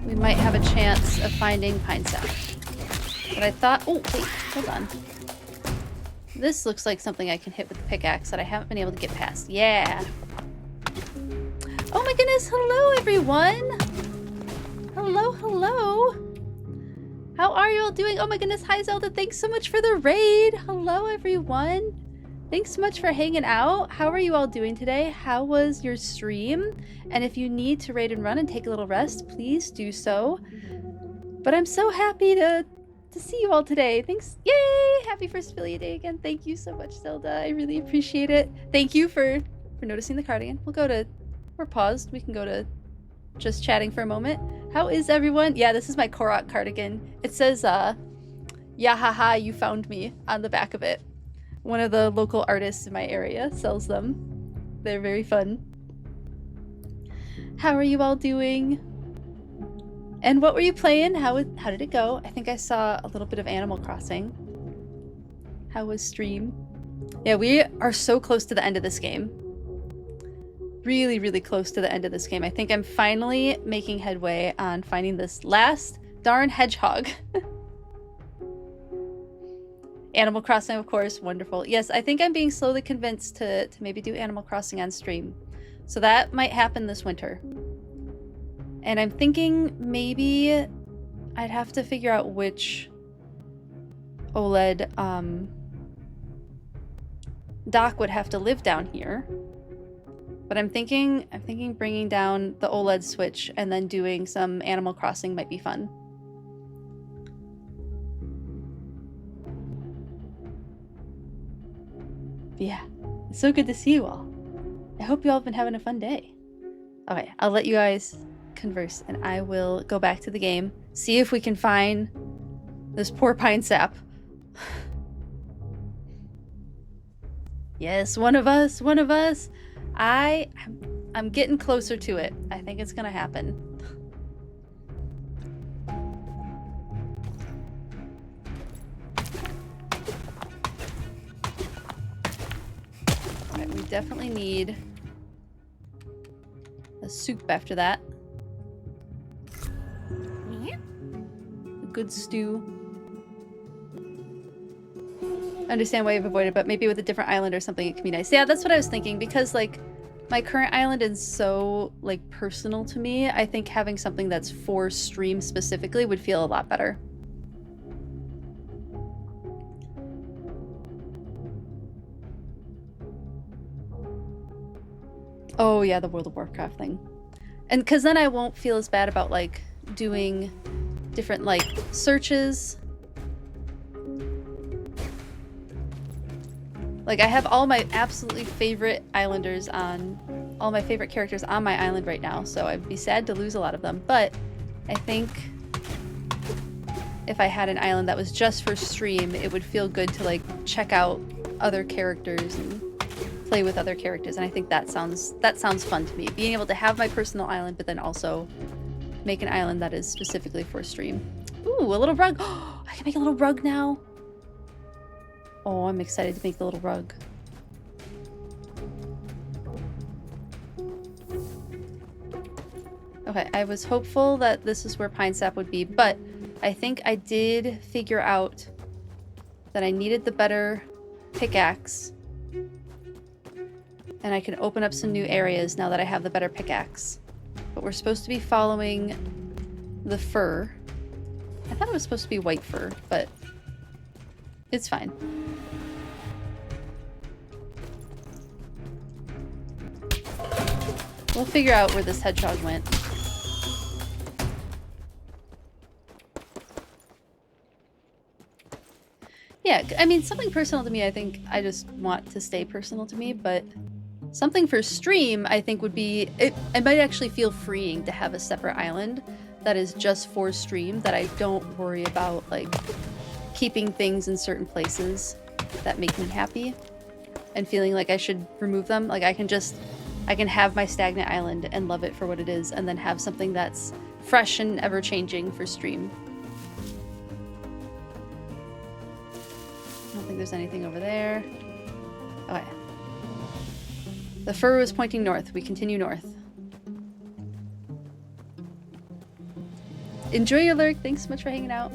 we might have a chance of finding pine sap. But I thought, oh wait, hold on. This looks like something I can hit with the pickaxe that I haven't been able to get past. Yeah. Oh my goodness, hello everyone. Hello, hello. How are you all doing? Oh my goodness, hi Zelda, thanks so much for the raid. Hello everyone. Thanks so much for hanging out. How are you all doing today? How was your stream? And if you need to raid and run and take a little rest, please do so. But I'm so happy to see you all today. Thanks. Yay! Happy first affiliate day again. Thank you so much, Zelda. I really appreciate it. Thank you for noticing the cardigan. We're paused. We can go to just chatting for a moment. How is everyone? Yeah, this is my Korok cardigan. It says, yeah, haha, you found me on the back of it. One of the local artists in my area sells them. They're very fun. How are you all doing? And what were you playing? How did it go? I think I saw a little bit of Animal Crossing. How was stream? Yeah, we are so close to the end of this game. Really, really close to the end of this game. I think I'm finally making headway on finding this last darn hedgehog. Animal Crossing, of course, wonderful. Yes, I think I'm being slowly convinced to maybe do Animal Crossing on stream. So that might happen this winter. And I'm thinking maybe I'd have to figure out which OLED dock would have to live down here. But I'm thinking bringing down the OLED Switch and then doing some Animal Crossing might be fun. Yeah, it's so good to see you all. I hope you all have been having a fun day. Okay, I'll let you guys converse and I will go back to the game, see if we can find this poor pine sap. Yes, one of us. I'm getting closer to it. I think it's gonna happen. Alright, we definitely need a soup after that. A good stew. understand why you've avoided, but maybe with a different island or something it can be nice. Yeah, that's what I was thinking, because like my current island is so like personal to me. I think having something that's for stream specifically would feel a lot better. Oh yeah, the World of Warcraft thing. And because then I won't feel as bad about like doing different like searches. Like I have all my absolutely favorite islanders on, all my favorite characters on my island right now, so I'd be sad to lose a lot of them. But I think if I had an island that was just for stream, it would feel good to like check out other characters and play with other characters, and I think that sounds fun to me. Being able to have my personal island, but then also make an island that is specifically for stream. Ooh, a little rug. Oh, I can make a little rug now. Oh, I'm excited to make the little rug. Okay, I was hopeful that this is where pine sap would be, but I think I did figure out that I needed the better pickaxe. And I can open up some new areas now that I have the better pickaxe. But we're supposed to be following the fur. I thought it was supposed to be white fur, but it's fine. We'll figure out where this hedgehog went. Yeah, I mean, something personal to me, I think I just want to stay personal to me, but something for stream, I think would be... It might actually feel freeing to have a separate island that is just for stream, that I don't worry about, like, keeping things in certain places that make me happy and feeling like I should remove them. Like, I can have my stagnant island and love it for what it is, and then have something that's fresh and ever-changing for stream. I don't think there's anything over there. Okay. The fur was pointing north. We continue north. Enjoy your lurk. Thanks so much for hanging out.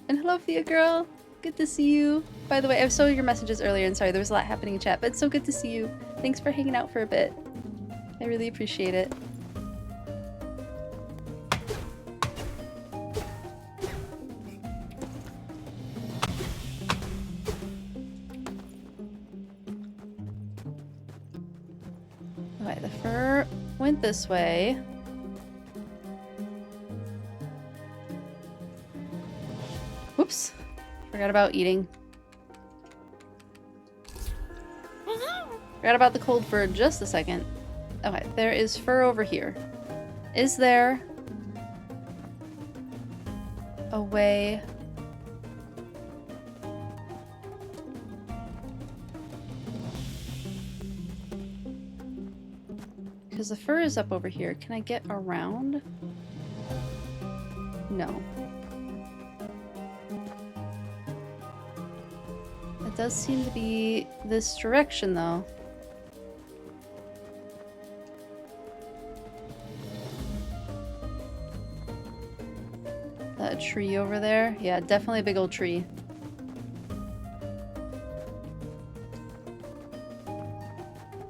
And hello, Fia girl. Good to see you. By the way, I saw your messages earlier, and sorry, there was a lot happening in chat, but it's so good to see you. Thanks for hanging out for a bit. I really appreciate it. Okay, the fur went this way. Whoops. Forgot about eating. Forgot about the cold fur just a second. Okay, there is fur over here. Is there a way... Because the fur is up over here. Can I get around? No. It does seem to be this direction, though. That tree over there? Yeah, definitely a big old tree.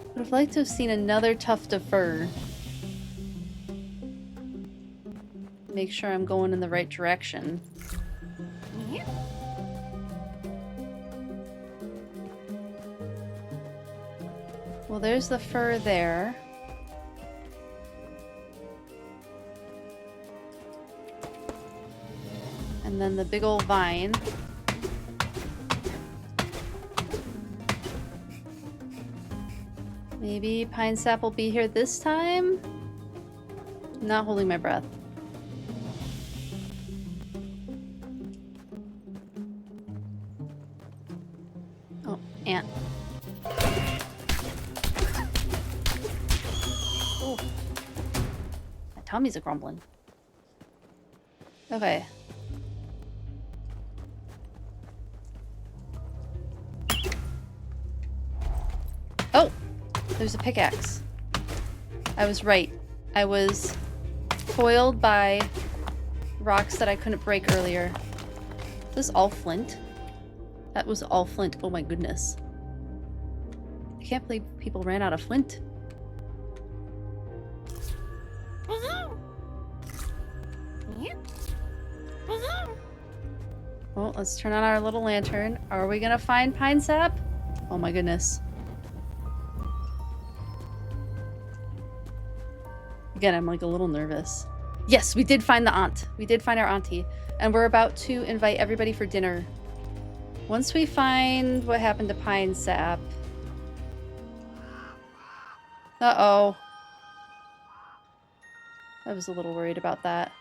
Would have liked to have seen another tuft of fur. Make sure I'm going in the right direction. Well, there's the fur there. And then the big old vine. Maybe pine sap will be here this time? Not holding my breath. Oh, ant. Oh. My tummy's a-grumbling. Okay. Oh! There's a pickaxe. I was right. I was foiled by rocks that I couldn't break earlier. Is this all flint? That was all flint. Oh my goodness. I can't believe people ran out of flint. Well, let's turn on our little lantern. Are we gonna find pine sap? Oh my goodness. Again, I'm like a little nervous. Yes, we did find the aunt. We did find our auntie. And we're about to invite everybody for dinner. Once we find what happened to pine sap. Uh-oh. I was a little worried about that.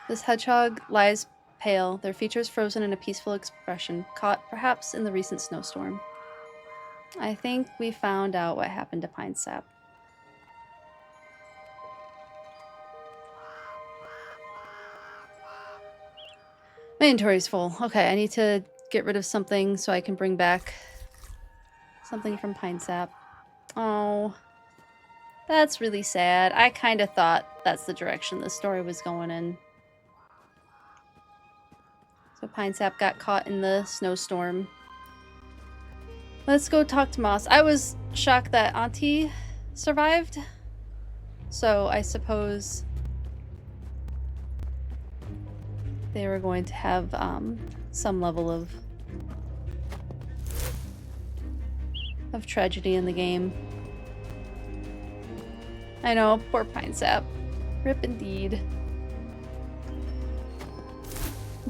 This hedgehog lies pale, their features frozen in a peaceful expression, caught perhaps in the recent snowstorm. I think we found out what happened to pine sap. My inventory's full. Okay, I need to get rid of something so I can bring back something from pine sap. Oh, that's really sad. I kind of thought that's the direction the story was going in. So pine sap got caught in the snowstorm. Let's go talk to Moss. I was shocked that Auntie survived. So I suppose they were going to have some level of tragedy in the game. I know, poor pine sap. Rip indeed.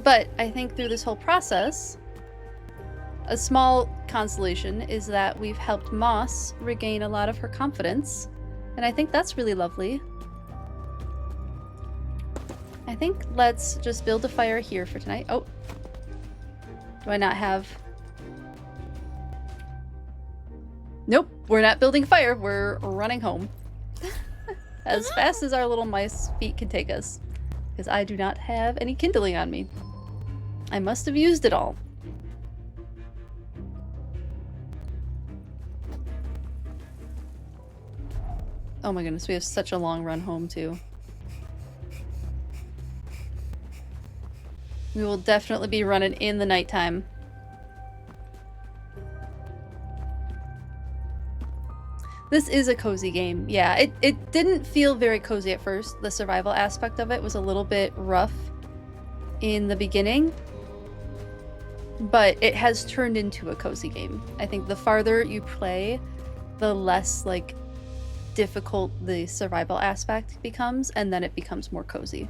But I think through this whole process, a small consolation is that we've helped Moss regain a lot of her confidence. And I think that's really lovely. I think let's just build a fire here for tonight. Oh. Do I not have... Nope, we're not building a fire. We're running home. As fast as our little mice feet can take us. Because I do not have any kindling on me. I must have used it all. Oh my goodness, we have such a long run home too. We will definitely be running in the nighttime. This is a cozy game. Yeah, it didn't feel very cozy at first. The survival aspect of it was a little bit rough in the beginning. But it has turned into a cozy game. I think the farther you play, the less like difficult the survival aspect becomes, and then it becomes more cozy.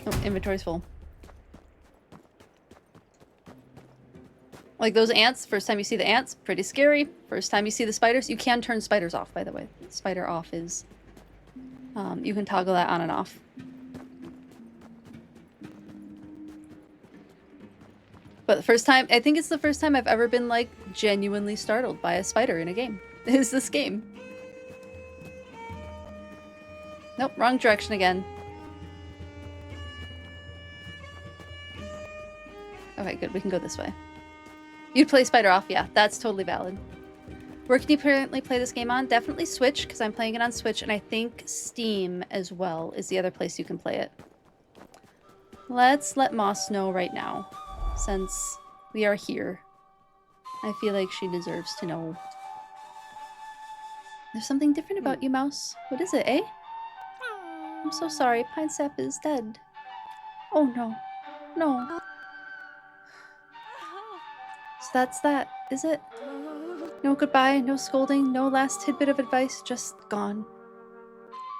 Oh, inventory's full. Like those ants, first time you see the ants, pretty scary. First time you see the spiders, you can turn spiders off, by the way. Spider off is, you can toggle that on and off. But the first time, I think it's the first time I've ever been like genuinely startled by a spider in a game. Is this game. Nope, wrong direction again. Okay, good, we can go this way. You'd play Spider off, yeah, that's totally valid. Where can you currently play this game on? Definitely Switch, because I'm playing it on Switch, and I think Steam as well is the other place you can play it. Let's let Moss know right now, since we are here. I feel like she deserves to know. There's something different about you, Mouse. What is it, eh? I'm so sorry, Pine Sap is dead. Oh no. No. So that's that, is it? No goodbye, no scolding, no last tidbit of advice, just gone.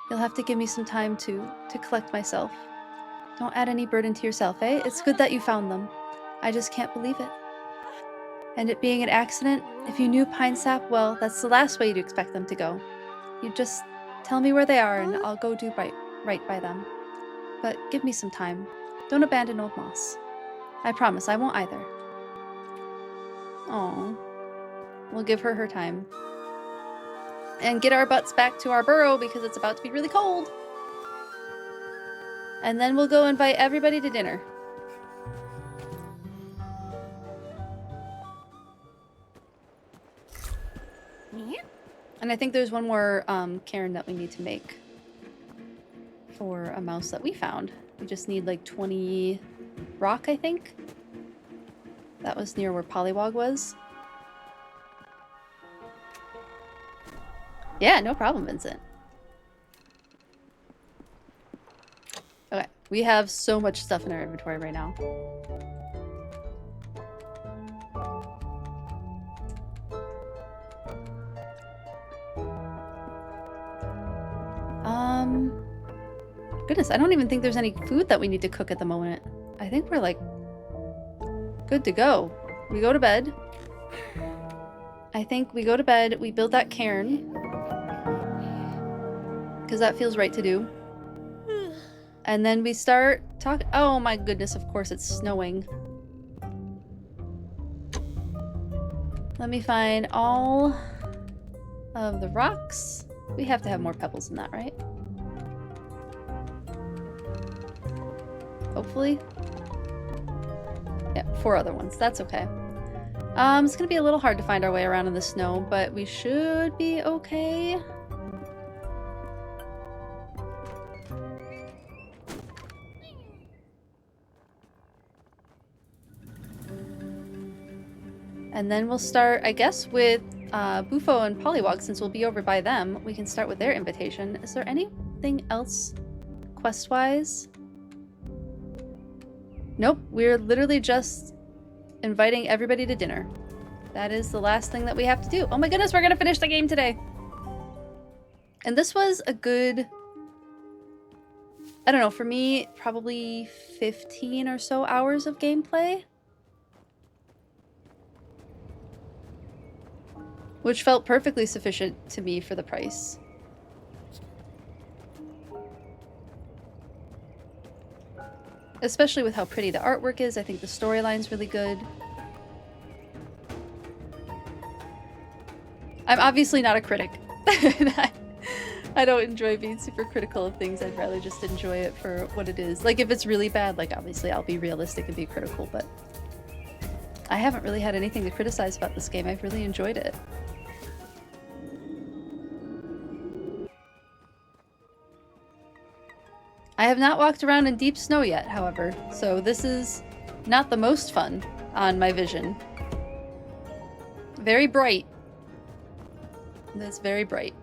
You'll have to give me some time to collect myself. Don't add any burden to yourself, eh? It's good that you found them. I just can't believe it. And it being an accident, if you knew Pine Sap, well, that's the last way you'd expect them to go. You'd just tell me where they are and I'll go do right by them. But give me some time. Don't abandon old Moss. I promise I won't either. Oh, we'll give her her time. And get our butts back to our burrow because it's about to be really cold. And then we'll go invite everybody to dinner. And I think there's one more cairn that we need to make for a mouse that we found. We just need like 20 rock, I think. That was near where Pollywog was. Yeah, no problem, Vincent. Okay, we have so much stuff in our inventory right now. Goodness, I don't even think there's any food that we need to cook at the moment. I think we're like good to go. We go to bed. I think we go to bed, we build that cairn. Because that feels right to do. And then we start talking. Oh my goodness, of course it's snowing. Let me find all of the rocks. We have to have more pebbles than that, right? Hopefully. Yeah, 4 other ones. That's okay. It's gonna be a little hard to find our way around in the snow, but we should be okay. And then we'll start, I guess, with Bufo and Pollywog, since we'll be over by them. We can start with their invitation. Is there anything else quest-wise? Nope, we're literally just inviting everybody to dinner. That is the last thing that we have to do. Oh my goodness, we're gonna finish the game today! And this was a good, I don't know, for me, probably 15 or so hours of gameplay. Which felt perfectly sufficient to me for the price. Especially with how pretty the artwork is. I think the storyline's really good. I'm obviously not a critic. I don't enjoy being super critical of things. I'd rather just enjoy it for what it is. Like, if it's really bad, like, obviously I'll be realistic and be critical, but I haven't really had anything to criticize about this game. I've really enjoyed it. I have not walked around in deep snow yet, however, so this is not the most fun on my vision. Very bright. That's very bright.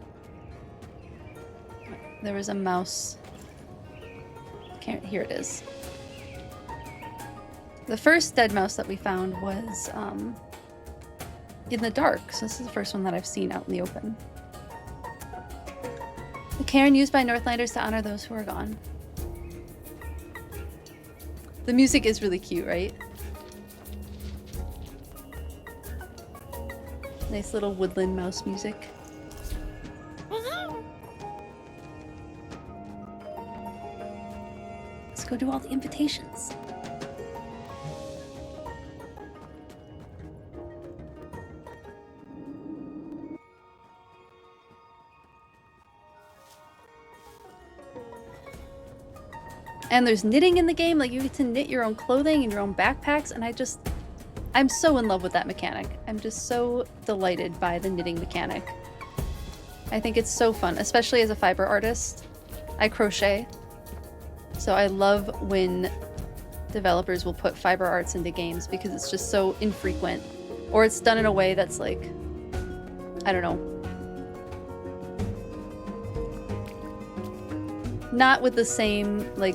There was a mouse. Here it is. The first dead mouse that we found was in the dark, so this is the first one that I've seen out in the open. The cairn used by Northlanders to honor those who are gone. The music is really cute, right? Nice little woodland mouse music. Let's go do all the invitations. And there's knitting in the game, like you get to knit your own clothing and your own backpacks, and I'm so in love with that mechanic. I'm just so delighted by the knitting mechanic. I think it's so fun, especially as a fiber artist. I crochet, so I love when developers will put fiber arts into games because it's just so infrequent, or it's done in a way that's like, I don't know, not with the same, like,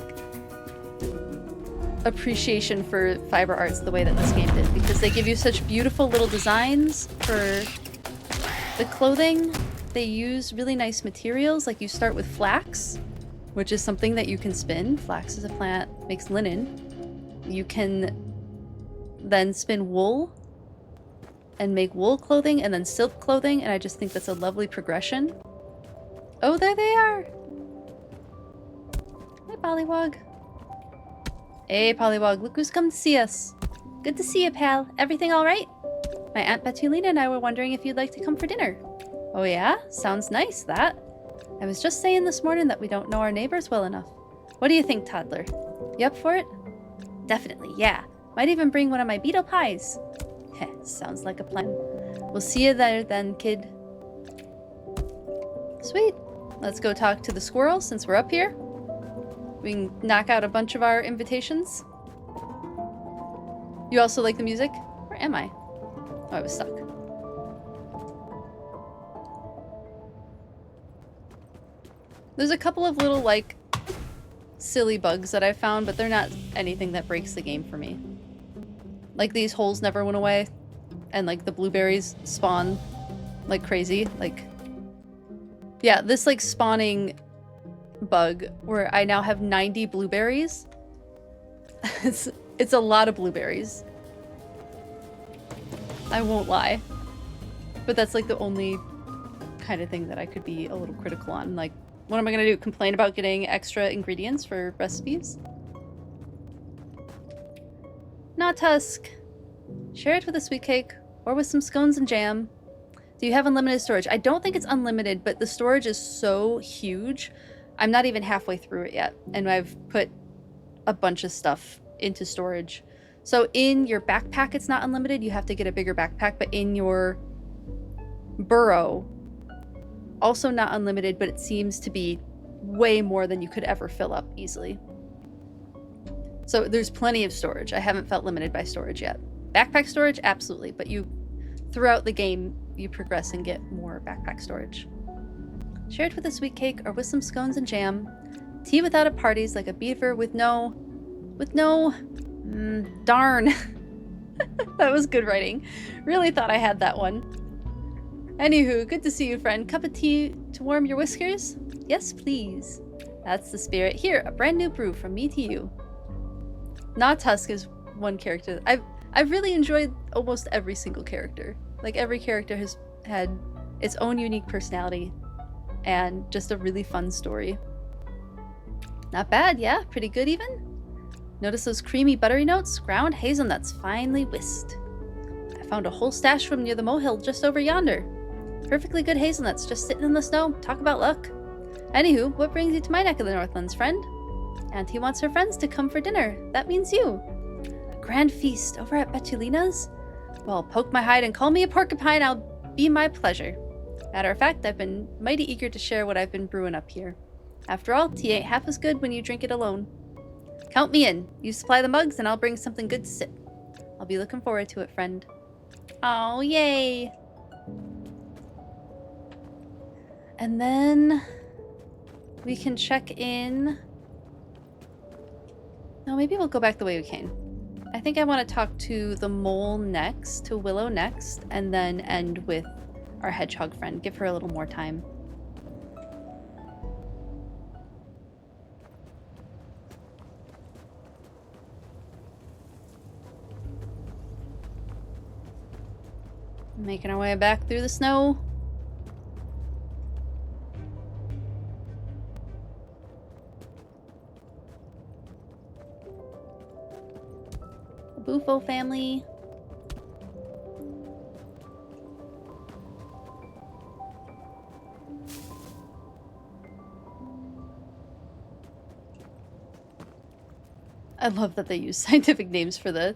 appreciation for fiber arts the way that this game did, because they give you such beautiful little designs for the clothing. They use really nice materials, like you start with flax, which is something that you can spin. Flax is a plant, makes linen. You can then spin wool and make wool clothing and then silk clothing, and I just think that's a lovely progression. Oh, there they are! Hi, Pollywog. Hey, Pollywog, look who's come to see us. Good to see you, pal. Everything all right? My Aunt Betulina and I were wondering if you'd like to come for dinner. Oh yeah? Sounds nice, that. I was just saying this morning that we don't know our neighbors well enough. What do you think, toddler? You up for it? Definitely, yeah. Might even bring one of my beetle pies. Heh, sounds like a plan. We'll see you there then, kid. Sweet. Let's go talk to the squirrel since we're up here. We can knock out a bunch of our invitations. You also like the music? Where am I? Oh, I was stuck. There's a couple of little, like, silly bugs that I found, but they're not anything that breaks the game for me. Like, these holes never went away, and, like, the blueberries spawn like crazy. Like, yeah, this, like, spawning bug where I now have 90 blueberries. It's a lot of blueberries. I won't lie. But that's, like, the only kind of thing that I could be a little critical on. Like, what am I gonna do? Complain about getting extra ingredients for recipes? Not Tusk. Share it with a sweet cake or with some scones and jam. Do you have unlimited storage? I don't think it's unlimited, but the storage is so huge. I'm not even halfway through it yet, and I've put a bunch of stuff into storage. So in your backpack, it's not unlimited. You have to get a bigger backpack, but in your burrow, also not unlimited, but it seems to be way more than you could ever fill up easily. So there's plenty of storage. I haven't felt limited by storage yet. Backpack storage, absolutely, but throughout the game, you progress and get more backpack storage. Share it with a sweet cake or with some scones and jam. Tea without a party's like a beaver with no... darn. That was good writing. Really thought I had that one. Anywho, good to see you, friend. Cup of tea to warm your whiskers? Yes, please. That's the spirit. Here, a brand new brew from me to you. Not Tusk is one character. I've really enjoyed almost every single character. Like, every character has had its own unique personality and just a really fun story. Not bad, yeah? Pretty good even? Notice those creamy buttery notes? Ground hazelnuts finely whisked. I found a whole stash from near the molehill just over yonder. Perfectly good hazelnuts just sitting in the snow. Talk about luck. Anywho, what brings you to my neck of the Northlands, friend? Auntie wants her friends to come for dinner. That means you. A grand feast over at Betulina's? Well, poke my hide and call me a porcupine. I'll be my pleasure. Matter of fact, I've been mighty eager to share what I've been brewing up here. After all, tea ain't half as good when you drink it alone. Count me in. You supply the mugs and I'll bring something good to sip. I'll be looking forward to it, friend. Oh, yay! And then we can check in. No, maybe we'll go back the way we came. I think I want to talk to the mole next, to Willow next, and then end with our hedgehog friend. Give her a little more time. Making our way back through the snow. Bufo family. I love that they use scientific names for the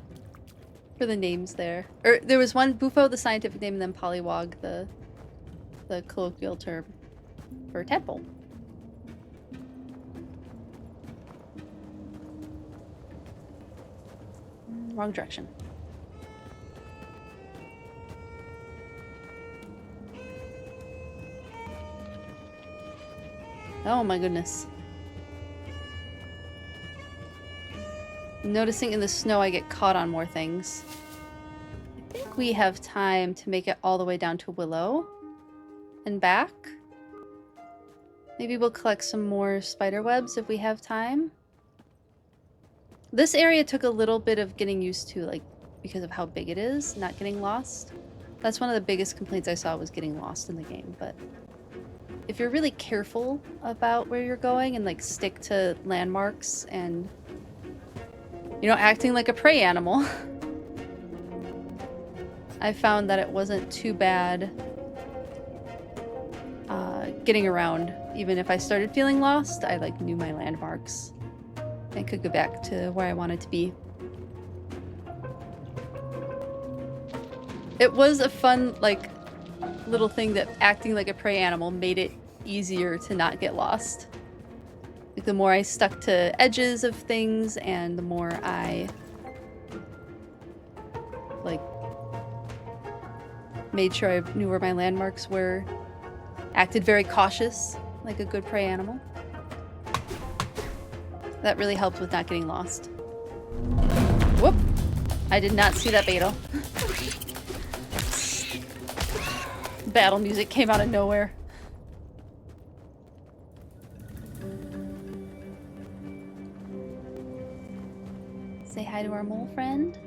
names there. Or there was one Bufo, the scientific name, and then Pollywog, the colloquial term for tadpole. Wrong direction. Oh my goodness. Noticing in the snow I get caught on more things. I think we have time to make it all the way down to Willow and back. Maybe we'll collect some more spider webs if we have time. This area took a little bit of getting used to, like, because of how big it is, not getting lost. That's one of the biggest complaints I saw, was getting lost in the game, but if you're really careful about where you're going and, like, stick to landmarks and, you know, acting like a prey animal, I found that it wasn't too bad getting around. Even if I started feeling lost, I, like, knew my landmarks. I could go back to where I wanted to be. It was a fun, like, little thing that acting like a prey animal made it easier to not get lost. Like, the more I stuck to edges of things and the more I, like, made sure I knew where my landmarks were, acted very cautious, like a good prey animal. That really helped with not getting lost. Whoop! I did not see that beetle. Battle music came out of nowhere. Say hi to our mole friend.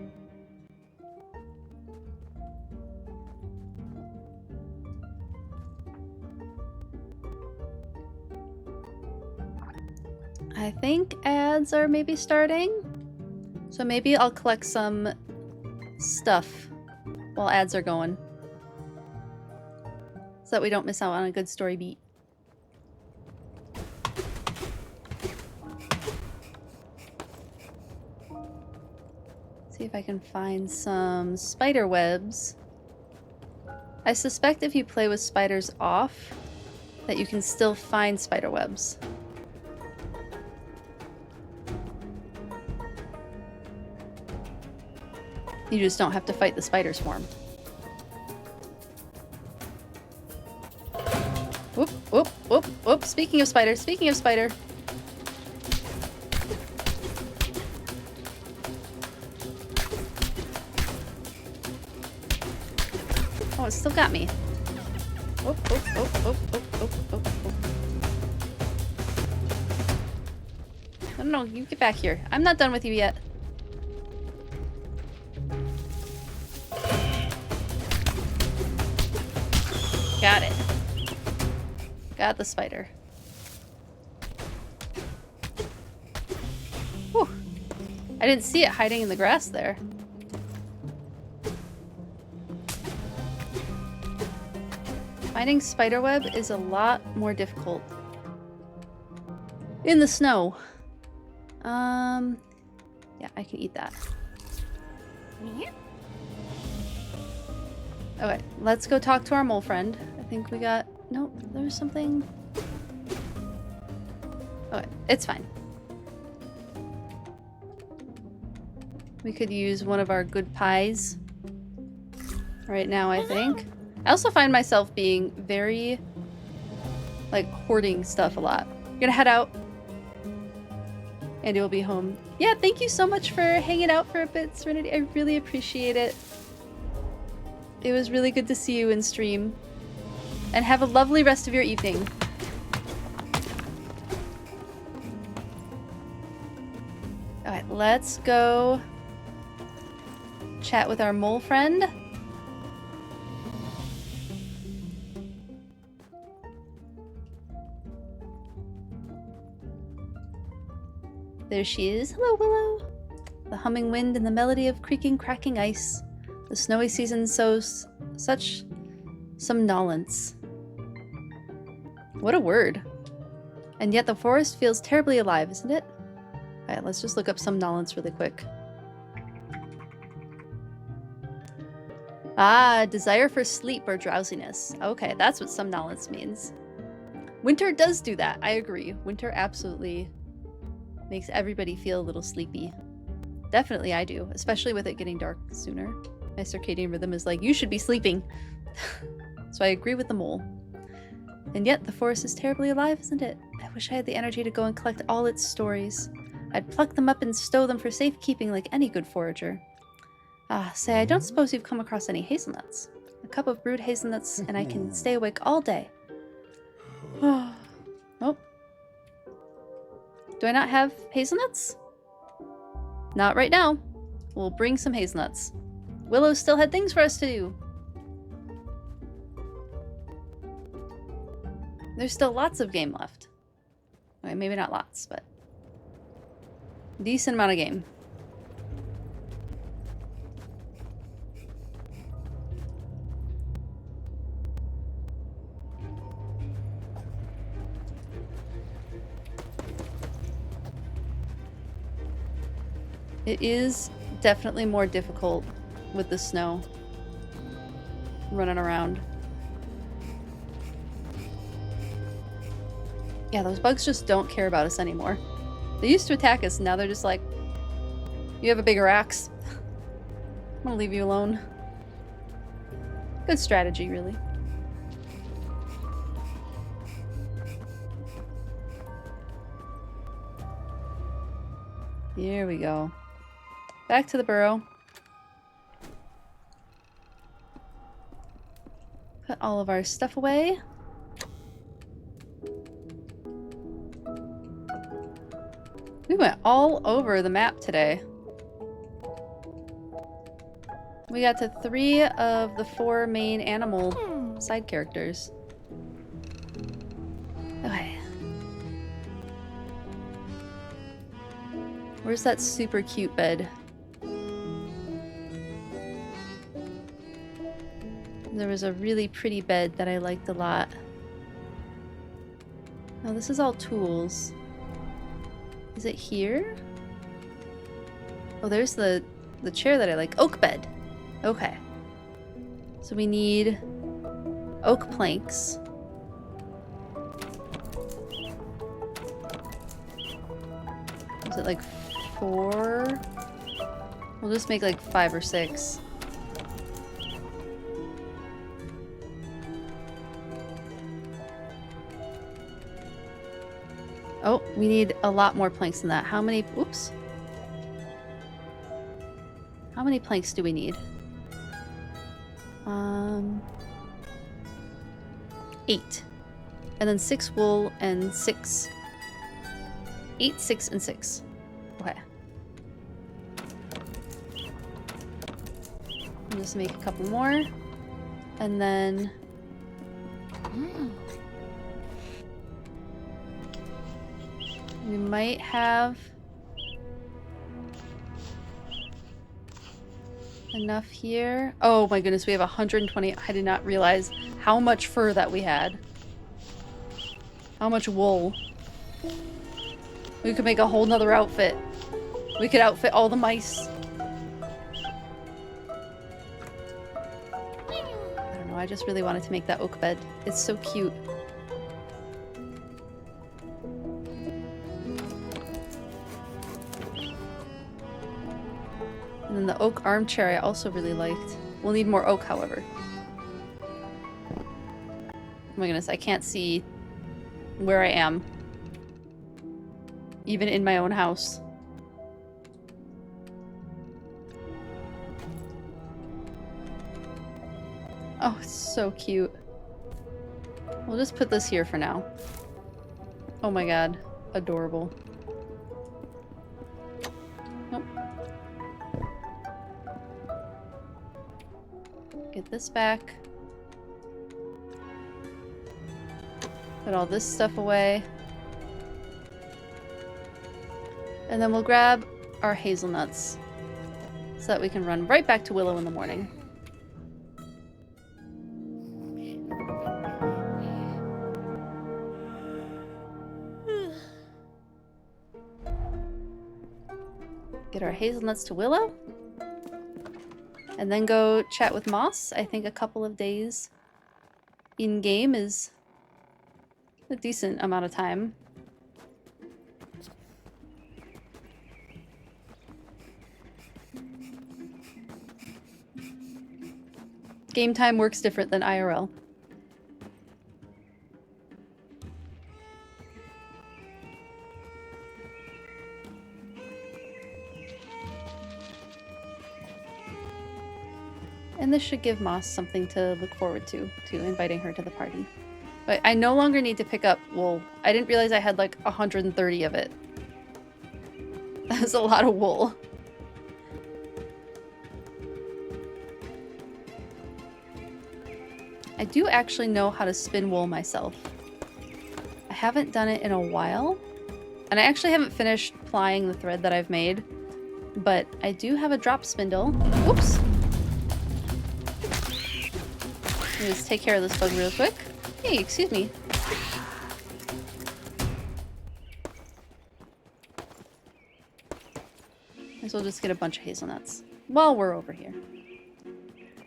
I think ads are maybe starting. So maybe I'll collect some stuff while ads are going. So that we don't miss out on a good story beat. See if I can find some spider webs. I suspect if you play with spiders off, that you can still find spider webs. You just don't have to fight the spider swarm. Whoop, whoop, whoop, whoop. Speaking of spider, speaking of spider. Oh, it still got me. Whoop, whoop, whoop, whoop, whoop, whoop, whoop, whoop. No, you get back here. I'm not done with you yet. Got it. Got the spider. Whew. I didn't see it hiding in the grass there. Finding spiderweb is a lot more difficult in the snow. Yeah, I can eat that. Okay, let's go talk to our mole friend. I think we got... Nope, there's something... Okay, it's fine. We could use one of our good pies right now, I think. I also find myself being very, like, hoarding stuff a lot. I'm gonna head out. Andy will be home. Yeah, thank you so much for hanging out for a bit, Serenity. I really appreciate it. It was really good to see you in stream. And have a lovely rest of your evening. Alright, let's go chat with our mole friend. There she is. Hello, Willow. The humming wind and the melody of creaking, cracking ice. The snowy season sows such somnolence. What a word. And yet the forest feels terribly alive, isn't it? Alright, let's just look up somnolence really quick. Ah, desire for sleep or drowsiness. Okay, that's what somnolence means. Winter does do that, I agree. Winter absolutely makes everybody feel a little sleepy. Definitely I do, especially with it getting dark sooner. My circadian rhythm is like, you should be sleeping. So I agree with the mole. And yet the forest is terribly alive, isn't it? I wish I had the energy to go and collect all its stories. I'd pluck them up and stow them for safekeeping like any good forager. Ah, say, I don't suppose you've come across any hazelnuts. A cup of brewed hazelnuts and I can stay awake all day. Oh. Do I not have hazelnuts? Not right now. We'll bring some hazelnuts. Willow still had things for us to do. There's still lots of game left. Okay, maybe not lots, but decent amount of game. It is definitely more difficult with the snow running around. Yeah, those bugs just don't care about us anymore. They used to attack us, and now they're just like, you have a bigger axe. I'm gonna leave you alone. Good strategy, really. Here we go. Back to the burrow. Put all of our stuff away. We went all over the map today. We got to 3 of the 4 main animal side characters. Okay. Where's that super cute bed? There was a really pretty bed that I liked a lot. Oh, this is all tools. Is it here? Oh, there's the chair that I like. Oak bed. Okay. So we need oak planks. Is it like 4? We'll just make like 5 or 6. Oh, we need a lot more planks than that. How many? Oops. How many planks do we need? 8. And then 6 wool and 6. 8, 6, and 6. Okay. I'll just make a couple more. And then... we might have... enough here. Oh my goodness, we have 120. I did not realize how much fur that we had. How much wool. We could make a whole nother outfit. We could outfit all the mice. I don't know, I just really wanted to make that oak bed. It's so cute. And then the oak armchair I also really liked. We'll need more oak, however. Oh my goodness, I can't see where I am. Even in my own house. Oh, it's so cute. We'll just put this here for now. Oh my god. Adorable. Nope. Get this back. Put all this stuff away. And then we'll grab our hazelnuts so that we can run right back to Willow in the morning. Get our hazelnuts to Willow. And then go chat with Moss. I think a couple of days in-game is a decent amount of time. Game time works different than IRL. And this should give Moss something to look forward to inviting her to the party. But I no longer need to pick up wool. I didn't realize I had like 130 of it. That's a lot of wool. I do actually know how to spin wool myself. I haven't done it in a while. And I actually haven't finished plying the thread that I've made. But I do have a drop spindle. Whoops! Let me just take care of this bug real quick. Hey, excuse me. Might as well just get a bunch of hazelnuts while we're over here.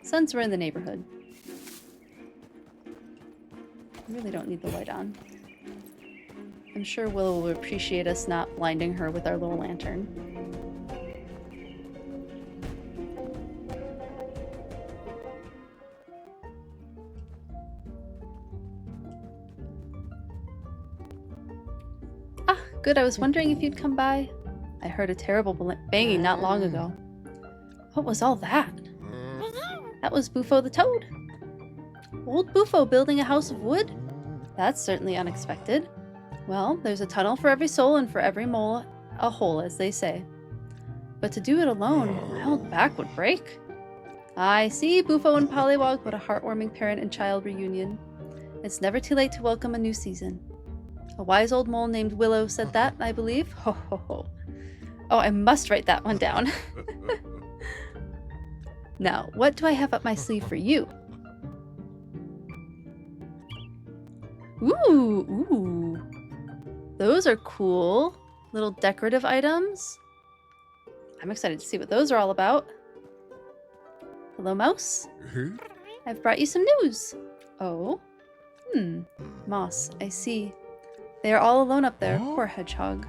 Since we're in the neighborhood. I really don't need the light on. I'm sure Willow will appreciate us not blinding her with our little lantern. Ah, good. I was wondering if you'd come by. I heard a terrible banging not long ago. What was all that? That was Bufo the Toad. Old Bufo building a house of wood? That's certainly unexpected. Well, there's a tunnel for every soul and for every mole a hole, as they say. But to do it alone, my old back would break. I see, Bufo and Pollywog, what a heartwarming parent and child reunion. It's never too late to welcome a new season. A wise old mole named Willow said that, I believe. Ho ho ho. Oh, I must write that one down. Now, what do I have up my sleeve for you? Ooh. Those are cool. Little decorative items. I'm excited to see what those are all about. Hello, mouse. I've brought you some news. Oh. Moss, I see. They are all alone up there. Poor hedgehog.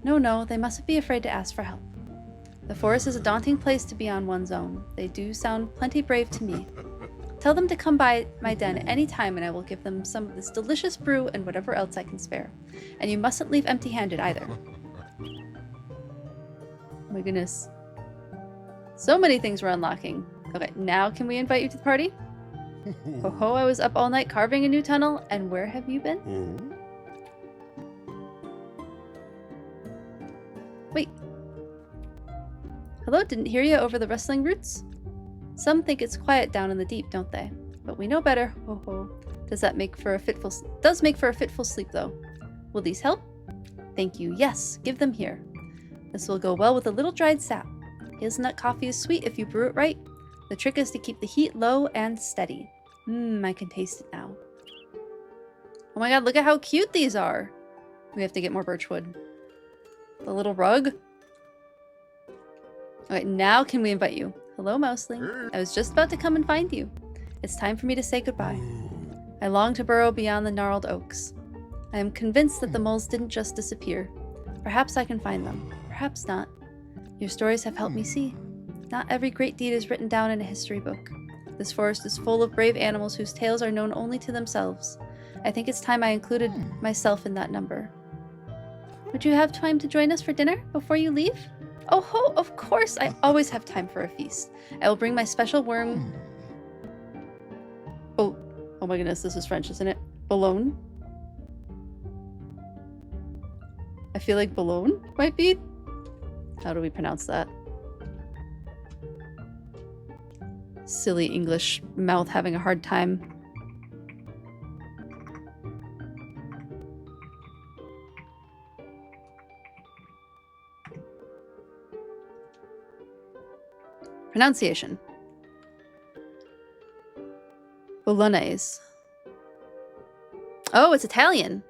No, they mustn't be afraid to ask for help. The forest is a daunting place to be on one's own. They do sound plenty brave to me. Tell them to come by my den any time and I will give them some of this delicious brew and whatever else I can spare. And you mustn't leave empty-handed either. Oh my goodness. So many things we're unlocking. Okay, now can we invite you to the party? Ho, I was up all night carving a new tunnel, and where have you been? Wait. Hello, didn't hear you over the rustling roots? Some think it's quiet down in the deep, don't they? But we know better. Ho. Does make for a fitful sleep, though. Will these help? Thank you. Yes, give them here. This will go well with a little dried sap. Hazelnut coffee is sweet if you brew it right. The trick is to keep the heat low and steady. I can taste it now. Oh my god, look at how cute these are. We have to get more birchwood. The little rug. Alright, now can we invite you? Hello, Mouseling. I was just about to come and find you. It's time for me to say goodbye. I long to burrow beyond the gnarled oaks. I am convinced that the moles didn't just disappear. Perhaps I can find them. Perhaps not. Your stories have helped me see. Not every great deed is written down in a history book. This forest is full of brave animals whose tales are known only to themselves. I think it's time I included myself in that number. Would you have time to join us for dinner before you leave? Oh ho, of course! I always have time for a feast. I will bring my special worm... Oh my goodness, this is French, isn't it? Bouillon? I feel like Bouillon might be? How do we pronounce that? Silly English mouth having a hard time. Pronunciation. Bolognese. Oh, it's Italian.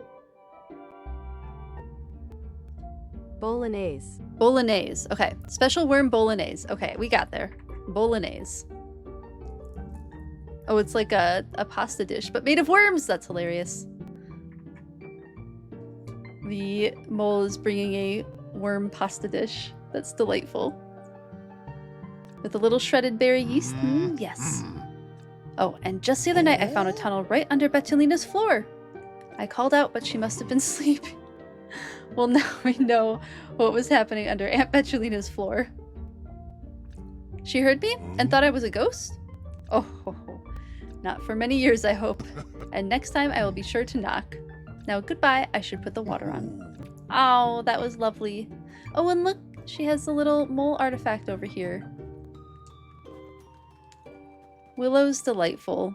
Bolognese. Bolognese. Okay. Special worm bolognese. Okay, we got there. Bolognese. Oh, it's like a pasta dish, but made of worms. That's hilarious. The mole is bringing a worm pasta dish. That's delightful. With a little shredded berry yeast. Yes. Oh, and just the other night I found a tunnel right under Betulina's floor. I called out, but she must have been sleeping. Well, now we know what was happening under Aunt Betulina's floor. She heard me and thought I was a ghost? Oh, not for many years, I hope. And next time I will be sure to knock. Now, goodbye. I should put the water on. Oh, that was lovely. Oh, and look, she has a little mole artifact over here. Willow's delightful.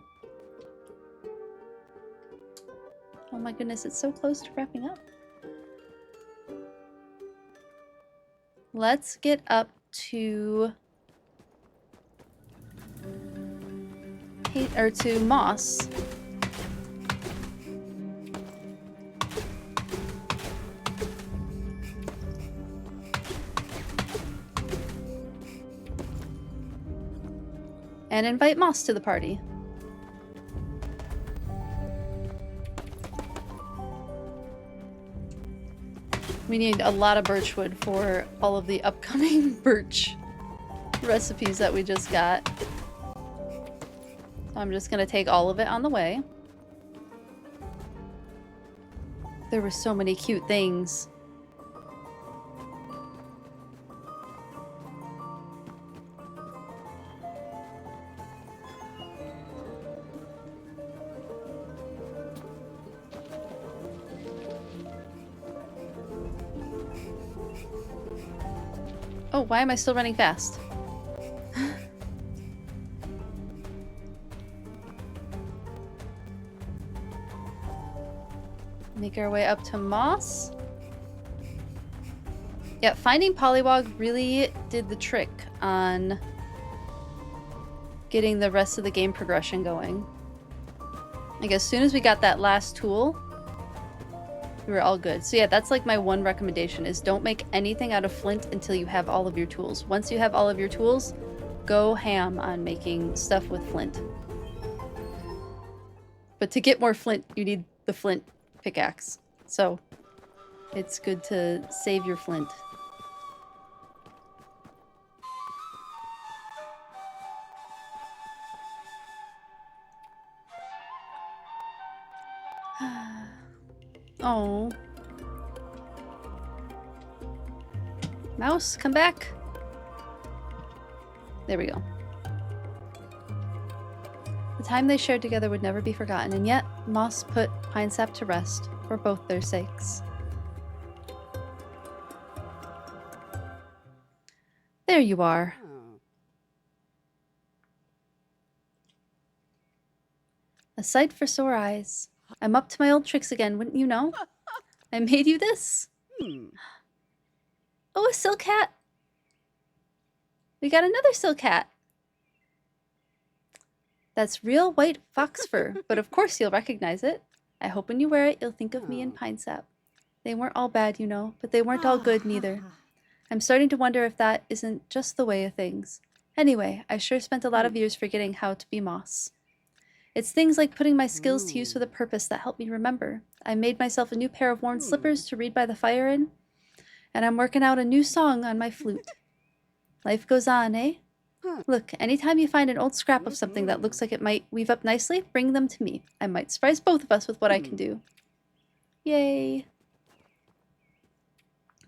Oh my goodness, it's so close to wrapping up. Let's get up to Moss. And invite Moss to the party. We need a lot of birch wood for all of the upcoming birch recipes that we just got. So I'm just gonna take all of it on the way. There were so many cute things. Oh, why am I still running fast? Make our way up to Moss. Yeah, finding Pollywog really did the trick on getting the rest of the game progression going. Like, as soon as we got that last tool, we were all good. So yeah, that's like my one recommendation is don't make anything out of flint until you have all of your tools. Once you have all of your tools, go ham on making stuff with flint. But to get more flint, you need the flint pickaxe. So it's good to save your flint. Oh. Mouse, come back. There we go. The time they shared together would never be forgotten, and yet Moss put Pine Sap to rest for both their sakes. There you are. A sight for sore eyes. I'm up to my old tricks again, wouldn't you know? I made you this. Oh, a silk hat. We got another silk hat. That's real white fox fur, but of course you'll recognize it. I hope when you wear it, you'll think of me and Pine Sap. They weren't all bad, you know, but they weren't all good neither. I'm starting to wonder if that isn't just the way of things. Anyway, I sure spent a lot of years forgetting how to be Moss. It's things like putting my skills to use with a purpose that help me remember. I made myself a new pair of worn slippers to read by the fire in, and I'm working out a new song on my flute. Life goes on, eh? Look, anytime you find an old scrap of something that looks like it might weave up nicely, bring them to me. I might surprise both of us with what I can do. Yay.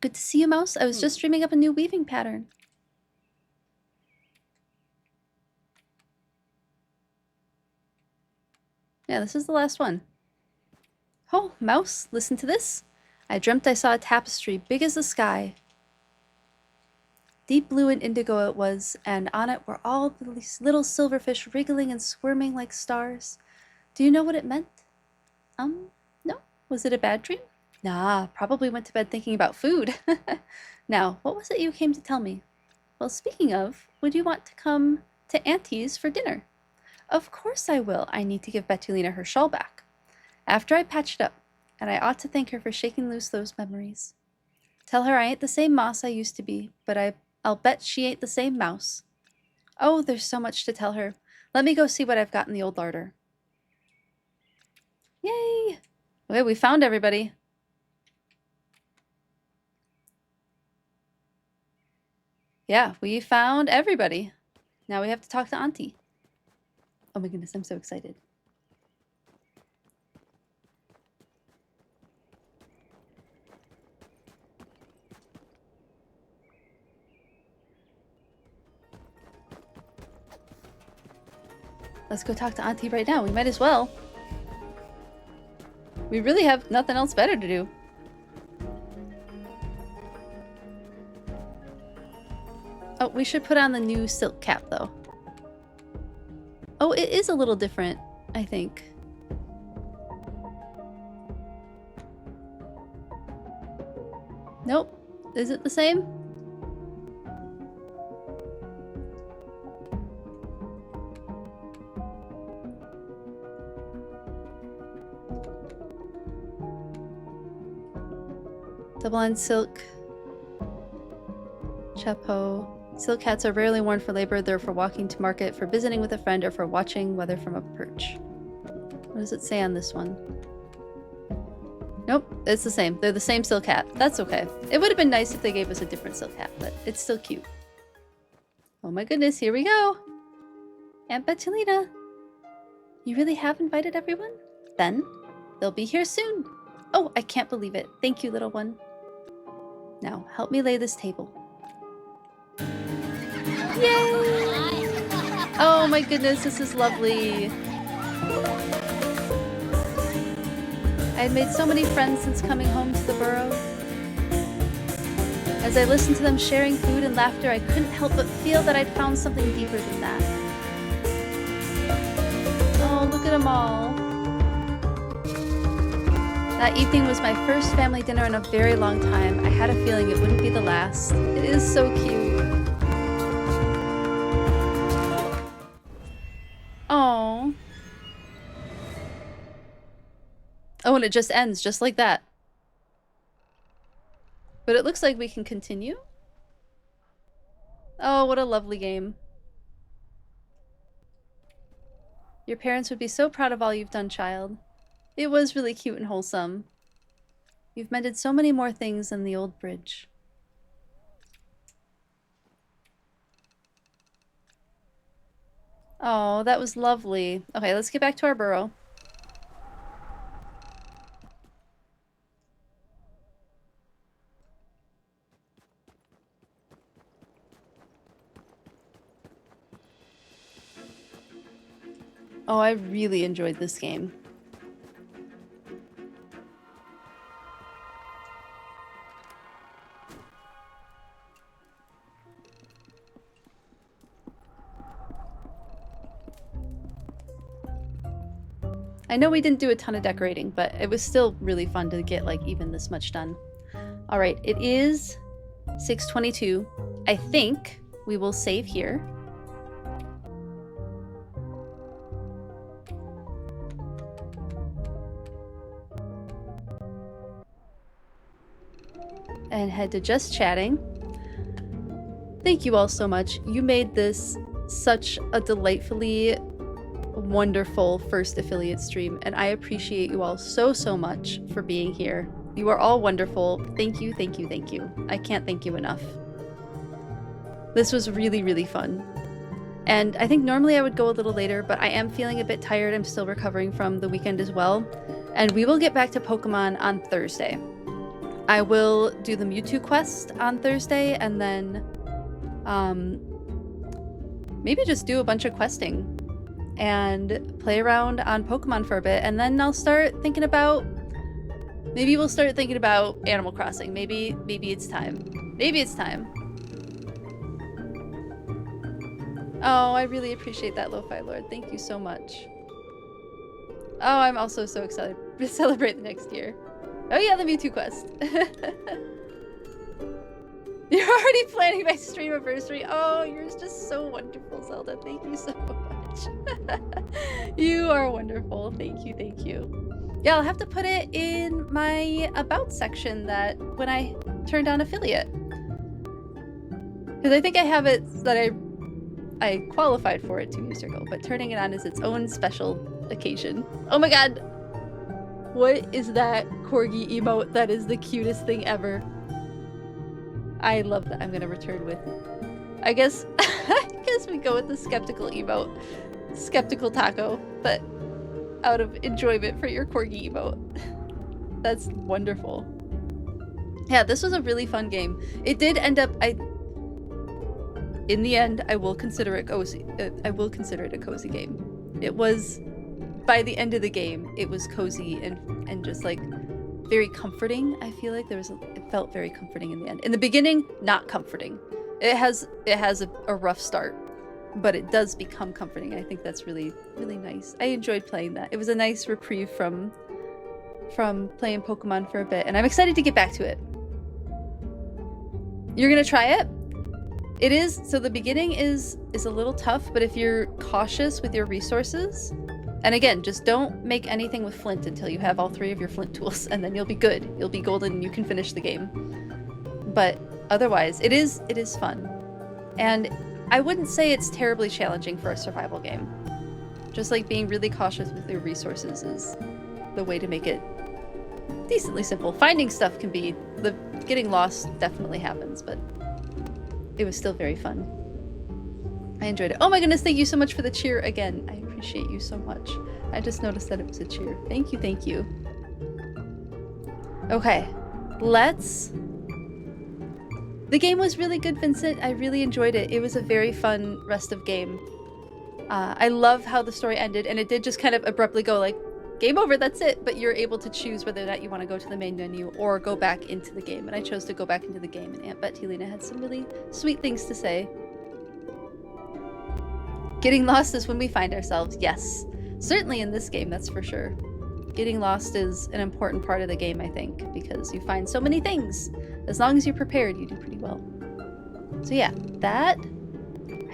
Good to see you, Mouse. I was just dreaming up a new weaving pattern. Yeah, this is the last one. Oh, Mouse, listen to this. I dreamt I saw a tapestry big as the sky. Deep blue and indigo it was, and on it were all these little silverfish wriggling and squirming like stars. Do you know what it meant? No. Was it a bad dream? Nah, probably went to bed thinking about food. Now, what was it you came to tell me? Well, speaking of, would you want to come to Auntie's for dinner? Of course I will. I need to give Betulina her shawl back. After I patch it up, and I ought to thank her for shaking loose those memories. Tell her I ain't the same Moss I used to be, but I'll bet she ain't the same Mouse. Oh, there's so much to tell her. Let me go see what I've got in the old larder. Yay! Okay, we found everybody. Yeah, we found everybody. Now we have to talk to Auntie. Oh my goodness, I'm so excited. Let's go talk to Auntie right now. We might as well. We really have nothing else better to do. Oh, we should put on the new silk cap, though. Oh, it is a little different, I think. Nope. Is it the same? Double-end silk. Chapeau. Silk hats are rarely worn for labor. They're for walking to market, for visiting with a friend, or for watching weather from a perch. What does it say on this one? Nope, it's the same. They're the same silk hat. That's okay. It would have been nice if they gave us a different silk hat, but it's still cute. Oh my goodness, here we go. Aunt Betulina. You really have invited everyone? Then, they'll be here soon. Oh, I can't believe it. Thank you, little one. Now, help me lay this table. Yay! Oh my goodness, this is lovely. I had made so many friends since coming home to the burrow. As I listened to them sharing food and laughter, I couldn't help but feel that I'd found something deeper than that. Oh, look at them all. That evening was my first family dinner in a very long time. I had a feeling it wouldn't be the last. It is so cute. Oh. Oh, and it just ends just like that. But it looks like we can continue. Oh, what a lovely game. Your parents would be so proud of all you've done, child. It was really cute and wholesome. You've mended so many more things than the old bridge. Oh, that was lovely. Okay, let's get back to our burrow. Oh, I really enjoyed this game. I know we didn't do a ton of decorating, but it was still really fun to get like even this much done. All right, it is 6:22. I think we will save here. And head to Just Chatting. Thank you all so much. You made this such a delightfully wonderful first affiliate stream, and I appreciate you all so much for being here. You are all wonderful. Thank you, thank you, thank you. I can't thank you enough. This was really fun. And I think normally I would go a little later, but I am feeling a bit tired. I'm still recovering from the weekend as well. And we will get back to Pokemon on Thursday. I will do the Mewtwo quest on Thursday, and then maybe just do a bunch of questing and play around on Pokemon for a bit, and then I'll start thinking about, maybe we'll start thinking about Animal Crossing. Maybe it's time. Maybe it's time. Oh, I really appreciate that, Lo-Fi Lord. Thank you so much. Oh, I'm also so excited to celebrate the next year. Oh yeah, the Mewtwo quest. You're already planning my stream anniversary. Oh, you're just so wonderful, Zelda. Thank you so much. You are wonderful. Thank you, thank you. Yeah, I'll have to put it in my About section that when I turn down affiliate. Because I think I have it that I qualified for it 2 years ago, but turning it on is its own special occasion. Oh my god! What is that corgi emote? That is the cutest thing ever. I love that. I'm gonna return with, I guess we go with the skeptical emote. Skeptical taco, but out of enjoyment for your corgi emote. That's wonderful. Yeah, this was a really fun game. It did end up, in the end, I will consider it cozy. I will consider it a cozy game. It was, by the end of the game, it was cozy and just like very comforting. I feel like it felt very comforting in the end. In the beginning, not comforting. It has a rough start, but it does become comforting. I think that's really nice. I enjoyed playing that. It was a nice reprieve from playing Pokemon for a bit, and I'm excited to get back to it. You're gonna try it? It is, so the beginning is a little tough, but if you're cautious with your resources, and again, just don't make anything with flint until you have all 3 of your flint tools, and then you'll be good. You'll be golden and you can finish the game. But otherwise, it is fun. And I wouldn't say it's terribly challenging for a survival game. Just like being really cautious with your resources is the way to make it decently simple. Finding stuff can be, getting lost definitely happens, but it was still very fun. I enjoyed it. Oh my goodness, thank you so much for the cheer again. I appreciate you so much. I just noticed that it was a cheer. Thank you, thank you. Okay, the game was really good, Vincent. I really enjoyed it. It was a very fun rest of game. I love how the story ended, and it did just kind of abruptly go like, game over, that's it. But you're able to choose whether or not you want to go to the main menu or go back into the game. And I chose to go back into the game, and Aunt Betty-Lena had some really sweet things to say. Getting lost is when we find ourselves, yes. Certainly in this game, that's for sure. Getting lost is an important part of the game, I think, because you find so many things. As long as you're prepared, you do pretty well. So yeah, I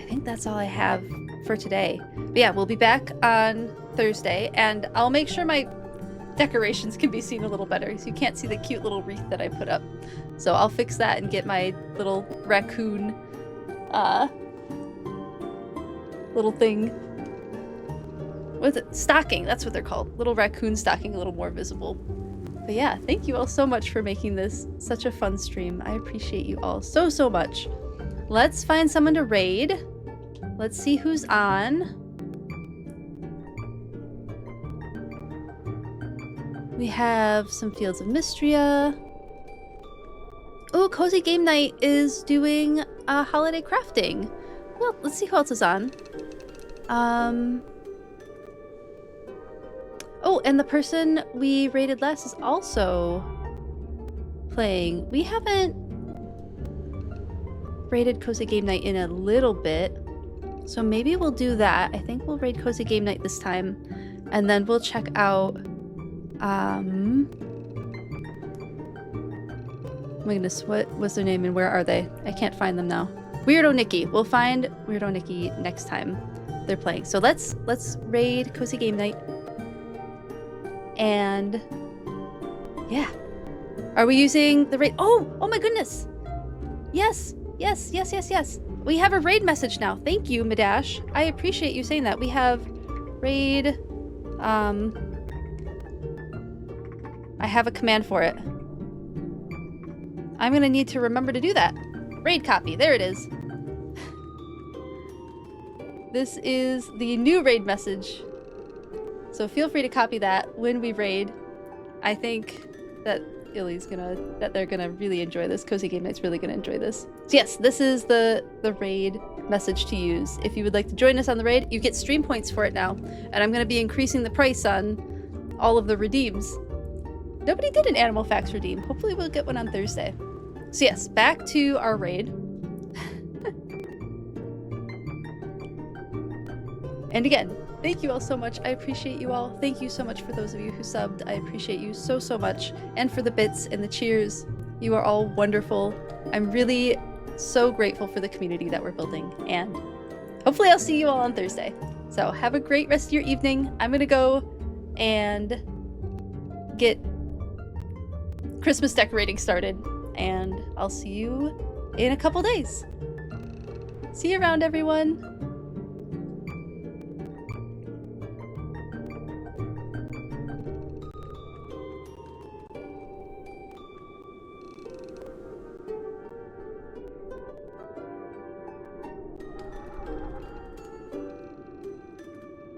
think that's all I have for today. But yeah, we'll be back on Thursday, and I'll make sure my decorations can be seen a little better, so you can't see the cute little wreath that I put up. So I'll fix that and get my little raccoon, little thing. What is it? Stocking, that's what they're called. Little raccoon stocking, a little more visible. But yeah, thank you all so much for making this such a fun stream. I appreciate you all so, so much. Let's find someone to raid. Let's see who's on. We have some Fields of Mystria. Oh, Cozy Game Night is doing holiday crafting. Well, let's see who else is on. Oh, and the person we raided last is also playing. We haven't raided Cozy Game Night in a little bit, so maybe we'll do that. I think we'll raid Cozy Game Night this time, and then we'll check out, oh my goodness, what was their name and where are they? I can't find them now. Weirdo Nikki. We'll find Weirdo Nikki next time they're playing. So let's raid Cozy Game Night. And yeah, are we using the raid? Oh my goodness. Yes. We have a raid message now. Thank you, Madash. I appreciate you saying that. We have raid, I have a command for it. I'm gonna need to remember to do that. Raid copy, there it is. This is the new raid message. So feel free to copy that when we raid. I think that they're gonna really enjoy this. Cozy Game Night's really gonna enjoy this. So yes, this is the raid message to use. If you would like to join us on the raid, you get stream points for it now. And I'm gonna be increasing the price on all of the redeems. Nobody did an Animal Facts redeem. Hopefully we'll get one on Thursday. So yes, back to our raid. And again, thank you all so much. I appreciate you all. Thank you so much for those of you who subbed. I appreciate you so, so much. And for the bits and the cheers. You are all wonderful. I'm really so grateful for the community that we're building. And hopefully I'll see you all on Thursday. So have a great rest of your evening. I'm going to go and get Christmas decorating started. And I'll see you in a couple days. See you around, everyone.